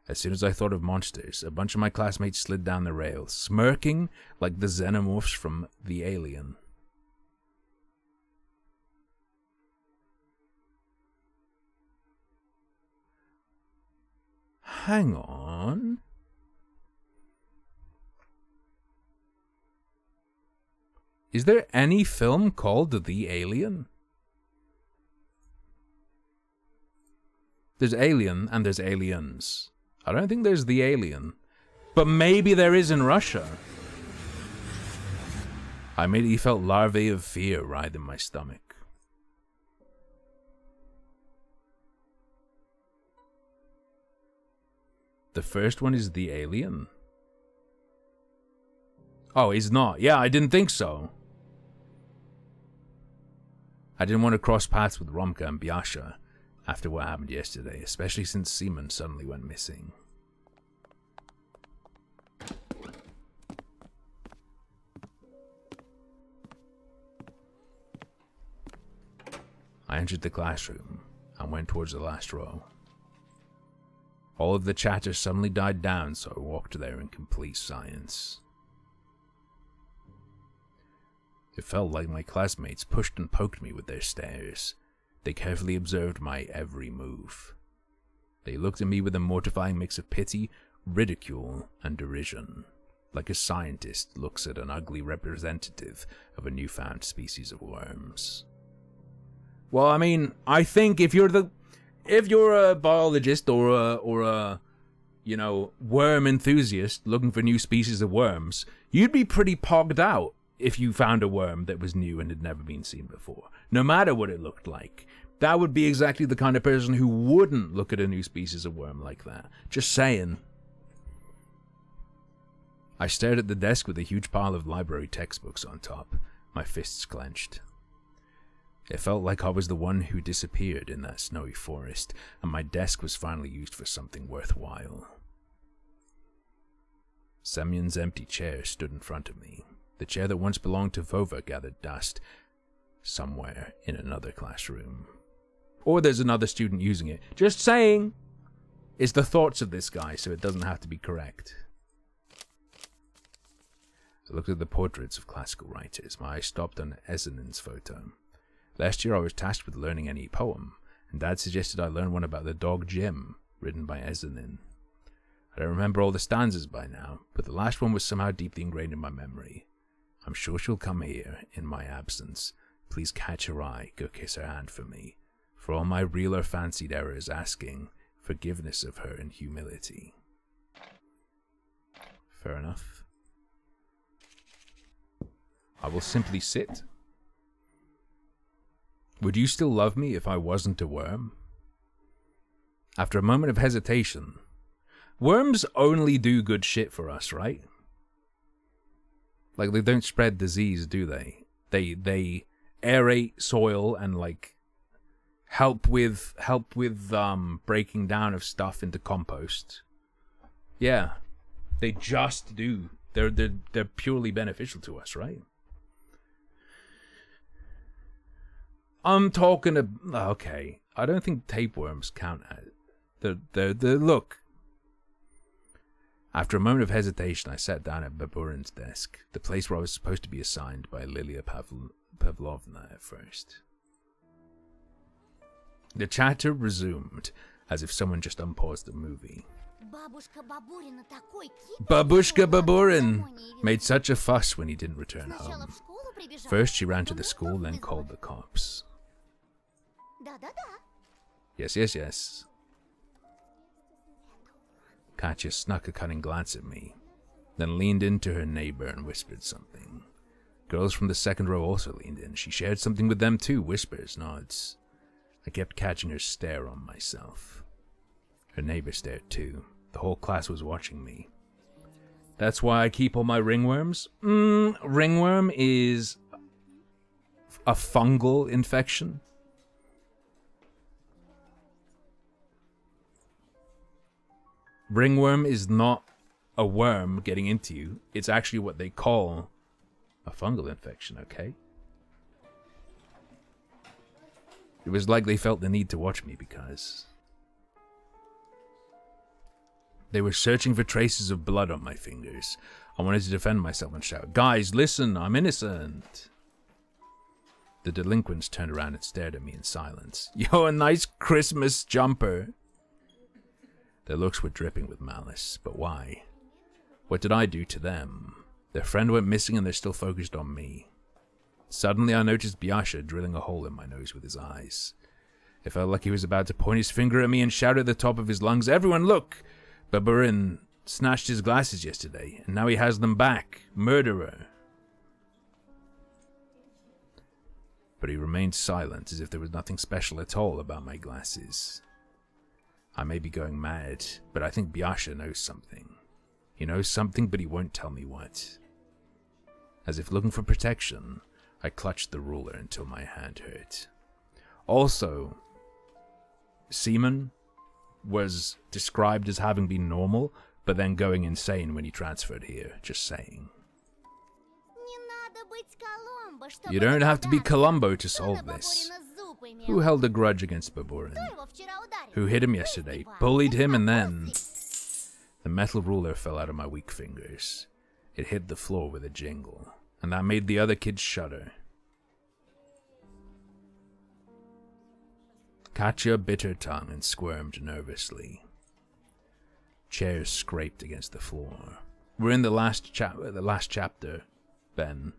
As soon as I thought of monsters, a bunch of my classmates slid down the rail, smirking like the xenomorphs from The Alien. Hang on. Is there any film called The Alien? There's Alien and there's Aliens. I don't think there's The Alien. But maybe there is in Russia. I immediately felt larvae of fear writhe in my stomach. The first one is The Alien? Oh, he's not. Yeah, I didn't think so. I didn't want to cross paths with Romka and Biasha after what happened yesterday, especially since Seaman suddenly went missing. I entered the classroom and went towards the last row. All of the chatter suddenly died down, so I walked there in complete silence. It felt like my classmates pushed and poked me with their stares. They carefully observed my every move. They looked at me with a mortifying mix of pity, ridicule, and derision, like a scientist looks at an ugly representative of a newfound species of worms. Well, I mean, I think if you're a biologist or a you know, worm enthusiast looking for new species of worms, you'd be pretty pogged out if you found a worm that was new and had never been seen before, no matter what it looked like. That would be exactly the kind of person who wouldn't look at a new species of worm like that. Just saying. I stared at the desk with a huge pile of library textbooks on top, my fists clenched. It felt like I was the one who disappeared in that snowy forest, and my desk was finally used for something worthwhile. Semyon's empty chair stood in front of me. The chair that once belonged to Vova gathered dust somewhere in another classroom. Or there's another student using it. Just saying! It's the thoughts of this guy, so it doesn't have to be correct. I looked at the portraits of classical writers. My eyes stopped on Ezenin's photo. Last year I was tasked with learning any poem, and Dad suggested I learn one about the dog Jim, written by Ezenin. I don't remember all the stanzas by now, but the last one was somehow deeply ingrained in my memory. I'm sure she'll come here, in my absence. Please catch her eye, go kiss her hand for me. For all my real or fancied errors asking forgiveness of her in humility. Fair enough. I will simply sit. Would you still love me if I wasn't a worm? After a moment of hesitation, worms only do good shit for us, right? Like, they don't spread disease, do they? They aerate soil and, like, help with breaking down of stuff into compost. Yeah, they just do. They're purely beneficial to us, right? I'm talking about, okay, I don't think tapeworms count as look. After a moment of hesitation, I sat down at Baburin's desk, the place where I was supposed to be assigned by Lilia Pavlovna at first. The chatter resumed, as if someone just unpaused the movie. Babushka Baburin made such a fuss when he didn't return home. First she ran to the school, then called the cops. Yes, yes, yes. Katya snuck a cunning glance at me, then leaned into her neighbor and whispered something. Girls from the second row also leaned in. She shared something with them too, whispers, nods. I kept catching her stare on myself. Her neighbor stared too. The whole class was watching me. That's why I keep all my ringworms? Ringworm is a fungal infection. Ringworm is not a worm getting into you. It's actually what they call a fungal infection, okay? It was like they felt the need to watch me because they were searching for traces of blood on my fingers. I wanted to defend myself and shout, "Guys, listen, I'm innocent." The delinquents turned around and stared at me in silence. Yo, a nice Christmas jumper. Their looks were dripping with malice, but why? What did I do to them? Their friend went missing and they're still focused on me. Suddenly I noticed Biasha drilling a hole in my nose with his eyes. It felt like he was about to point his finger at me and shout at the top of his lungs, "Everyone look! Bunbun snatched his glasses yesterday, and now he has them back. Murderer." But he remained silent, as if there was nothing special at all about my glasses. I may be going mad, but I think Biasha knows something. He knows something, but he won't tell me what. As if looking for protection, I clutched the ruler until my hand hurt. Also, Seaman was described as having been normal, but then going insane when he transferred here. Just saying. You don't have to be Columbo to solve this. Who held a grudge against Bunbun? Who hit him yesterday, bullied him, and then... The metal ruler fell out of my weak fingers. It hit the floor with a jingle, and that made the other kids shudder. Katya bit her tongue and squirmed nervously. Chairs scraped against the floor. We're in the last chapter, Ben.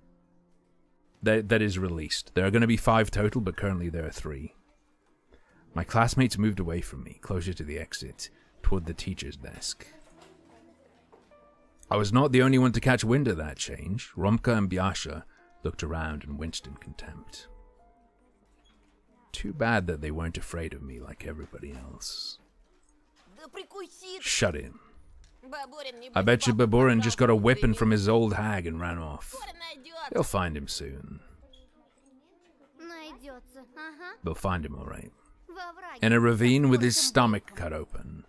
That is released. There are going to be 5 total, but currently there are 3. My classmates moved away from me, closer to the exit, toward the teacher's desk. I was not the only one to catch wind of that change. Romka and Biasha looked around and winced in contempt. Too bad that they weren't afraid of me like everybody else. Shut him. I bet you Bunbun just got a whipping from his old hag and ran off. They'll find him soon. They'll find him all right. In a ravine with his stomach cut open.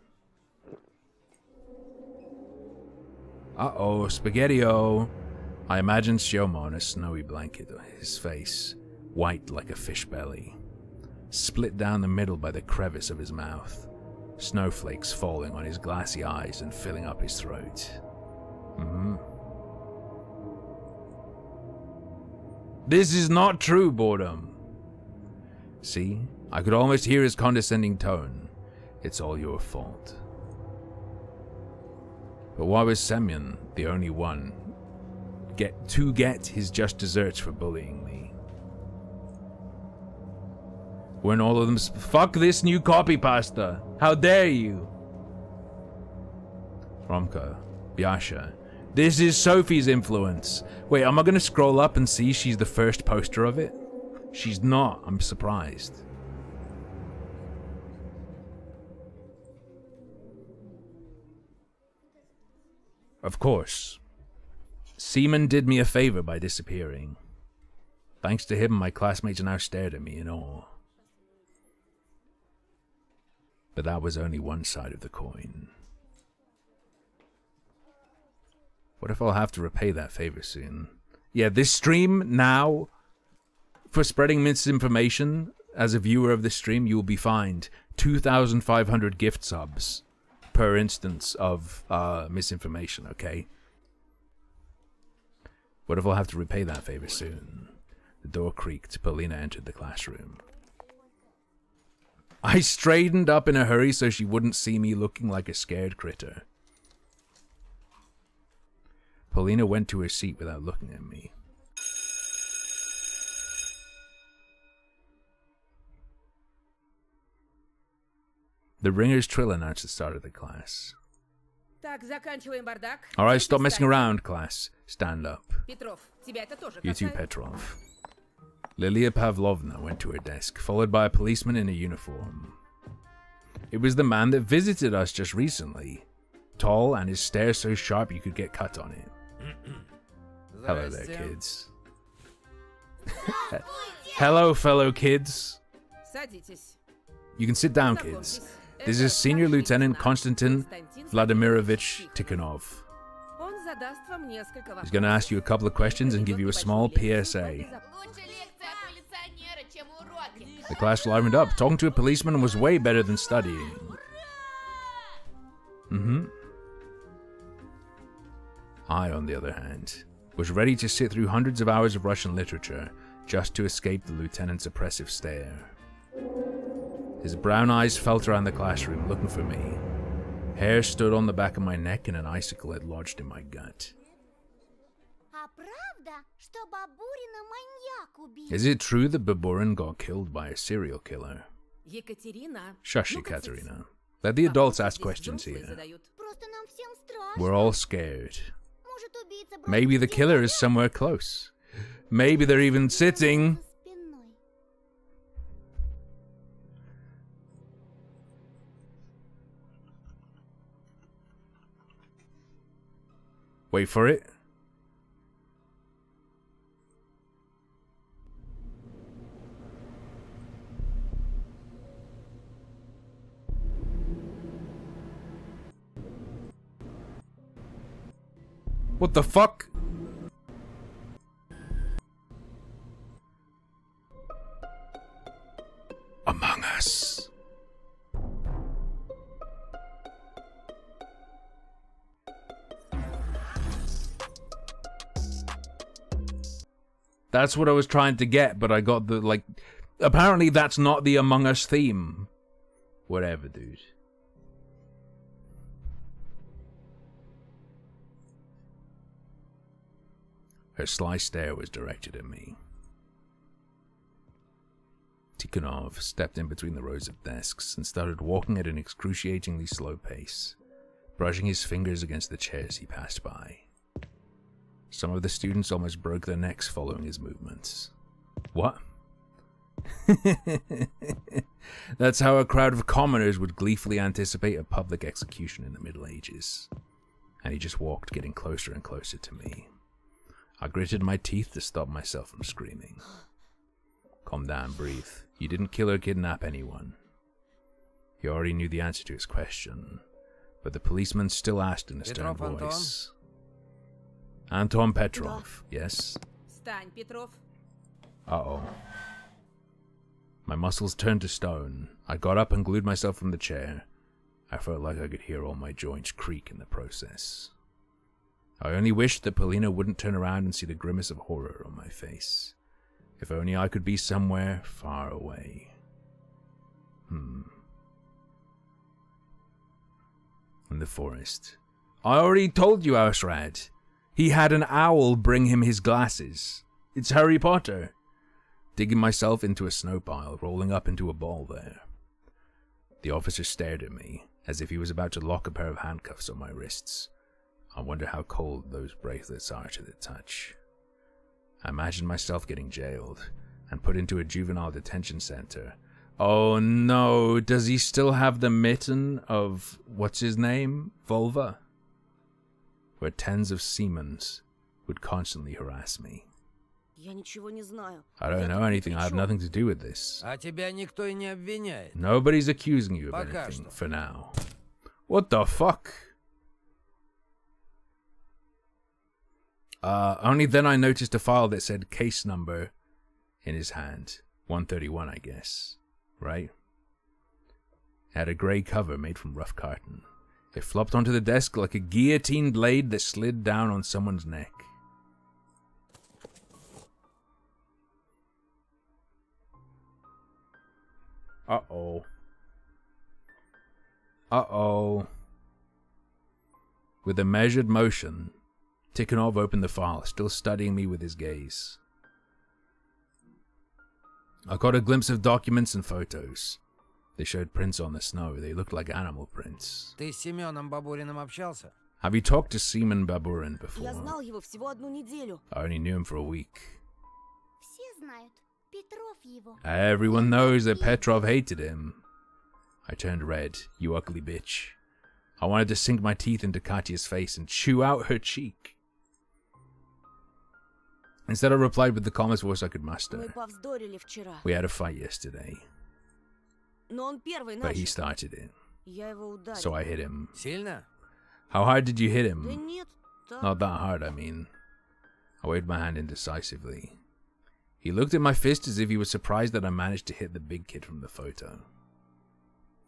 Uh-oh, Spaghetti-O. I imagined Shioma on a snowy blanket, his face, white like a fish belly, split down the middle by the crevice of his mouth, snowflakes falling on his glassy eyes and filling up his throat. This is not true, boredom. See, I could almost hear his condescending tone. It's all your fault. But why was Semyon the only one to get his just desserts for bullying me? When all of them fuck this new copy pasta! How dare you! Romka, Biasha, this is Sophie's influence. Wait, am I gonna scroll up and see she's the first poster of it? She's not. I'm surprised. Of course. Seaman did me a favor by disappearing. Thanks to him, my classmates now stared at me in awe. But that was only one side of the coin. What if I'll have to repay that favor soon? Yeah, this stream now, for spreading misinformation, as a viewer of this stream, you will be fined 2,500 gift subs per instance of misinformation, okay? What if I'll have to repay that favor soon? The door creaked. Paulina entered the classroom. I straightened up in a hurry so she wouldn't see me looking like a scared critter. Paulina went to her seat without looking at me. The ringer's trill announced the start of the class. Так, заканчиваем бардак. Alright, stop messing around, class. Stand up. Петров, тебя это тоже You too, касается. Petrov. Lilia Pavlovna went to her desk, followed by a policeman in a uniform. It was the man that visited us just recently. Tall, and his stare so sharp you could get cut on it. Hello there, kids. Hello, fellow kids. Садитесь. You can sit down, kids. This is Senior Lieutenant Konstantin Vladimirovich Tikhonov. Он задаст вам несколько вопросов. He's going to ask you a couple of questions and give you a small PSA. The class livened up. Talking to a policeman was way better than studying. I, on the other hand, was ready to sit through hundreds of hours of Russian literature just to escape the lieutenant's oppressive stare. His brown eyes felt around the classroom, looking for me. Hair stood on the back of my neck and an icicle had lodged in my gut. Is it true that Baburin got killed by a serial killer? Shush, Ekaterina. Let the adults ask questions here. We're all scared. Maybe the killer is somewhere close. Maybe they're even sitting... Wait for it. What the fuck? Among Us. That's what I was trying to get, but I got the, like... Apparently that's not the Among Us theme. Whatever, dude. Her sly stare was directed at me. Tikhonov stepped in between the rows of desks and started walking at an excruciatingly slow pace, brushing his fingers against the chairs he passed by. Some of the students almost broke their necks following his movements. What? That's how a crowd of commoners would gleefully anticipate a public execution in the Middle Ages. And he just walked, getting closer and closer to me. I gritted my teeth to stop myself from screaming. Calm down, breathe. You didn't kill or kidnap anyone. He already knew the answer to his question, but the policeman still asked in a stern voice. Anton Petrov, yes? Встань, Петров. Uh-oh. My muscles turned to stone. I got up and glued myself from the chair. I felt like I could hear all my joints creak in the process. I only wished that Polina wouldn't turn around and see the grimace of horror on my face. If only I could be somewhere far away. In the forest. I already told you, Ausrad. He had an owl bring him his glasses. It's Harry Potter. Digging myself into a snow pile, rolling up into a ball there. The officer stared at me, as if he was about to lock a pair of handcuffs on my wrists. I wonder how cold those bracelets are to the touch. I imagined myself getting jailed, and put into a juvenile detention center. Oh no, does he still have the mitten of, what's his name? Volva? Where tens of Siemens would constantly harass me. I don't know anything, I have nothing to do with this. А тебя никто и не обвиняет. Nobody's accusing you of anything, for now. What the fuck? Only then I noticed a file that said case number in his hand. 131, I guess. Right? It had a grey cover made from rough carton. It flopped onto the desk like a guillotine blade that slid down on someone's neck. Uh-oh. Uh-oh. With a measured motion, Tikhonov opened the file, still studying me with his gaze. I got a glimpse of documents and photos. They showed prints on the snow. They looked like animal prints. Ты с Семеном Бабуриным общался? Have you talked to Seaman Baburin before? Я знал его всего одну неделю. I only knew him for a week. Все знают. Петров его. Everyone knows that Petrov hated him. I turned red. You ugly bitch. I wanted to sink my teeth into Katya's face and chew out her cheek. Instead, I replied with the calmest voice I could muster. Мы повздорили вчера. We had a fight yesterday. Но он первый But he начал. started it. Я его ударил. So I hit him. Сильно? How hard did you hit Да him? нет, так. Not that hard, I mean. I waved my hand indecisively. He looked at my fist as if he was surprised that I managed to hit the big kid from the photo.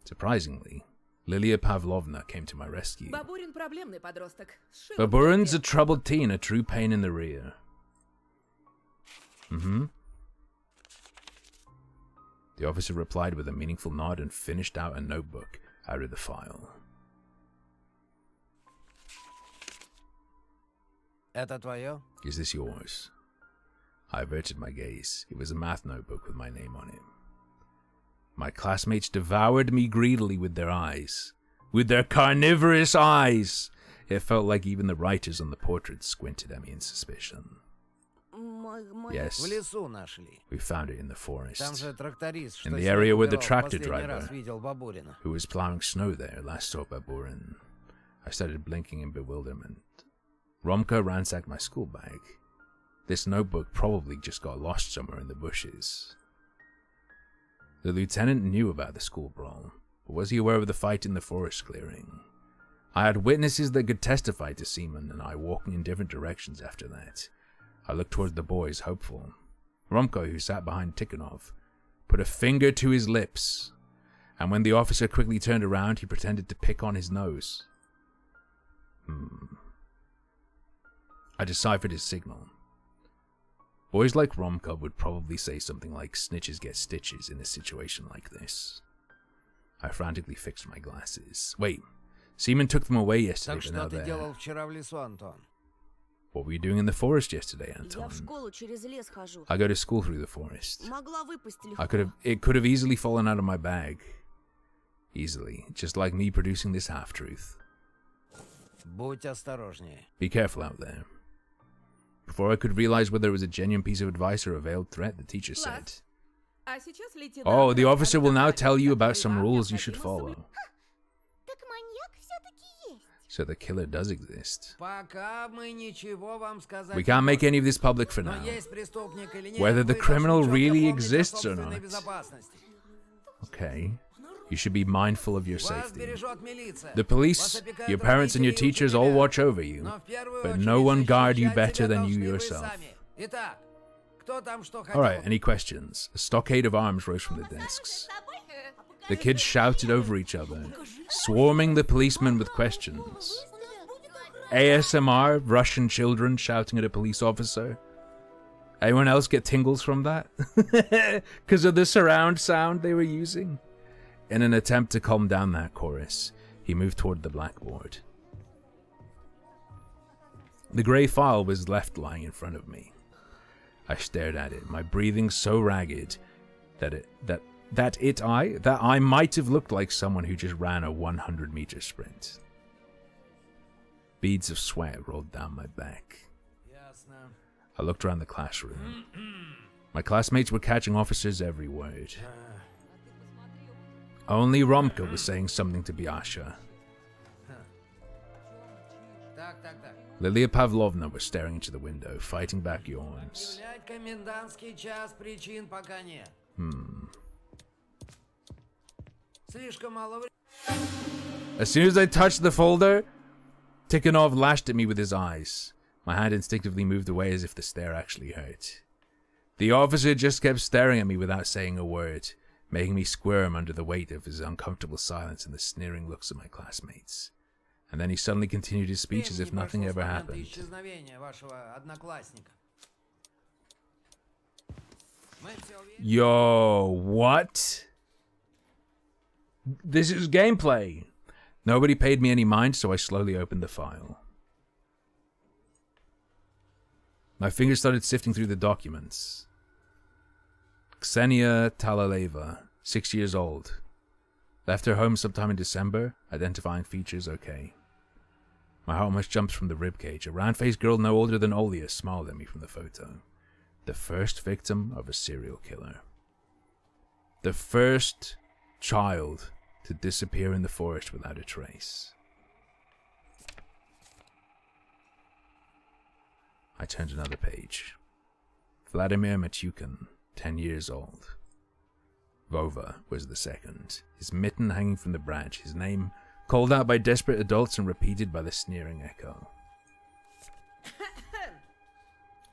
Surprisingly, Lilia Pavlovna came to my rescue. Бабурин проблемный подросток. Baburin's a troubled teen, a true pain in the rear. The officer replied with a meaningful nod and finished out a notebook out of the file. Это твое? Is this yours? I averted my gaze. It was a math notebook with my name on it. My classmates devoured me greedily with their eyes. With their carnivorous eyes! It felt like even the writers on the portrait squinted at me in suspicion. Yes, В лесу нашли. we found it in the Там forest. же тракторист, In что the снег area where the убирал, tractor последний раз driver, видел Бабурина. who was plowing snow there, last saw Baburin. I started blinking in bewilderment. Romka ransacked my school bag. This notebook probably just got lost somewhere in the bushes. The lieutenant knew about the school brawl, but was he aware of the fight in the forest clearing? I had witnesses that could testify to Seaman and I walking in different directions after that. I looked toward the boys, hopeful. Romko, who sat behind Tikhonov, put a finger to his lips, and when the officer quickly turned around, he pretended to pick on his nose. I deciphered his signal. Boys like Romko would probably say something like snitches get stitches in a situation like this. I frantically fixed my glasses. Wait, Seaman took them away yesterday, Так but now что ты they're... делал вчера в лесу, Антон? What were you doing in the forest yesterday, Я Anton? в школу через лес хожу. I go to school through the forest. Могла выпасть легко. It could have easily fallen out of my bag. Easily, just like me producing this half-truth. Будь осторожнее. Be careful out there. Before I could realize whether it was a genuine piece of advice or a veiled threat, the teacher said, "Oh, the officer will now tell you about some rules you should follow." Так маньяк все-таки есть. So the killer does exist. Пока мы ничего вам сказать We can't make any of this public for Но now. есть преступник или нет, Whether the вы criminal должны really четко помнить о exists or собственной not. безопасности. Okay. You should be mindful of your Вас safety. бережет милиция. The police, your parents and your teachers all watch over you, Но в первую but очередь no one guard you защищать better себя than you должны вы yourself. сами. Итак, кто там что хотел? Alright, any questions? A stockade of arms rose from the desks. The kids shouted over each other, swarming the policemen with questions. ASMR, Russian children shouting at a police officer. Anyone else get tingles from that? Because of the surround sound they were using? In an attempt to calm down that chorus, he moved toward the blackboard. The grey file was left lying in front of me. I stared at it, my breathing so ragged that I might have looked like someone who just ran a 100-meter sprint. Beads of sweat rolled down my back. I looked around the classroom. My classmates were catching officers' every word. Only Romka was saying something to Biasha. Lilia Pavlovna was staring into the window, fighting back yawns. Комендантский час, причин пока нет. Слишком мало времени. As soon as I touched the folder, Tikhonov lashed at me with his eyes. My hand instinctively moved away as if the stare actually hurt. The officer just kept staring at me without saying a word, making me squirm under the weight of his uncomfortable silence and the sneering looks of my classmates. And then he suddenly continued his speech as if nothing ever happened. Yo, what? This is gameplay. Nobody paid me any mind, so I slowly opened the file. My fingers started sifting through the documents. Ksenia Talaleva, 6 years old. Left her home sometime in December. Identifying features okay. My heart almost jumps from the ribcage. A round-faced girl no older than Olia smiled at me from the photo. The first victim of a serial killer. The first child to disappear in the forest without a trace. I turned another page. Vladimir Matyukin, 10 years old. Vova was the second, his mitten hanging from the branch, his name called out by desperate adults and repeated by the sneering echo.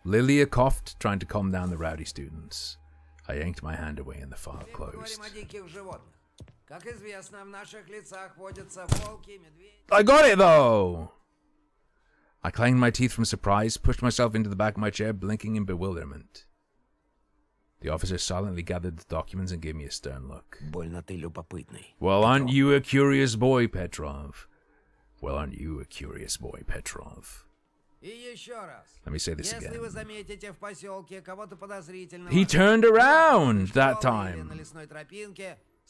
Lilia coughed, trying to calm down the rowdy students. I yanked my hand away and the file closed. I got it though! I clanged my teeth from surprise, pushed myself into the back of my chair, blinking in bewilderment. The officer silently gathered the documents and gave me a stern look. Well, aren't you a curious boy, Petrov? Well, aren't you a curious boy, Petrov? Let me say this again. He turned around that time.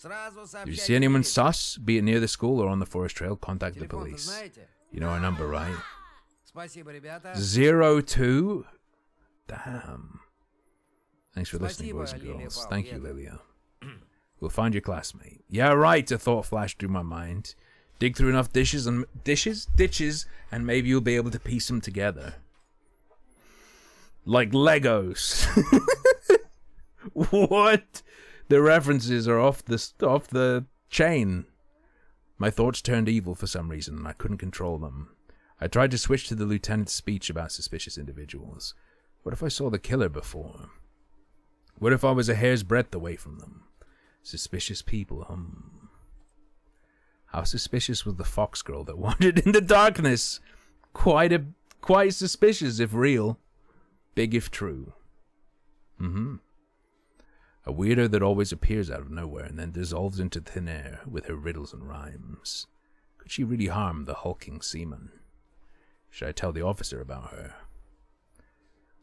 If you see anyone sus, be it near the school or on the forest trail, contact the police. You know our number, right? 02? Damn. Thanks for listening, boys and girls. Thank you, Lilia. We'll find your classmate. Yeah, right, a thought flashed through my mind. Dig through enough ditches, and maybe you'll be able to piece them together. Like Legos. What? The references are off the chain. My thoughts turned evil for some reason, and I couldn't control them. I tried to switch to the lieutenant's speech about suspicious individuals. What if I saw the killer before? What if I was a hair's breadth away from them? Suspicious people, How suspicious was the fox girl that wandered in the darkness? Quite suspicious if real. Big if true. A weirdo that always appears out of nowhere and then dissolves into thin air with her riddles and rhymes. Could she really harm the hulking seaman? Should I tell the officer about her?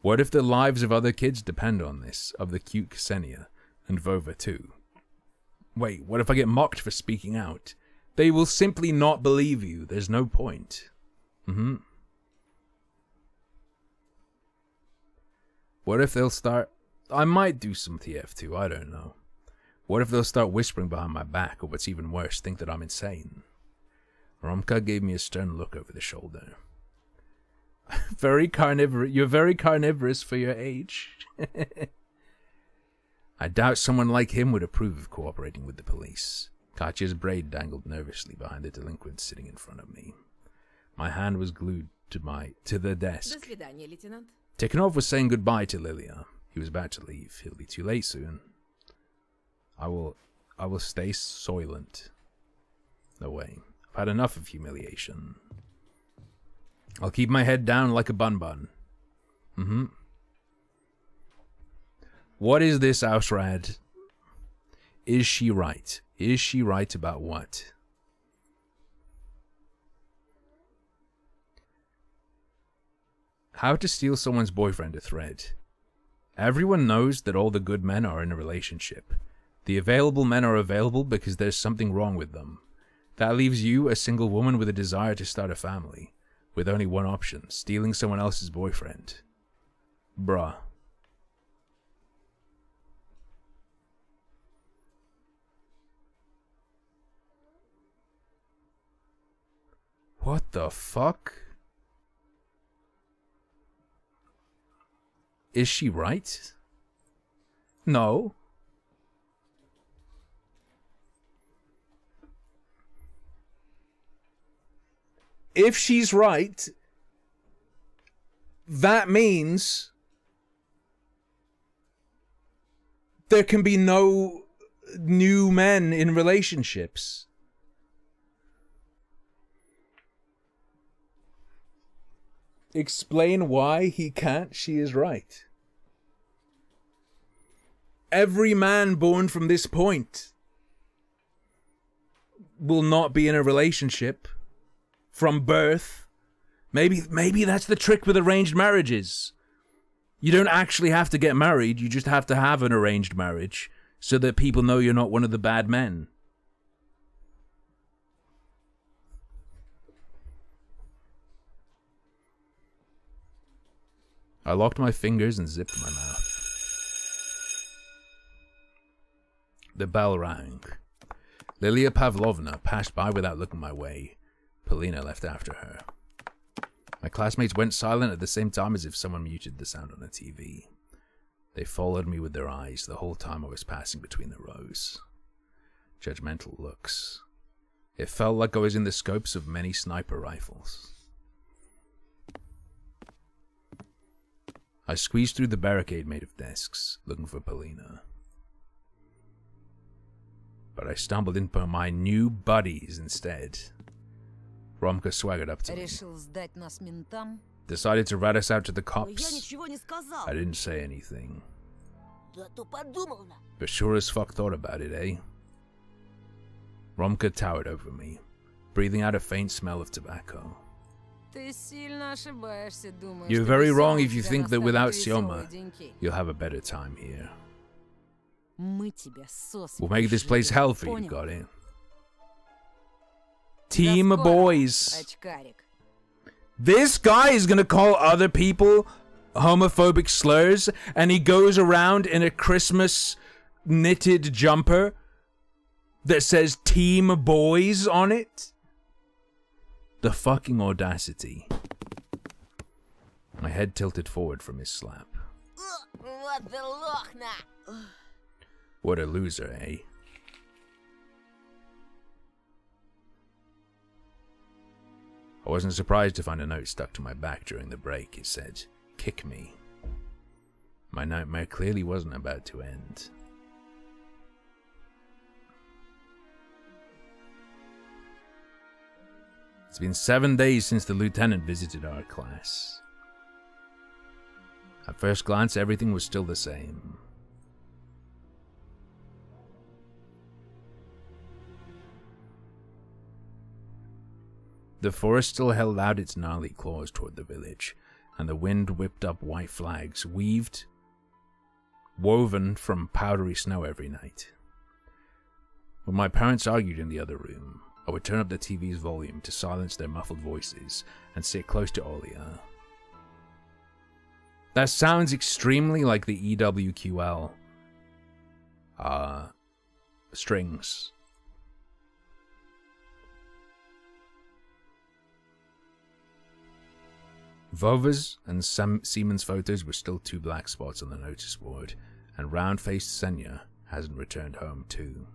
What if the lives of other kids depend on this, of the cute Ksenia, and Vova too? Wait, what if I get mocked for speaking out? They will simply not believe you. There's no point. What if they'll start... I might do some TF2, I don't know. What if they'll start whispering behind my back, or what's even worse, think that I'm insane? Romka gave me a stern look over the shoulder. Very carnivorous. You're very carnivorous for your age. I doubt someone like him would approve of cooperating with the police. Katya's braid dangled nervously behind the delinquent sitting in front of me. My hand was glued to the desk. Tikhonov was saying goodbye to Lilia. He was about to leave. He'll be too late soon. I will stay silent. No way. I've had enough of humiliation. I'll keep my head down like a bunbun. What is this, Ausrad? Is she right? Is she right about what? How to steal someone's boyfriend, a thread. Everyone knows that all the good men are in a relationship. The available men are available because there's something wrong with them. That leaves you, a single woman with a desire to start a family, with only one option, stealing someone else's boyfriend. Bruh. What the fuck? Is she right? No. If she's right, that means there can be no new men in relationships. Explain why he can't. She is right. Every man born from this point will not be in a relationship from birth. Maybe that's the trick with arranged marriages. You don't actually have to get married. You just have to have an arranged marriage so that people know you're not one of the bad men. I locked my fingers and zipped my mouth. The bell rang. Lilia Pavlovna passed by without looking my way. Polina left after her. My classmates went silent at the same time as if someone muted the sound on the TV. They followed me with their eyes the whole time I was passing between the rows. Judgmental looks. It felt like I was in the scopes of many sniper rifles. I squeezed through the barricade made of desks, looking for Polina. But I stumbled into my new buddies instead. Romka swaggered up to me. Decided to rat us out to the cops. I didn't say anything. But sure as fuck thought about it, eh? Romka towered over me, breathing out a faint smell of tobacco. You're very wrong if you think that without Syoma, you'll have a better time here. We'll make this place hell for you, got it? Team of boys. This guy is gonna call other people homophobic slurs, and he goes around in a Christmas knitted jumper that says Team Boys on it? The fucking audacity. My head tilted forward from his slap. What a loser, eh? I wasn't surprised to find a note stuck to my back during the break. It said, "Kick me." My nightmare clearly wasn't about to end. It's been 7 days since the lieutenant visited our class. At first glance, everything was still the same. The forest still held out its gnarly claws toward the village, and the wind whipped up white flags, woven from powdery snow every night. When my parents argued in the other room, I would turn up the TV's volume to silence their muffled voices and sit close to Olia. That sounds extremely like the EWQL strings. Vova's and Siemens photos were still 2 black spots on the notice board, and round-faced Senya hasn't returned home too.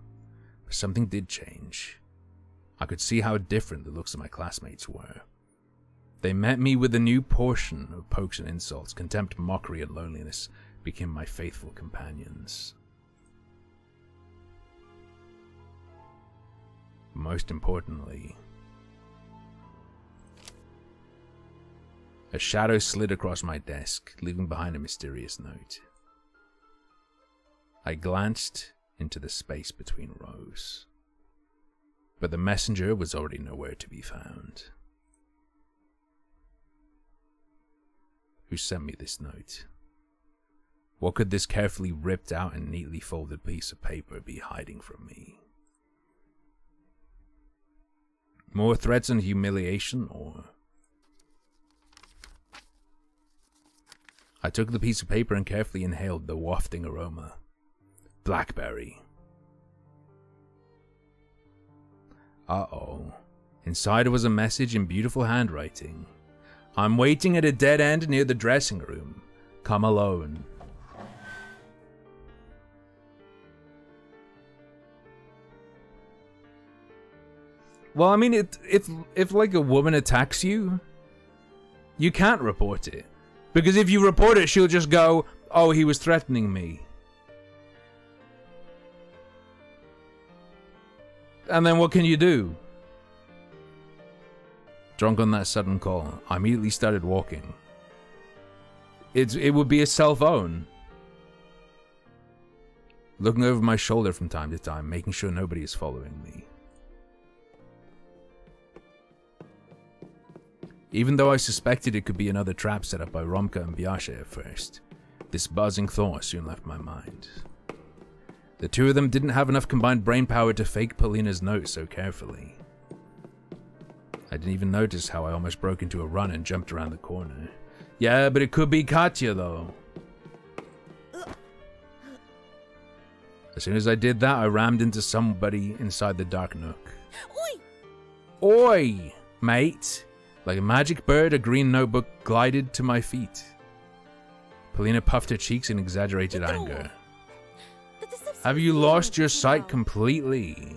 But something did change. I could see how different the looks of my classmates were. They met me with a new portion of pokes and insults. Contempt, mockery, and loneliness became my faithful companions. Most importantly, a shadow slid across my desk, leaving behind a mysterious note. I glanced into the space between rows, but the messenger was already nowhere to be found. Who sent me this note? What could this carefully ripped out and neatly folded piece of paper be hiding from me? More threats and humiliation, or... I took the piece of paper and carefully inhaled the wafting aroma. Blackberry. Uh-oh. Inside was a message in beautiful handwriting. I'm waiting at a dead end near the dressing room. Come alone. Well, I mean, if like a woman attacks you, you can't report it. Because if you report it, she'll just go, oh, he was threatening me. And then what can you do? Drunk on that sudden call, I immediately started walking. It would be a cell phone. Looking over my shoulder from time to time, making sure nobody is following me. Even though I suspected it could be another trap set up by Romka and Biasha at first, this buzzing thought soon left my mind. The two of them didn't have enough combined brain power to fake Polina's note so carefully. I didn't even notice how I almost broke into a run and jumped around the corner, Yeah, but it could be Katya, though. As soon as I did that, I rammed into somebody inside the dark nook. Oi! Oi, mate! Like a magic bird, a green notebook glided to my feet. Polina puffed her cheeks in exaggerated anger. Have you lost your sight completely?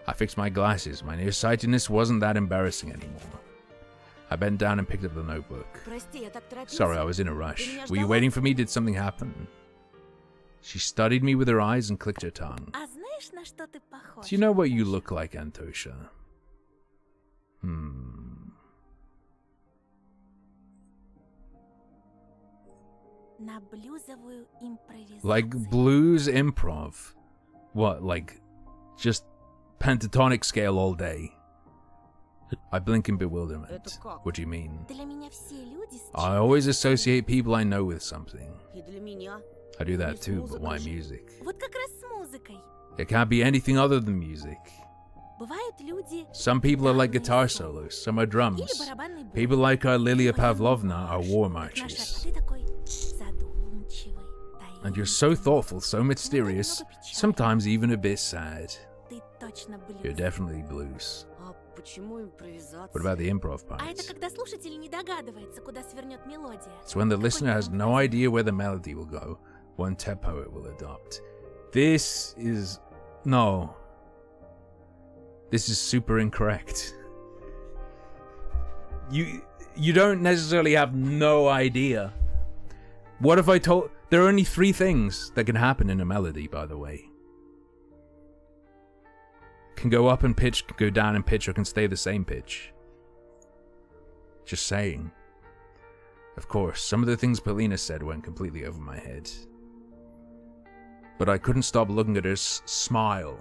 I fixed my glasses. My nearsightedness wasn't that embarrassing anymore. I bent down and picked up the notebook. Sorry, I was in a rush. Were you waiting for me? Did something happen? She studied me with her eyes and clicked her tongue. Do you know what you look like, Antosha? Like blues improv? What, like just pentatonic scale all day? I blink in bewilderment. What do you mean? I always associate people I know with something. I do that too, but why music? It can't be anything other than music. Some people are like guitar solos, some are drums. People like our Lilia Pavlovna are war marches. And you're so thoughtful, so mysterious, sometimes even a bit sad. You're definitely blues. What about the improv part? It's when the listener has no idea where the melody will go, one tempo it will adopt. This is... no. This is super incorrect. You don't necessarily have no idea. What if I told... There are only 3 things that can happen in a melody, by the way. Can go up in pitch, can go down in pitch, or can stay the same pitch. Just saying. Of course, some of the things Polina said went completely over my head. But I couldn't stop looking at her smile.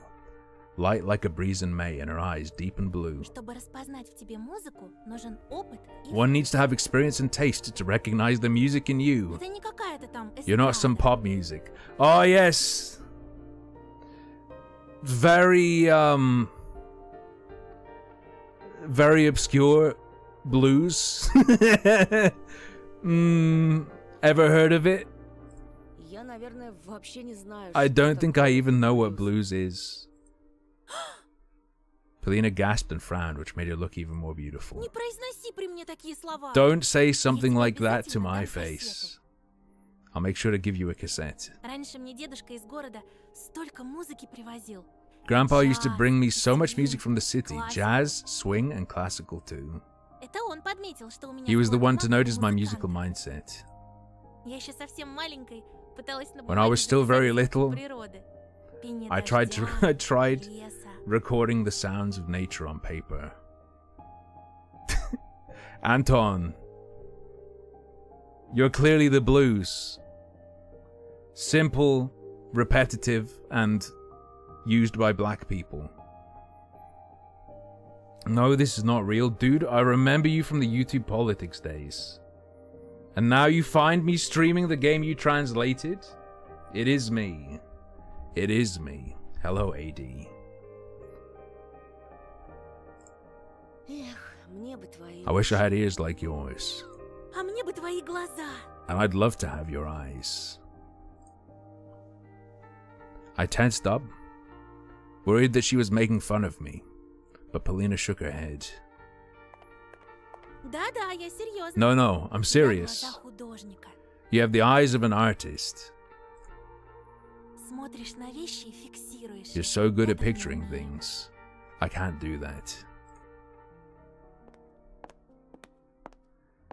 Light like a breeze in May, and her eyes deep and blue. One needs to have experience and taste to recognize the music in you. You're not some pop music. Oh yes! Very, very obscure blues. Ever heard of it? I don't think I even know what blues is. Polina gasped and frowned, which made her look even more beautiful. Don't say something like that to my face. I'll make sure to give you a cassette. Grandpa used to bring me so much music from the city, jazz, swing, and classical too. He was the one to notice my musical mindset. When I was still very little, I tried recording the sounds of nature on paper. Anton, you're clearly the blues. Simple, repetitive, and used by black people. No, this is not real. Dude, I remember you from the YouTube politics days. And now you find me streaming the game you translated? It is me. It is me. Hello, AD. I wish I had ears like yours. And I'd love to have your eyes. I tensed up, worried that she was making fun of me, but Polina shook her head. No, I'm serious. You have the eyes of an artist. You're so good at picturing things. I can't do that.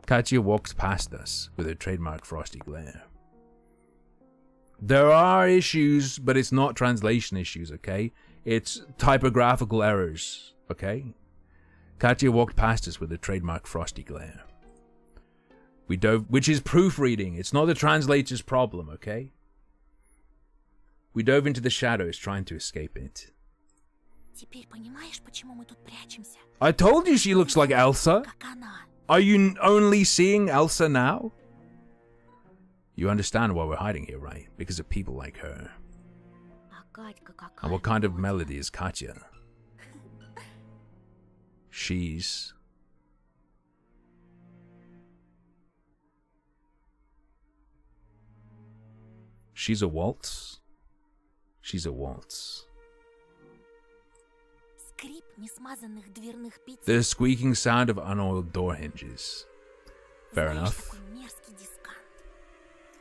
Katya walked past us with her trademark frosty glare. There are issues, but it's not translation issues, okay? It's typographical errors, okay? Katya walked past us with her trademark frosty glare. We dove, which is proofreading. It's not the translator's problem, okay? We dove into the shadows, trying to escape it. I told you she looks like Elsa. Are you only seeing Elsa now? You understand why we're hiding here, right? Because of people like her. And what kind of melody is Katya? She's She's a waltz. She's a waltz. Скрип несмазанных дверных петель. The squeaking sound of unoiled door hinges. Fair enough. Такой мерзкий дискант.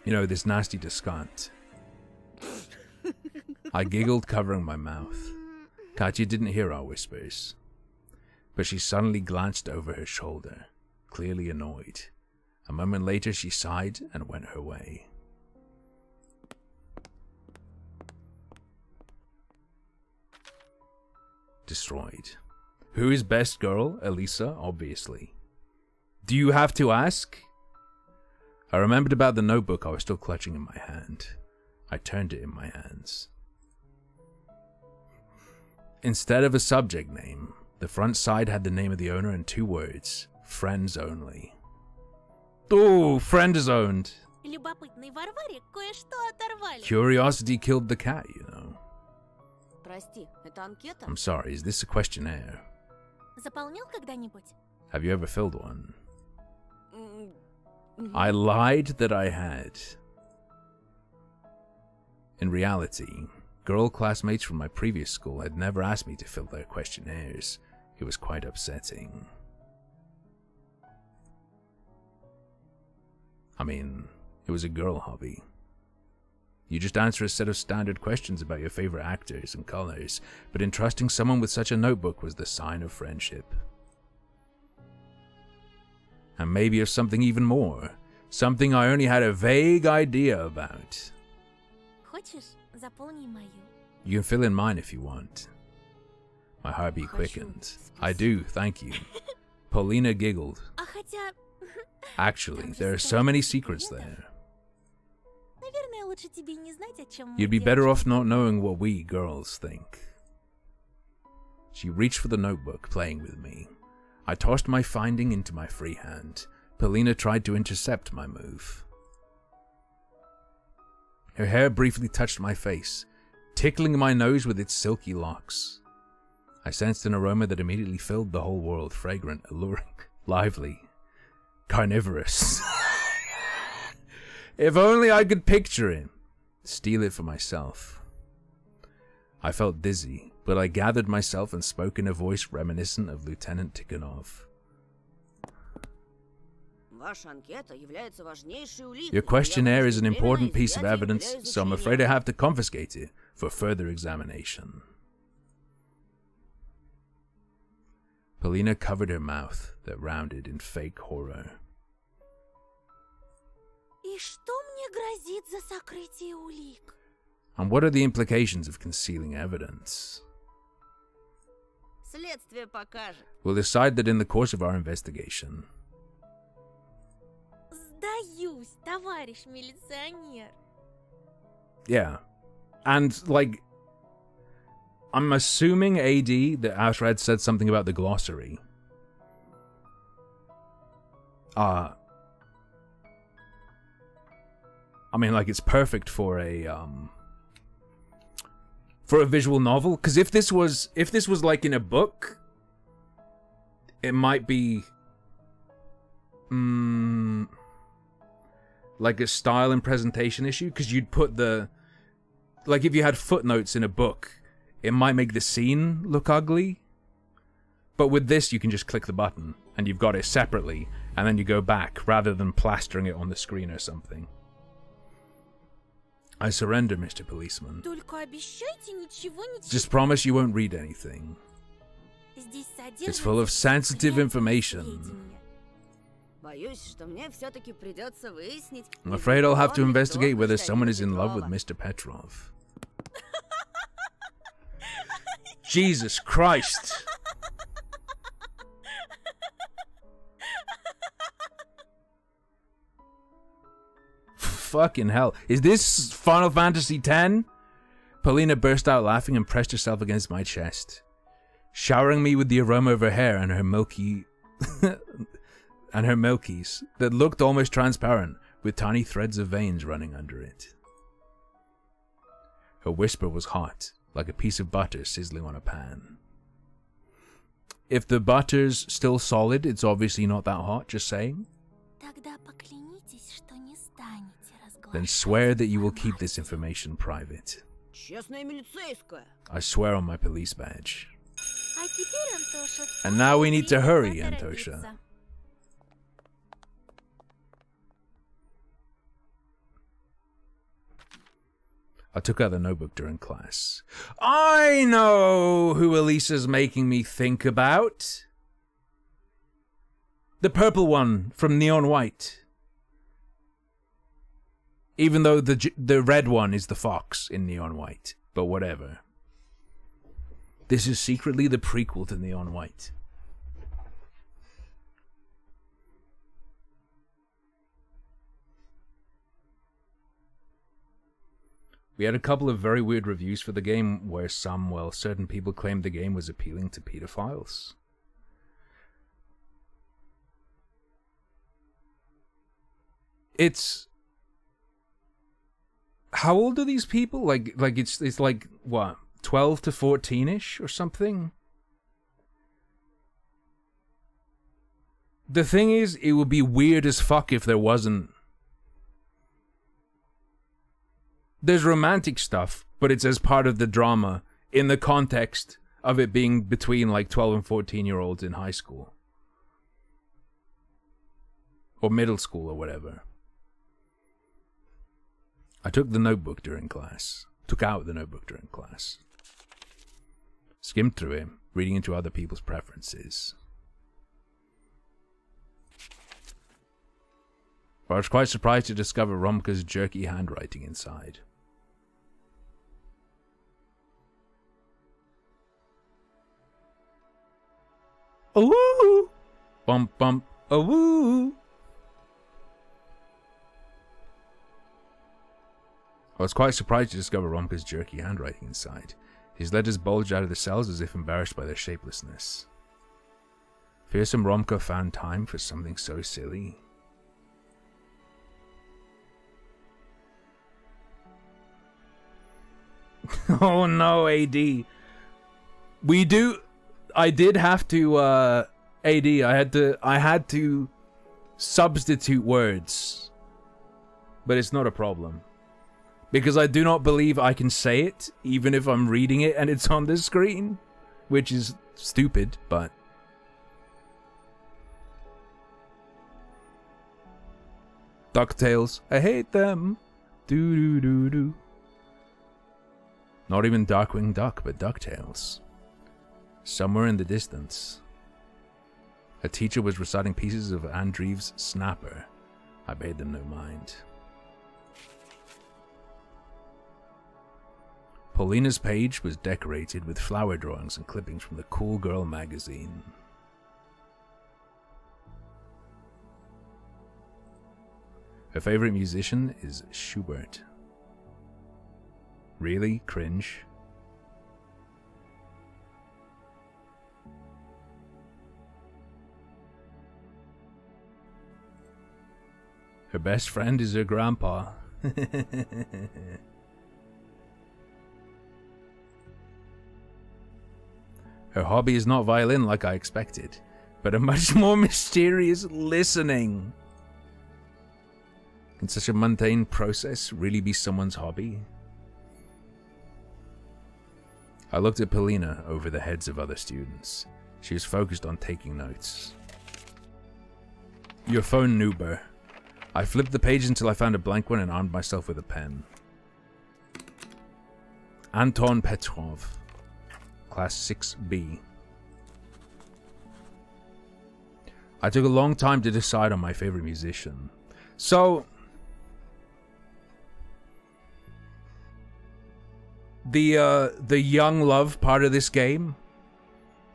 You know, this nasty discount. I giggled, covering my mouth. Katya didn't hear our whispers, but she suddenly glanced over her shoulder, clearly annoyed. A moment later, she sighed and went her way. Destroyed. Who is best girl? Elisa, obviously. Do you have to ask? I remembered about the notebook I was still clutching in my hand. I turned it in my hands. Instead of a subject name, the front side had the name of the owner and 2 words, friends only. Ooh, friend-zoned. Любопытной Варваре кое-что оторвали. Curiosity killed the cat, you know. Прости, это анкета? I'm sorry, is this a questionnaire? Заполнял когда-нибудь? Have you ever filled one? I lied that I had. In reality, girl classmates from my previous school had never asked me to fill their questionnaires. It was quite upsetting. I mean, it was a girl hobby. You just answer a set of standard questions about your favorite actors and colors, but entrusting someone with such a notebook was the sign of friendship. And maybe of something even more. Something I only had a vague idea about. Хочешь, заполни мою? You can fill in mine if you want. My heartbeat quickened. I do, thank you. Paulina giggled. А хотя... Actually, there are so many secrets there. Наверное, лучше тебе не знать, о чем мы You'd be better off девочки not думаем. knowing what we girls think. She reached for the notebook, playing with me. I tossed my finding into my free hand. Paulina tried to intercept my move. Her hair briefly touched my face, tickling my nose with its silky locks. I sensed an aroma that immediately filled the whole world, fragrant, alluring, lively, carnivorous. If only I could picture it, steal it for myself. I felt dizzy, but I gathered myself and spoke in a voice reminiscent of Lieutenant Tikhonov. Ваша анкета является важнейшей уликой. Your questionnaire is an important piece of Временное evidence, изъятие для so I'm изучения. afraid I have to confiscate it for further examination. Paulina covered her mouth that rounded in fake horror. И что мне грозит за сокрытие улик? And what are the implications of concealing evidence? Следствие покажет. We'll decide that in the course of our investigation. Сдаюсь, товарищ милиционер. Yeah. And, like, I'm assuming AD that Ashrad said something about the glossary. I mean, like, it's perfect for a visual novel. Because if this was like in a book, it might be like a style and presentation issue. Because you'd put like if you had footnotes in a book, it might make the scene look ugly. But with this, you can just click the button and you've got it separately, and then you go back rather than plastering it on the screen or something. I surrender, Mr. Policeman. Только обещайте ничего не читать. Just promise you won't read anything. Здесь It's full of sensitive information. Боюсь, что мне все-таки придется выяснить. I'm afraid I'll have to изменен ли investigate кто whether Михаила someone is in love with Петрова. Mr. Petrov. Jesus Christ! Fucking hell. Is this Final Fantasy X? Paulina burst out laughing and pressed herself against my chest, showering me with the aroma of her hair and her milky... and her milkies that looked almost transparent, with tiny threads of veins running under it. Her whisper was hot, like a piece of butter sizzling on a pan. If the butter's still solid, it's obviously not that hot, just saying. Тогда поклянитесь, что не станете разглашать. Then swear that you will keep this information private. Честная милицейская. I swear on my police badge. А теперь, Антоша, And now we need to надо hurry, торопиться. Antosha. I took out the notebook during class. I know who Elisa's making me think about. The purple one from Neon White. Even though the red one is the fox in Neon White. But whatever. This is secretly the prequel to Neon White. We had a couple of very weird reviews for the game where certain people claimed the game was appealing to pedophiles. It's... How old are these people? Like it's like, what, 12 to 14-ish or something? The thing is, it would be weird as fuck if there wasn't. There's romantic stuff, but it's as part of the drama in the context of it being between like 12 and 14-year-olds in high school. Or middle school or whatever. I took the notebook during class. Took out the notebook during class. Skimmed through it, reading into other people's preferences. But I was quite surprised to discover Romka's jerky handwriting inside. Ooh! Bump bump. Ooh! I was quite surprised to discover Romka's jerky handwriting inside. His letters bulged out of the cells as if embarrassed by their shapelessness. Fearsome Romka found time for something so silly. Oh no, AD. I did have to, AD, I had to substitute words. But it's not a problem. Because I do not believe I can say it, even if I'm reading it and it's on the screen. Which is stupid, but... DuckTales. I hate them. Do-do-do-do. Not even Darkwing Duck, but DuckTales. Somewhere in the distance, a teacher was reciting pieces of Andreev's Snapper. I paid them no mind. Paulina's page was decorated with flower drawings and clippings from the Cool Girl magazine. Her favorite musician is Schubert. Really? Cringe. Her best friend is her grandpa. Her hobby is not violin like I expected, but a much more mysterious listening. Can such a mundane process really be someone's hobby? I looked at Paulina over the heads of other students. She was focused on taking notes. Your phone, noober. I flipped the page until I found a blank one and armed myself with a pen. Anton Petrov. Class 6B. I took a long time to decide on my favorite musician. So... The young love part of this game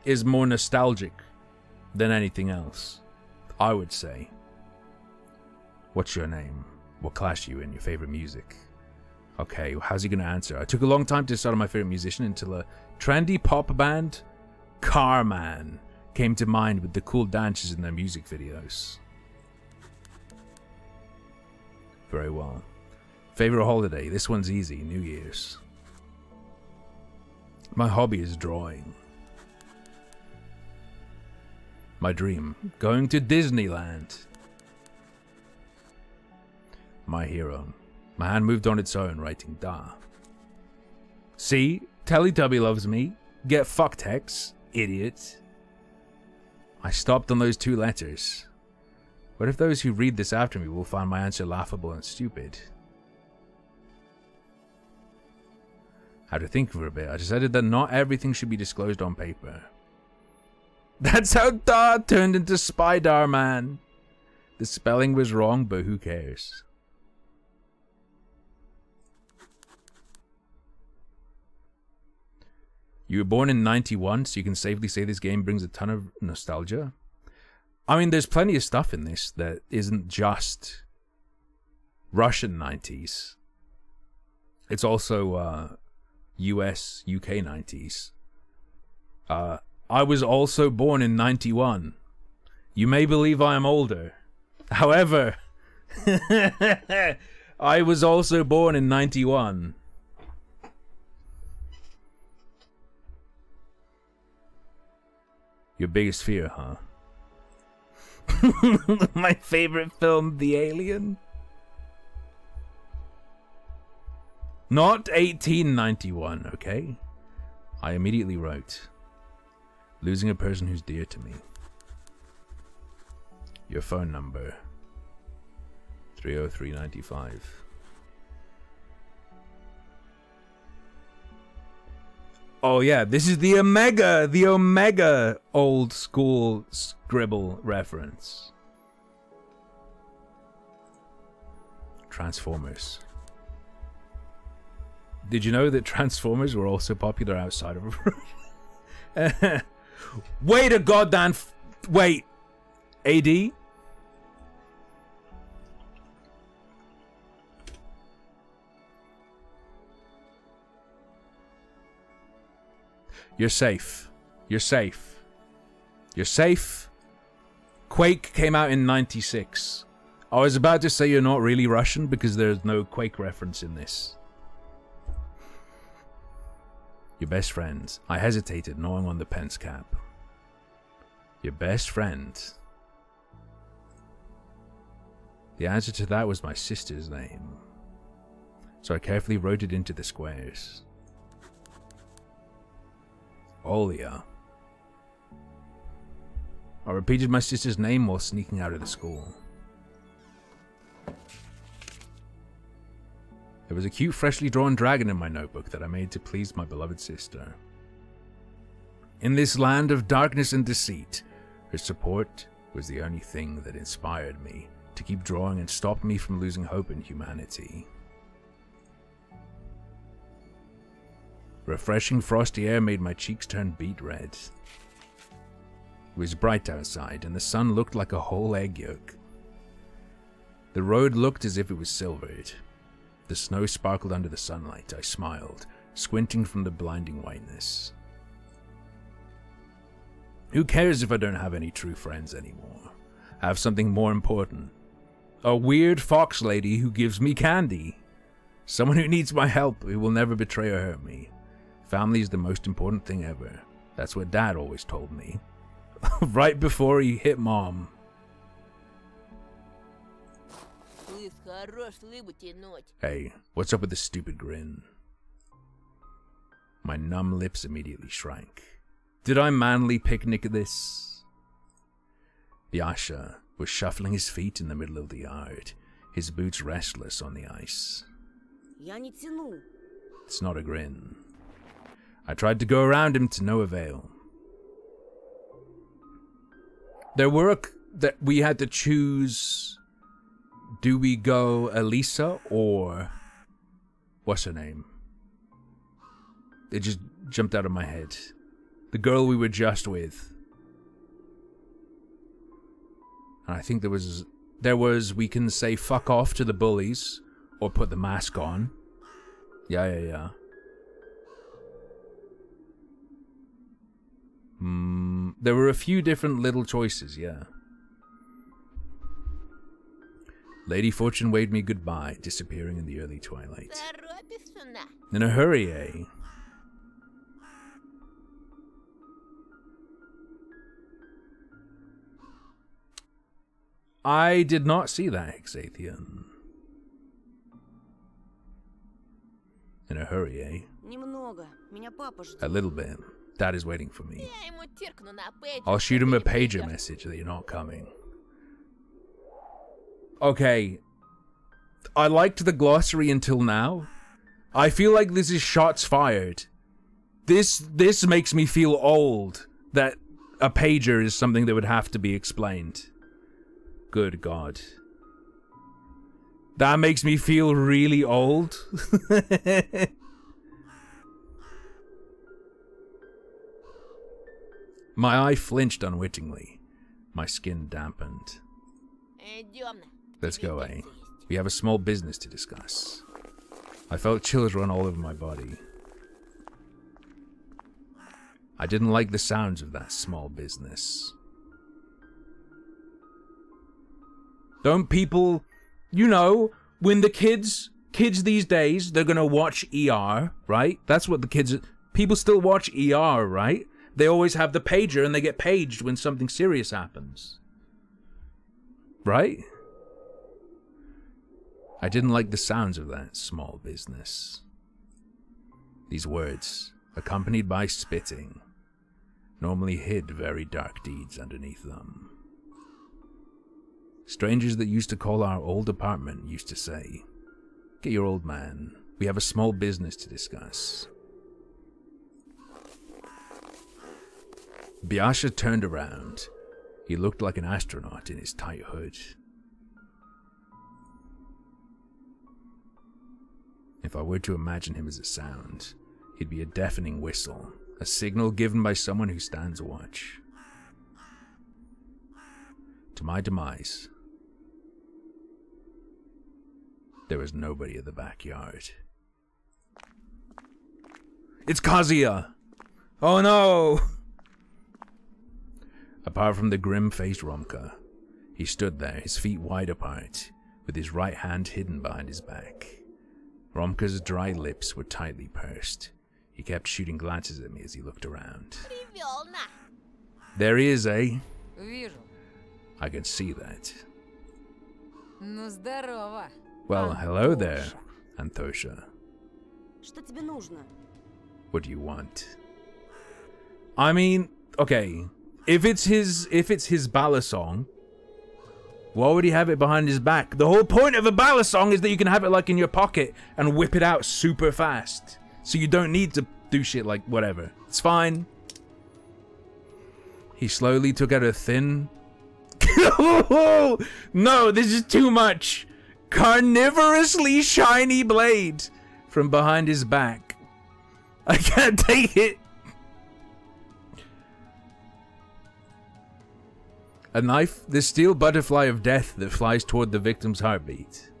is more nostalgic than anything else, I would say. What's your name? What class are you in? Your favorite music? Okay, how's he gonna answer? I took a long time to decide on my favorite musician until a trendy pop band, Carman, came to mind with the cool dances in their music videos. Very well. Favorite holiday? This one's easy. New Year's. My hobby is drawing. My dream, going to Disneyland. My hero, My hand moved on its own, writing da. See? Teletubby loves me. Get fucked, Hex. Idiot. I stopped on those 2 letters. What if those who read this after me will find my answer laughable and stupid? I had to think for a bit. I decided that not everything should be disclosed on paper. That's how Da turned into Spydar Man. The spelling was wrong, but who cares? You were born in 91, so you can safely say this game brings a ton of nostalgia. I mean, there's plenty of stuff in this that isn't just Russian 90s. It's also US, UK 90s. I was also born in 91. You may believe I am older. However, I was also born in 91. Your biggest fear, huh? My favorite film, The Alien? Not 1891, okay? I immediately wrote, losing a person who's dear to me. Your phone number, 30395. Oh yeah, this is the Omega old school scribble reference. Transformers. Did you know that Transformers were also popular outside of Wait a goddamn wait. AD? You're safe. You're safe. You're safe. Quake came out in 96. I was about to say you're not really Russian because there's no Quake reference in this. Your best friend. I hesitated, gnawing on the pen's cap. Your best friend. The answer to that was my sister's name. So I carefully wrote it into the squares. Olia. I repeated my sister's name while sneaking out of the school. There was a cute, freshly drawn dragon in my notebook that I made to please my beloved sister. In this land of darkness and deceit, her support was the only thing that inspired me to keep drawing and stopped me from losing hope in humanity. Refreshing frosty air made my cheeks turn beet red. It was bright outside, and the sun looked like a whole egg yolk. The road looked as if it was silvered. The snow sparkled under the sunlight. I smiled, squinting from the blinding whiteness. Who cares if I don't have any true friends anymore? I have something more important. A weird fox lady who gives me candy. Someone who needs my help, who will never betray or hurt me. Family is the most important thing ever. That's what Dad always told me. Right before he hit Mom. Hey, what's up with the stupid grin? My numb lips immediately shrank. Did I manly picnic this? The usher was shuffling his feet in the middle of the yard, his boots restless on the ice. It's not a grin. I tried to go around him to no avail. There were that we had to choose. Do we go Elisa or what's her name? It just jumped out of my head. The girl we were just with. And I think there was we can say fuck off to the bullies or put the mask on. Yeah. There were a few different little choices, yeah. Lady Fortune waved me goodbye, disappearing in the early twilight. In a hurry, eh? I did not see that, Hexathian. In a hurry, eh? Немного. Меня папа ждет. A little bit. Dad is waiting for me. Я ему тиркну на пейджер. I'll shoot him a pager message that you're not coming. Okay. I liked the glossary until now. I feel like this is shots fired. This makes me feel old. That a pager is something that would have to be explained. Good God. That makes me feel really old. My eye flinched unwittingly. My skin dampened. Let's go, eh? We have a small business to discuss. I felt chills run all over my body. I didn't like the sounds of that small business. Don't people, you know, when the kids these days, they're gonna watch ER, right? That's what the kids, people still watch ER, right? They always have the pager and they get paged when something serious happens. Right? I didn't like the sounds of that small business. These words, accompanied by spitting, normally hid very dark deeds underneath them. Strangers that used to call our old apartment used to say, "Get your old man, we have a small business to discuss." Biasha turned around. He looked like an astronaut in his tight hood. If I were to imagine him as a sound, he'd be a deafening whistle, a signal given by someone who stands watch. To my demise, there was nobody in the backyard. It's Kazuya! Oh no! Apart from the grim-faced Romka, he stood there, his feet wide apart, with his right hand hidden behind his back. Romka's dry lips were tightly pursed. He kept shooting glances at me as he looked around. There he is, eh? I can see that. Well, hello there, Anthosha. Что тебе нужно? What do you want? I mean, okay, if it's his ballad song, why would he have it behind his back? The whole point of a ballad song is that you can have it like in your pocket and whip it out super fast. So you don't need to do shit like whatever. It's fine. He slowly took out a thin... No, this is too much. Carnivorously shiny blade from behind his back. I can't take it. A knife, the steel butterfly of death that flies toward the victim's heartbeat.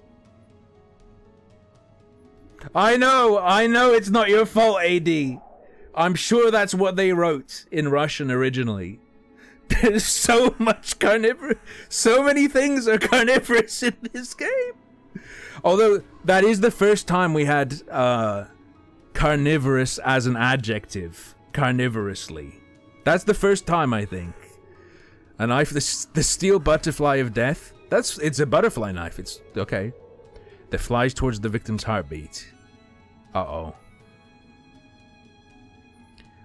I know it's not your fault, AD. I'm sure that's what they wrote in Russian originally. There's so much carnivorous, so many things are carnivorous in this game. Although, that is the first time we had carnivorous as an adjective. Carnivorously. That's the first time, I think. A knife, the steel butterfly of death. It's a butterfly knife. It's okay. That flies towards the victim's heartbeat. Uh-oh.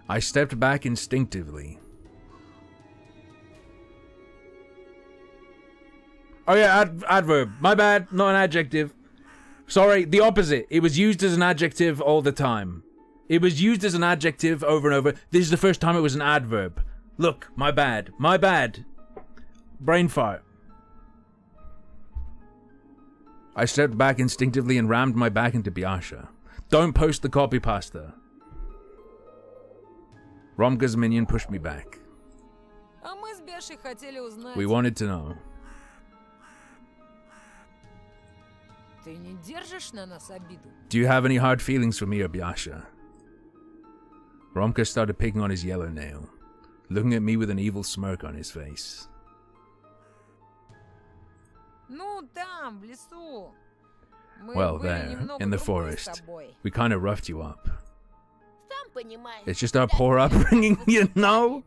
I stepped back instinctively. Oh yeah, adverb. My bad, not an adjective. Sorry, the opposite. It was used as an adjective all the time. It was used as an adjective over and over. This is the first time it was an adverb. Look, my bad. My bad. Brain fart. I stepped back instinctively and rammed my back into Biasha. Don't post the copy pasta. Romka's minion pushed me back. We wanted to know. Do you have any hard feelings for me or Biasha? Romka started picking on his yellow nail, looking at me with an evil smirk on his face. Well, there, in the forest, we kind of roughed you up. It's just our poor upbringing, you know?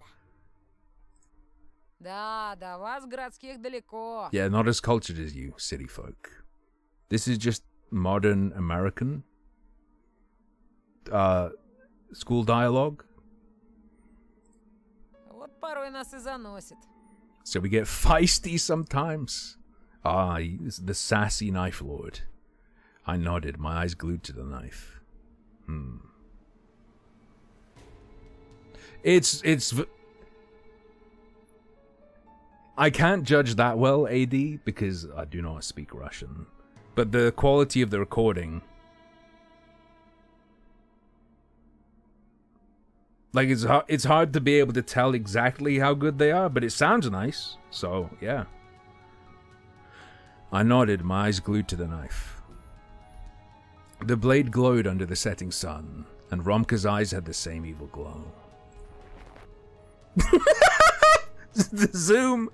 Yeah, not as cultured as you, city folk. This is just modern American. school dialogue. Вот порой нас и заносит. So we get feisty sometimes. Ah, he's the sassy knife lord. I nodded, my eyes glued to the knife. It's I can't judge that well, AD, because I do not speak Russian. But the quality of the recording, like, it's hard to be able to tell exactly how good they are, but it sounds nice. So, yeah. I nodded, my eyes glued to the knife. The blade glowed under the setting sun, and Romka's eyes had the same evil glow. The zoom!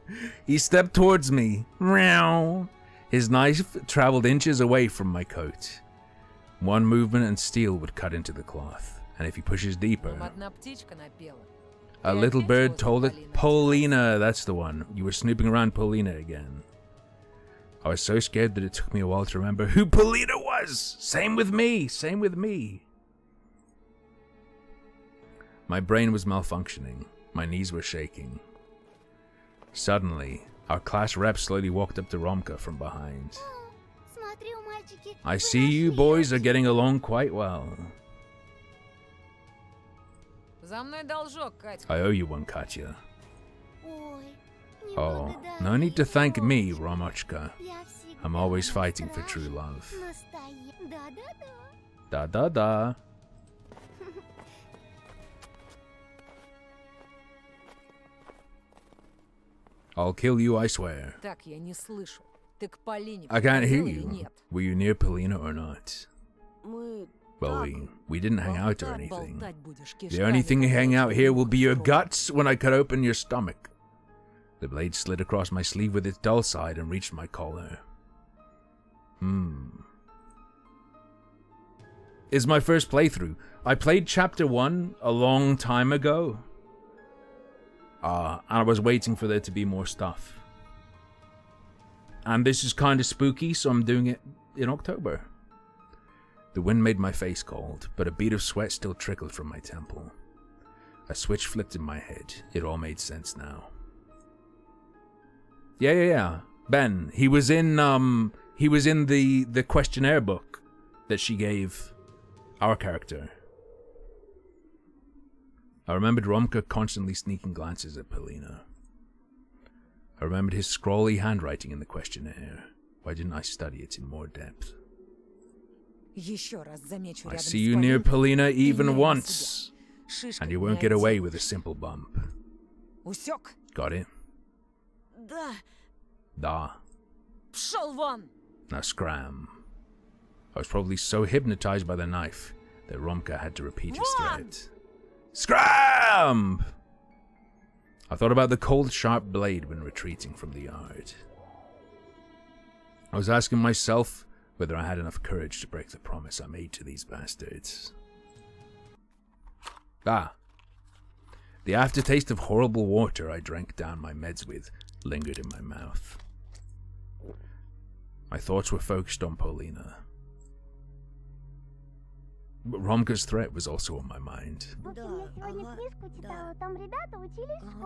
He stepped towards me. Meow. His knife traveled inches away from my coat. One movement and steel would cut into the cloth, and if he pushes deeper... A little bird told it... Paulina, that's the one. You were snooping around Paulina again. I was so scared that it took me a while to remember who Paulina was! Same with me! Same with me! My brain was malfunctioning. My knees were shaking. Suddenly, our class rep slowly walked up to Romka from behind. I see you boys are getting along quite well. I owe you one, Katya. Oh, no need to thank me, Romochka. I'm always fighting for true love. Da-da-da. I'll kill you, I swear. I can't hear you. Were you near Polina or not? Well, we didn't hang out or anything. The only thing you hang out here will be your guts when I cut open your stomach. The blade slid across my sleeve with its dull side and reached my collar. It's my first playthrough. I played chapter 1 a long time ago. And I was waiting for there to be more stuff. And this is kind of spooky, so I'm doing it in October. The wind made my face cold, but a bead of sweat still trickled from my temple. A switch flipped in my head. It all made sense now. Yeah. Ben, he was in the questionnaire book that she gave our character. I remembered Romka constantly sneaking glances at Polina. I remembered his scrawly handwriting in the questionnaire. Why didn't I study it in more depth? I see you near Polina even once, and you won't get away with a simple bump. Got it? Da. Now scram. I was probably so hypnotized by the knife that Romka had to repeat his threat. Scram! I thought about the cold, sharp blade when retreating from the yard. I was asking myself whether I had enough courage to break the promise I made to these bastards. The aftertaste of horrible water I drank down my meds with lingered in my mouth. My thoughts were focused on Paulina. But Romka's threat was also on my mind.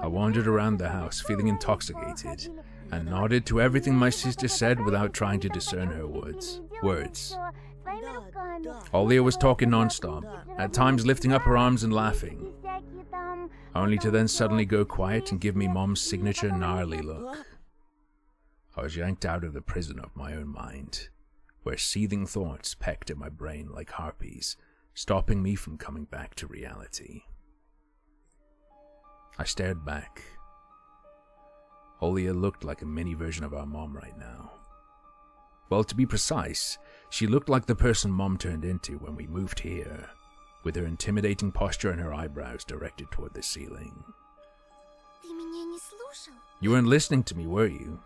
I wandered around the house, feeling intoxicated, and nodded to everything my sister said without trying to discern her words. Olia was talking non-stop, at times lifting up her arms and laughing, only to then suddenly go quiet and give me Mom's signature gnarly look. I was yanked out of the prison of my own mind, where seething thoughts pecked at my brain like harpies, stopping me from coming back to reality. I stared back. Olia looked like a mini version of our mom right now. Well, to be precise, she looked like the person Mom turned into when we moved here, with her intimidating posture and her eyebrows directed toward the ceiling. You weren't listening to me, were you?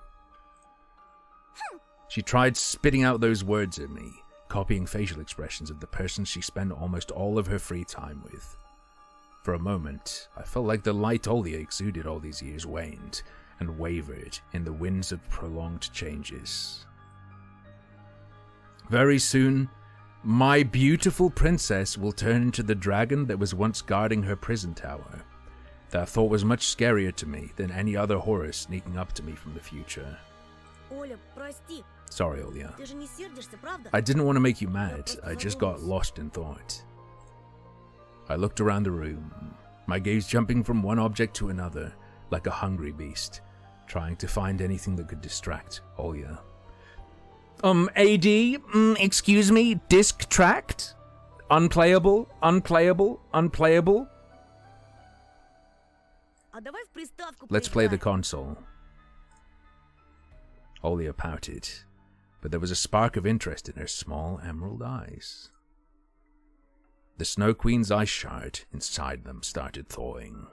She tried spitting out those words at me, copying facial expressions of the person she spent almost all of her free time with. For a moment, I felt like the light Olia exuded all these years waned and wavered in the winds of prolonged changes. Very soon, My beautiful princess will turn into the dragon that was once guarding her prison tower. That thought was much scarier to me than any other horror sneaking up to me from the future. Оля, прости. Sorry, Olya. Ты же не сердишься, правда? I didn't want to make you mad. I just got lost in thought. I looked around the room, my gaze jumping from one object to another, like a hungry beast, trying to find anything that could distract Olya. AD, excuse me, disc tracked? Unplayable, unplayable, unplayable? А давай в приставку Let's play the поиграем. console. Olya pouted, but there was a spark of interest in her small emerald eyes. The Snow Queen's ice shard inside them started thawing.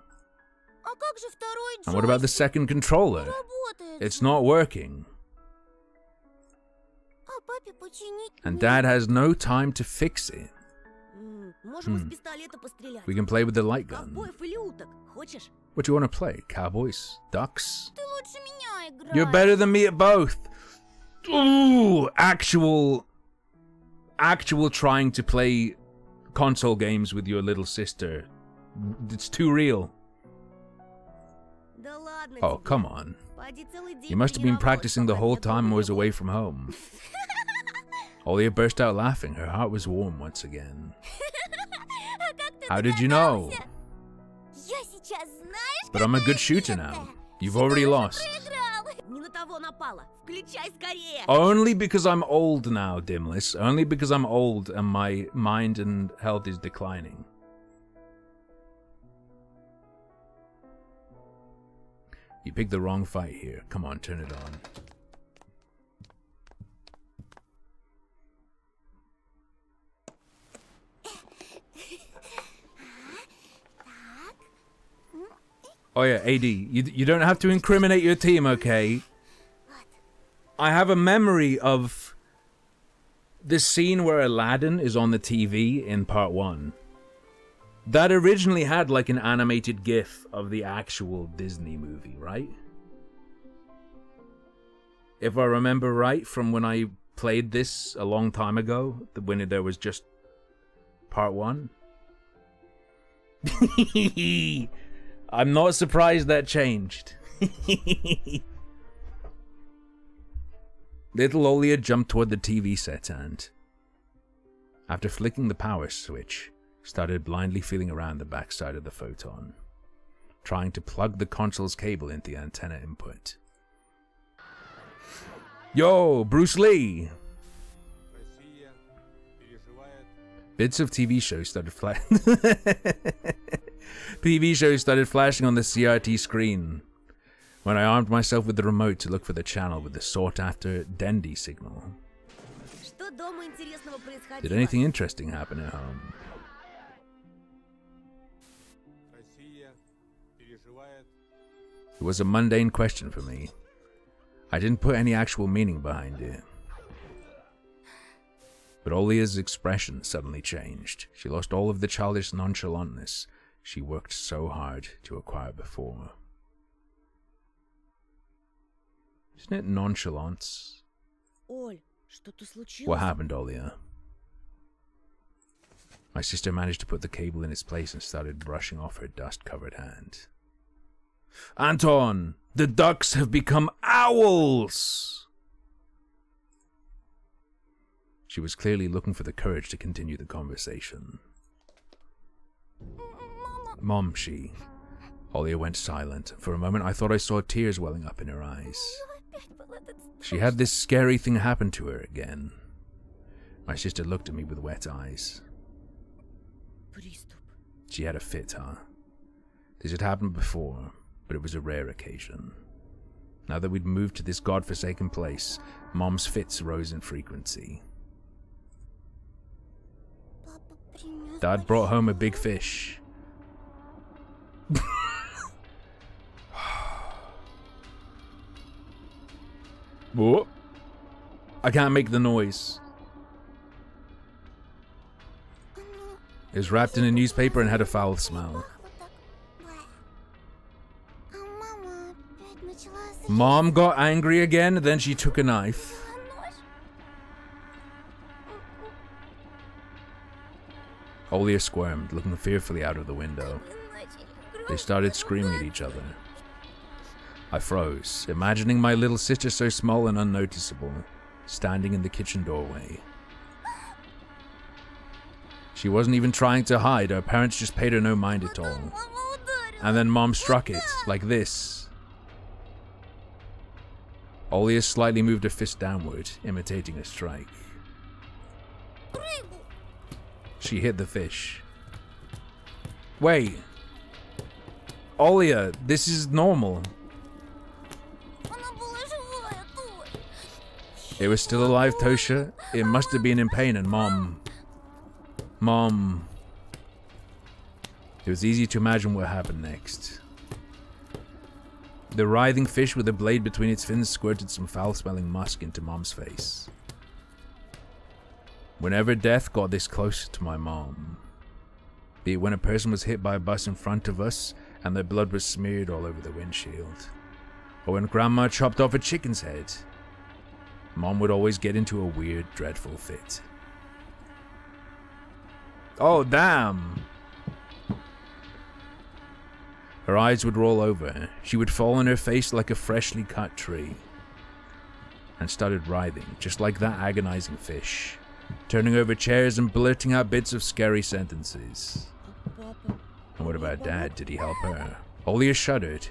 А как же второй And what about the second controller? работает? It's not working. А папе починить? And Dad has no time to fix it. Можем из пистолета пострелять. We can play with the light gun. Ковбоев или уток, хочешь? What do you want to play? Cowboys? Ducks? Ты лучше меня играй. You're better than me at both. Ooh, actual trying to play console games with your little sister. It's too real. Да ладно Oh, тебе. come on. Пойди целый день You must have been тренировалась, practicing the пока whole нет time I was другого. away from home. Olya burst out laughing. Her heart was warm once again. How did you know? Я сейчас знаешь, But I'm a good shooter now. You've already lost. Не на того напала. Включай скорее. Only because I'm old now, Dimless. Only because I'm old and my mind and health is declining. You picked the wrong fight here. Come on, turn it on. Oh yeah, AD, you don't have to incriminate your team, okay? I have a memory of the scene where Aladdin is on the TV in part 1. That originally had like an animated GIF of the actual Disney movie, right? If I remember right from when I played this a long time ago, when there was just part 1. I'm not surprised that changed. Little Olya jumped toward the TV set and, after flicking the power switch, started blindly feeling around the backside of the photon, trying to plug the console's cable into the antenna input. Yo, Bruce Lee! Bits of TV shows started flashing on the CRT screen when I armed myself with the remote to look for the channel with the sought-after Dendy signal. Что дома интересного происходило? Did anything interesting happen at home? It was a mundane question for me. I didn't put any actual meaning behind it. But Olya's expression suddenly changed. She lost all of the childish nonchalantness she worked so hard to acquire before. Isn't it nonchalance? Оль, что-то случилось? What happened, Olya? My sister managed to put the cable in its place and started brushing off her dust-covered hand. Anton! The ducks have become owls! She was clearly looking for the courage to continue the conversation. Mom, she... Olya went silent. For a moment I thought I saw tears welling up in her eyes. She had this scary thing happen to her again. My sister looked at me with wet eyes. She had a fit, huh? This had happened before, but it was a rare occasion. Now that we'd moved to this godforsaken place, Mom's fits rose in frequency. Dad brought home a big fish. Whoop. I can't make the noise. It was wrapped in a newspaper and had a foul smell. Mom got angry again, then she took a knife. Olia squirmed, looking fearfully out of the window. They started screaming at each other. I froze, imagining my little sister so small and unnoticeable, standing in the kitchen doorway. She wasn't even trying to hide, her parents just paid her no mind at all. And then Mom struck it, like this. Olia slightly moved her fist downward, imitating a strike. She hit the fish. Wait. Olia, this is normal. It was still alive, Tosha. It must have been in pain, and Mom... It was easy to imagine what happened next. The writhing fish with a blade between its fins squirted some foul-smelling musk into Mom's face. Whenever death got this close to my mom, be it when a person was hit by a bus in front of us and their blood was smeared all over the windshield, or when Grandma chopped off a chicken's head, Mom would always get into a weird, dreadful fit. Oh, damn! Her eyes would roll over. She would fall on her face like a freshly cut tree. And started writhing, just like that agonizing fish. Turning over chairs and blurting out bits of scary sentences. And what about Dad? Did he help her? Olia shuddered,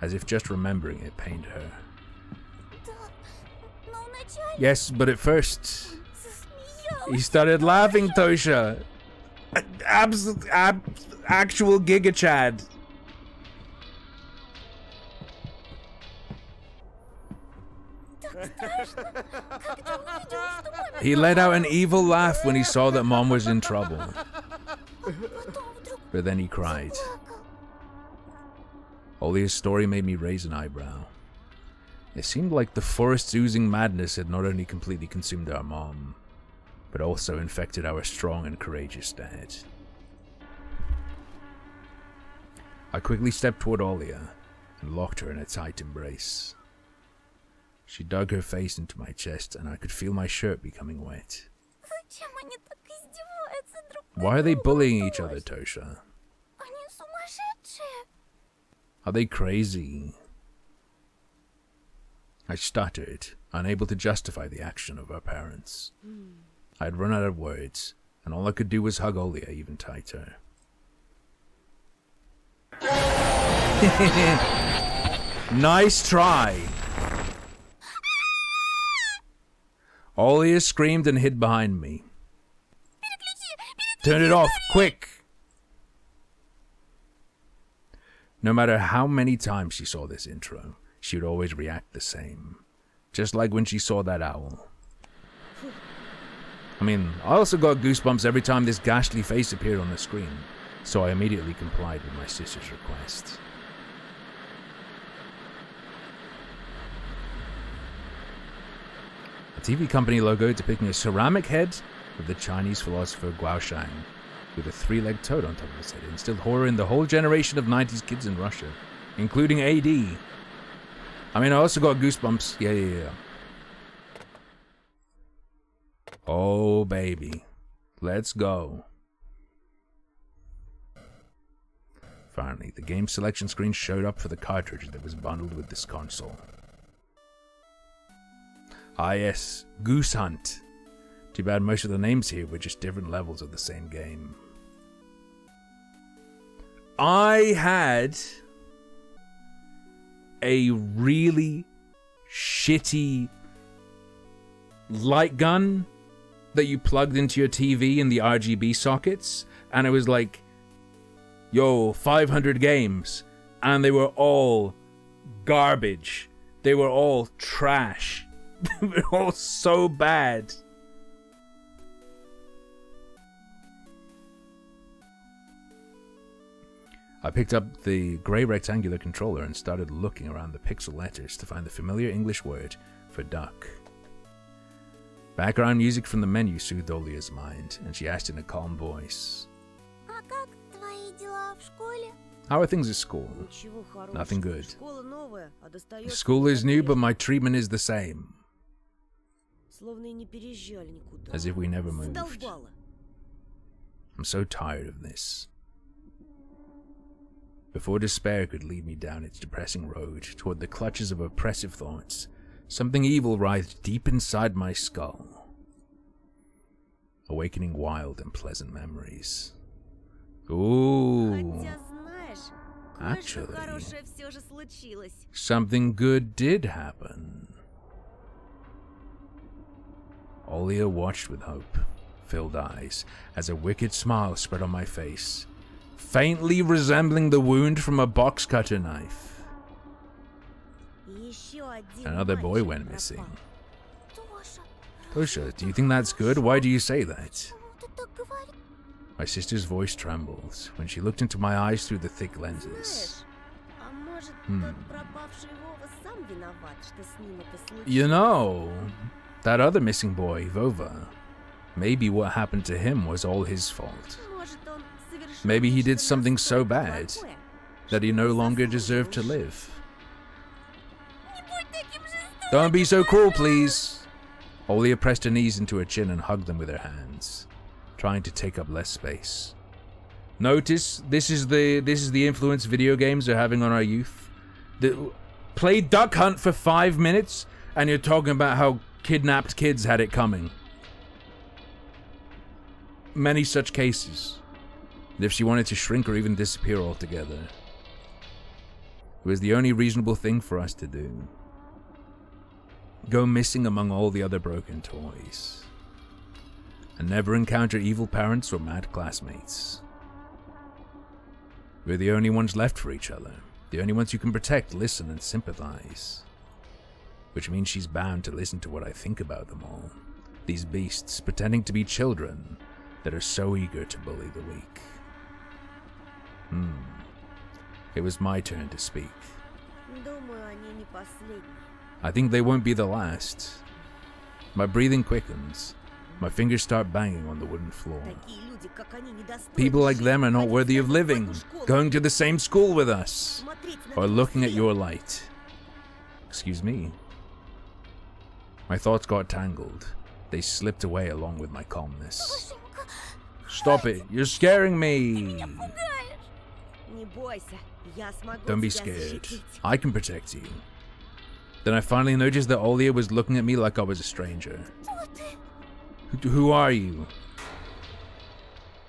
as if just remembering it pained her. Yes, but at first... He started laughing, Tosha! Actual Giga Chad. He let out an evil laugh when he saw that Mom was in trouble. But then he cried. Olia's story made me raise an eyebrow. It seemed like the forest's oozing madness had not only completely consumed our mom, but also infected our strong and courageous dad. I quickly stepped toward Olia and locked her in a tight embrace. She dug her face into my chest and I could feel my shirt becoming wet. Why are they bullying each other, Tosha? Are they crazy? I stuttered, unable to justify the action of our parents. I had run out of words, and all I could do was hug Olia even tighter. Nice try! Olia screamed and hid behind me. Turn it off, quick! No matter how many times she saw this intro, she would always react the same. Just like when she saw that owl. I mean, I also got goosebumps every time this ghastly face appeared on the screen, so I immediately complied with my sister's request. A TV company logo depicting a ceramic head of the Chinese philosopher Guoshang, with a three-legged toad on top of his head, instilled horror in the whole generation of 90s kids in Russia, including AD. I mean, I also got goosebumps. Yeah. Oh, baby. Let's go. Finally, the game selection screen showed up for the cartridge that was bundled with this console. Ah yes, Goose Hunt. Too bad most of the names here were just different levels of the same game. I had a really shitty light gun that you plugged into your TV in the RGB sockets, and it was like, yo, 500 games, and they were all garbage. They were all trash. They were all so bad. I picked up the grey rectangular controller and started looking around the pixel letters to find the familiar English word for duck. Background music from the menu soothed Olia's mind, and she asked in a calm voice, "How are things at school?" "Nothing good." "School is new, but my treatment is the same." As if we never moved. I'm so tired of this. Before despair could lead me down its depressing road toward the clutches of oppressive thoughts, something evil writhed deep inside my skull, awakening wild and pleasant memories. Ooh. Actually, something good did happen. Olia watched with hope, filled eyes, as a wicked smile spread on my face, faintly resembling the wound from a box cutter knife. Another boy went missing. Tosha, do you think that's good? Why do you say that? My sister's voice trembled when she looked into my eyes through the thick lenses. You know, that other missing boy, Vova, maybe what happened to him was all his fault. Maybe he did something so bad that he no longer deserved to live. Don't be so cruel, please. Olia pressed her knees into her chin and hugged them with her hands, trying to take up less space. Notice this is the influence video games are having on our youth. Play Duck Hunt for 5 minutes and you're talking about how kidnapped kids had it coming. Many such cases. If she wanted to shrink or even disappear altogether, it was the only reasonable thing for us to do. Go missing among all the other broken toys, and never encounter evil parents or mad classmates. We're the only ones left for each other, the only ones you can protect, listen, and sympathize. Which means she's bound to listen to what I think about them all. These beasts pretending to be children that are so eager to bully the weak. It was my turn to speak. I think they won't be the last. My breathing quickens. My fingers start banging on the wooden floor. People like them are not worthy of living, going to the same school with us, or looking at your light. Excuse me. My thoughts got tangled. They slipped away along with my calmness. Stop it! You're scaring me! Don't be scared. I can protect you. Then I finally noticed that Olia was looking at me like I was a stranger. Who are you?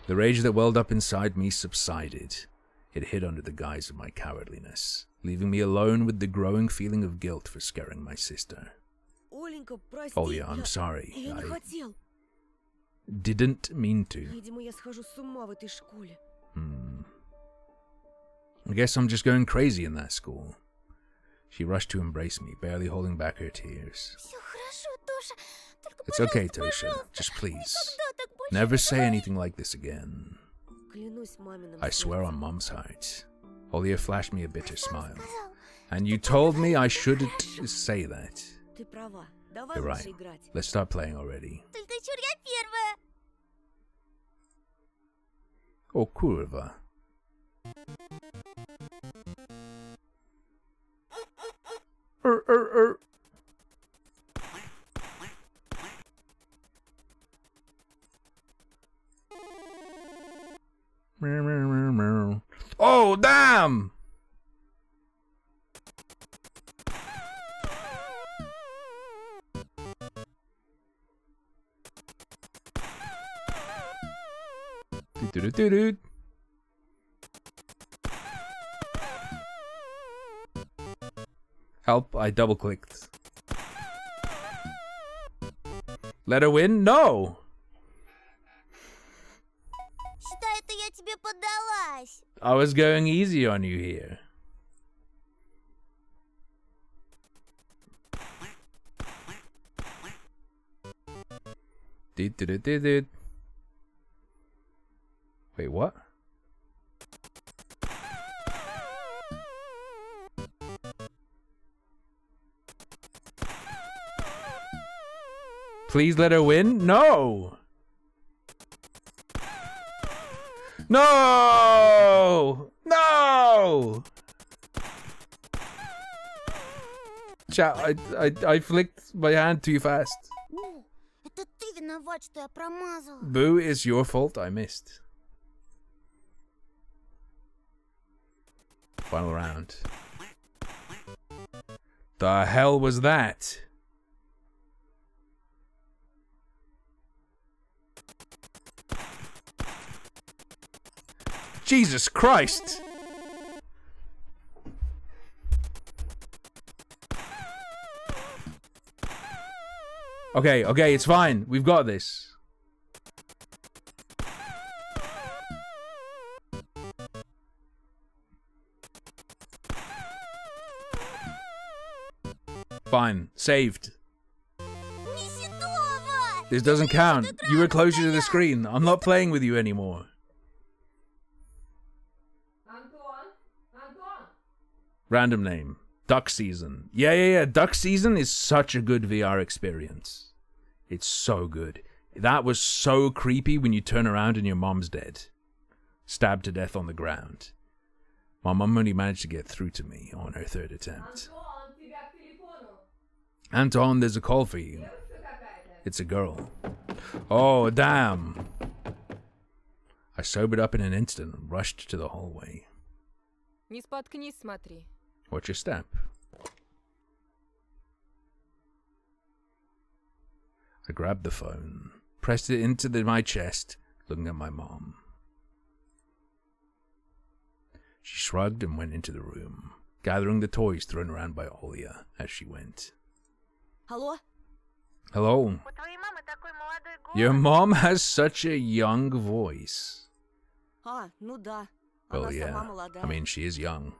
The rage that welled up inside me subsided. It hid under the guise of my cowardliness, leaving me alone with the growing feeling of guilt for scaring my sister. Olia, I'm sorry. I didn't mean to. I guess I'm just going crazy in that school. She rushed to embrace me, barely holding back her tears. It's okay, Tosha. Just please, never say anything like this again. I swear on Mom's heart. Olia flashed me a bitter smile. And you told me I shouldn't say that. You're right. Let's start playing already. Oh, kurwa. Oh, damn! Help, I double-clicked. Let her win? No! I was going easy on you here. Wait, what? Please let her win? No! No! No! Chat, I flicked my hand too fast. Boo, it's your fault I missed. Final round. The hell was that? Jesus Christ! Okay, okay, it's fine. We've got this. Fine. Saved. This doesn't count. You were closer to the screen. I'm not playing with you anymore. Random name. Duck Season. Yeah. Duck Season is such a good VR experience. It's so good. That was so creepy when you turn around and your mom's dead. Stabbed to death on the ground. My mom only managed to get through to me on her third attempt. Anton, there's a call for you. It's a girl. Oh, damn. I sobered up in an instant and rushed to the hallway. Не споткнись, смотри. Watch your step. I grabbed the phone, pressed it into my chest, looking at my mom. She shrugged and went into the room, gathering the toys thrown around by Olya as she went. Hello? Hello. Your mom has such a young voice. Ну да. Well, yeah. I mean, she is young.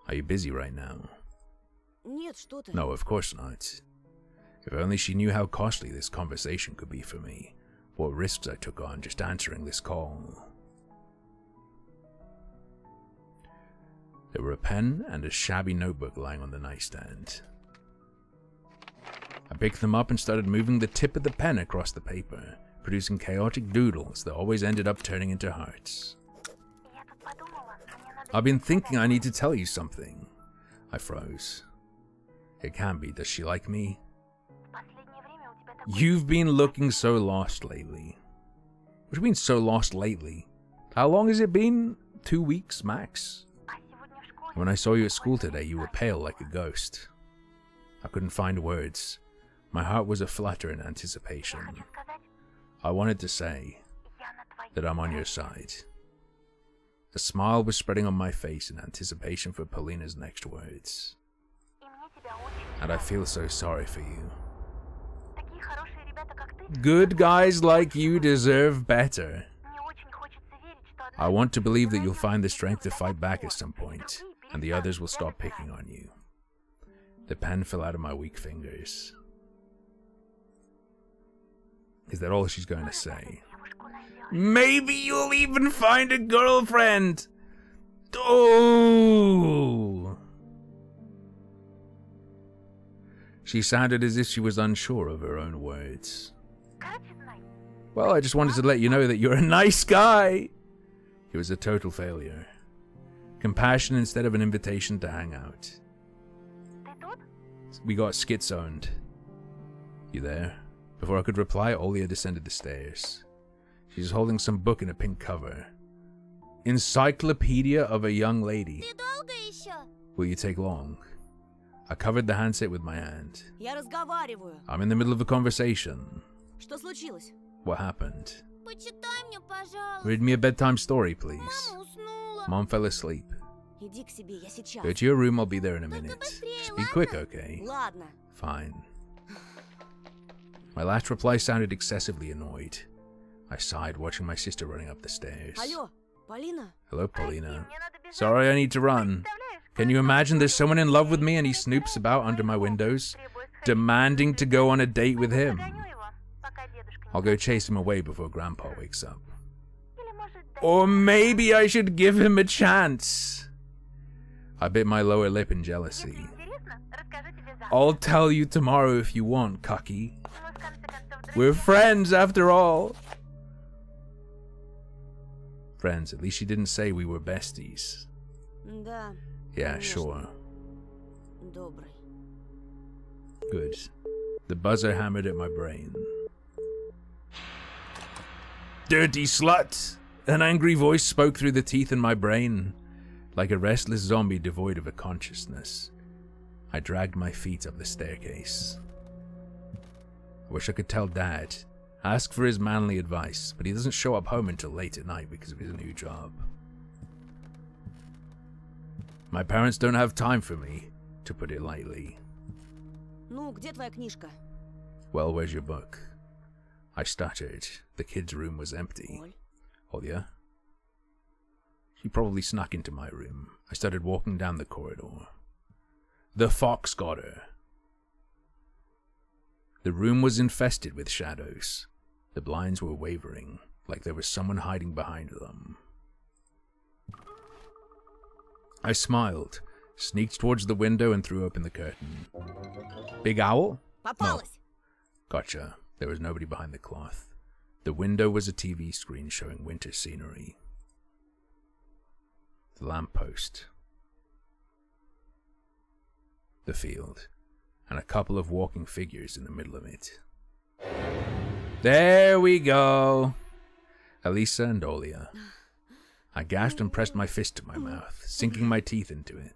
Are you busy right now? Нет, что ты? No, of course not. If only she knew how costly this conversation could be for me. What risks I took on just answering this call. There were a pen and a shabby notebook lying on the nightstand. I picked them up and started moving the tip of the pen across the paper, producing chaotic doodles that always ended up turning into hearts. I've been thinking I need to tell you something. I froze. It can't be. Does she like me? You've been looking so lost lately. What do you mean so lost lately? How long has it been? 2 weeks max? When I saw you at school today, you were pale like a ghost. I couldn't find words. My heart was aflutter in anticipation. I wanted to say that I'm on your side. A smile was spreading on my face in anticipation for Polina's next words. And I feel so sorry for you. Good guys like you deserve better. I want to believe that you'll find the strength to fight back at some point, and the others will stop picking on you. The pen fell out of my weak fingers. Is that all she's going to say? Maybe you'll even find a girlfriend! Oh! She sounded as if she was unsure of her own words. Well, I just wanted to let you know that you're a nice guy! It was a total failure. Compassion instead of an invitation to hang out. We got skit-zoned. You there? Before I could reply, Olya descended the stairs. She's holding some book in a pink cover. Encyclopedia of a Young Lady. Will you take long? I covered the handset with my hand. I'm in the middle of a conversation. What happened? Read me a bedtime story, please. Mom fell asleep. Go to your room, I'll be there in a minute. Just be quick, okay? Fine. My last reply sounded excessively annoyed. I sighed, watching my sister running up the stairs. Hello, Paulina. Sorry, I need to run. Can you imagine there's someone in love with me and he snoops about under my windows, demanding to go on a date with him? I'll go chase him away before Grandpa wakes up. Or maybe I should give him a chance. I bit my lower lip in jealousy. I'll tell you tomorrow if you want, cucky. We're friends after all. Friends, at least she didn't say we were besties. Yeah, sure. Good. The buzzer hammered at my brain. Dirty slut! An angry voice spoke through the teeth in my brain. Like a restless zombie devoid of a consciousness, I dragged my feet up the staircase. I wish I could tell Dad, ask for his manly advice, but he doesn't show up home until late at night because of his new job. My parents don't have time for me, to put it lightly. Ну, где твоя книжка? Well, where's your book? I stuttered. The kid's room was empty. Olya? She probably snuck into my room. I started walking down the corridor. The fox got her. The room was infested with shadows. The blinds were wavering, like there was someone hiding behind them. I smiled, sneaked towards the window and threw open the curtain. Big owl? No. Gotcha. There was nobody behind the cloth. The window was a TV screen showing winter scenery. The lamppost. The field. And a couple of walking figures in the middle of it. There we go! Elisa and Olya. I gasped and pressed my fist to my mouth, sinking my teeth into it.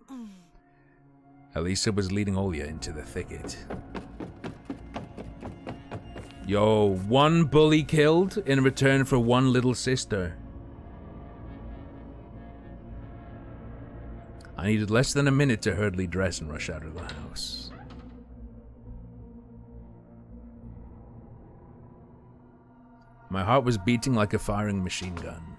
Elisa was leading Olya into the thicket. Yo, one bully killed in return for one little sister. I needed less than a minute to hurriedly dress and rush out of the house. My heart was beating like a firing machine gun.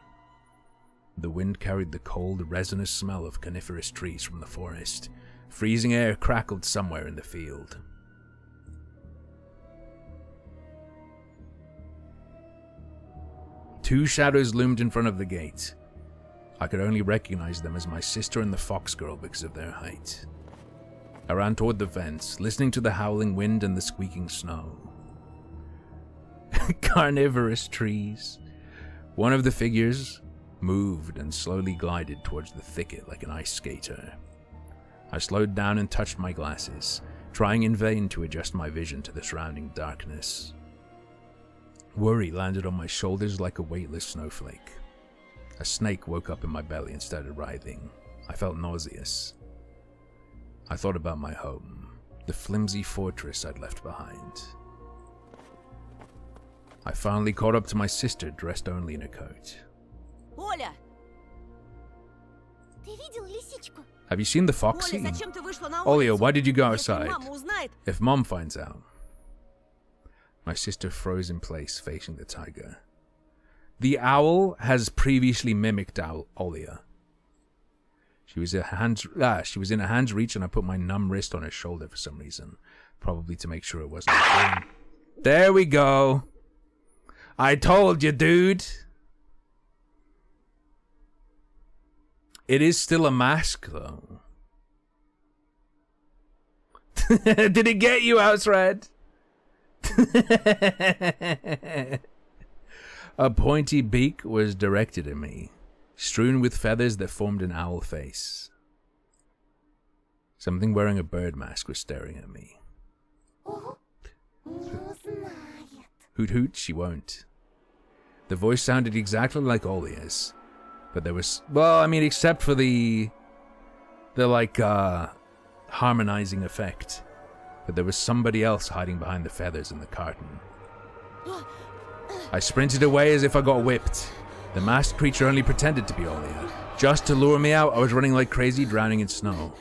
The wind carried the cold, resinous smell of coniferous trees from the forest. Freezing air crackled somewhere in the field. Two shadows loomed in front of the gate. I could only recognize them as my sister and the fox girl because of their height. I ran toward the fence, listening to the howling wind and the squeaking snow. Carnivorous trees. One of the figures moved and slowly glided towards the thicket like an ice skater. I slowed down and touched my glasses, trying in vain to adjust my vision to the surrounding darkness. Worry landed on my shoulders like a weightless snowflake. A snake woke up in my belly and started writhing. I felt nauseous. I thought about my home, the flimsy fortress I'd left behind. I finally caught up to my sister, dressed only in a coat. Оля! Ты видел лисичку? Have you seen the fox Оля, scene? зачем ты вышла на Olya, улицу? why did you go Если outside? мама узнает... If Mom finds out. My sister froze in place, facing the tiger. The owl has previously mimicked Olya. She was in a hand's reach, and I put my numb wrist on her shoulder for some reason, probably to make sure it wasn't a thing. There we go. I told you, dude. It is still a mask, though. Did it get you, House Red? A pointy beak was directed at me, strewn with feathers that formed an owl face. Something wearing a bird mask was staring at me. Hoot hoot, she won't. The voice sounded exactly like Olya's, but there was, well, I mean, except for the harmonizing effect. But there was somebody else hiding behind the feathers in the carton. I sprinted away as if I got whipped. The masked creature only pretended to be Olya. Just to lure me out, I was running like crazy, drowning in snow.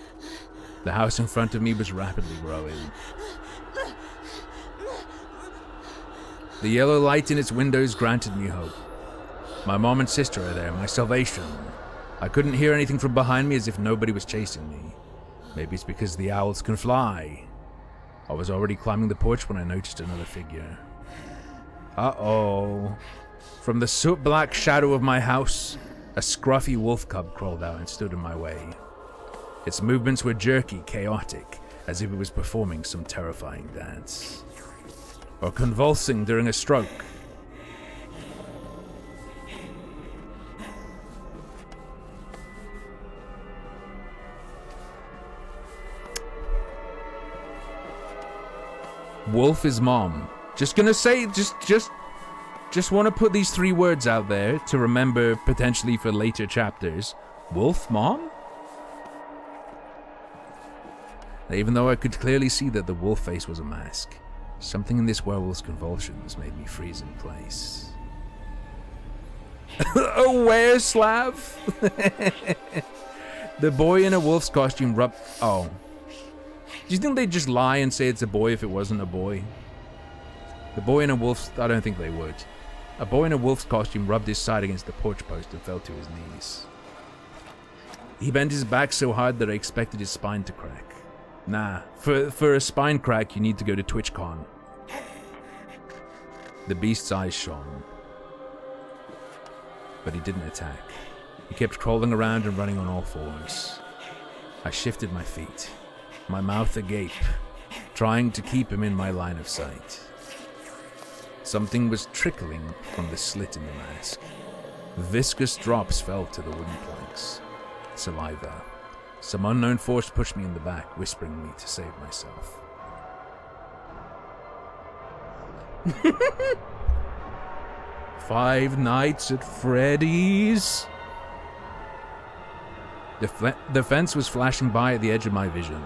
The house in front of me was rapidly growing. The yellow light in its windows granted me hope. My mom and sister are there, my salvation. I couldn't hear anything from behind me, as if nobody was chasing me. Maybe it's because the owls can fly. I was already climbing the porch when I noticed another figure. Uh-oh. From the soot-black shadow of my house, a scruffy wolf cub crawled out and stood in my way. Its movements were jerky, chaotic, as if it was performing some terrifying dance. Or convulsing during a stroke. Wolf is mom. Just gonna say, just want to put these 3 words out there to remember potentially for later chapters. Wolf, mom? Even though I could clearly see that the wolf face was a mask, something in this werewolf's convulsions made me freeze in place. A were-slav? The boy in a wolf's costume rubbed... Oh. Do you think they'd just lie and say it's a boy if it wasn't a boy? The boy in a wolf's... I don't think they would. A boy in a wolf's costume rubbed his side against the porch post and fell to his knees. He bent his back so hard that I expected his spine to crack. Nah, for a spine crack, you need to go to TwitchCon. The beast's eyes shone. But he didn't attack. He kept crawling around and running on all fours. I shifted my feet, my mouth agape, trying to keep him in my line of sight. Something was trickling from the slit in the mask. Viscous drops fell to the wooden planks. Saliva. Some unknown force pushed me in the back, whispering me to save myself. Five Nights at Freddy's? The fence was flashing by at the edge of my vision.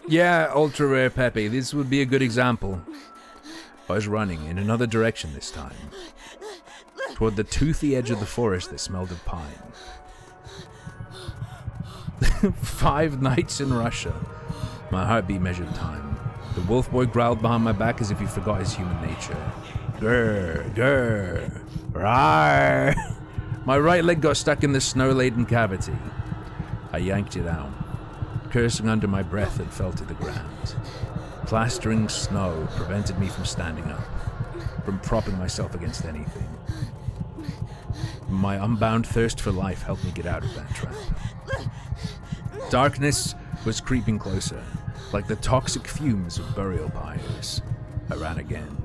Yeah, ultra rare Pepe, this would be a good example. I was running in another direction this time, toward the toothy edge of the forest that smelled of pine. 5 nights in Russia. My heartbeat measured time. The wolf boy growled behind my back as if he forgot his human nature. Grr, grr, rawr. My right leg got stuck in the snow-laden cavity. I yanked it out, cursing under my breath, and fell to the ground. Plastering snow prevented me from standing up, from propping myself against anything. My unbound thirst for life helped me get out of that trap. Darkness was creeping closer, like the toxic fumes of burial pyres. I ran again,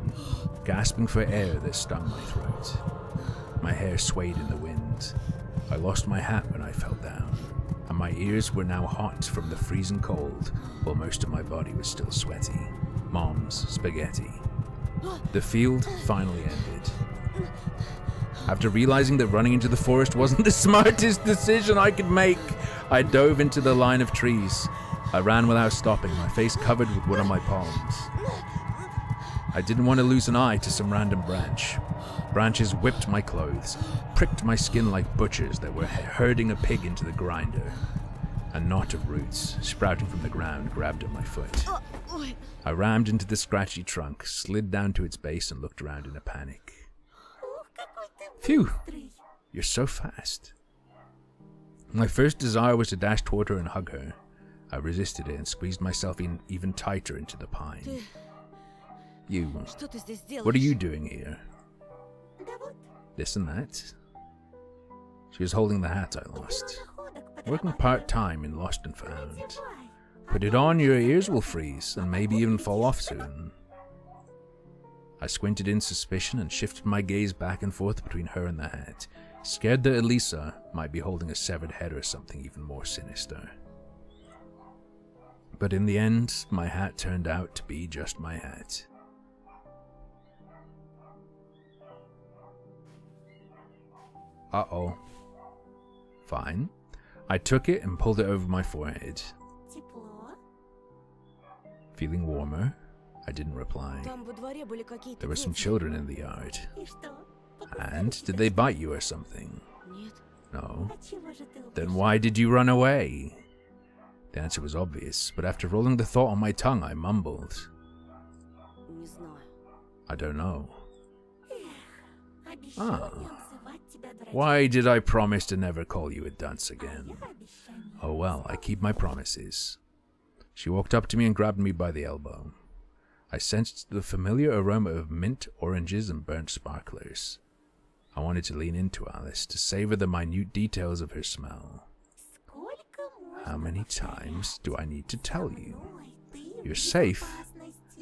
gasping for air that stung my throat. My hair swayed in the wind. I lost my hat when I fell down, and my ears were now hot from the freezing cold, while most of my body was still sweaty. Mom's spaghetti. The field finally ended. After realizing that running into the forest wasn't the smartest decision I could make, I dove into the line of trees. I ran without stopping, my face covered with one of my palms. I didn't want to lose an eye to some random branch. Branches whipped my clothes, pricked my skin like butchers that were herding a pig into the grinder. A knot of roots, sprouting from the ground, grabbed at my foot. I rammed into the scratchy trunk, slid down to its base, and looked around in a panic. Phew! You're so fast. My first desire was to dash toward her and hug her. I resisted it and squeezed myself in even tighter into the pine. You, what are you doing here? This and that? She was holding the hat I lost. Working part-time in Lost and Found. Put it on, your ears will freeze, and maybe even fall off soon. I squinted in suspicion and shifted my gaze back and forth between her and the hat, scared that Elisa might be holding a severed head or something even more sinister. But in the end, my hat turned out to be just my hat. Uh-oh. Fine. I took it and pulled it over my forehead. Feeling warmer, I didn't reply. There were some children in the yard. And did they bite you or something? No. Then why did you run away? The answer was obvious, but after rolling the thought on my tongue, I mumbled. I don't know. Ah. Why did I promise to never call you a dunce again? Oh well, I keep my promises. She walked up to me and grabbed me by the elbow. I sensed the familiar aroma of mint, oranges, and burnt sparklers. I wanted to lean into Alice to savor the minute details of her smell. How many times do I need to tell you? You're safe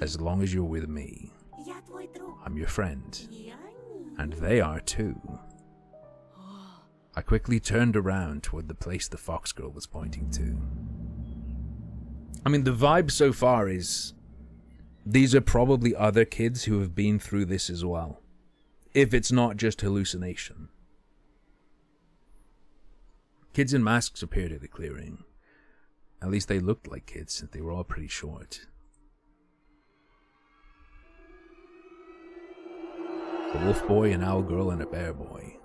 as long as you're with me. I'm your friend. And they are too. I quickly turned around toward the place the fox girl was pointing to. I mean, the vibe so far is these are probably other kids who have been through this as well. If it's not just hallucination. Kids in masks appeared at the clearing. At least they looked like kids, since they were all pretty short. A wolf boy, an owl girl, and a bear boy.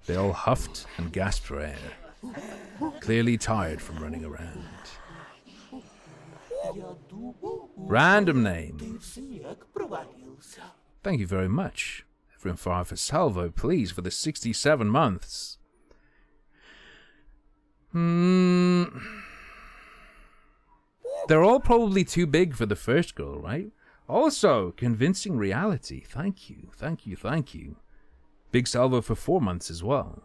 They all huffed and gasped for air, clearly tired from running around. Random name. Thank you very much. Everyone fire for salvo, please, for the 67 months. They're all probably too big for the first girl, right? Also, convincing reality. Thank you, thank you, thank you. Big salvo for 4 months as well.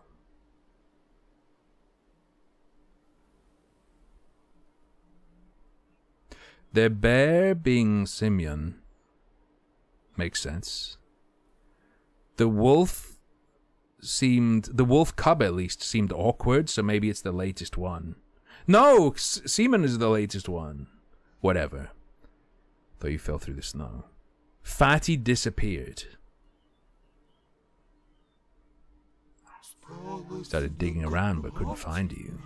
The bear being Simeon makes sense. The wolf cub at least seemed awkward, so maybe it's the latest one. No, Seaman is the latest one. Whatever. Though you fell through the snow. Fatty disappeared. Started digging around but couldn't find you.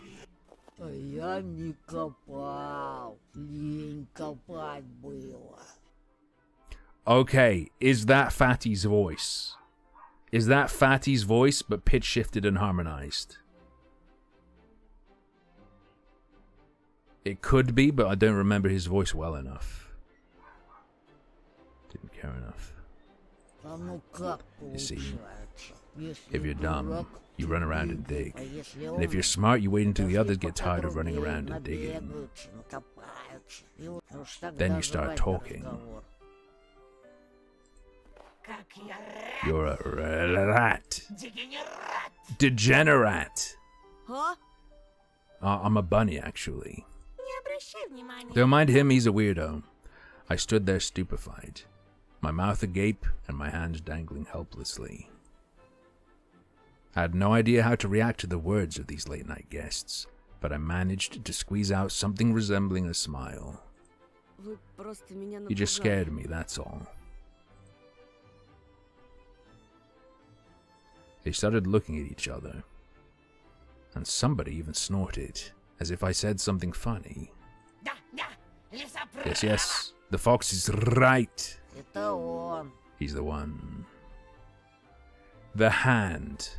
Okay, is that Fatty's voice? Is that Fatty's voice but pitch shifted and harmonized? It could be, but I don't remember his voice well enough. Didn't care enough. You see, if you're dumb, you run around and dig. And if you're smart, you wait until the others get tired of running around and digging. Then you start talking. You're a rat. Degenerate. Huh? I'm a bunny, actually. Don't mind him, he's a weirdo. I stood there stupefied, my mouth agape and my hands dangling helplessly. I had no idea how to react to the words of these late-night guests, but I managed to squeeze out something resembling a smile. You just scared me, that's all. They started looking at each other, and somebody even snorted, as if I said something funny. Yes, yes, the fox is right. He's the one. The hand.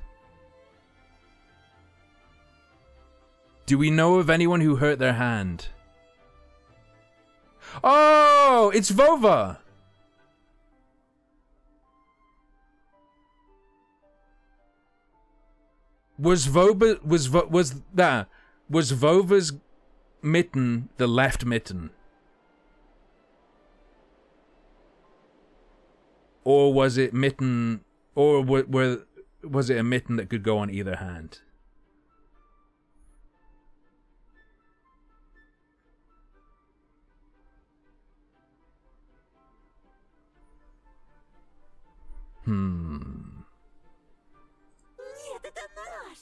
Do we know of anyone who hurt their hand? Oh, it's Vova. Was Vova's mitten the left mitten? Or was it mitten, or was it a mitten that could go on either hand?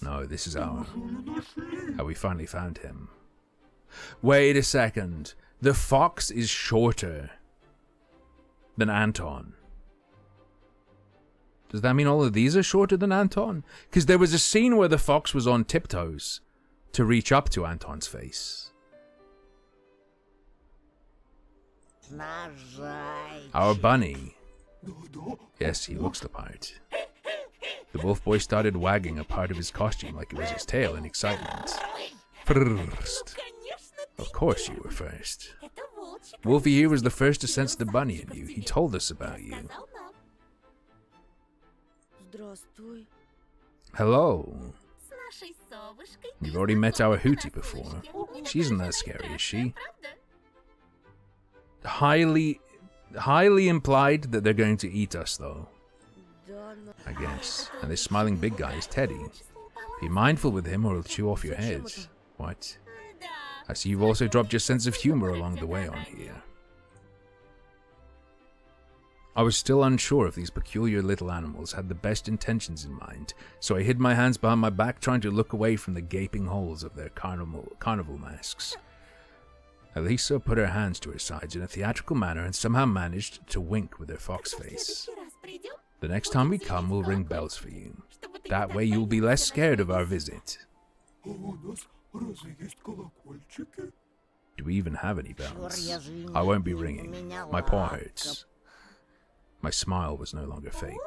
No, this is how we finally found him. Wait a second. The fox is shorter than Anton. Does that mean all of these are shorter than Anton? Because there was a scene where the fox was on tiptoes to reach up to Anton's face. Our bunny. Yes, he looks the part. The wolf boy started wagging a part of his costume like it was his tail in excitement. First. Of course you were first. Wolfie here was the first to sense the bunny in you. He told us about you. Hello. You've already met our Hootie before. She isn't that scary, is she? Highly implied that they're going to eat us, though. I guess. And this smiling big guy is Teddy. Be mindful with him or he'll chew off your head. What? I see you've also dropped your sense of humor along the way on here. I was still unsure if these peculiar little animals had the best intentions in mind, so I hid my hands behind my back trying to look away from the gaping holes of their carnival masks. Elisa put her hands to her sides in a theatrical manner and somehow managed to wink with her fox face. The next time we come, we'll ring bells for you. That way you'll be less scared of our visit. Do we even have any bells? I won't be ringing. My paw hurts. My smile was no longer fake.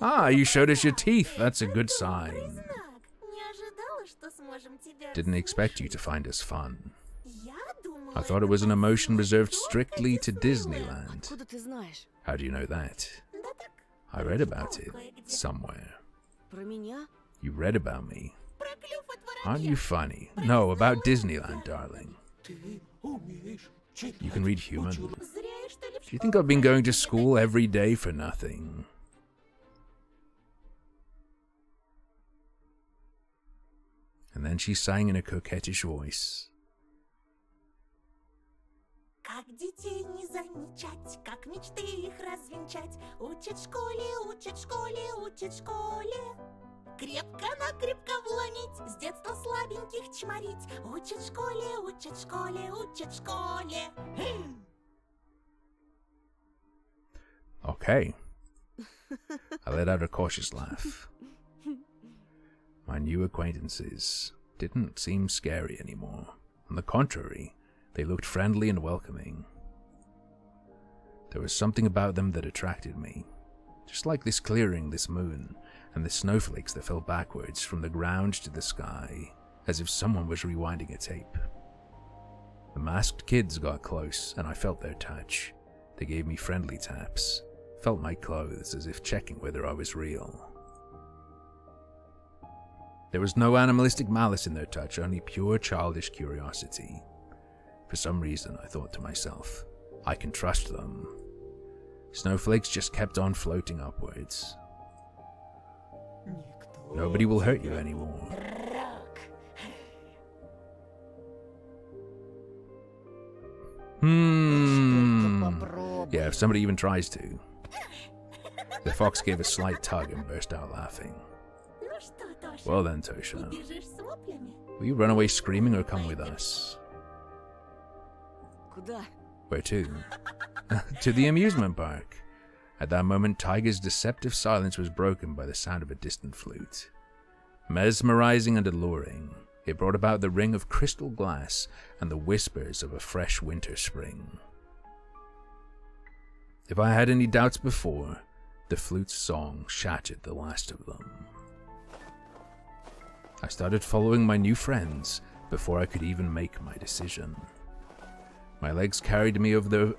Ah, you showed us your teeth. That's a good sign. Didn't expect you to find us fun. I thought it was an emotion reserved strictly to Disneyland. How do you know that? I read about it somewhere. You read about me? Aren't you funny? No, about Disneyland, darling. You can read human. Do you think I've been going to school every day for nothing? And then she sang in a coquettish voice. Как детей не замечать, как мечты их развенчать. Учат в школе, учат в школе, учат в школе. Крепко-накрепко вломить, с детства слабеньких чморить. Учат в школе, учат в школе, учат в школе. Okay. I let out a cautious laugh. My new acquaintances didn't seem scary anymore. On the contrary, they looked friendly and welcoming. There was something about them that attracted me. Just like this clearing, this moon, and the snowflakes that fell backwards from the ground to the sky, as if someone was rewinding a tape. The masked kids got close, and I felt their touch. They gave me friendly taps, felt my clothes as if checking whether I was real. There was no animalistic malice in their touch, only pure childish curiosity. For some reason, I thought to myself, I can trust them. Snowflakes just kept on floating upwards. Nobody will hurt you anymore. Yeah, if somebody even tries to. The fox gave a slight tug and burst out laughing. Well then, Tosha. Will you run away screaming or come with us? Where to? To the amusement park. At that moment, Tiger's deceptive silence was broken by the sound of a distant flute. Mesmerizing and alluring, it brought about the ring of crystal glass and the whispers of a fresh winter spring. If I had any doubts before, the flute's song shattered the last of them. I started following my new friends before I could even make my decision. My legs carried me of their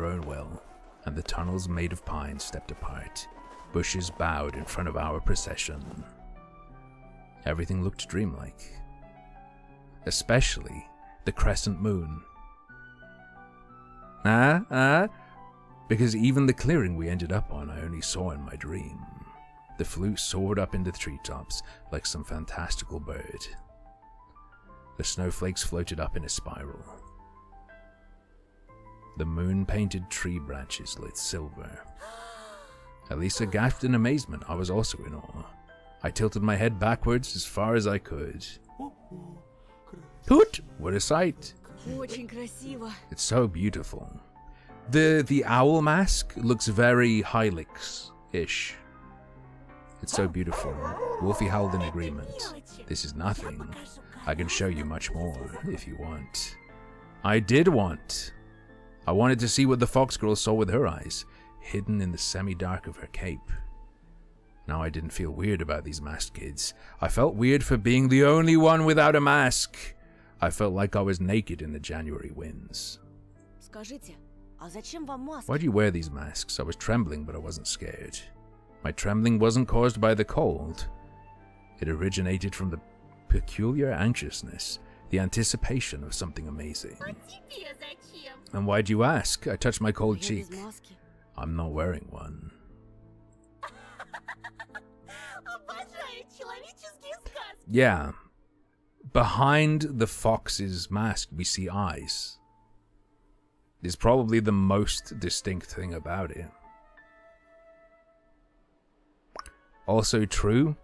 own will, and the tunnels made of pine stepped apart. Bushes bowed in front of our procession. Everything looked dreamlike, especially the crescent moon. Because even the clearing we ended up on I only saw in my dream. The flute soared up into the treetops like some fantastical bird. The snowflakes floated up in a spiral. The moon-painted tree branches lit silver. Elisa gasped in amazement. I was also in awe. I tilted my head backwards as far as I could. Hoot! What a sight! It's so beautiful. The owl mask looks very Hylix-ish. It's so beautiful. Wolfie howled in agreement. This is nothing. I can show you much more, if you want. I did want. I wanted to see what the fox girl saw with her eyes, hidden in the semi-dark of her cape. Now I didn't feel weird about these masked kids. I felt weird for being the only one without a mask. I felt like I was naked in the January winds. Why do you wear these masks? I was trembling, but I wasn't scared. My trembling wasn't caused by the cold. It originated from the peculiar anxiousness, the anticipation of something amazing. And why do you ask? I touched my cold cheek. I'm not wearing one. Yeah. Behind the fox's mask, we see eyes. It's probably the most distinct thing about it. Also true,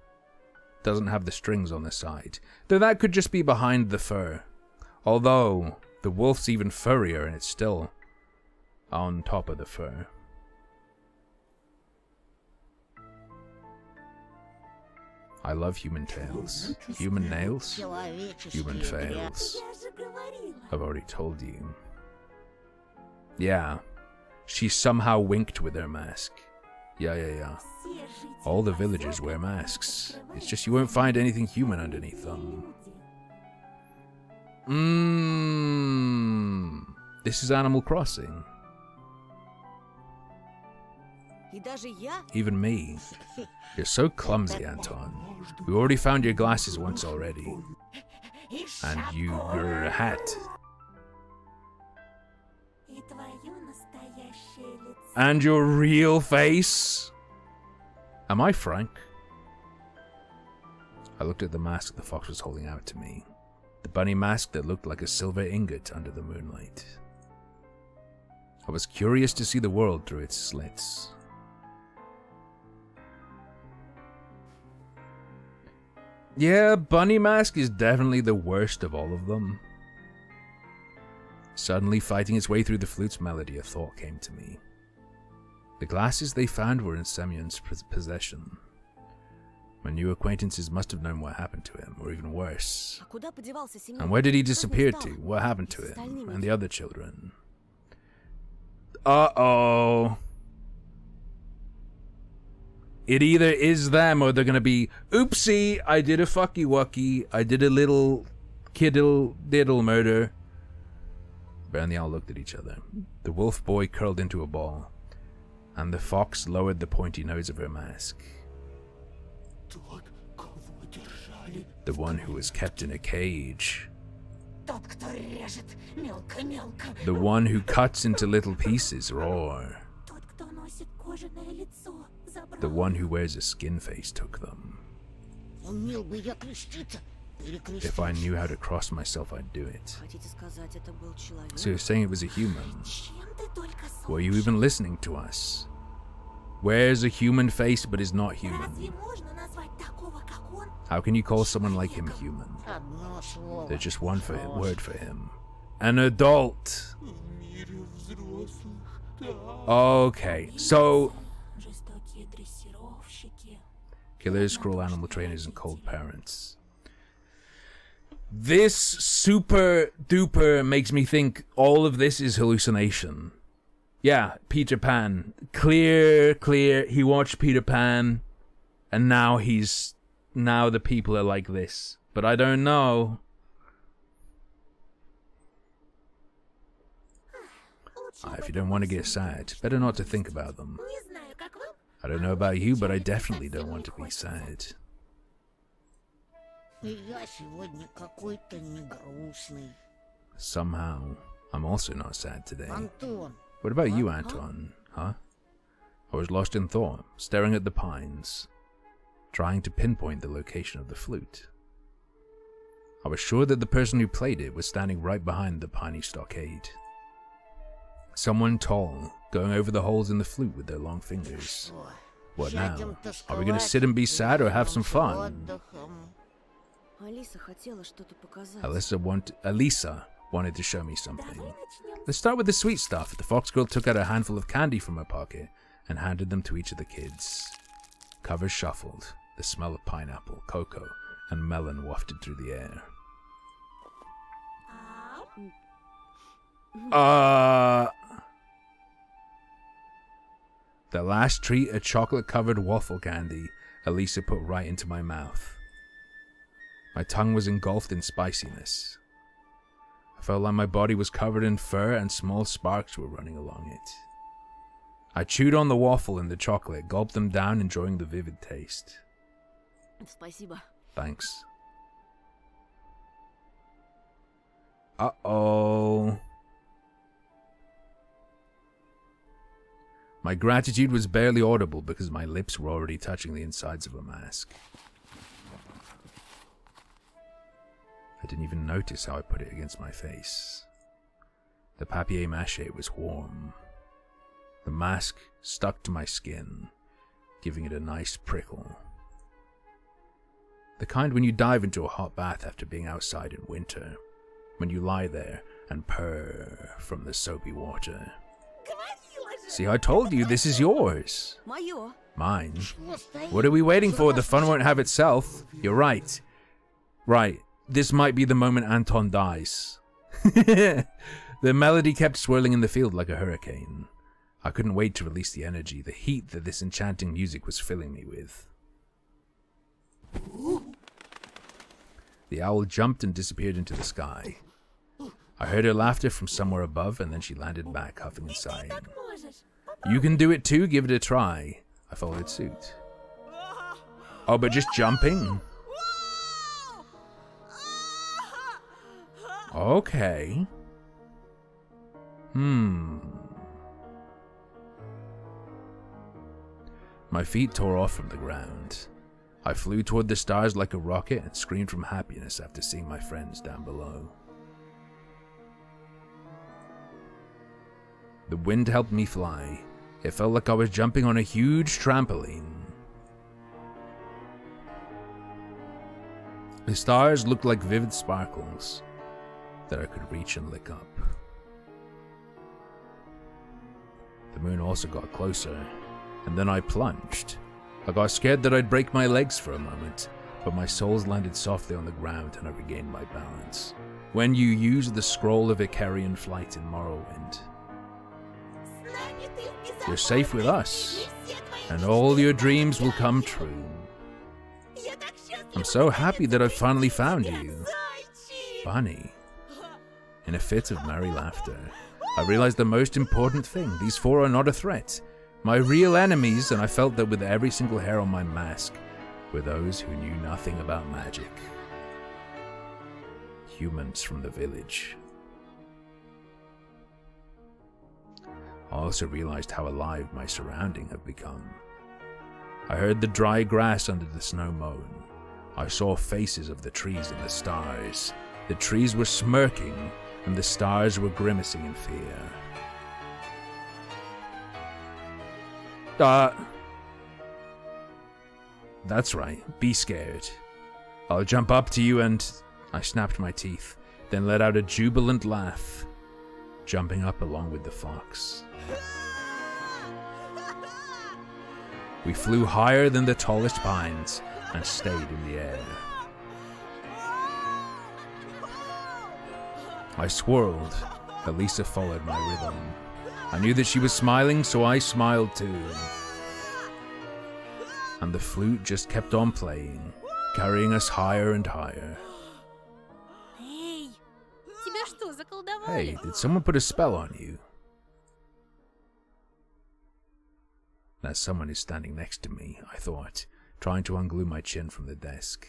doesn't have the strings on the side. Though that could just be behind the fur. Although, the wolf's even furrier and it's still on top of the fur. I love human tails. Human nails? Human fails. I've already told you. Yeah. She somehow winked with her mask. Yeah. All the villagers wear masks. It's just you won't find anything human underneath them. This is Animal Crossing. Even me. You're so clumsy, Anton. We already found your glasses once already. And your hat. And your real face? Am I Frank? I looked at the mask the fox was holding out to me. The bunny mask that looked like a silver ingot under the moonlight. I was curious to see the world through its slits. Yeah, bunny mask is definitely the worst of all of them. Suddenly, fighting its way through the flute's melody, a thought came to me. The glasses they found were in Semyon's possession. My new acquaintances must have known what happened to him, or even worse. And where did he disappear to? What happened to him? And the other children? Uh-oh. It either is them, or they're gonna be, oopsie, I did a fucky-wucky, I did a little kiddle-diddle murder. Bear and the owl looked at each other. The wolf boy curled into a ball, and the fox lowered the pointy nose of her mask. The one who was kept in a cage. The one who cuts into little pieces raw. The one who wears a skin face took them. If I knew how to cross myself, I'd do it. So you're saying it was a human? Were you even listening to us? Wears a human face but is not human. How can you call someone like him human? There's just one word for him. An adult. Okay, so... Killers, cruel animal trainers, and cold parents. This super duper makes me think all of this is hallucination. Yeah, Peter Pan. Clear. He watched Peter Pan, and now the people are like this. But I don't know. If you don't want to get sad, better not to think about them. I don't know about you, but I definitely don't want to be sad. Somehow, I'm also not sad today. What about you, Anton? Huh? I was lost in thought, staring at the pines, trying to pinpoint the location of the flute. I was sure that the person who played it was standing right behind the piney stockade. Someone tall, going over the holes in the flute with their long fingers. What now? Are we gonna sit and be sad or have some fun? Alisa wanted to show me something. Let's start with the sweet stuff. The fox girl took out a handful of candy from her pocket and handed them to each of the kids. Covers shuffled. The smell of pineapple, cocoa, and melon wafted through the air. The last treat, a chocolate-covered waffle candy, Alisa put right into my mouth. My tongue was engulfed in spiciness. I felt like my body was covered in fur and small sparks were running along it. I chewed on the waffle and the chocolate, gulped them down, enjoying the vivid taste. Thanks. Uh-oh. My gratitude was barely audible because my lips were already touching the insides of a mask. I didn't even notice how I put it against my face. The papier-mâché was warm. The mask stuck to my skin, giving it a nice prickle. The kind when you dive into a hot bath after being outside in winter, when you lie there and purr from the soapy water. See, I told you, this is yours. Моё. Mine. What are we waiting for? The fun won't have itself. You're right. Right. This might be the moment Anton dies. The melody kept swirling in the field like a hurricane. I couldn't wait to release the energy, the heat that this enchanting music was filling me with. The owl jumped and disappeared into the sky. I heard her laughter from somewhere above, and then she landed back, huffing and sighing. You can do it too, give it a try. I followed suit. Oh, but just jumping? Okay. My feet tore off from the ground. I flew toward the stars like a rocket and screamed from happiness after seeing my friends down below. The wind helped me fly. It felt like I was jumping on a huge trampoline. The stars looked like vivid sparkles that I could reach and lick up. The moon also got closer, and then I plunged. I got scared that I'd break my legs for a moment, but my soles landed softly on the ground and I regained my balance. When you use the scroll of Icarian flight in Morrowind, you're safe with us, and all your dreams will come true. I'm so happy that I've finally found you, Bunny. In a fit of merry laughter, I realized the most important thing. These four are not a threat. My real enemies, and I felt that with every single hair on my mask, were those who knew nothing about magic. Humans from the village. I also realized how alive my surroundings have become. I heard the dry grass under the snow moan. I saw faces of the trees and the stars. The trees were smirking, and the stars were grimacing in fear. That's right, be scared. I'll jump up to you and... I snapped my teeth, then let out a jubilant laugh, jumping up along with the fox. We flew higher than the tallest pines and stayed in the air. I swirled. Elisa followed my rhythm. I knew that she was smiling, so I smiled too. And the flute just kept on playing, carrying us higher and higher. Эй, тебя что, заколдовали? Hey, did someone put a spell on you? That someone is standing next to me, I thought, trying to unglue my chin from the desk.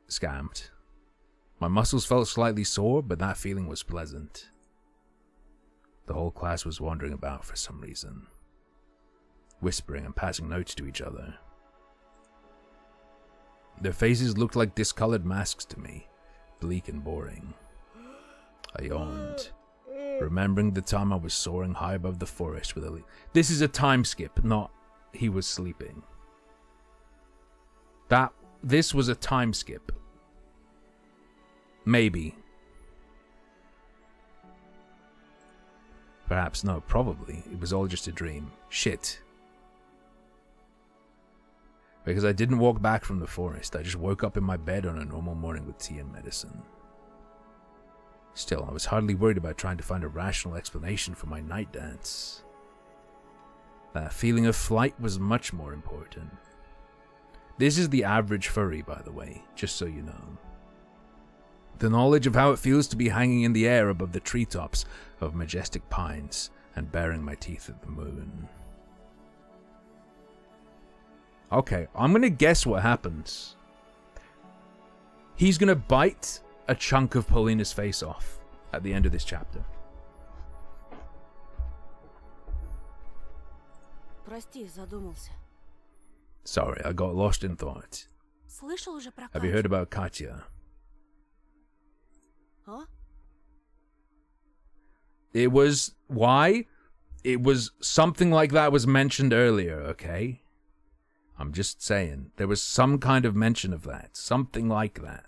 Scammed. My muscles felt slightly sore, but that feeling was pleasant. The whole class was wandering about for some reason, whispering and passing notes to each other. Their faces looked like discolored masks to me, bleak and boring. I yawned, remembering the time I was soaring high above the forest with a This is a time skip, not he was sleeping. This was a time skip. Maybe. Perhaps, no, probably. It was all just a dream. Shit. Because I didn't walk back from the forest. I just woke up in my bed on a normal morning with tea and medicine. Still, I was hardly worried about trying to find a rational explanation for my night dance. That feeling of flight was much more important. This is the average furry, by the way, just so you know. The knowledge of how it feels to be hanging in the air above the treetops of majestic pines and baring my teeth at the moon. Okay, I'm gonna guess what happens. He's gonna bite a chunk of Paulina's face off at the end of this chapter. Прости, задумался. Sorry, I got lost in thought. Слышал уже про Have you heard about Katya? Huh? It was... Why? It was something like that was mentioned earlier, okay? I'm just saying. There was some kind of mention of that. Something like that.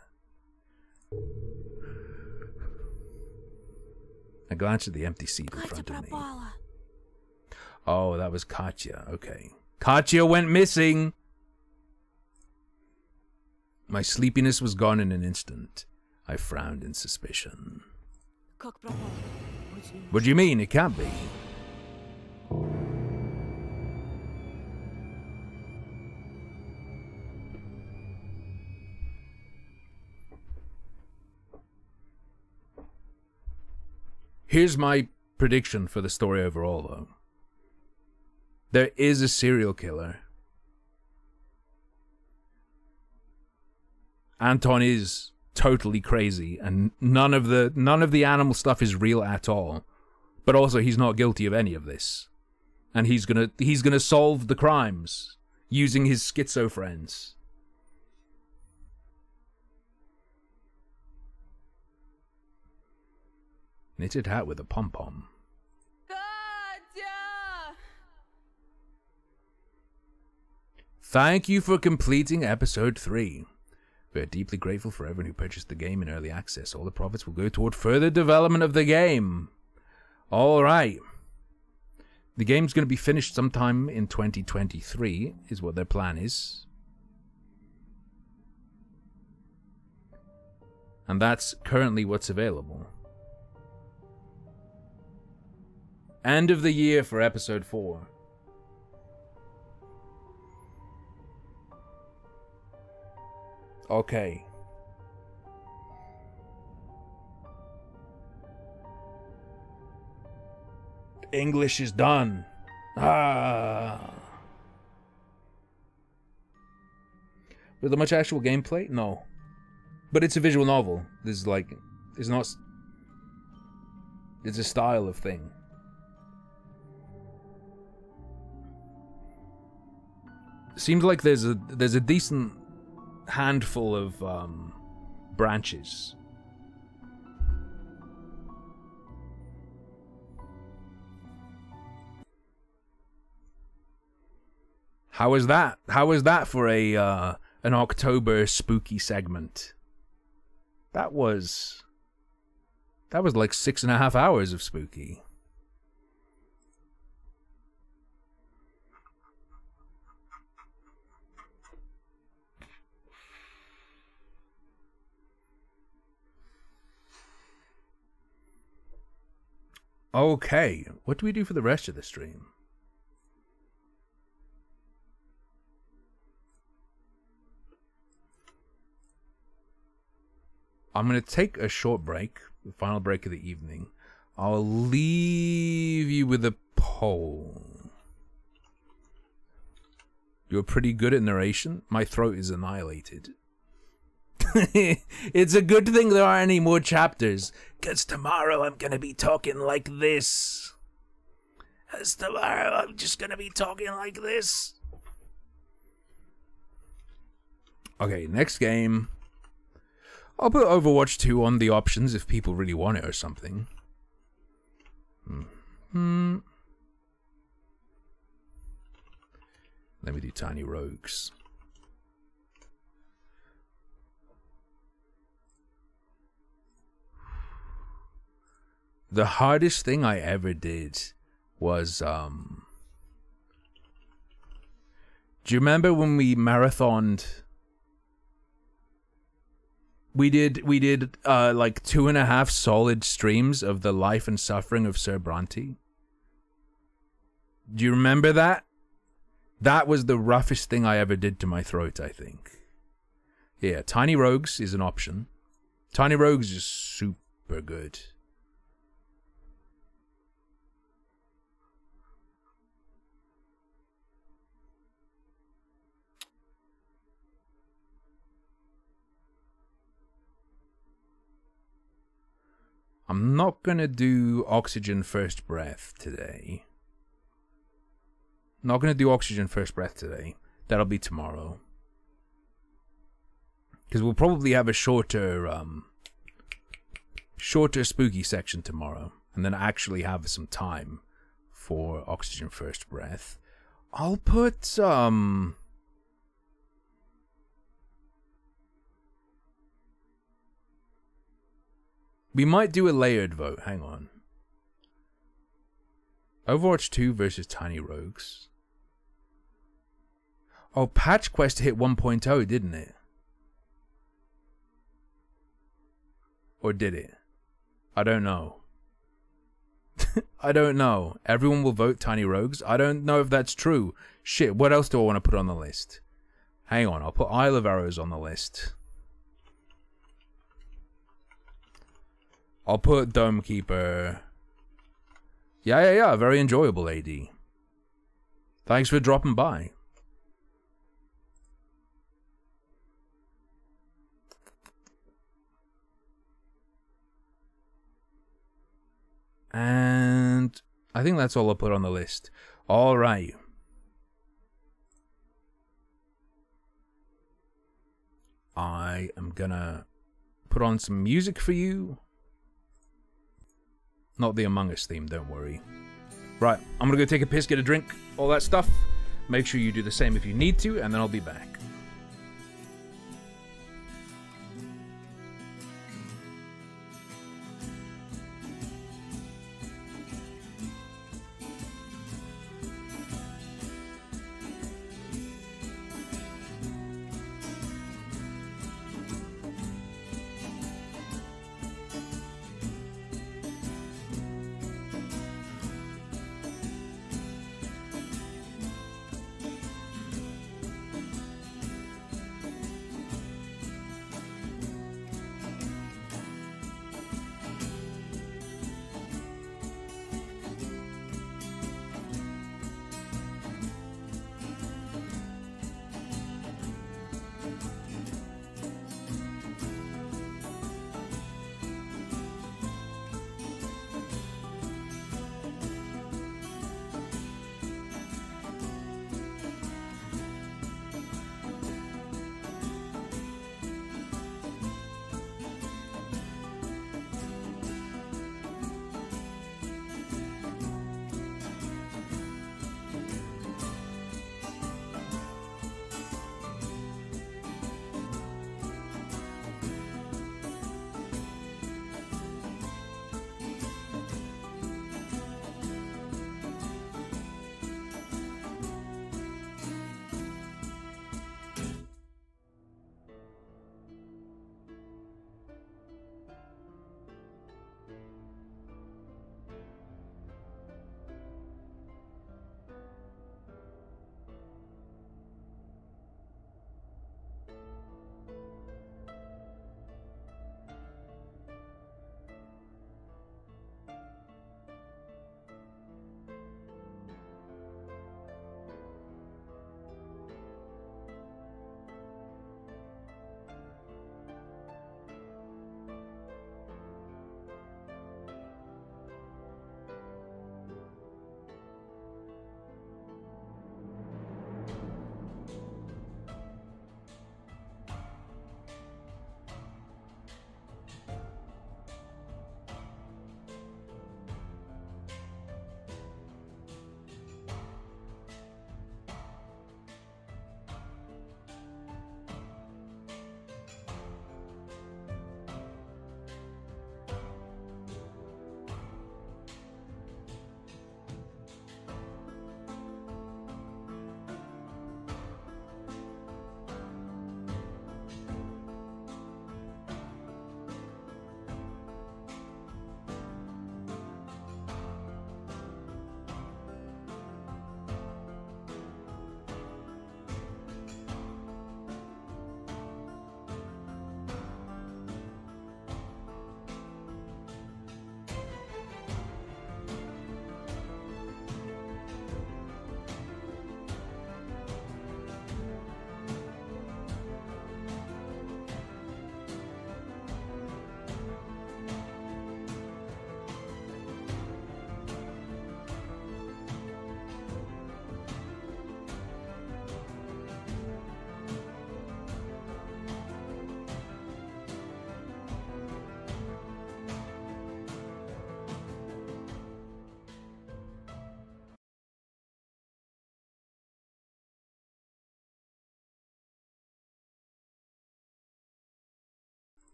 I glanced at the empty seat in front of me. Oh, that was Katya. Okay. Katya went missing! My sleepiness was gone in an instant. I frowned in suspicion. What do you mean? It can't be. Here's my prediction for the story overall, though. There is a serial killer. Anton is totally crazy, and none of the animal stuff is real at all. But also, he's not guilty of any of this, and he's gonna solve the crimes using his schizo friends. Knitted hat with a pom-pom. Thank you for completing episode 3. We are deeply grateful for everyone who purchased the game in early access. All the profits will go toward further development of the game. Alright. The game's going to be finished sometime in 2023, is what their plan is. And that's currently what's available. End of the year for episode 4. Okay. English is done. Ah. Was there much actual gameplay? No. But it's a visual novel. This is like, it's not. It's a style of thing. Seems like there's a decent handful of branches. How is that? How is that for a an October spooky segment? That was like 6.5 hours of spooky. Okay, what do we do for the rest of the stream? I'm going to take a short break, the final break of the evening. I'll leave you with a poll. You're pretty good at narration. My throat is annihilated. It's a good thing there aren't any more chapters, because tomorrow I'm going to be talking like this. Because tomorrow I'm just going to be talking like this. Okay, next game. I'll put Overwatch 2 on the options if people really want it or something. Let me do Tiny Rogues. The hardest thing I ever did was, do you remember when we marathoned? We did like 2.5 solid streams of the life and suffering of Sir Bronte. Do you remember that? That was the roughest thing I ever did to my throat, I think. Yeah, Tiny Rogues is an option. Tiny Rogues is super good. I'm not gonna do Oxygen First Breath today. Not gonna do Oxygen First Breath today. That'll be tomorrow. Because we'll probably have a shorter spooky section tomorrow. And then actually have some time for Oxygen First Breath. I'll put, we might do a layered vote. Hang on. Overwatch 2 versus Tiny Rogues. Oh, Patch Quest hit 1.0, didn't it? Or did it? I don't know. I don't know. Everyone will vote Tiny Rogues. I don't know if that's true. Shit, what else do I want to put on the list? Hang on, I'll put Isle of Arrows on the list. I'll put Dome Keeper. Yeah. Very enjoyable, AD. Thanks for dropping by. And I think that's all I'll put on the list. All right. I am gonna put on some music for you. Not the Among Us theme, don't worry. Right, I'm gonna go take a piss, get a drink, all that stuff. Make sure you do the same if you need to, and then I'll be back.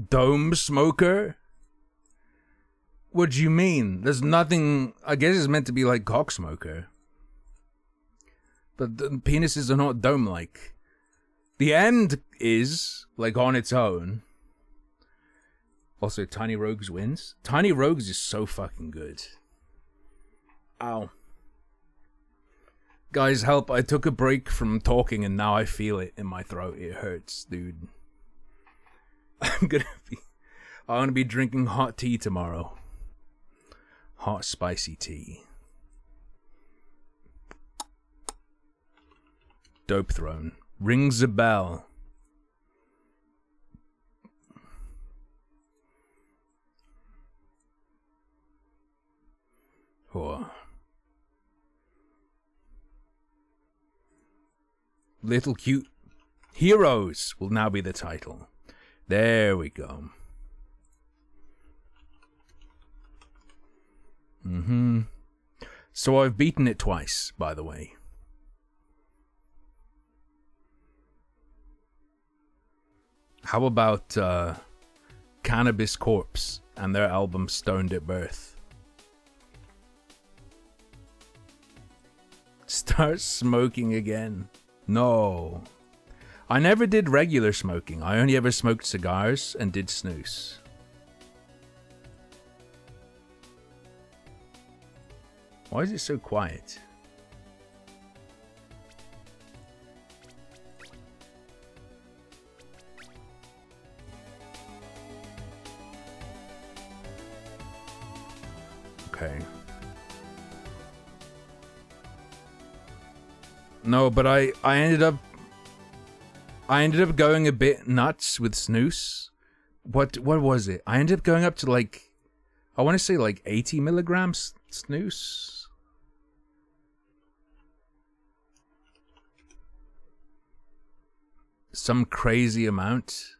Dome Smoker? What do you mean? There's nothing... I guess it's meant to be like Cocksmoker. But the penises are not dome-like. The end is, like, on its own. Also, Tiny Rogues wins. Tiny Rogues is so fucking good. Ow. Guys, help. I took a break from talking and now I feel it in my throat. It hurts, dude. I'm gonna be drinking hot tea tomorrow. Hot spicy tea. Dope Throne. Rings a bell. Oh. Little Cute Heroes will now be the title. There we go. So I've beaten it twice, by the way. How about Cannabis Corpse and their album Stoned at Birth? Start smoking again. No. I never did regular smoking. I only ever smoked cigars and did snus. Why is it so quiet? Okay. No, but I ended up going a bit nuts with snus. What was it? I ended up going up to like, I want to say like 80 milligrams snus. Some crazy amount.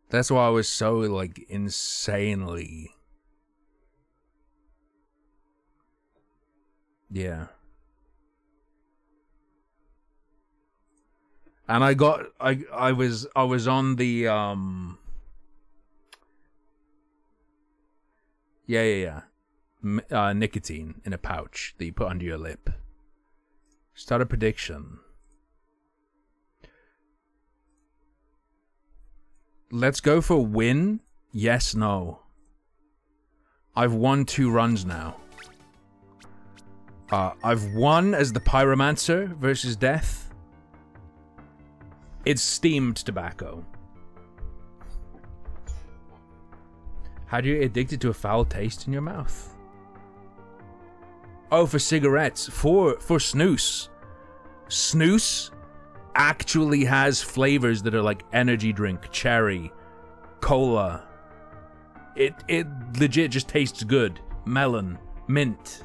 That's why I was so like insanely. Yeah. And I was on the nicotine in a pouch that you put under your lip. Start a prediction. Let's go for win. Yes, no. I've won 2 runs now. I've won as the Pyromancer versus Death. It's steamed tobacco. How do you get addicted to a foul taste in your mouth? Oh, for cigarettes. For snus. Snus actually has flavors that are like energy drink, cherry, cola. It legit just tastes good. Melon, mint.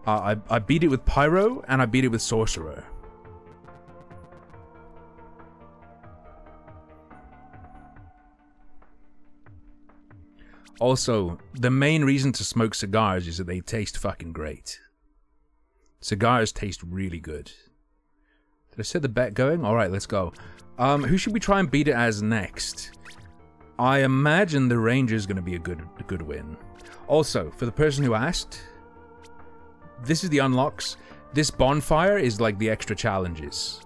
I beat it with Pyro and I beat it with Sorcerer. Also, the main reason to smoke cigars is that they taste fucking great. Cigars taste really good. Did I set the bet going? Alright, let's go. Who should we try and beat it as next? I imagine the Ranger is going to be a good win. Also, for the person who asked, this is the unlocks. This bonfire is like the extra challenges.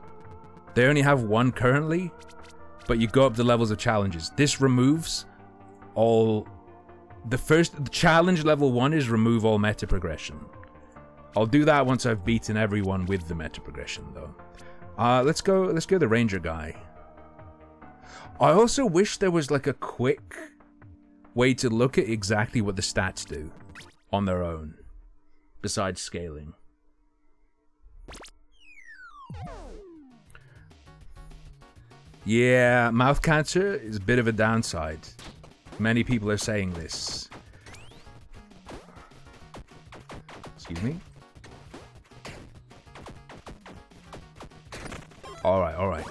They only have 1 currently, but you go up the levels of challenges. This removes all... The challenge level 1 is remove all meta progression. I'll do that once I've beaten everyone with the meta progression, though. Let's go the Ranger guy. I also wish there was like a quick way to look at exactly what the stats do on their own, besides scaling. Yeah, mouth cancer is a bit of a downside. Many people are saying this. Excuse me? Alright.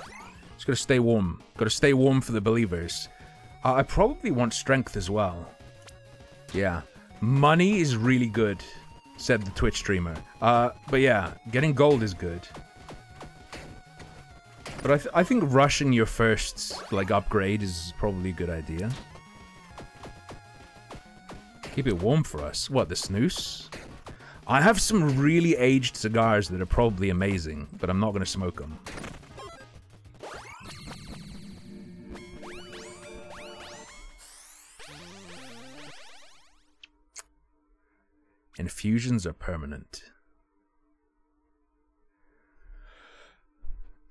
Just gotta stay warm. Gotta stay warm for the believers. I probably want strength as well. Yeah. Money is really good, said the Twitch streamer. But yeah, getting gold is good. But I think rushing your first, like, upgrade is probably a good idea. Keep it warm for us. What, the snooze? I have some really aged cigars that are probably amazing, but I'm not going to smoke them. Infusions are permanent.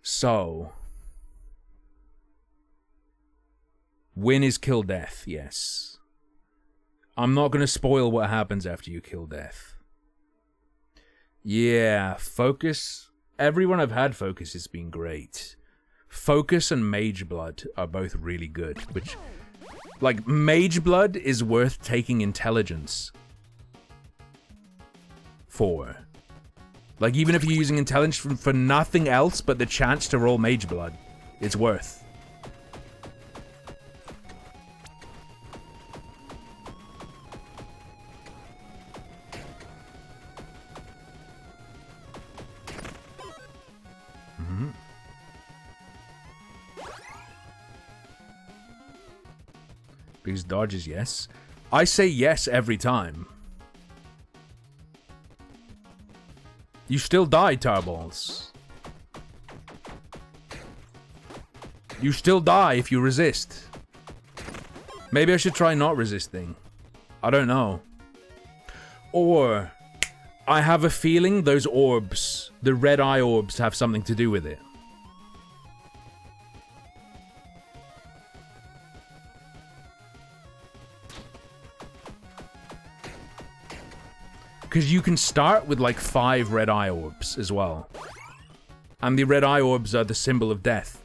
So, win is kill death, yes. I'm not going to spoil what happens after you kill death. Yeah, focus. Everyone I've had focus has been great. Focus and Mage Blood are both really good, which, like, Mage Blood is worth taking intelligence for. Like, even if you're using intelligence for nothing else but the chance to roll Mage Blood, it's worth. Because dodges, yes. I say yes every time. You still die, Tarballs. You still die if you resist. Maybe I should try not resisting. I don't know. Or, I have a feeling those orbs, the red eye orbs, have something to do with it. Because you can start with like 5 red eye orbs as well. And the red eye orbs are the symbol of death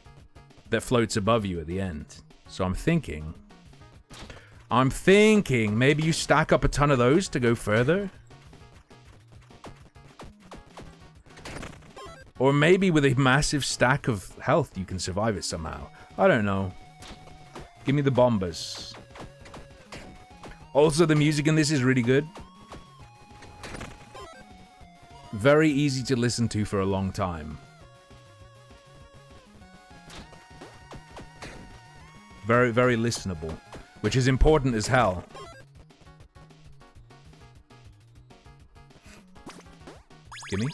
that floats above you at the end. So I'm thinking maybe you stack up a ton of those to go further. Or maybe with a massive stack of health you can survive it somehow. I don't know. Give me the bombers. Also, the music in this is really good. Very easy to listen to for a long time. Very, very listenable. Which is important as hell. Gimme.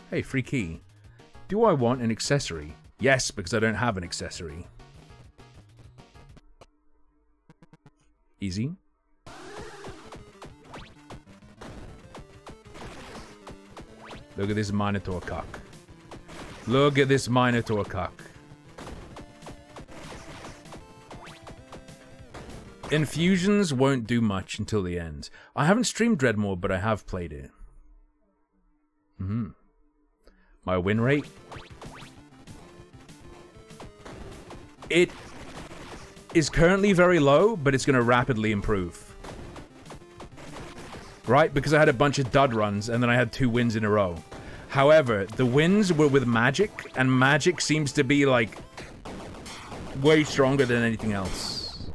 Hey, free key. Do I want an accessory? Yes, because I don't have an accessory. Easy. Look at this Minotaur cock. Look at this Minotaur cock. Infusions won't do much until the end. I haven't streamed Dreadmore, but I have played it. My win rate? It is currently very low, but it's going to rapidly improve. Right? Because I had a bunch of dud runs, and then I had 2 wins in a row. However, the wins were with magic, and magic seems to be, like, way stronger than anything else.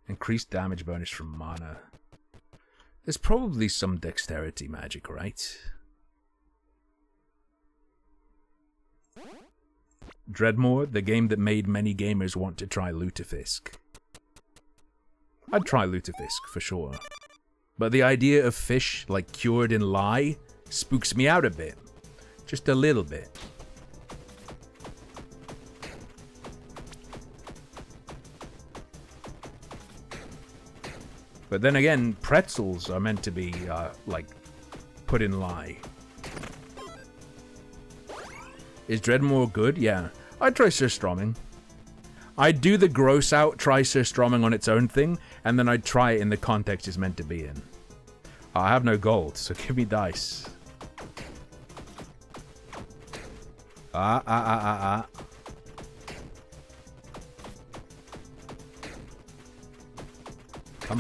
Increased damage bonus from mana. There's probably some dexterity magic, right? Dreadmore, the game that made many gamers want to try Lutefisk. I'd try Lutefisk, for sure. But the idea of fish, like, cured in lye, spooks me out a bit. Just a little bit. But then again, pretzels are meant to be, like, put in lye. Is Dreadmore good? Yeah. I'd try Surströmming. I'd do the gross out, try Surströmming on its own thing, and then I'd try it in the context it's meant to be in. I have no gold, so give me dice. Come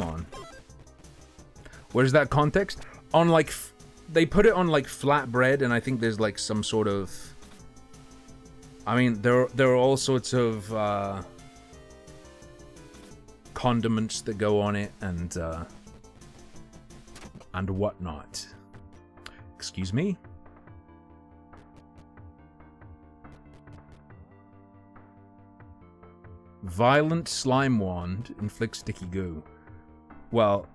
on. Where's that context? On, like, they put it on, like, flatbread, and I think there's, like, some sort of... I mean, there are all sorts of condiments that go on it, and and whatnot. Excuse me? Violent slime wand inflicts sticky goo. Well,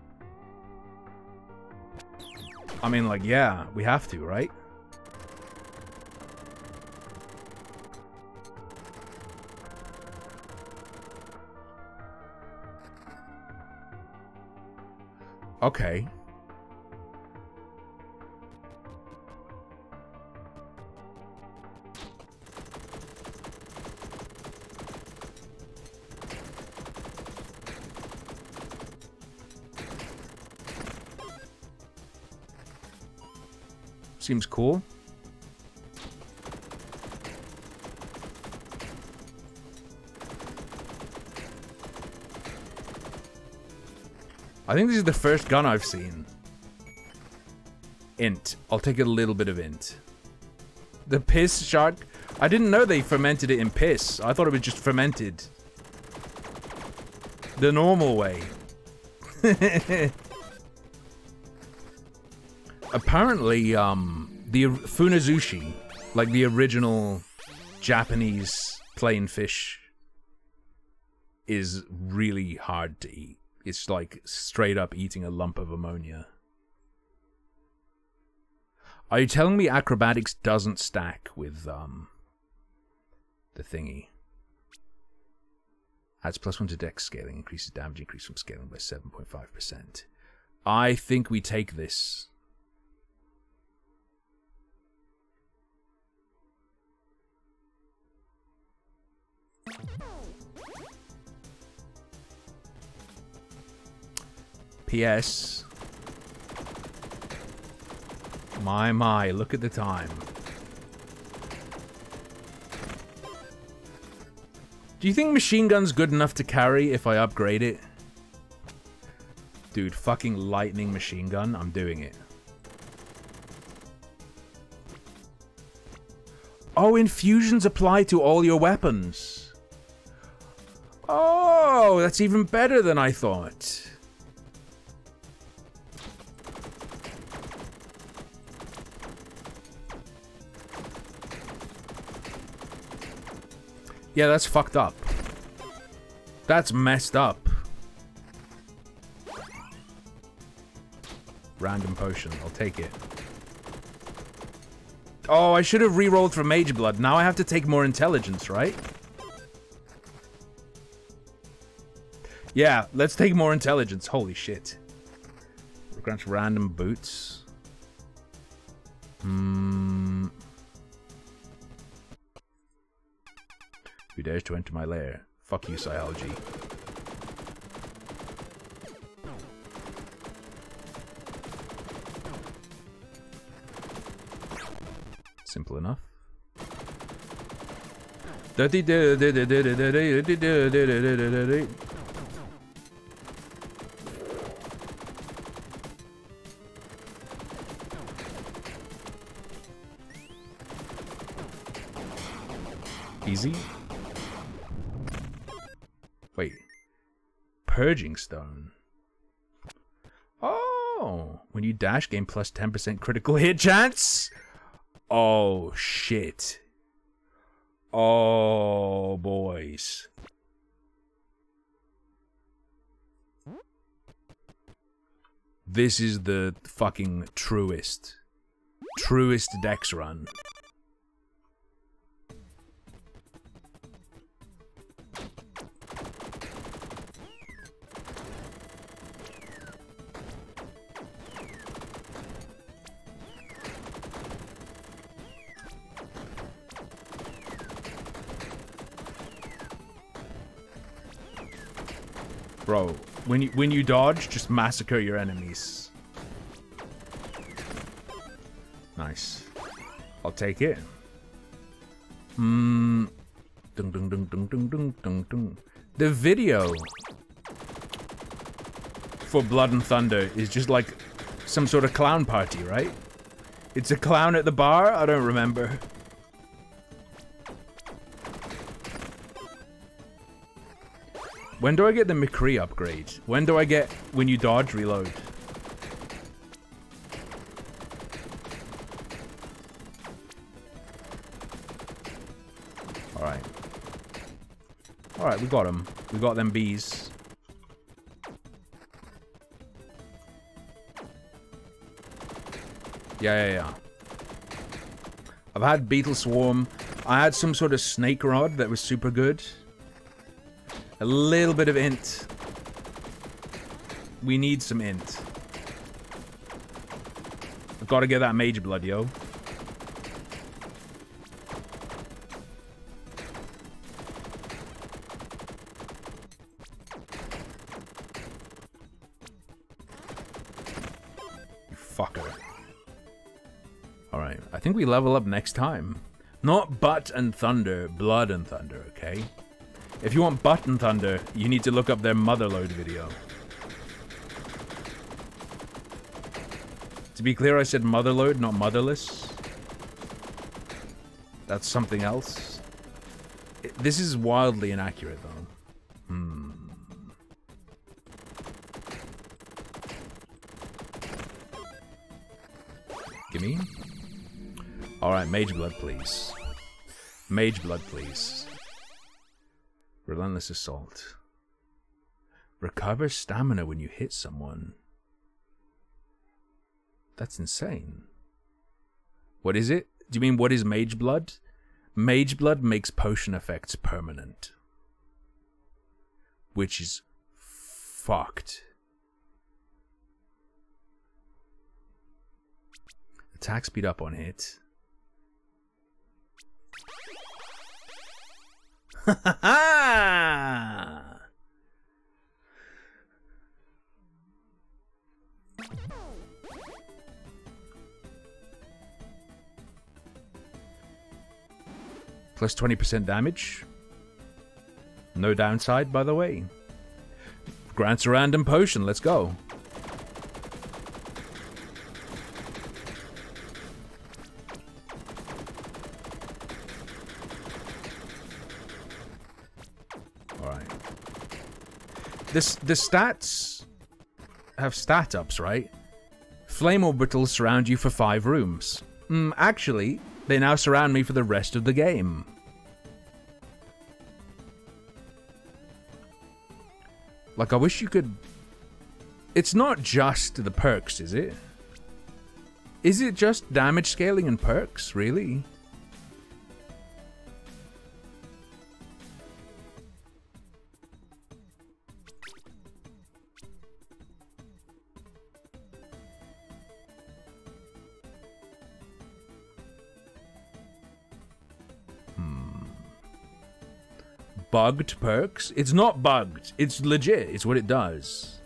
I mean, like, yeah, we have to, right? Okay. Seems cool. I think this is the first gun I've seen. Int. I'll take a little bit of int. The piss shark? I didn't know they fermented it in piss. I thought it was just fermented the normal way. Apparently, the funazushi, like the original Japanese plain fish, is really hard to eat. It's like straight up eating a lump of ammonia. Are you telling me acrobatics doesn't stack with the thingy? Adds +1 to dex scaling, increases damage increase from scaling by 7.5%. I think we take this. P.S. My, look at the time. Do you think machine gun's good enough to carry if I upgrade it? Dude, fucking lightning machine gun, I'm doing it. Oh, infusions apply to all your weapons. Oh, that's even better than I thought. Yeah, that's fucked up. That's messed up. Random potion, I'll take it. Oh, I should have re-rolled for Mage Blood. Now I have to take more intelligence, right? Yeah, let's take more intelligence. Holy shit. Grants random boots. Who dares to enter my lair? Fuck you, Psyology. Simple enough. Easy. Wait. Purging Stone. Oh! When you dash, gain plus 10% critical hit chance? Oh, shit. Oh, boys. This is the fucking truest dex run. Bro, when you dodge, just massacre your enemies. Nice. I'll take it. Dung dung dung dung dung dung dung dung. The video for Blood and Thunder is just like some sort of clown party, right? It's a clown at the bar? I don't remember. When do I get the McCree upgrade? When do I get when you dodge, reload? Alright. Alright, we got them. We got them bees. Yeah. I've had beetle swarm. I had some sort of snake rod that was super good. A little bit of int. We need some int. I've got to get that mage blood, yo. You fucker. Alright, I think we level up next time. Not butt and thunder, blood and thunder, okay? If you want butt and thunder, you need to look up their motherload video. To be clear, I said motherload, not motherless. That's something else. This is wildly inaccurate, though. Gimme. Alright, mage blood, please. Mage blood, please. Relentless assault. Recover stamina when you hit someone. That's insane. What is it? Do you mean what is mage blood? Mage blood makes potion effects permanent. Which is fucked. Attack speed up on hit. Ha ha ha! Plus 20% damage. No downside, by the way. Grants a random potion. Let's go. Alright. The stats have stat ups, right? Flame orbitals surround you for 5 rooms. Actually, they now surround me for the rest of the game. Like, I wish you could... It's not just the perks, is it? Is it just damage scaling and perks, really? Bugged perks? It's not bugged. It's legit. It's what it does.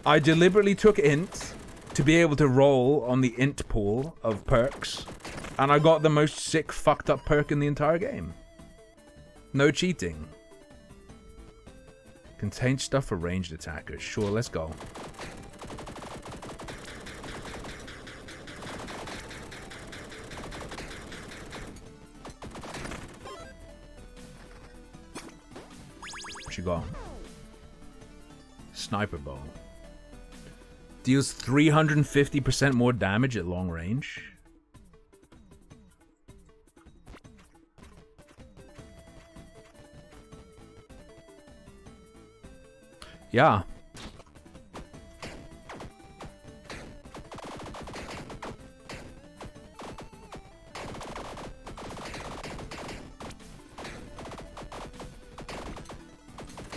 I deliberately took int to be able to roll on the int pool of perks, and I got the most sick, fucked up perk in the entire game. No cheating. Contain stuff for ranged attackers. Sure, let's go. What you got? Sniper bow. Deals 350% more damage at long range. Yeah.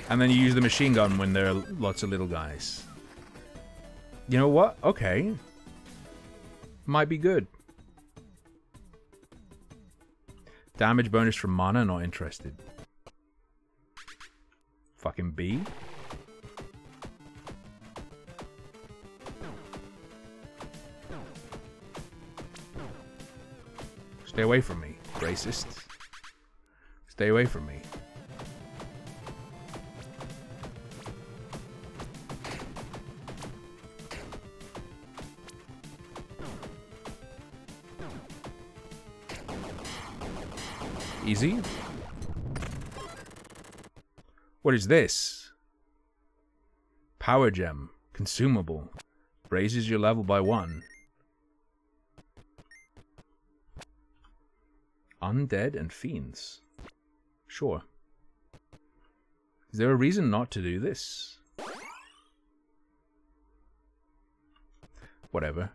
And then you use the machine gun when there are lots of little guys. You know what? Okay. Might be good. Damage bonus from mana, not interested. Fucking B. Stay away from me, racist. Stay away from me. Easy. What is this? Power gem. Consumable. Raises your level by 1. Undead and fiends. Sure. Is there a reason not to do this? Whatever.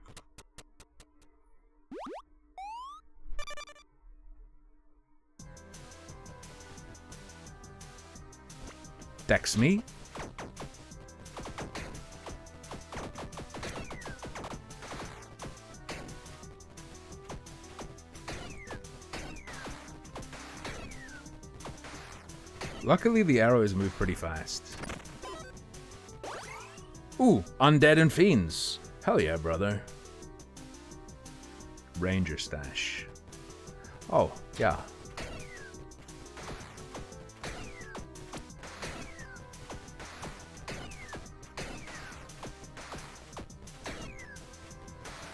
Dex me. Luckily, the arrows move pretty fast. Ooh, undead and fiends. Hell yeah, brother. Ranger stash. Oh, yeah.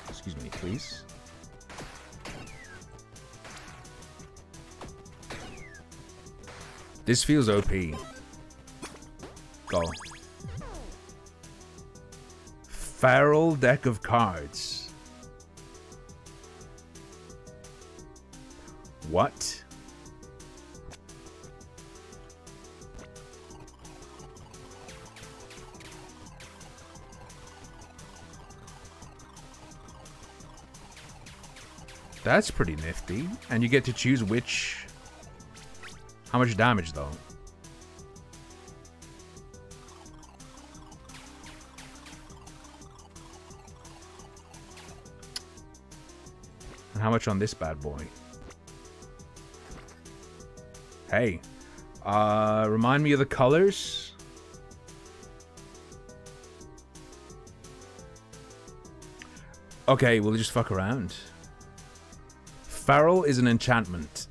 Excuse me, please. This feels OP. Go. Feral deck of cards. What? That's pretty nifty. And you get to choose which... How much damage, though? And how much on this bad boy? Hey. Remind me of the colors? Okay, we'll just fuck around. Feral is an enchantment.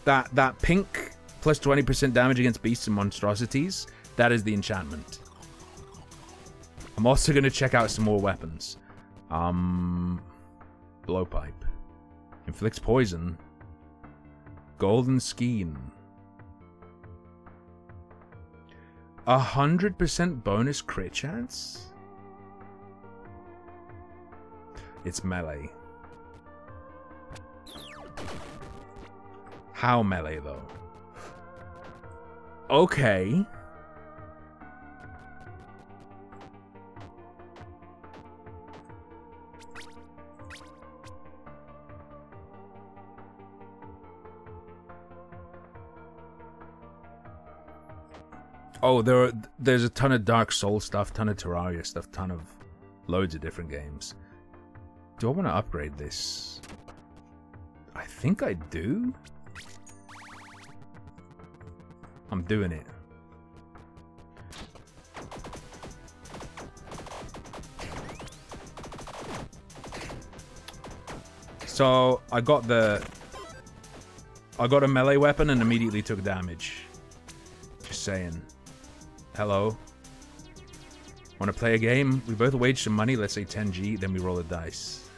That pink plus 20% damage against beasts and monstrosities, that is the enchantment. I'm also going to check out some more weapons. Blowpipe. Inflicts poison. Golden skein. 100% bonus crit chance? It's melee. How melee, though? Okay. Oh, there's a ton of Dark Souls stuff, ton of Terraria stuff, ton of loads of different games. Do I want to upgrade this? I think I do. I'm doing it. So I got a melee weapon and immediately took damage. Just saying. Hello. Want to play a game? We both wage some money, let's say 10G, then we roll a dice.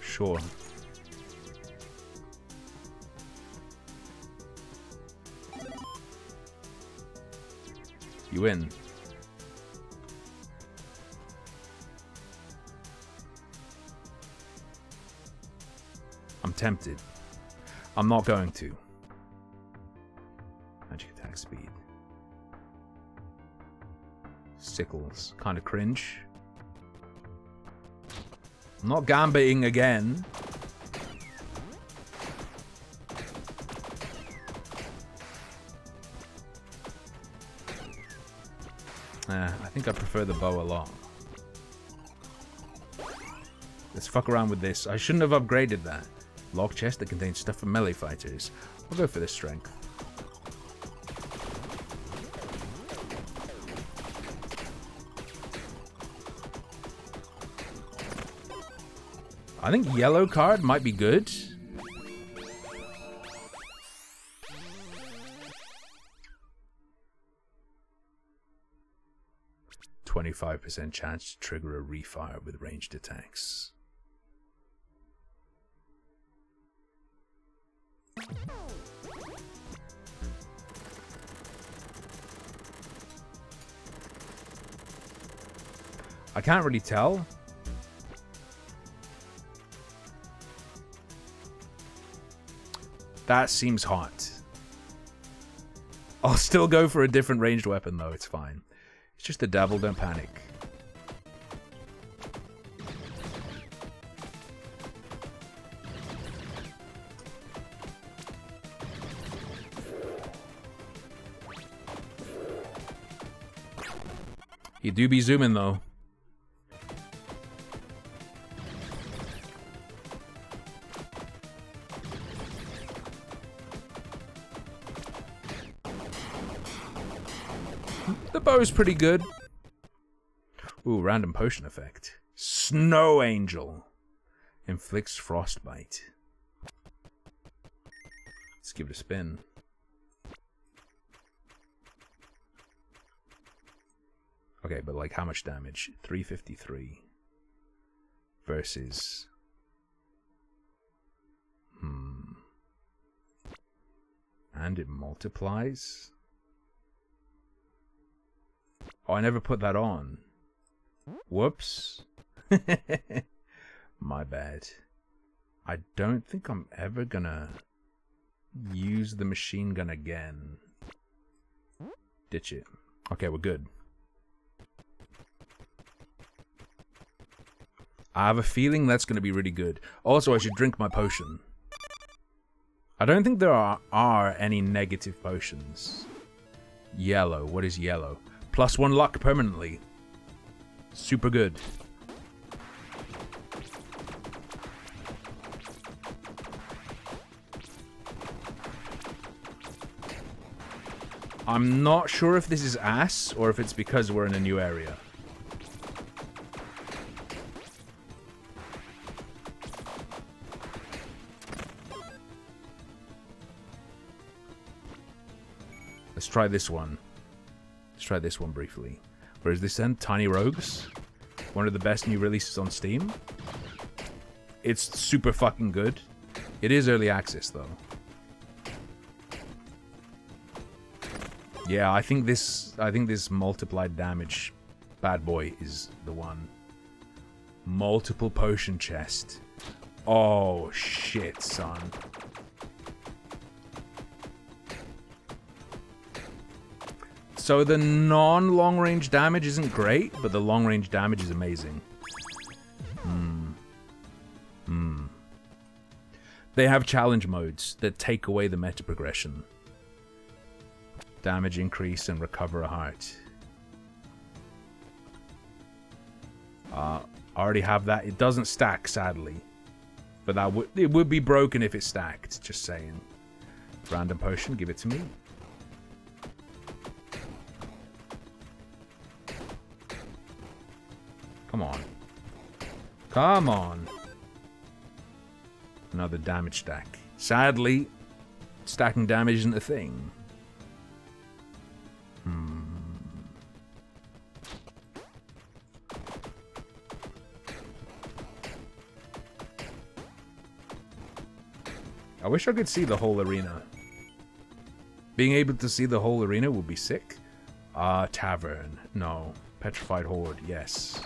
Sure. You win. I'm tempted. I'm not going to. Magic attack speed. Sickles. Kind of cringe. I'm not gambiting again. I think I prefer the bow a lot. Let's fuck around with this. I shouldn't have upgraded that. Lock chest that contains stuff for melee fighters. I'll go for the strength. I think yellow card might be good. %25 chance to trigger a refire with ranged attacks. I can't really tell. That seems hot. I'll still go for a different ranged weapon though, it's fine. It's just the devil, don't panic. You do be zooming though. The bow's pretty good. Ooh, random potion effect. Snow Angel. Inflicts frostbite. Let's give it a spin. Okay, but like how much damage? 353 versus and it multiplies. Oh, I never put that on. Whoops. My bad. I don't think I'm ever gonna use the machine gun again. Ditch it. Okay, we're good. I have a feeling that's going to be really good. Also, I should drink my potion. I don't think there are any negative potions. Yellow. What is yellow? +1 luck permanently. Super good. I'm not sure if this is ass or if it's because we're in a new area. Let's try this one. Let's try this one briefly. Where is this then? Tiny Rogues? One of the best new releases on Steam. It's super fucking good. It is early access though. Yeah, I think this multiplied damage bad boy is the one. Multiple potion chest. Oh shit, son. So the non-long range damage isn't great, but the long range damage is amazing. They have challenge modes that take away the meta progression. Damage increase and recover a heart. I already have that. It doesn't stack, sadly. But it would be broken if it stacked, just saying. Random potion, give it to me. Come on. Come on. Another damage stack. Sadly, stacking damage isn't a thing. I wish I could see the whole arena. Being able to see the whole arena would be sick. Tavern. No. Petrified Horde. Yes.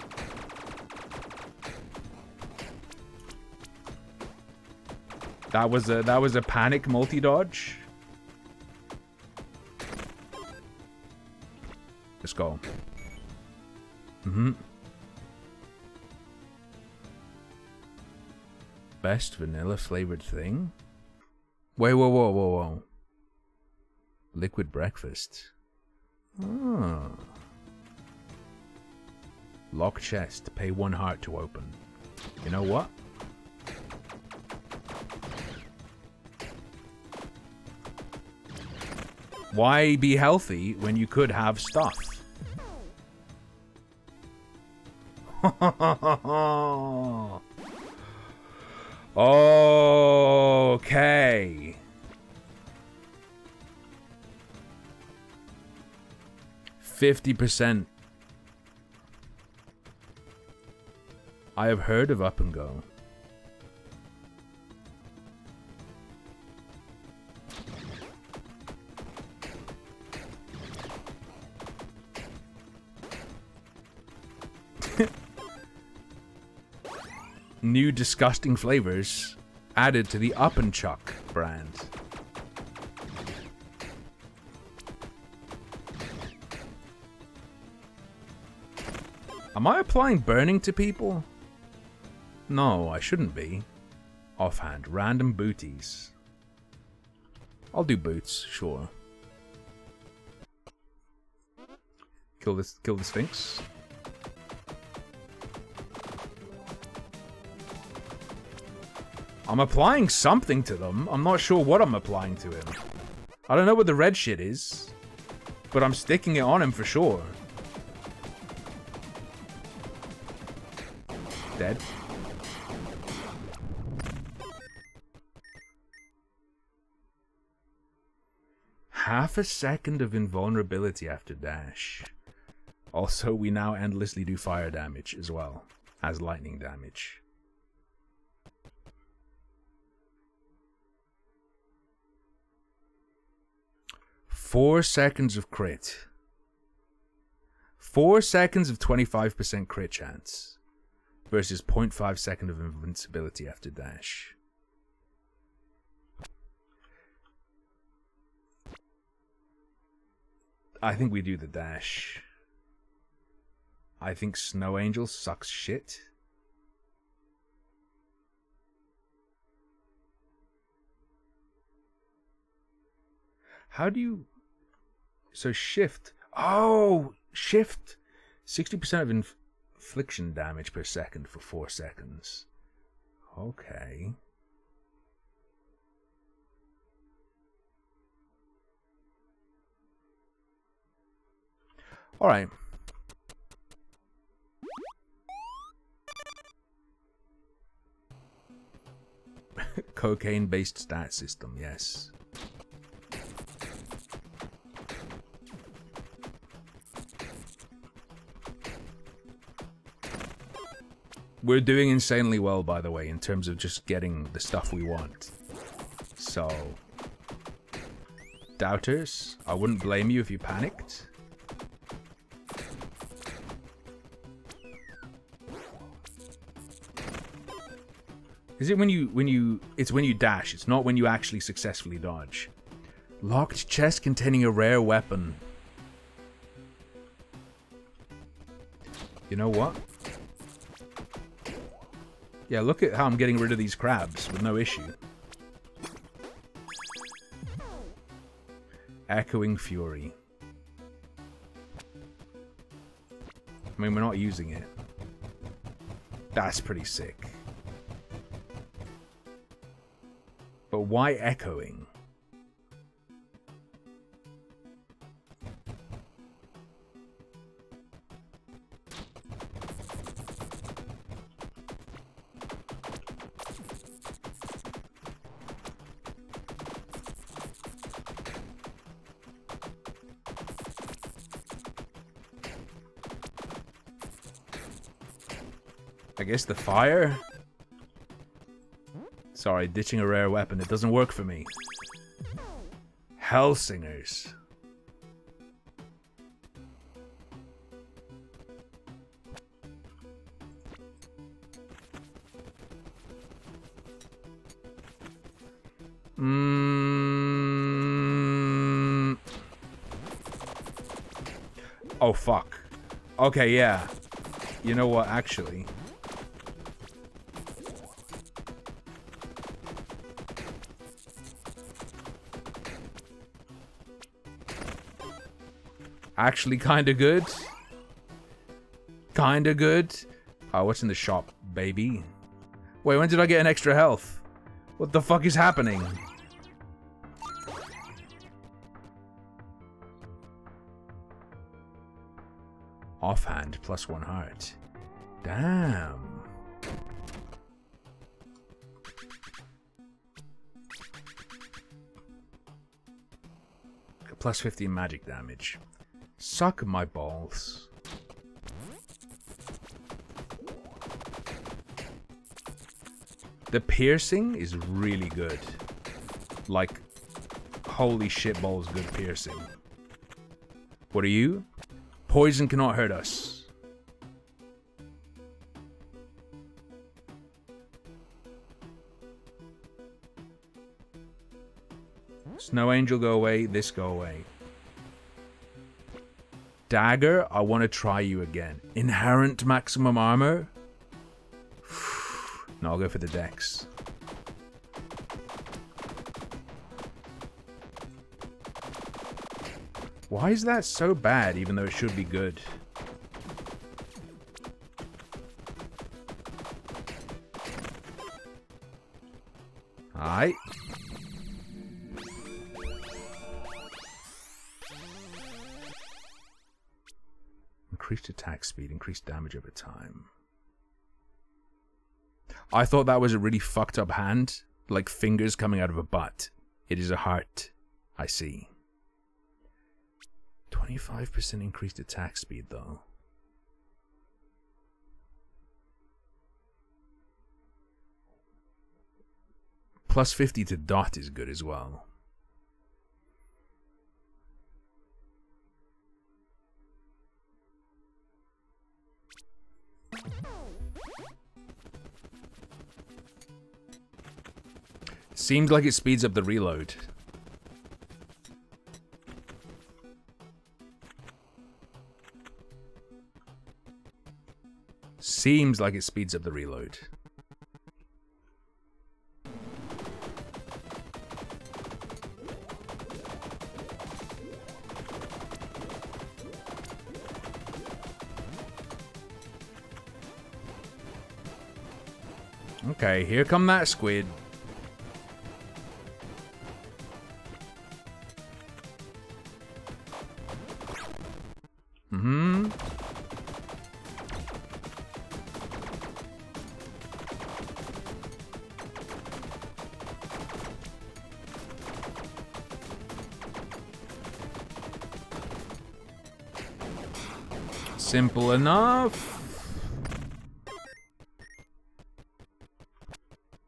That was a panic multi-dodge. Let's go. Best vanilla flavored thing? Wait, whoa. Liquid breakfast. Oh. Lock chest. Pay 1 heart to open. You know what? Why be healthy when you could have stuff? Okay. 50%. I have heard of Up and Go. new disgusting flavors added to the Up and Chuck brand. Am I applying burning to people? No, I shouldn't be. Offhand, random booties. I'll do boots, sure. Kill the Sphinx. I'm applying something to them. I'm not sure what I'm applying to him. I don't know what the red shit is, but I'm sticking it on him for sure. Dead. Half a second of invulnerability after dash. Also, we now endlessly do fire damage as well as lightning damage. Four seconds of crit. 4 seconds of 25% crit chance versus 0.5 second of invincibility after dash. I think we do the dash. I think Snow Angel sucks shit. How do you... So shift. Oh! Shift! 60% of infliction damage per second for 4 seconds. Okay. Alright. Cocaine-based stat system, yes. We're doing insanely well, by the way, in terms of just getting the stuff we want. So... Doubters, I wouldn't blame you if you panicked. Is it when you it's when you dash, it's not when you actually successfully dodge. Locked chest containing a rare weapon. You know what? Yeah, look at how I'm getting rid of these crabs with no issue. Echoing Fury. I mean, we're not using it. That's pretty sick. But why echoing? I guess the fire? Sorry, ditching a rare weapon. It doesn't work for me. Hellsingers. Oh, fuck. Okay, yeah. You know what, actually... Actually kinda good. Kinda good. Oh, what's in the shop, baby? Wait, when did I get an extra health? What the fuck is happening? Offhand, +1 heart. Damn. +15 magic damage. Suck my balls. The piercing is really good. Like, holy shit balls good piercing. What are you? Poison cannot hurt us. Snow Angel, go away. This, go away. Dagger, I want to try you again. Inherent maximum armor? No, I'll go for the dex. Why is that so bad, even though it should be good? Alright. Increased attack speed, increased damage over time. I thought that was a really fucked up hand, like fingers coming out of a butt. It is a heart. I see. 25% increased attack speed, though. Plus 50 to dot is good as well. Seems like it speeds up the reload. Seems like it speeds up the reload. Okay, here come that squid. Simple enough.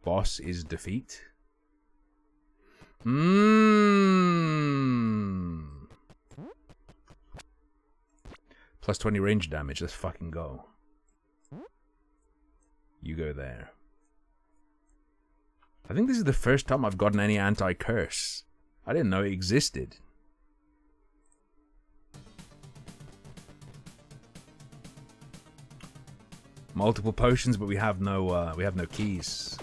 Boss is defeat. Plus 20 range damage. Let's fucking go. You go there. I think this is the first time I've gotten any anti-curse. I didn't know it existed. Multiple potions, but we have no keys.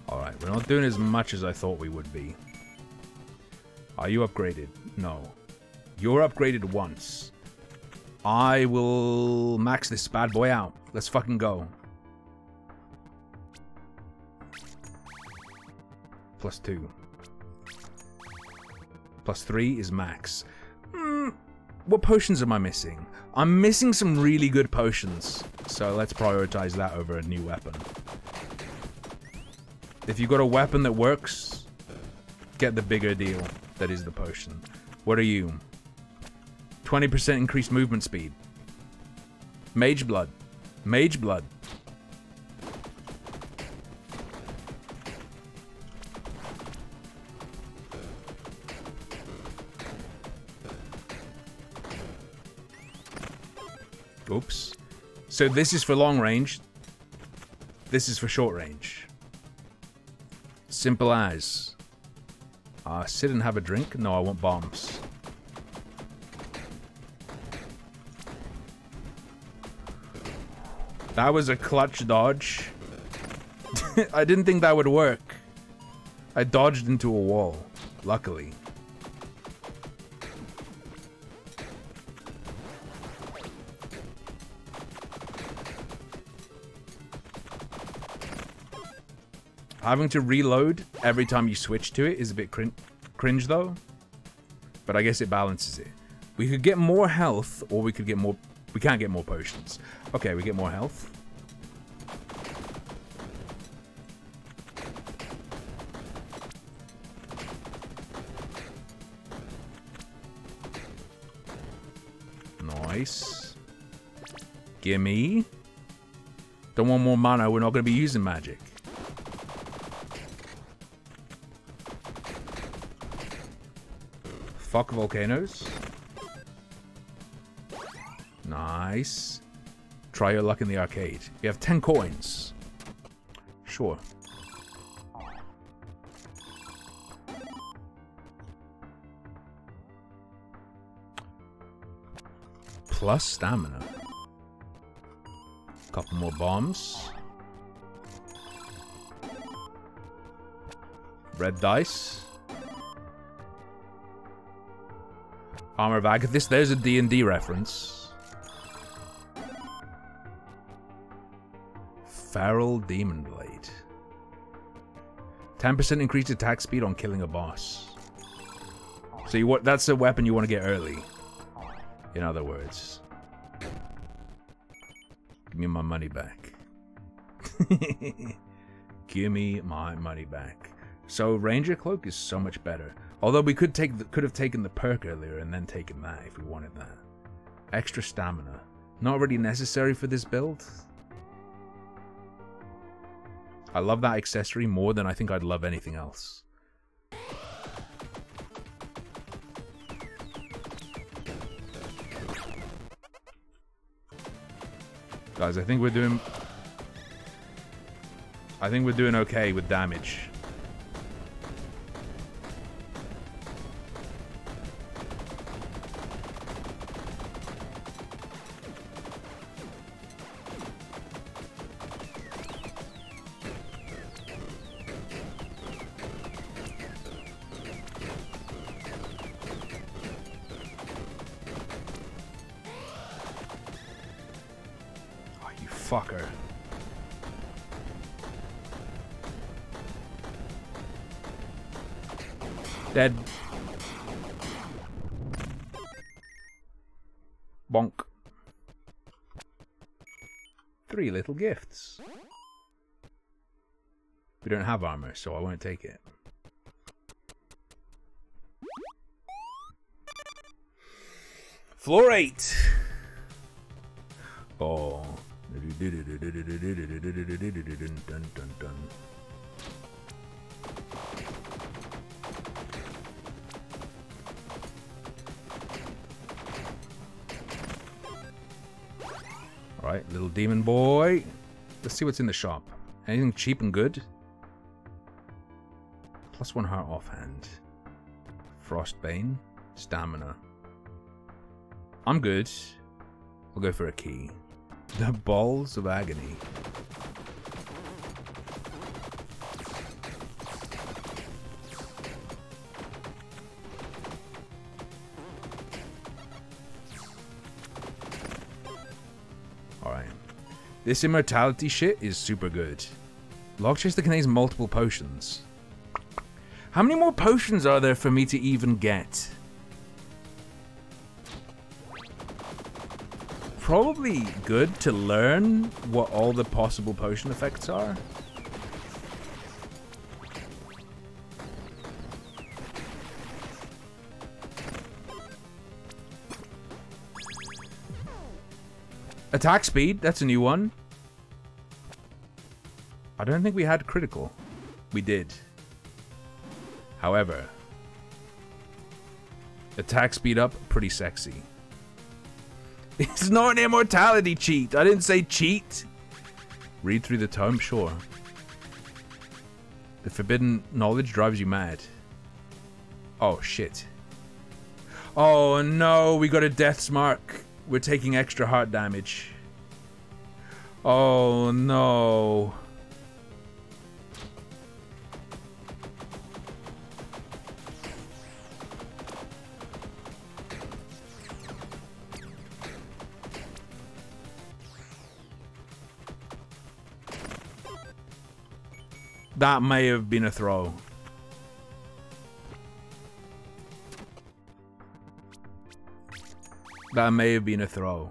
Alright, we're not doing as much as I thought we would be. Are you upgraded? No. You're upgraded once. I will max this bad boy out. Let's fucking go. Plus 2. Plus 3 is max. What potions am I missing? I'm missing some really good potions. So let's prioritize that over a new weapon. If you've got a weapon that works, get the bigger deal. That is the potion. What are you? 20% increased movement speed. Mage blood. Mage blood. Oops. So this is for long range. This is for short range. Simple as. Sit and have a drink? No, I want bombs. That was a clutch dodge. I didn't think that would work. I dodged into a wall, luckily. Having to reload every time you switch to it is a bit cringe though. But I guess it balances it. We could get more health, or we could get more... We can't get more potions. Okay, we get more health. Nice. Gimme. Don't want more mana, we're not going to be using magic. Fuck volcanoes. Nice. Try your luck in the arcade. You have 10 coins. Sure. Plus stamina. Couple more bombs. Red dice. Armor of Agathis. There's a D&D reference. Feral Demon Blade. 10% increased attack speed on killing a boss. So you that's a weapon you want to get early. In other words. Give me my money back. Give me my money back. So Ranger Cloak is so much better. Although we could have taken the perk earlier and then taken that if we wanted that. Extra stamina. Not really necessary for this build. I love that accessory more than I think I'd love anything else. Guys, I think we're doing okay with damage. Fucker. Dead. Bonk. 3 little gifts. We don't have armor, so I won't take it. Floor 8. Oh. Alright, little demon boy. Let's see what's in the shop. Anything cheap and good? +1 heart offhand. Frostbane. Stamina. I'm good. We'll go for a key. The Balls of Agony. Alright. This immortality shit is super good. Log chest that contains multiple potions. How many more potions are there for me to even get? Probably good to learn what all the possible potion effects are. Attack speed, that's a new one. I don't think we had critical. We did. However, attack speed up, pretty sexy. It's not an immortality cheat. I didn't say cheat. Read through the tome, sure. The forbidden knowledge drives you mad. Oh, shit. Oh, no. We got a death's mark. We're taking extra heart damage. Oh, no. That may have been a throw. That may have been a throw.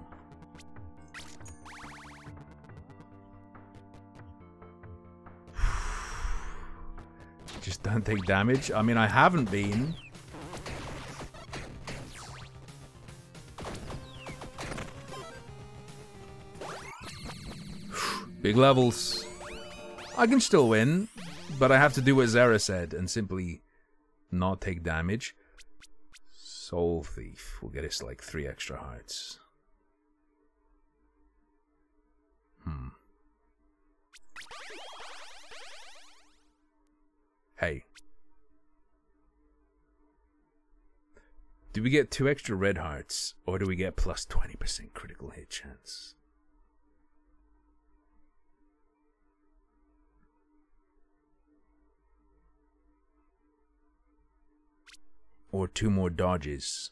Just don't take damage. I mean, I haven't been. Big levels. I can still win, but I have to do what Zera said and simply not take damage. Soul Thief will get us like 3 extra hearts. Hey. Do we get 2 extra red hearts, or do we get plus 20% critical hit chance? Or 2 more dodges?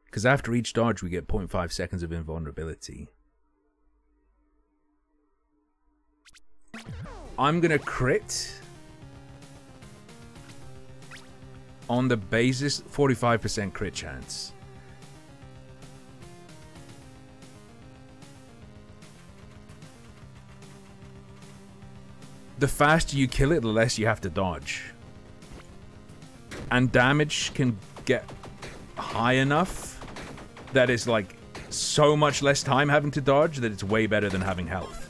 Because after each dodge, we get 0.5 seconds of invulnerability. I'm going to crit on the basis 45% crit chance. The faster you kill it, the less you have to dodge. And damage can get high enough that it's like so much less time having to dodge that it's way better than having health.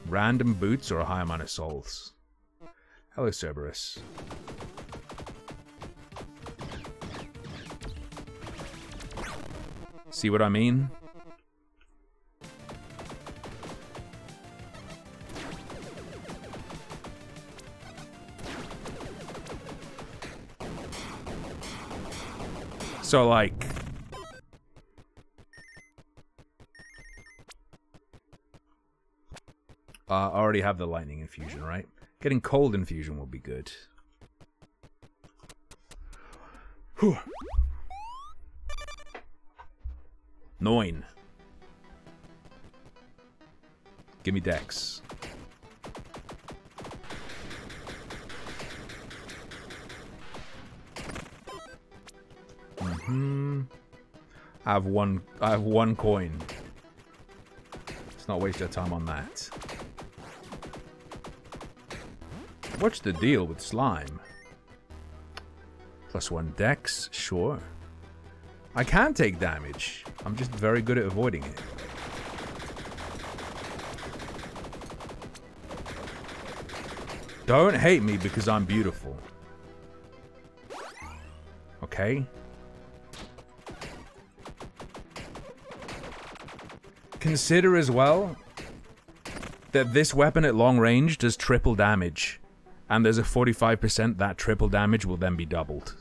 Random boots or a high amount of souls. Hello, Cerberus. See what I mean? So, like, I already have the lightning infusion, right? Getting cold infusion will be good. Whew. 9. Give me Dex. I have one coin. Let's not waste our time on that. What's the deal with slime? +1 Dex, sure. I can take damage. I'm just very good at avoiding it. Don't hate me because I'm beautiful. Okay? Consider as well that this weapon at long range does triple damage. And there's a 45% that triple damage will then be doubled.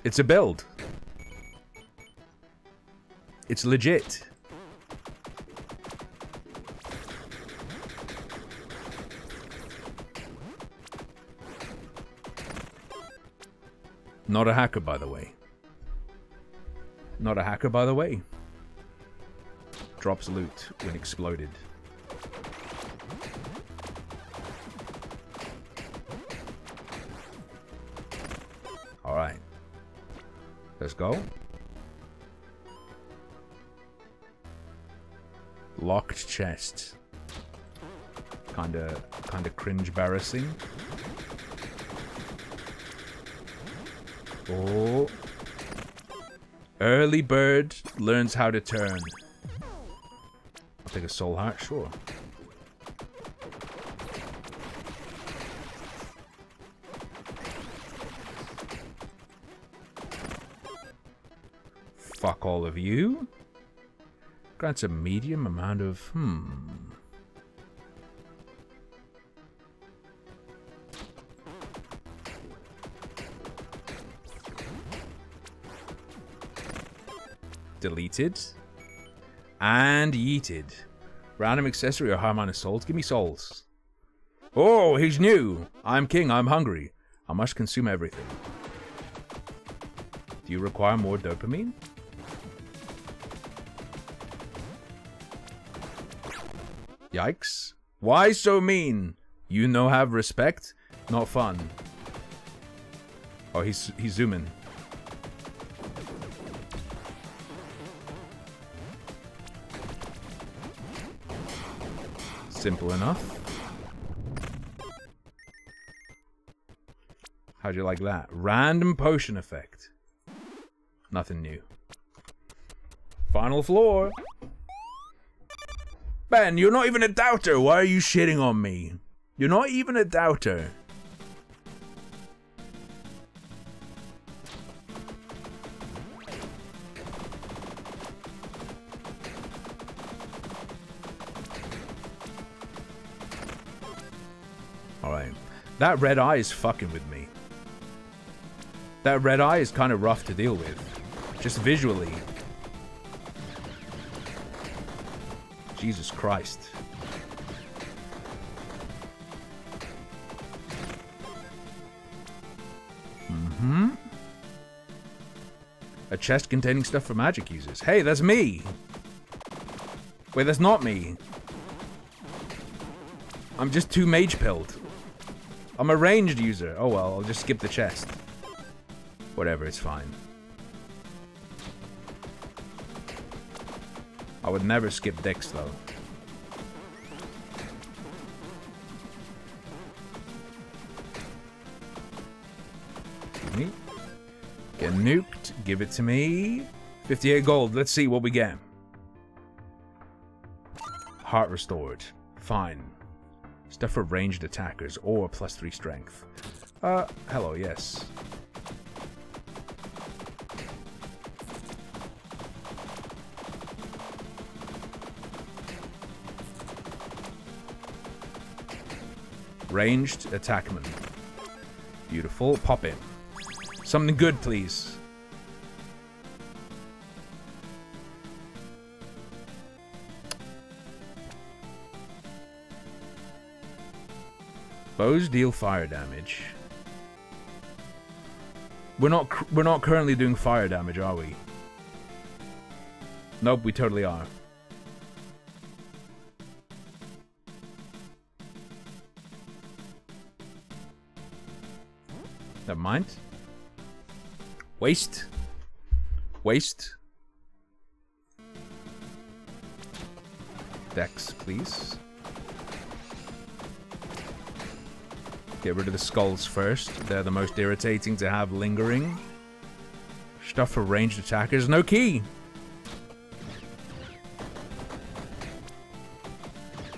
It's a build. It's legit. Not a hacker, by the way. Not a hacker, by the way. Drops loot when exploded. Alright. Let's go. Locked chest. Kinda cringe-barrassing. Oh. Early bird learns how to turn. I'll take a soul heart, sure. Fuck all of you. Grants a medium amount of... Deleted. And yeeted. Random accessory or high amount of souls? Give me souls. Oh, he's new. I'm king, I'm hungry. I must consume everything. Do you require more dopamine? Yikes. Why so mean? You know have respect? Not fun. Oh, he's zooming. Simple enough. How'd you like that? Random potion effect. Nothing new. Final floor. Ben, you're not even a doubter. Why are you shitting on me? You're not even a doubter. Alright. That red eye is fucking with me. That red eye is kind of rough to deal with. Just visually. Jesus Christ. A chest containing stuff for magic users. Hey, that's me! Wait, that's not me. I'm just too mage-pilled. I'm a ranged user. Oh well, I'll just skip the chest. Whatever, it's fine. I would never skip dicks, though. Excuse me. Get nuked. Give it to me. 58 gold. Let's see what we get. Heart restored. Fine. Stuff for ranged attackers or +3 strength. Hello, yes. Ranged attackman. Beautiful. Pop in. Something good, please. Bows deal fire damage. We're not currently doing fire damage, are we? Nope, we totally are. Never mind. Waste. Waste. Dex, please. Get rid of the skulls first. They're the most irritating to have lingering. Stuff for ranged attackers. No key!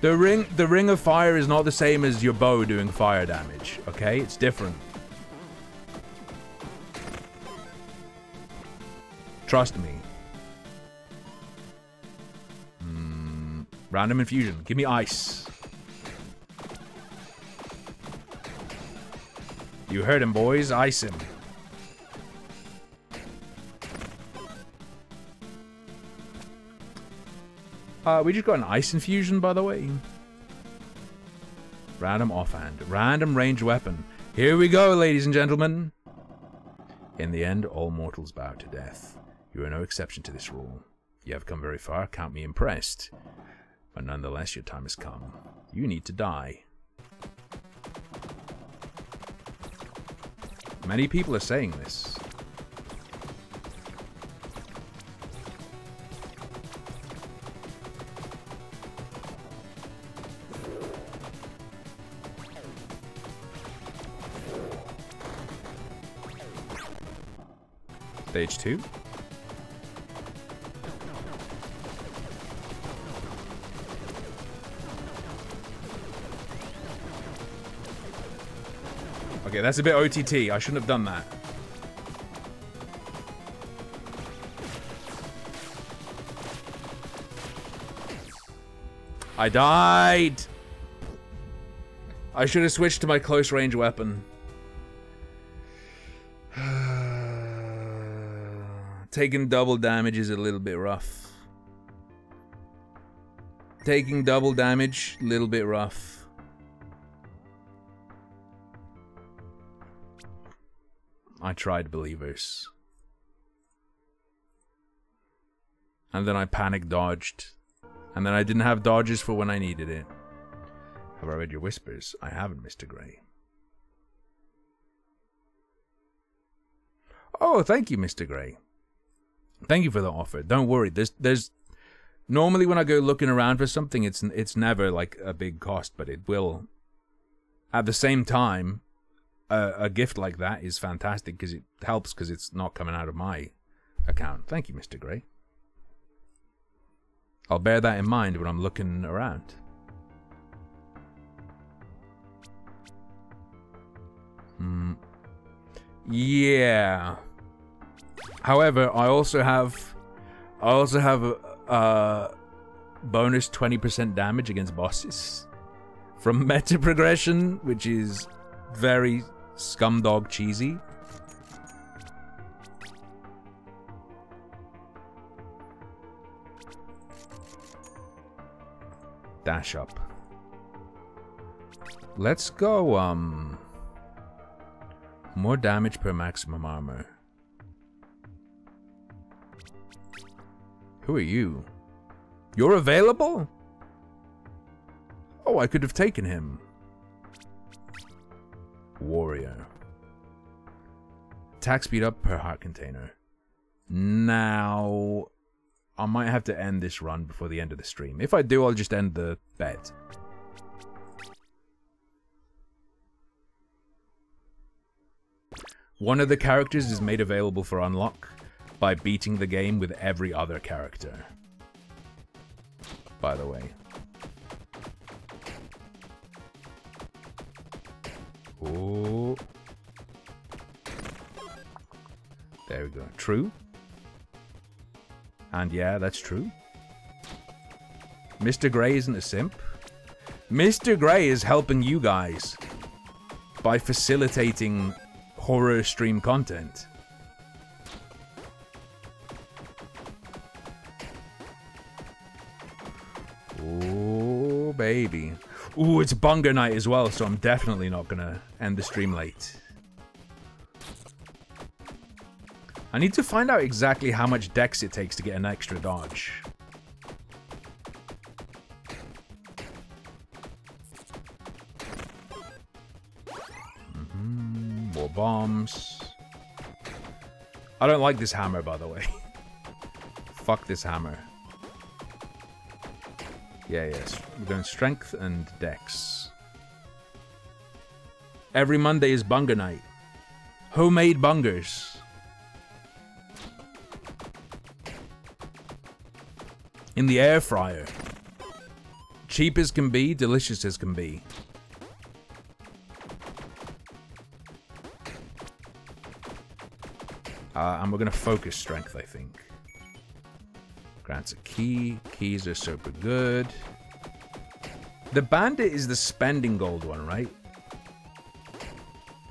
The ring of fire is not the same as your bow doing fire damage, okay? It's different. Trust me. Random infusion. Give me ice. You heard him, boys. Ice him. We just got an ice infusion, by the way. Random offhand. Random ranged weapon. Here we go, ladies and gentlemen. In the end, all mortals bow to death. You are no exception to this rule. You have come very far. Count me impressed. But nonetheless, your time has come. You need to die. Many people are saying this. Stage 2. Okay, that's a bit OTT. I shouldn't have done that. I died! I should have switched to my close range weapon. Taking double damage is a little bit rough. Taking double damage, a little bit rough. I tried, believers. And then I panic dodged. And then I didn't have dodges for when I needed it. Have I read your whispers? I haven't, Mr. Grey. Oh, thank you, Mr. Grey. Thank you for the offer. Don't worry. There's normally when I go looking around for something, it's never like a big cost, but it will. At the same time, a gift like that is fantastic because it helps because it's not coming out of my account. Thank you, Mr. Grey. I'll bear that in mind when I'm looking around. Yeah. However, I also have a bonus 20% damage against bosses from meta progression, which is very scumdog cheesy. Dash up. Let's go, more damage per maximum armor. Who are you? You're available? Oh, I could have taken him. Warrior. Attack speed up per heart container. Now, I might have to end this run before the end of the stream. If I do, I'll just end the bet. One of the characters is made available for unlock by beating the game with every other character. By the way. Oh. There we go. True. And yeah, that's true. Mr. Grey isn't a simp. Mr. Grey is helping you guys by facilitating horror stream content. Oh, baby. Ooh, it's Bunga night as well, so I'm definitely not gonna end the stream late. I need to find out exactly how much dex it takes to get an extra dodge. More bombs. I don't like this hammer, by the way. Fuck this hammer. Yeah, yes. We're going strength and dex. Every Monday is Bunga night. Homemade bungers. In the air fryer. Cheap as can be, delicious as can be. And we're going to focus strength, I think. Grants a key. Keys are super good. The bandit is the spending gold one, right?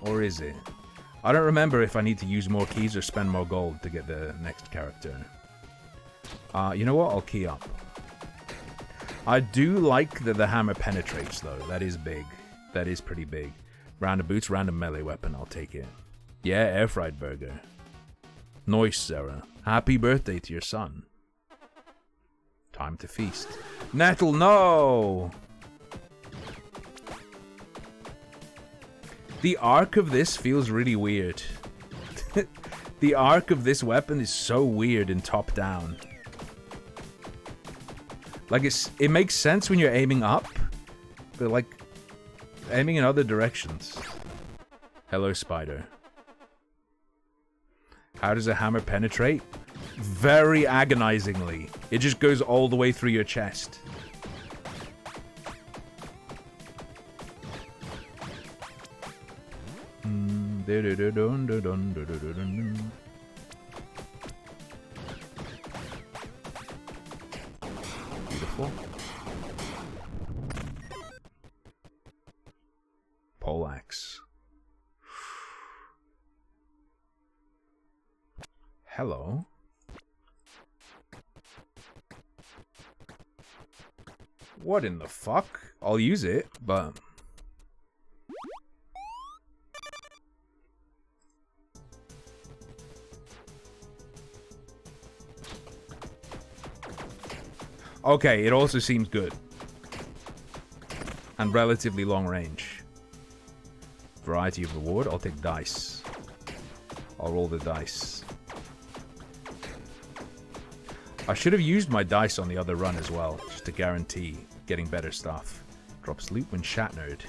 Or is it? I don't remember if I need to use more keys or spend more gold to get the next character. You know what? I'll key up. I do like that the hammer penetrates, though. That is big. That is pretty big. Random boots, random melee weapon. I'll take it. Yeah, air fried burger. Nice, Sarah. Happy birthday to your son. Time to feast. Nettle, no! The arc of this feels really weird. The arc of this weapon is so weird and top down. Like, it makes sense when you're aiming up, but like, aiming in other directions. Hello, spider. How does a hammer penetrate? Very agonizingly. It just goes all the way through your chest. Beautiful. Poleaxe. Hello. What in the fuck? I'll use it, but... Okay, it also seems good. And relatively long range. Variety of reward, I'll take dice. I'll roll the dice. I should have used my dice on the other run as well, just to guarantee getting better stuff. Drops loot when Shatnered.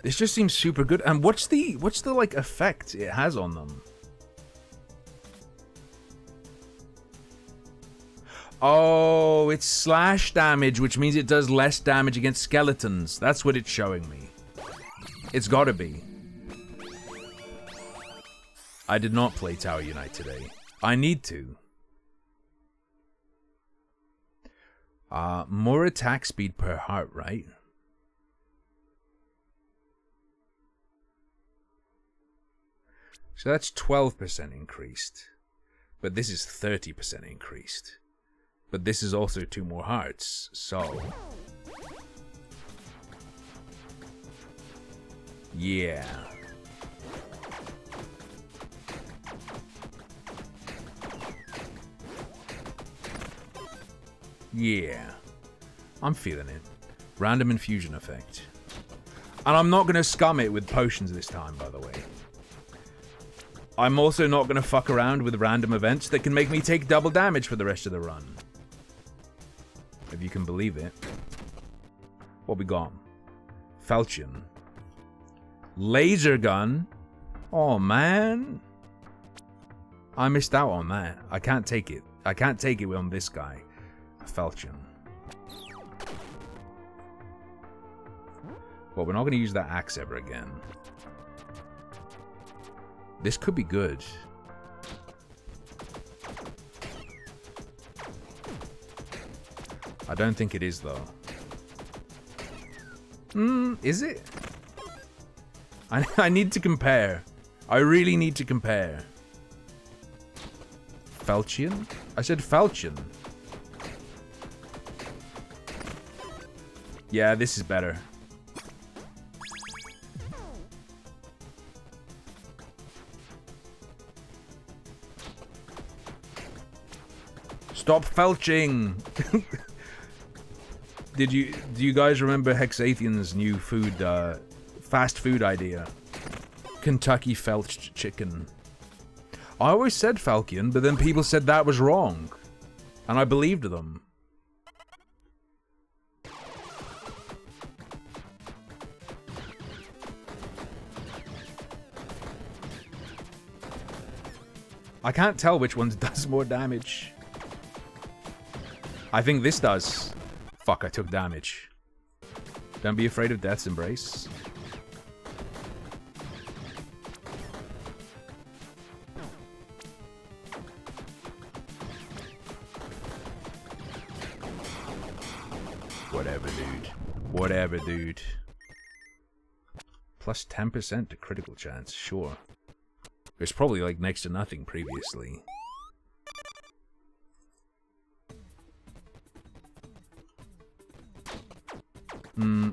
This just seems super good. And what's the like effect it has on them? Oh, it's slash damage, which means it does less damage against skeletons. That's what it's showing me. It's gotta be. I did not play Tower Unite today. I need to. More attack speed per heart, right? So that's 12% increased. But this is 30% increased. But this is also 2 more hearts, so... yeah. Yeah. I'm feeling it. Random infusion effect. And I'm not going to scum it with potions this time, by the way. I'm also not going to fuck around with random events that can make me take double damage for the rest of the run. If you can believe it. What we got? Falchion. Laser gun. Oh, man. I missed out on that. I can't take it. I can't take it on this guy. Falchion. Well, we're not going to use that axe ever again. This could be good. I don't think it is, though. Is it? I need to compare. I really need to compare. Falchion? I said Falchion. Yeah, this is better. Stop felching! Do you guys remember Hexathian's new food, fast food idea? Kentucky felched chicken. I always said Falcon, but then people said that was wrong. And I believed them. I can't tell which one does more damage. I think this does. Fuck, I took damage. Don't be afraid of death's embrace. Whatever, dude. Whatever, dude. Plus 10% to critical chance, sure. There's probably like next to nothing previously.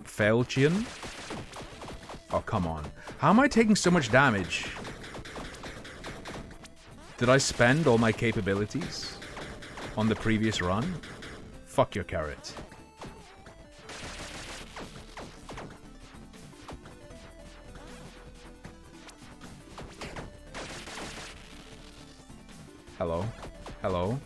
Falchion? Oh, come on. How am I taking so much damage? Did I spend all my capabilities on the previous run? Fuck your carrot. Hello? Hello?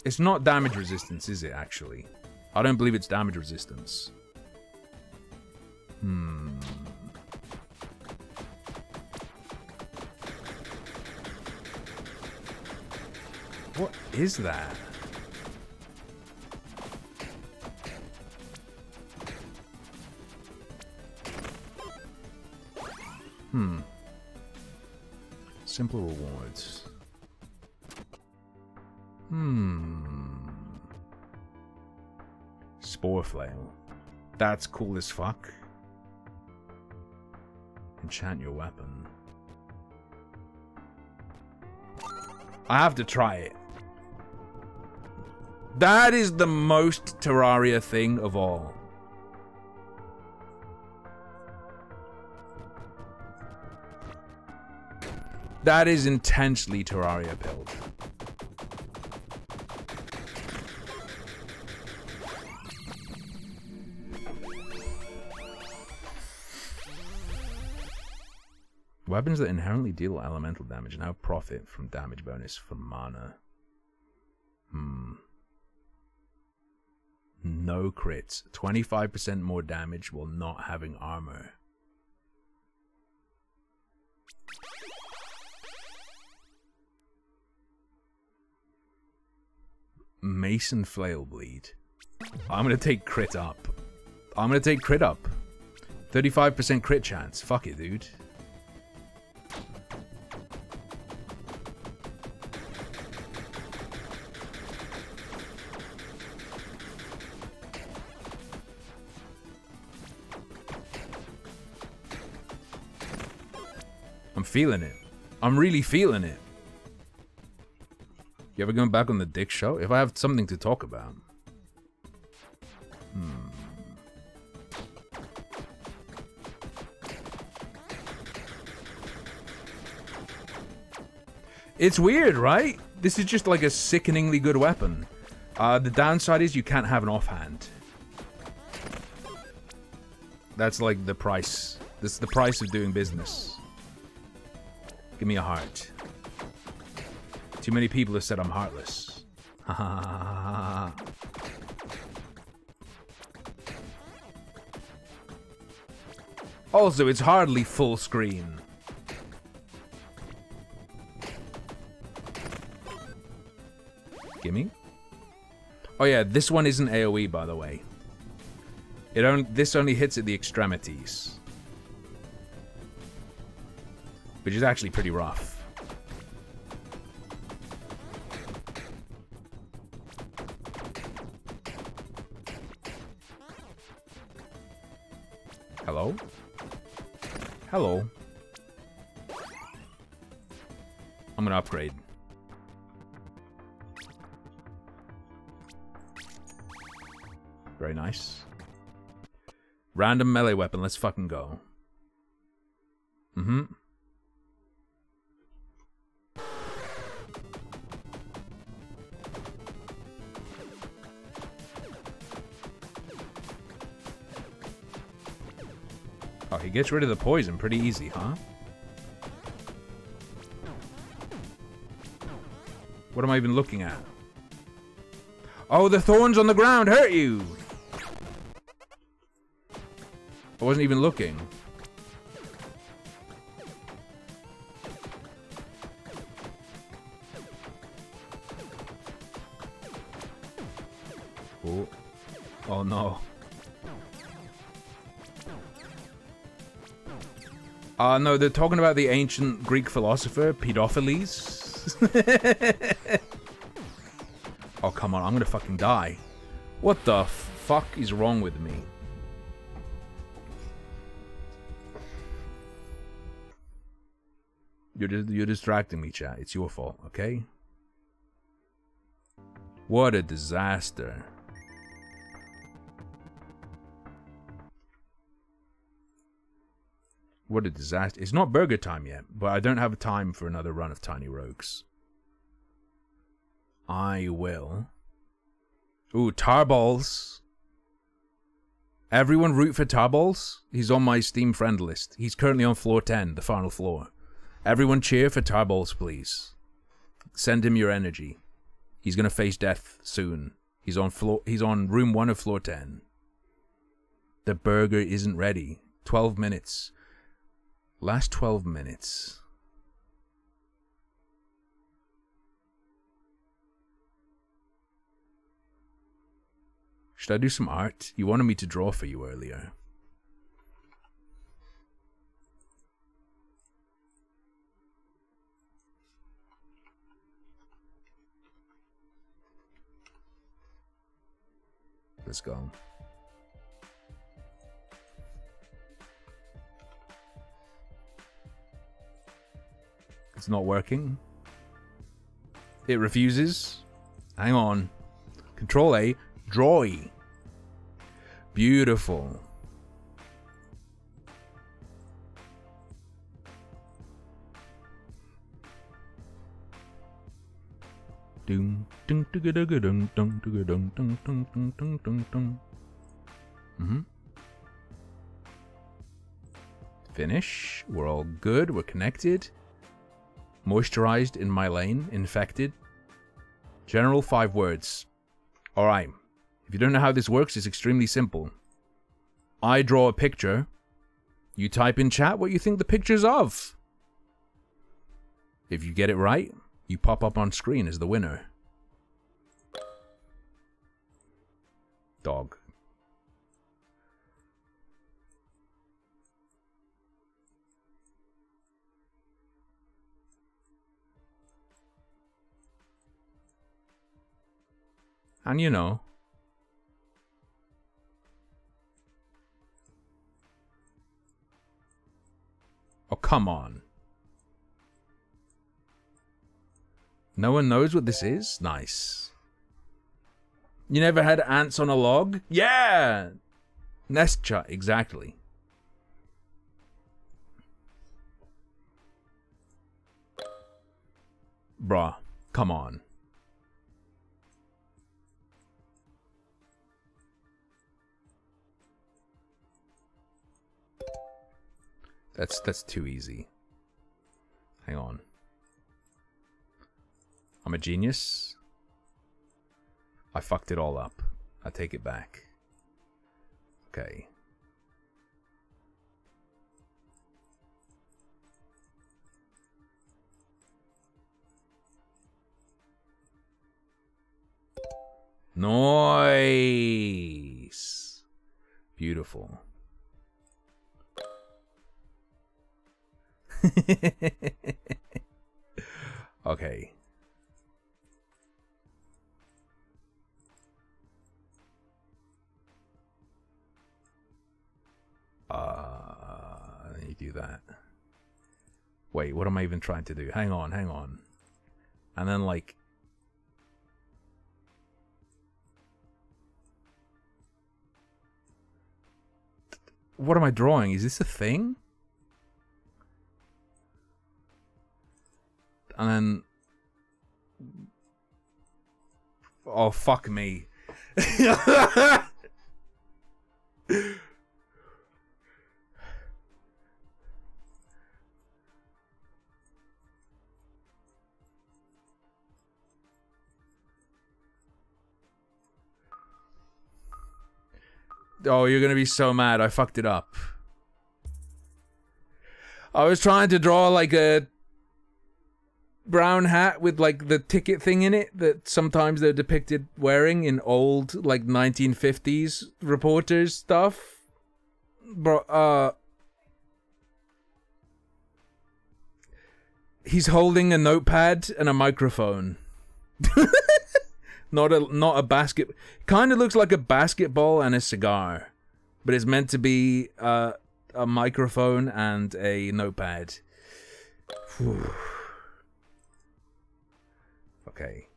It's not damage resistance, is it, actually? I don't believe it's damage resistance. What is that? Simple rewards. Spore flail. That's cool as fuck. Enchant your weapon. I have to try it. That is the most Terraria thing of all. That is intensely Terraria build. Weapons that inherently deal elemental damage now profit from damage bonus for mana. No crits. 25% more damage while not having armor. Mason Flail Bleed. I'm gonna take crit up. I'm gonna take crit up. 35% crit chance. Fuck it, dude. I'm feeling it. I'm really feeling it. You ever going back on the dick show? If I have something to talk about. It's weird, right? This is just like a sickeningly good weapon. The downside is you can't have an offhand. That's like the price. This is the price of doing business. Give me a heart. Too many people have said I'm heartless. Also, it's hardly full screen. Gimme. Oh yeah, this one isn't AoE, by the way. This only hits at the extremities, which is actually pretty rough. Hello? Hello. I'm gonna upgrade. Very nice. Random melee weapon, let's fucking go. Oh, he gets rid of the poison pretty easy, huh? What am I even looking at? Oh, the thorns on the ground hurt you! I wasn't even looking. Oh. Oh no. No, they're talking about the ancient Greek philosopher, Pedophiles. Oh, come on, I'm gonna fucking die. What the fuck is wrong with me? You're distracting me, chat. It's your fault, okay? What a disaster. What a disaster. It's not burger time yet, but I don't have time for another run of Tiny Rogues. I will. Ooh, Tarballs. Everyone root for Tarballs. He's on my Steam friend list. He's currently on floor 10, the final floor. Everyone cheer for Tarballs, please. Send him your energy. He's gonna face death soon. He's on room 1 of floor 10. The burger isn't ready. 12 minutes. Last 12 minutes. Should I do some art? You wanted me to draw for you earlier. Let's go. It's not working. It refuses. Hang on. Control A. Drawy. Beautiful. Finish. We're all good. We're connected. Moisturized in my lane. Infected. General 5 words. Alright. If you don't know how this works, it's extremely simple. I draw a picture. You type in chat what you think the picture's of. If you get it right, you pop up on screen as the winner. Dog. And you know. Oh, come on. No one knows what this is? Nice. You never had ants on a log? Yeah! Nest chut, exactly. Bruh, come on. That's too easy. Hang on. I'm a genius. I fucked it all up. I take it back. Okay. Nice. Beautiful. Okay. Let me do that. Wait, what am I even trying to do? Hang on, hang on. And then, like... What am I drawing? Is this a thing? And then... Oh, fuck me. Oh, you're gonna be so mad. I fucked it up. I was trying to draw like a brown hat with like the ticket thing in it that sometimes they're depicted wearing in old like 1950s reporters stuff. Bro, he's holding a notepad and a microphone. Not a basket. Kind of looks like a basketball and a cigar, but it's meant to be a microphone and a notepad. Whew. Okay.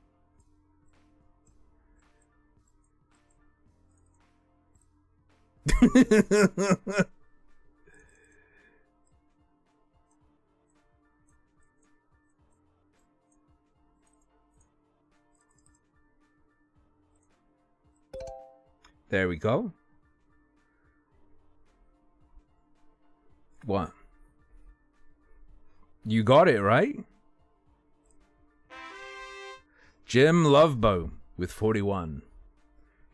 There we go. What? You got it, right? Jim Lovebow with 41.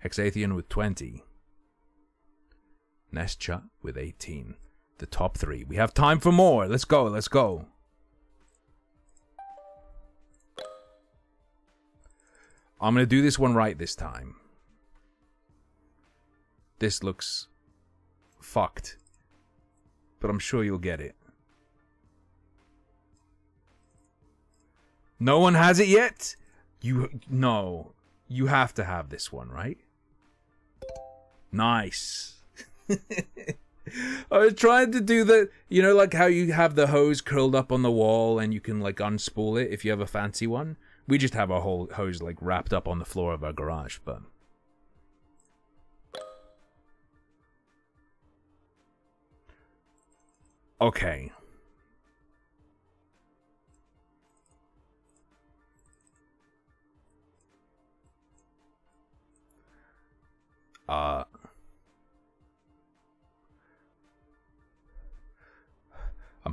Hexathian with 20. Nestcha with 18. The top three. We have time for more. Let's go, let's go. I'm gonna do this one right this time. This looks fucked, but I'm sure you'll get it. No one has it yet? No. You have to have this one, right? Nice. I was trying to do the, you know, like how you have the hose curled up on the wall and you can like unspool it if you have a fancy one. We just have our whole hose like wrapped up on the floor of our garage, but... Okay. I'm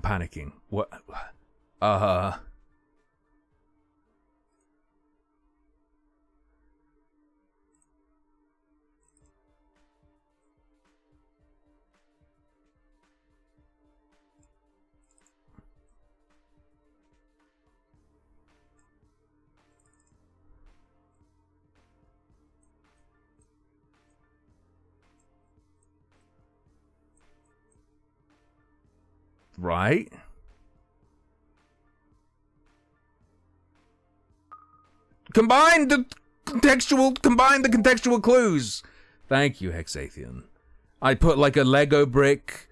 panicking. What? Right? Combine the contextual clues. Thank you, Hexathian. I put like a Lego brick,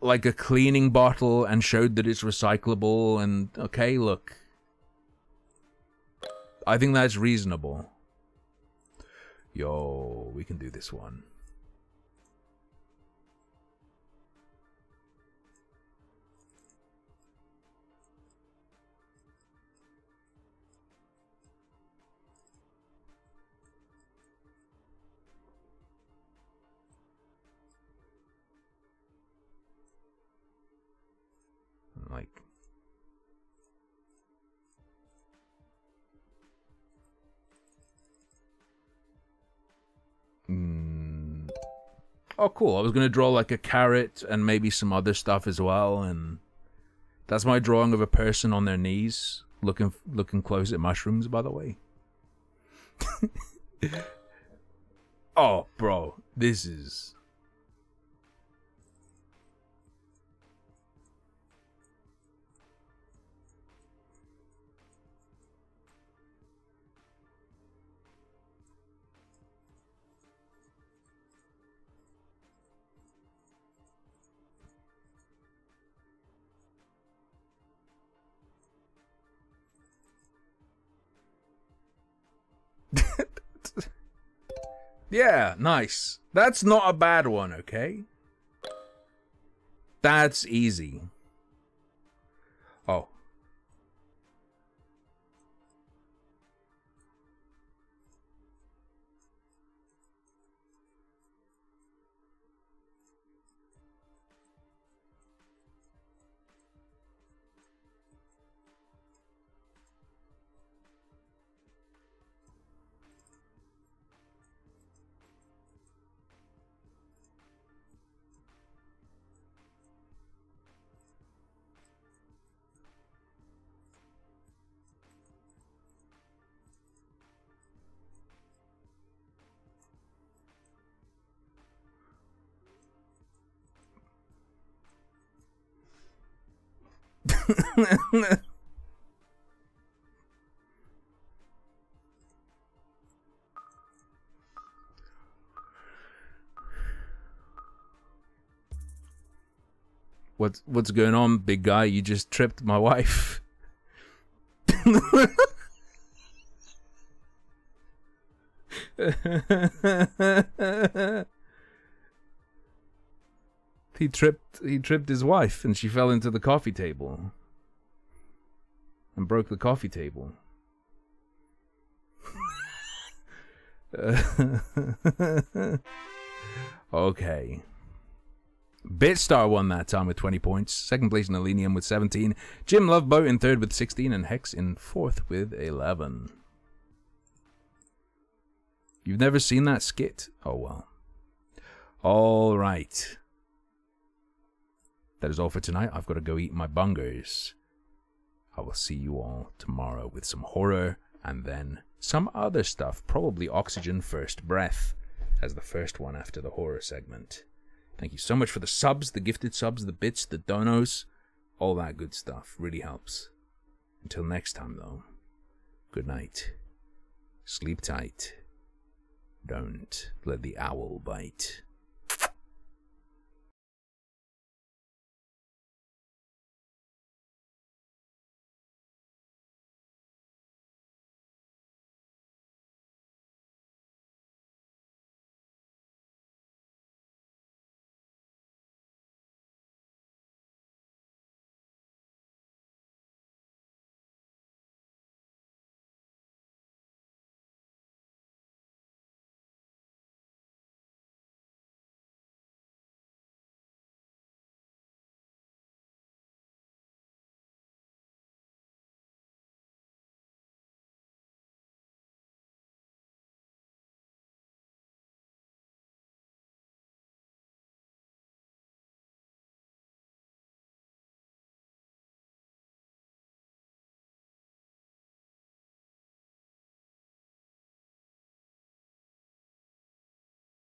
like a cleaning bottle, and showed that it's recyclable, and okay, look. I think that's reasonable. Yo, we can do this one. Like, oh, cool. I was gonna draw like a carrot and maybe some other stuff as well, and that's my drawing of a person on their knees, looking close at mushrooms. By the way. Oh, bro, this is. Yeah, nice. That's not a bad one, okay? That's easy. Oh. What's going on, big guy? You just tripped my wife. He tripped his wife and she fell into the coffee table and broke the coffee table. Okay. Bitstar won that time with 20 points. Second place in Alenium with 17. Jim Loveboat in third with 16. And Hex in fourth with 11. You've never seen that skit? Oh, well. All right. That is all for tonight. I've got to go eat my bungers. I will see you all tomorrow with some horror and then some other stuff. Probably Oxygen First Breath as the first one after the horror segment. Thank you so much for the subs, the gifted subs, the bits, the donos, all that good stuff. Really helps. Until next time, though, good night. Sleep tight. Don't let the owl bite.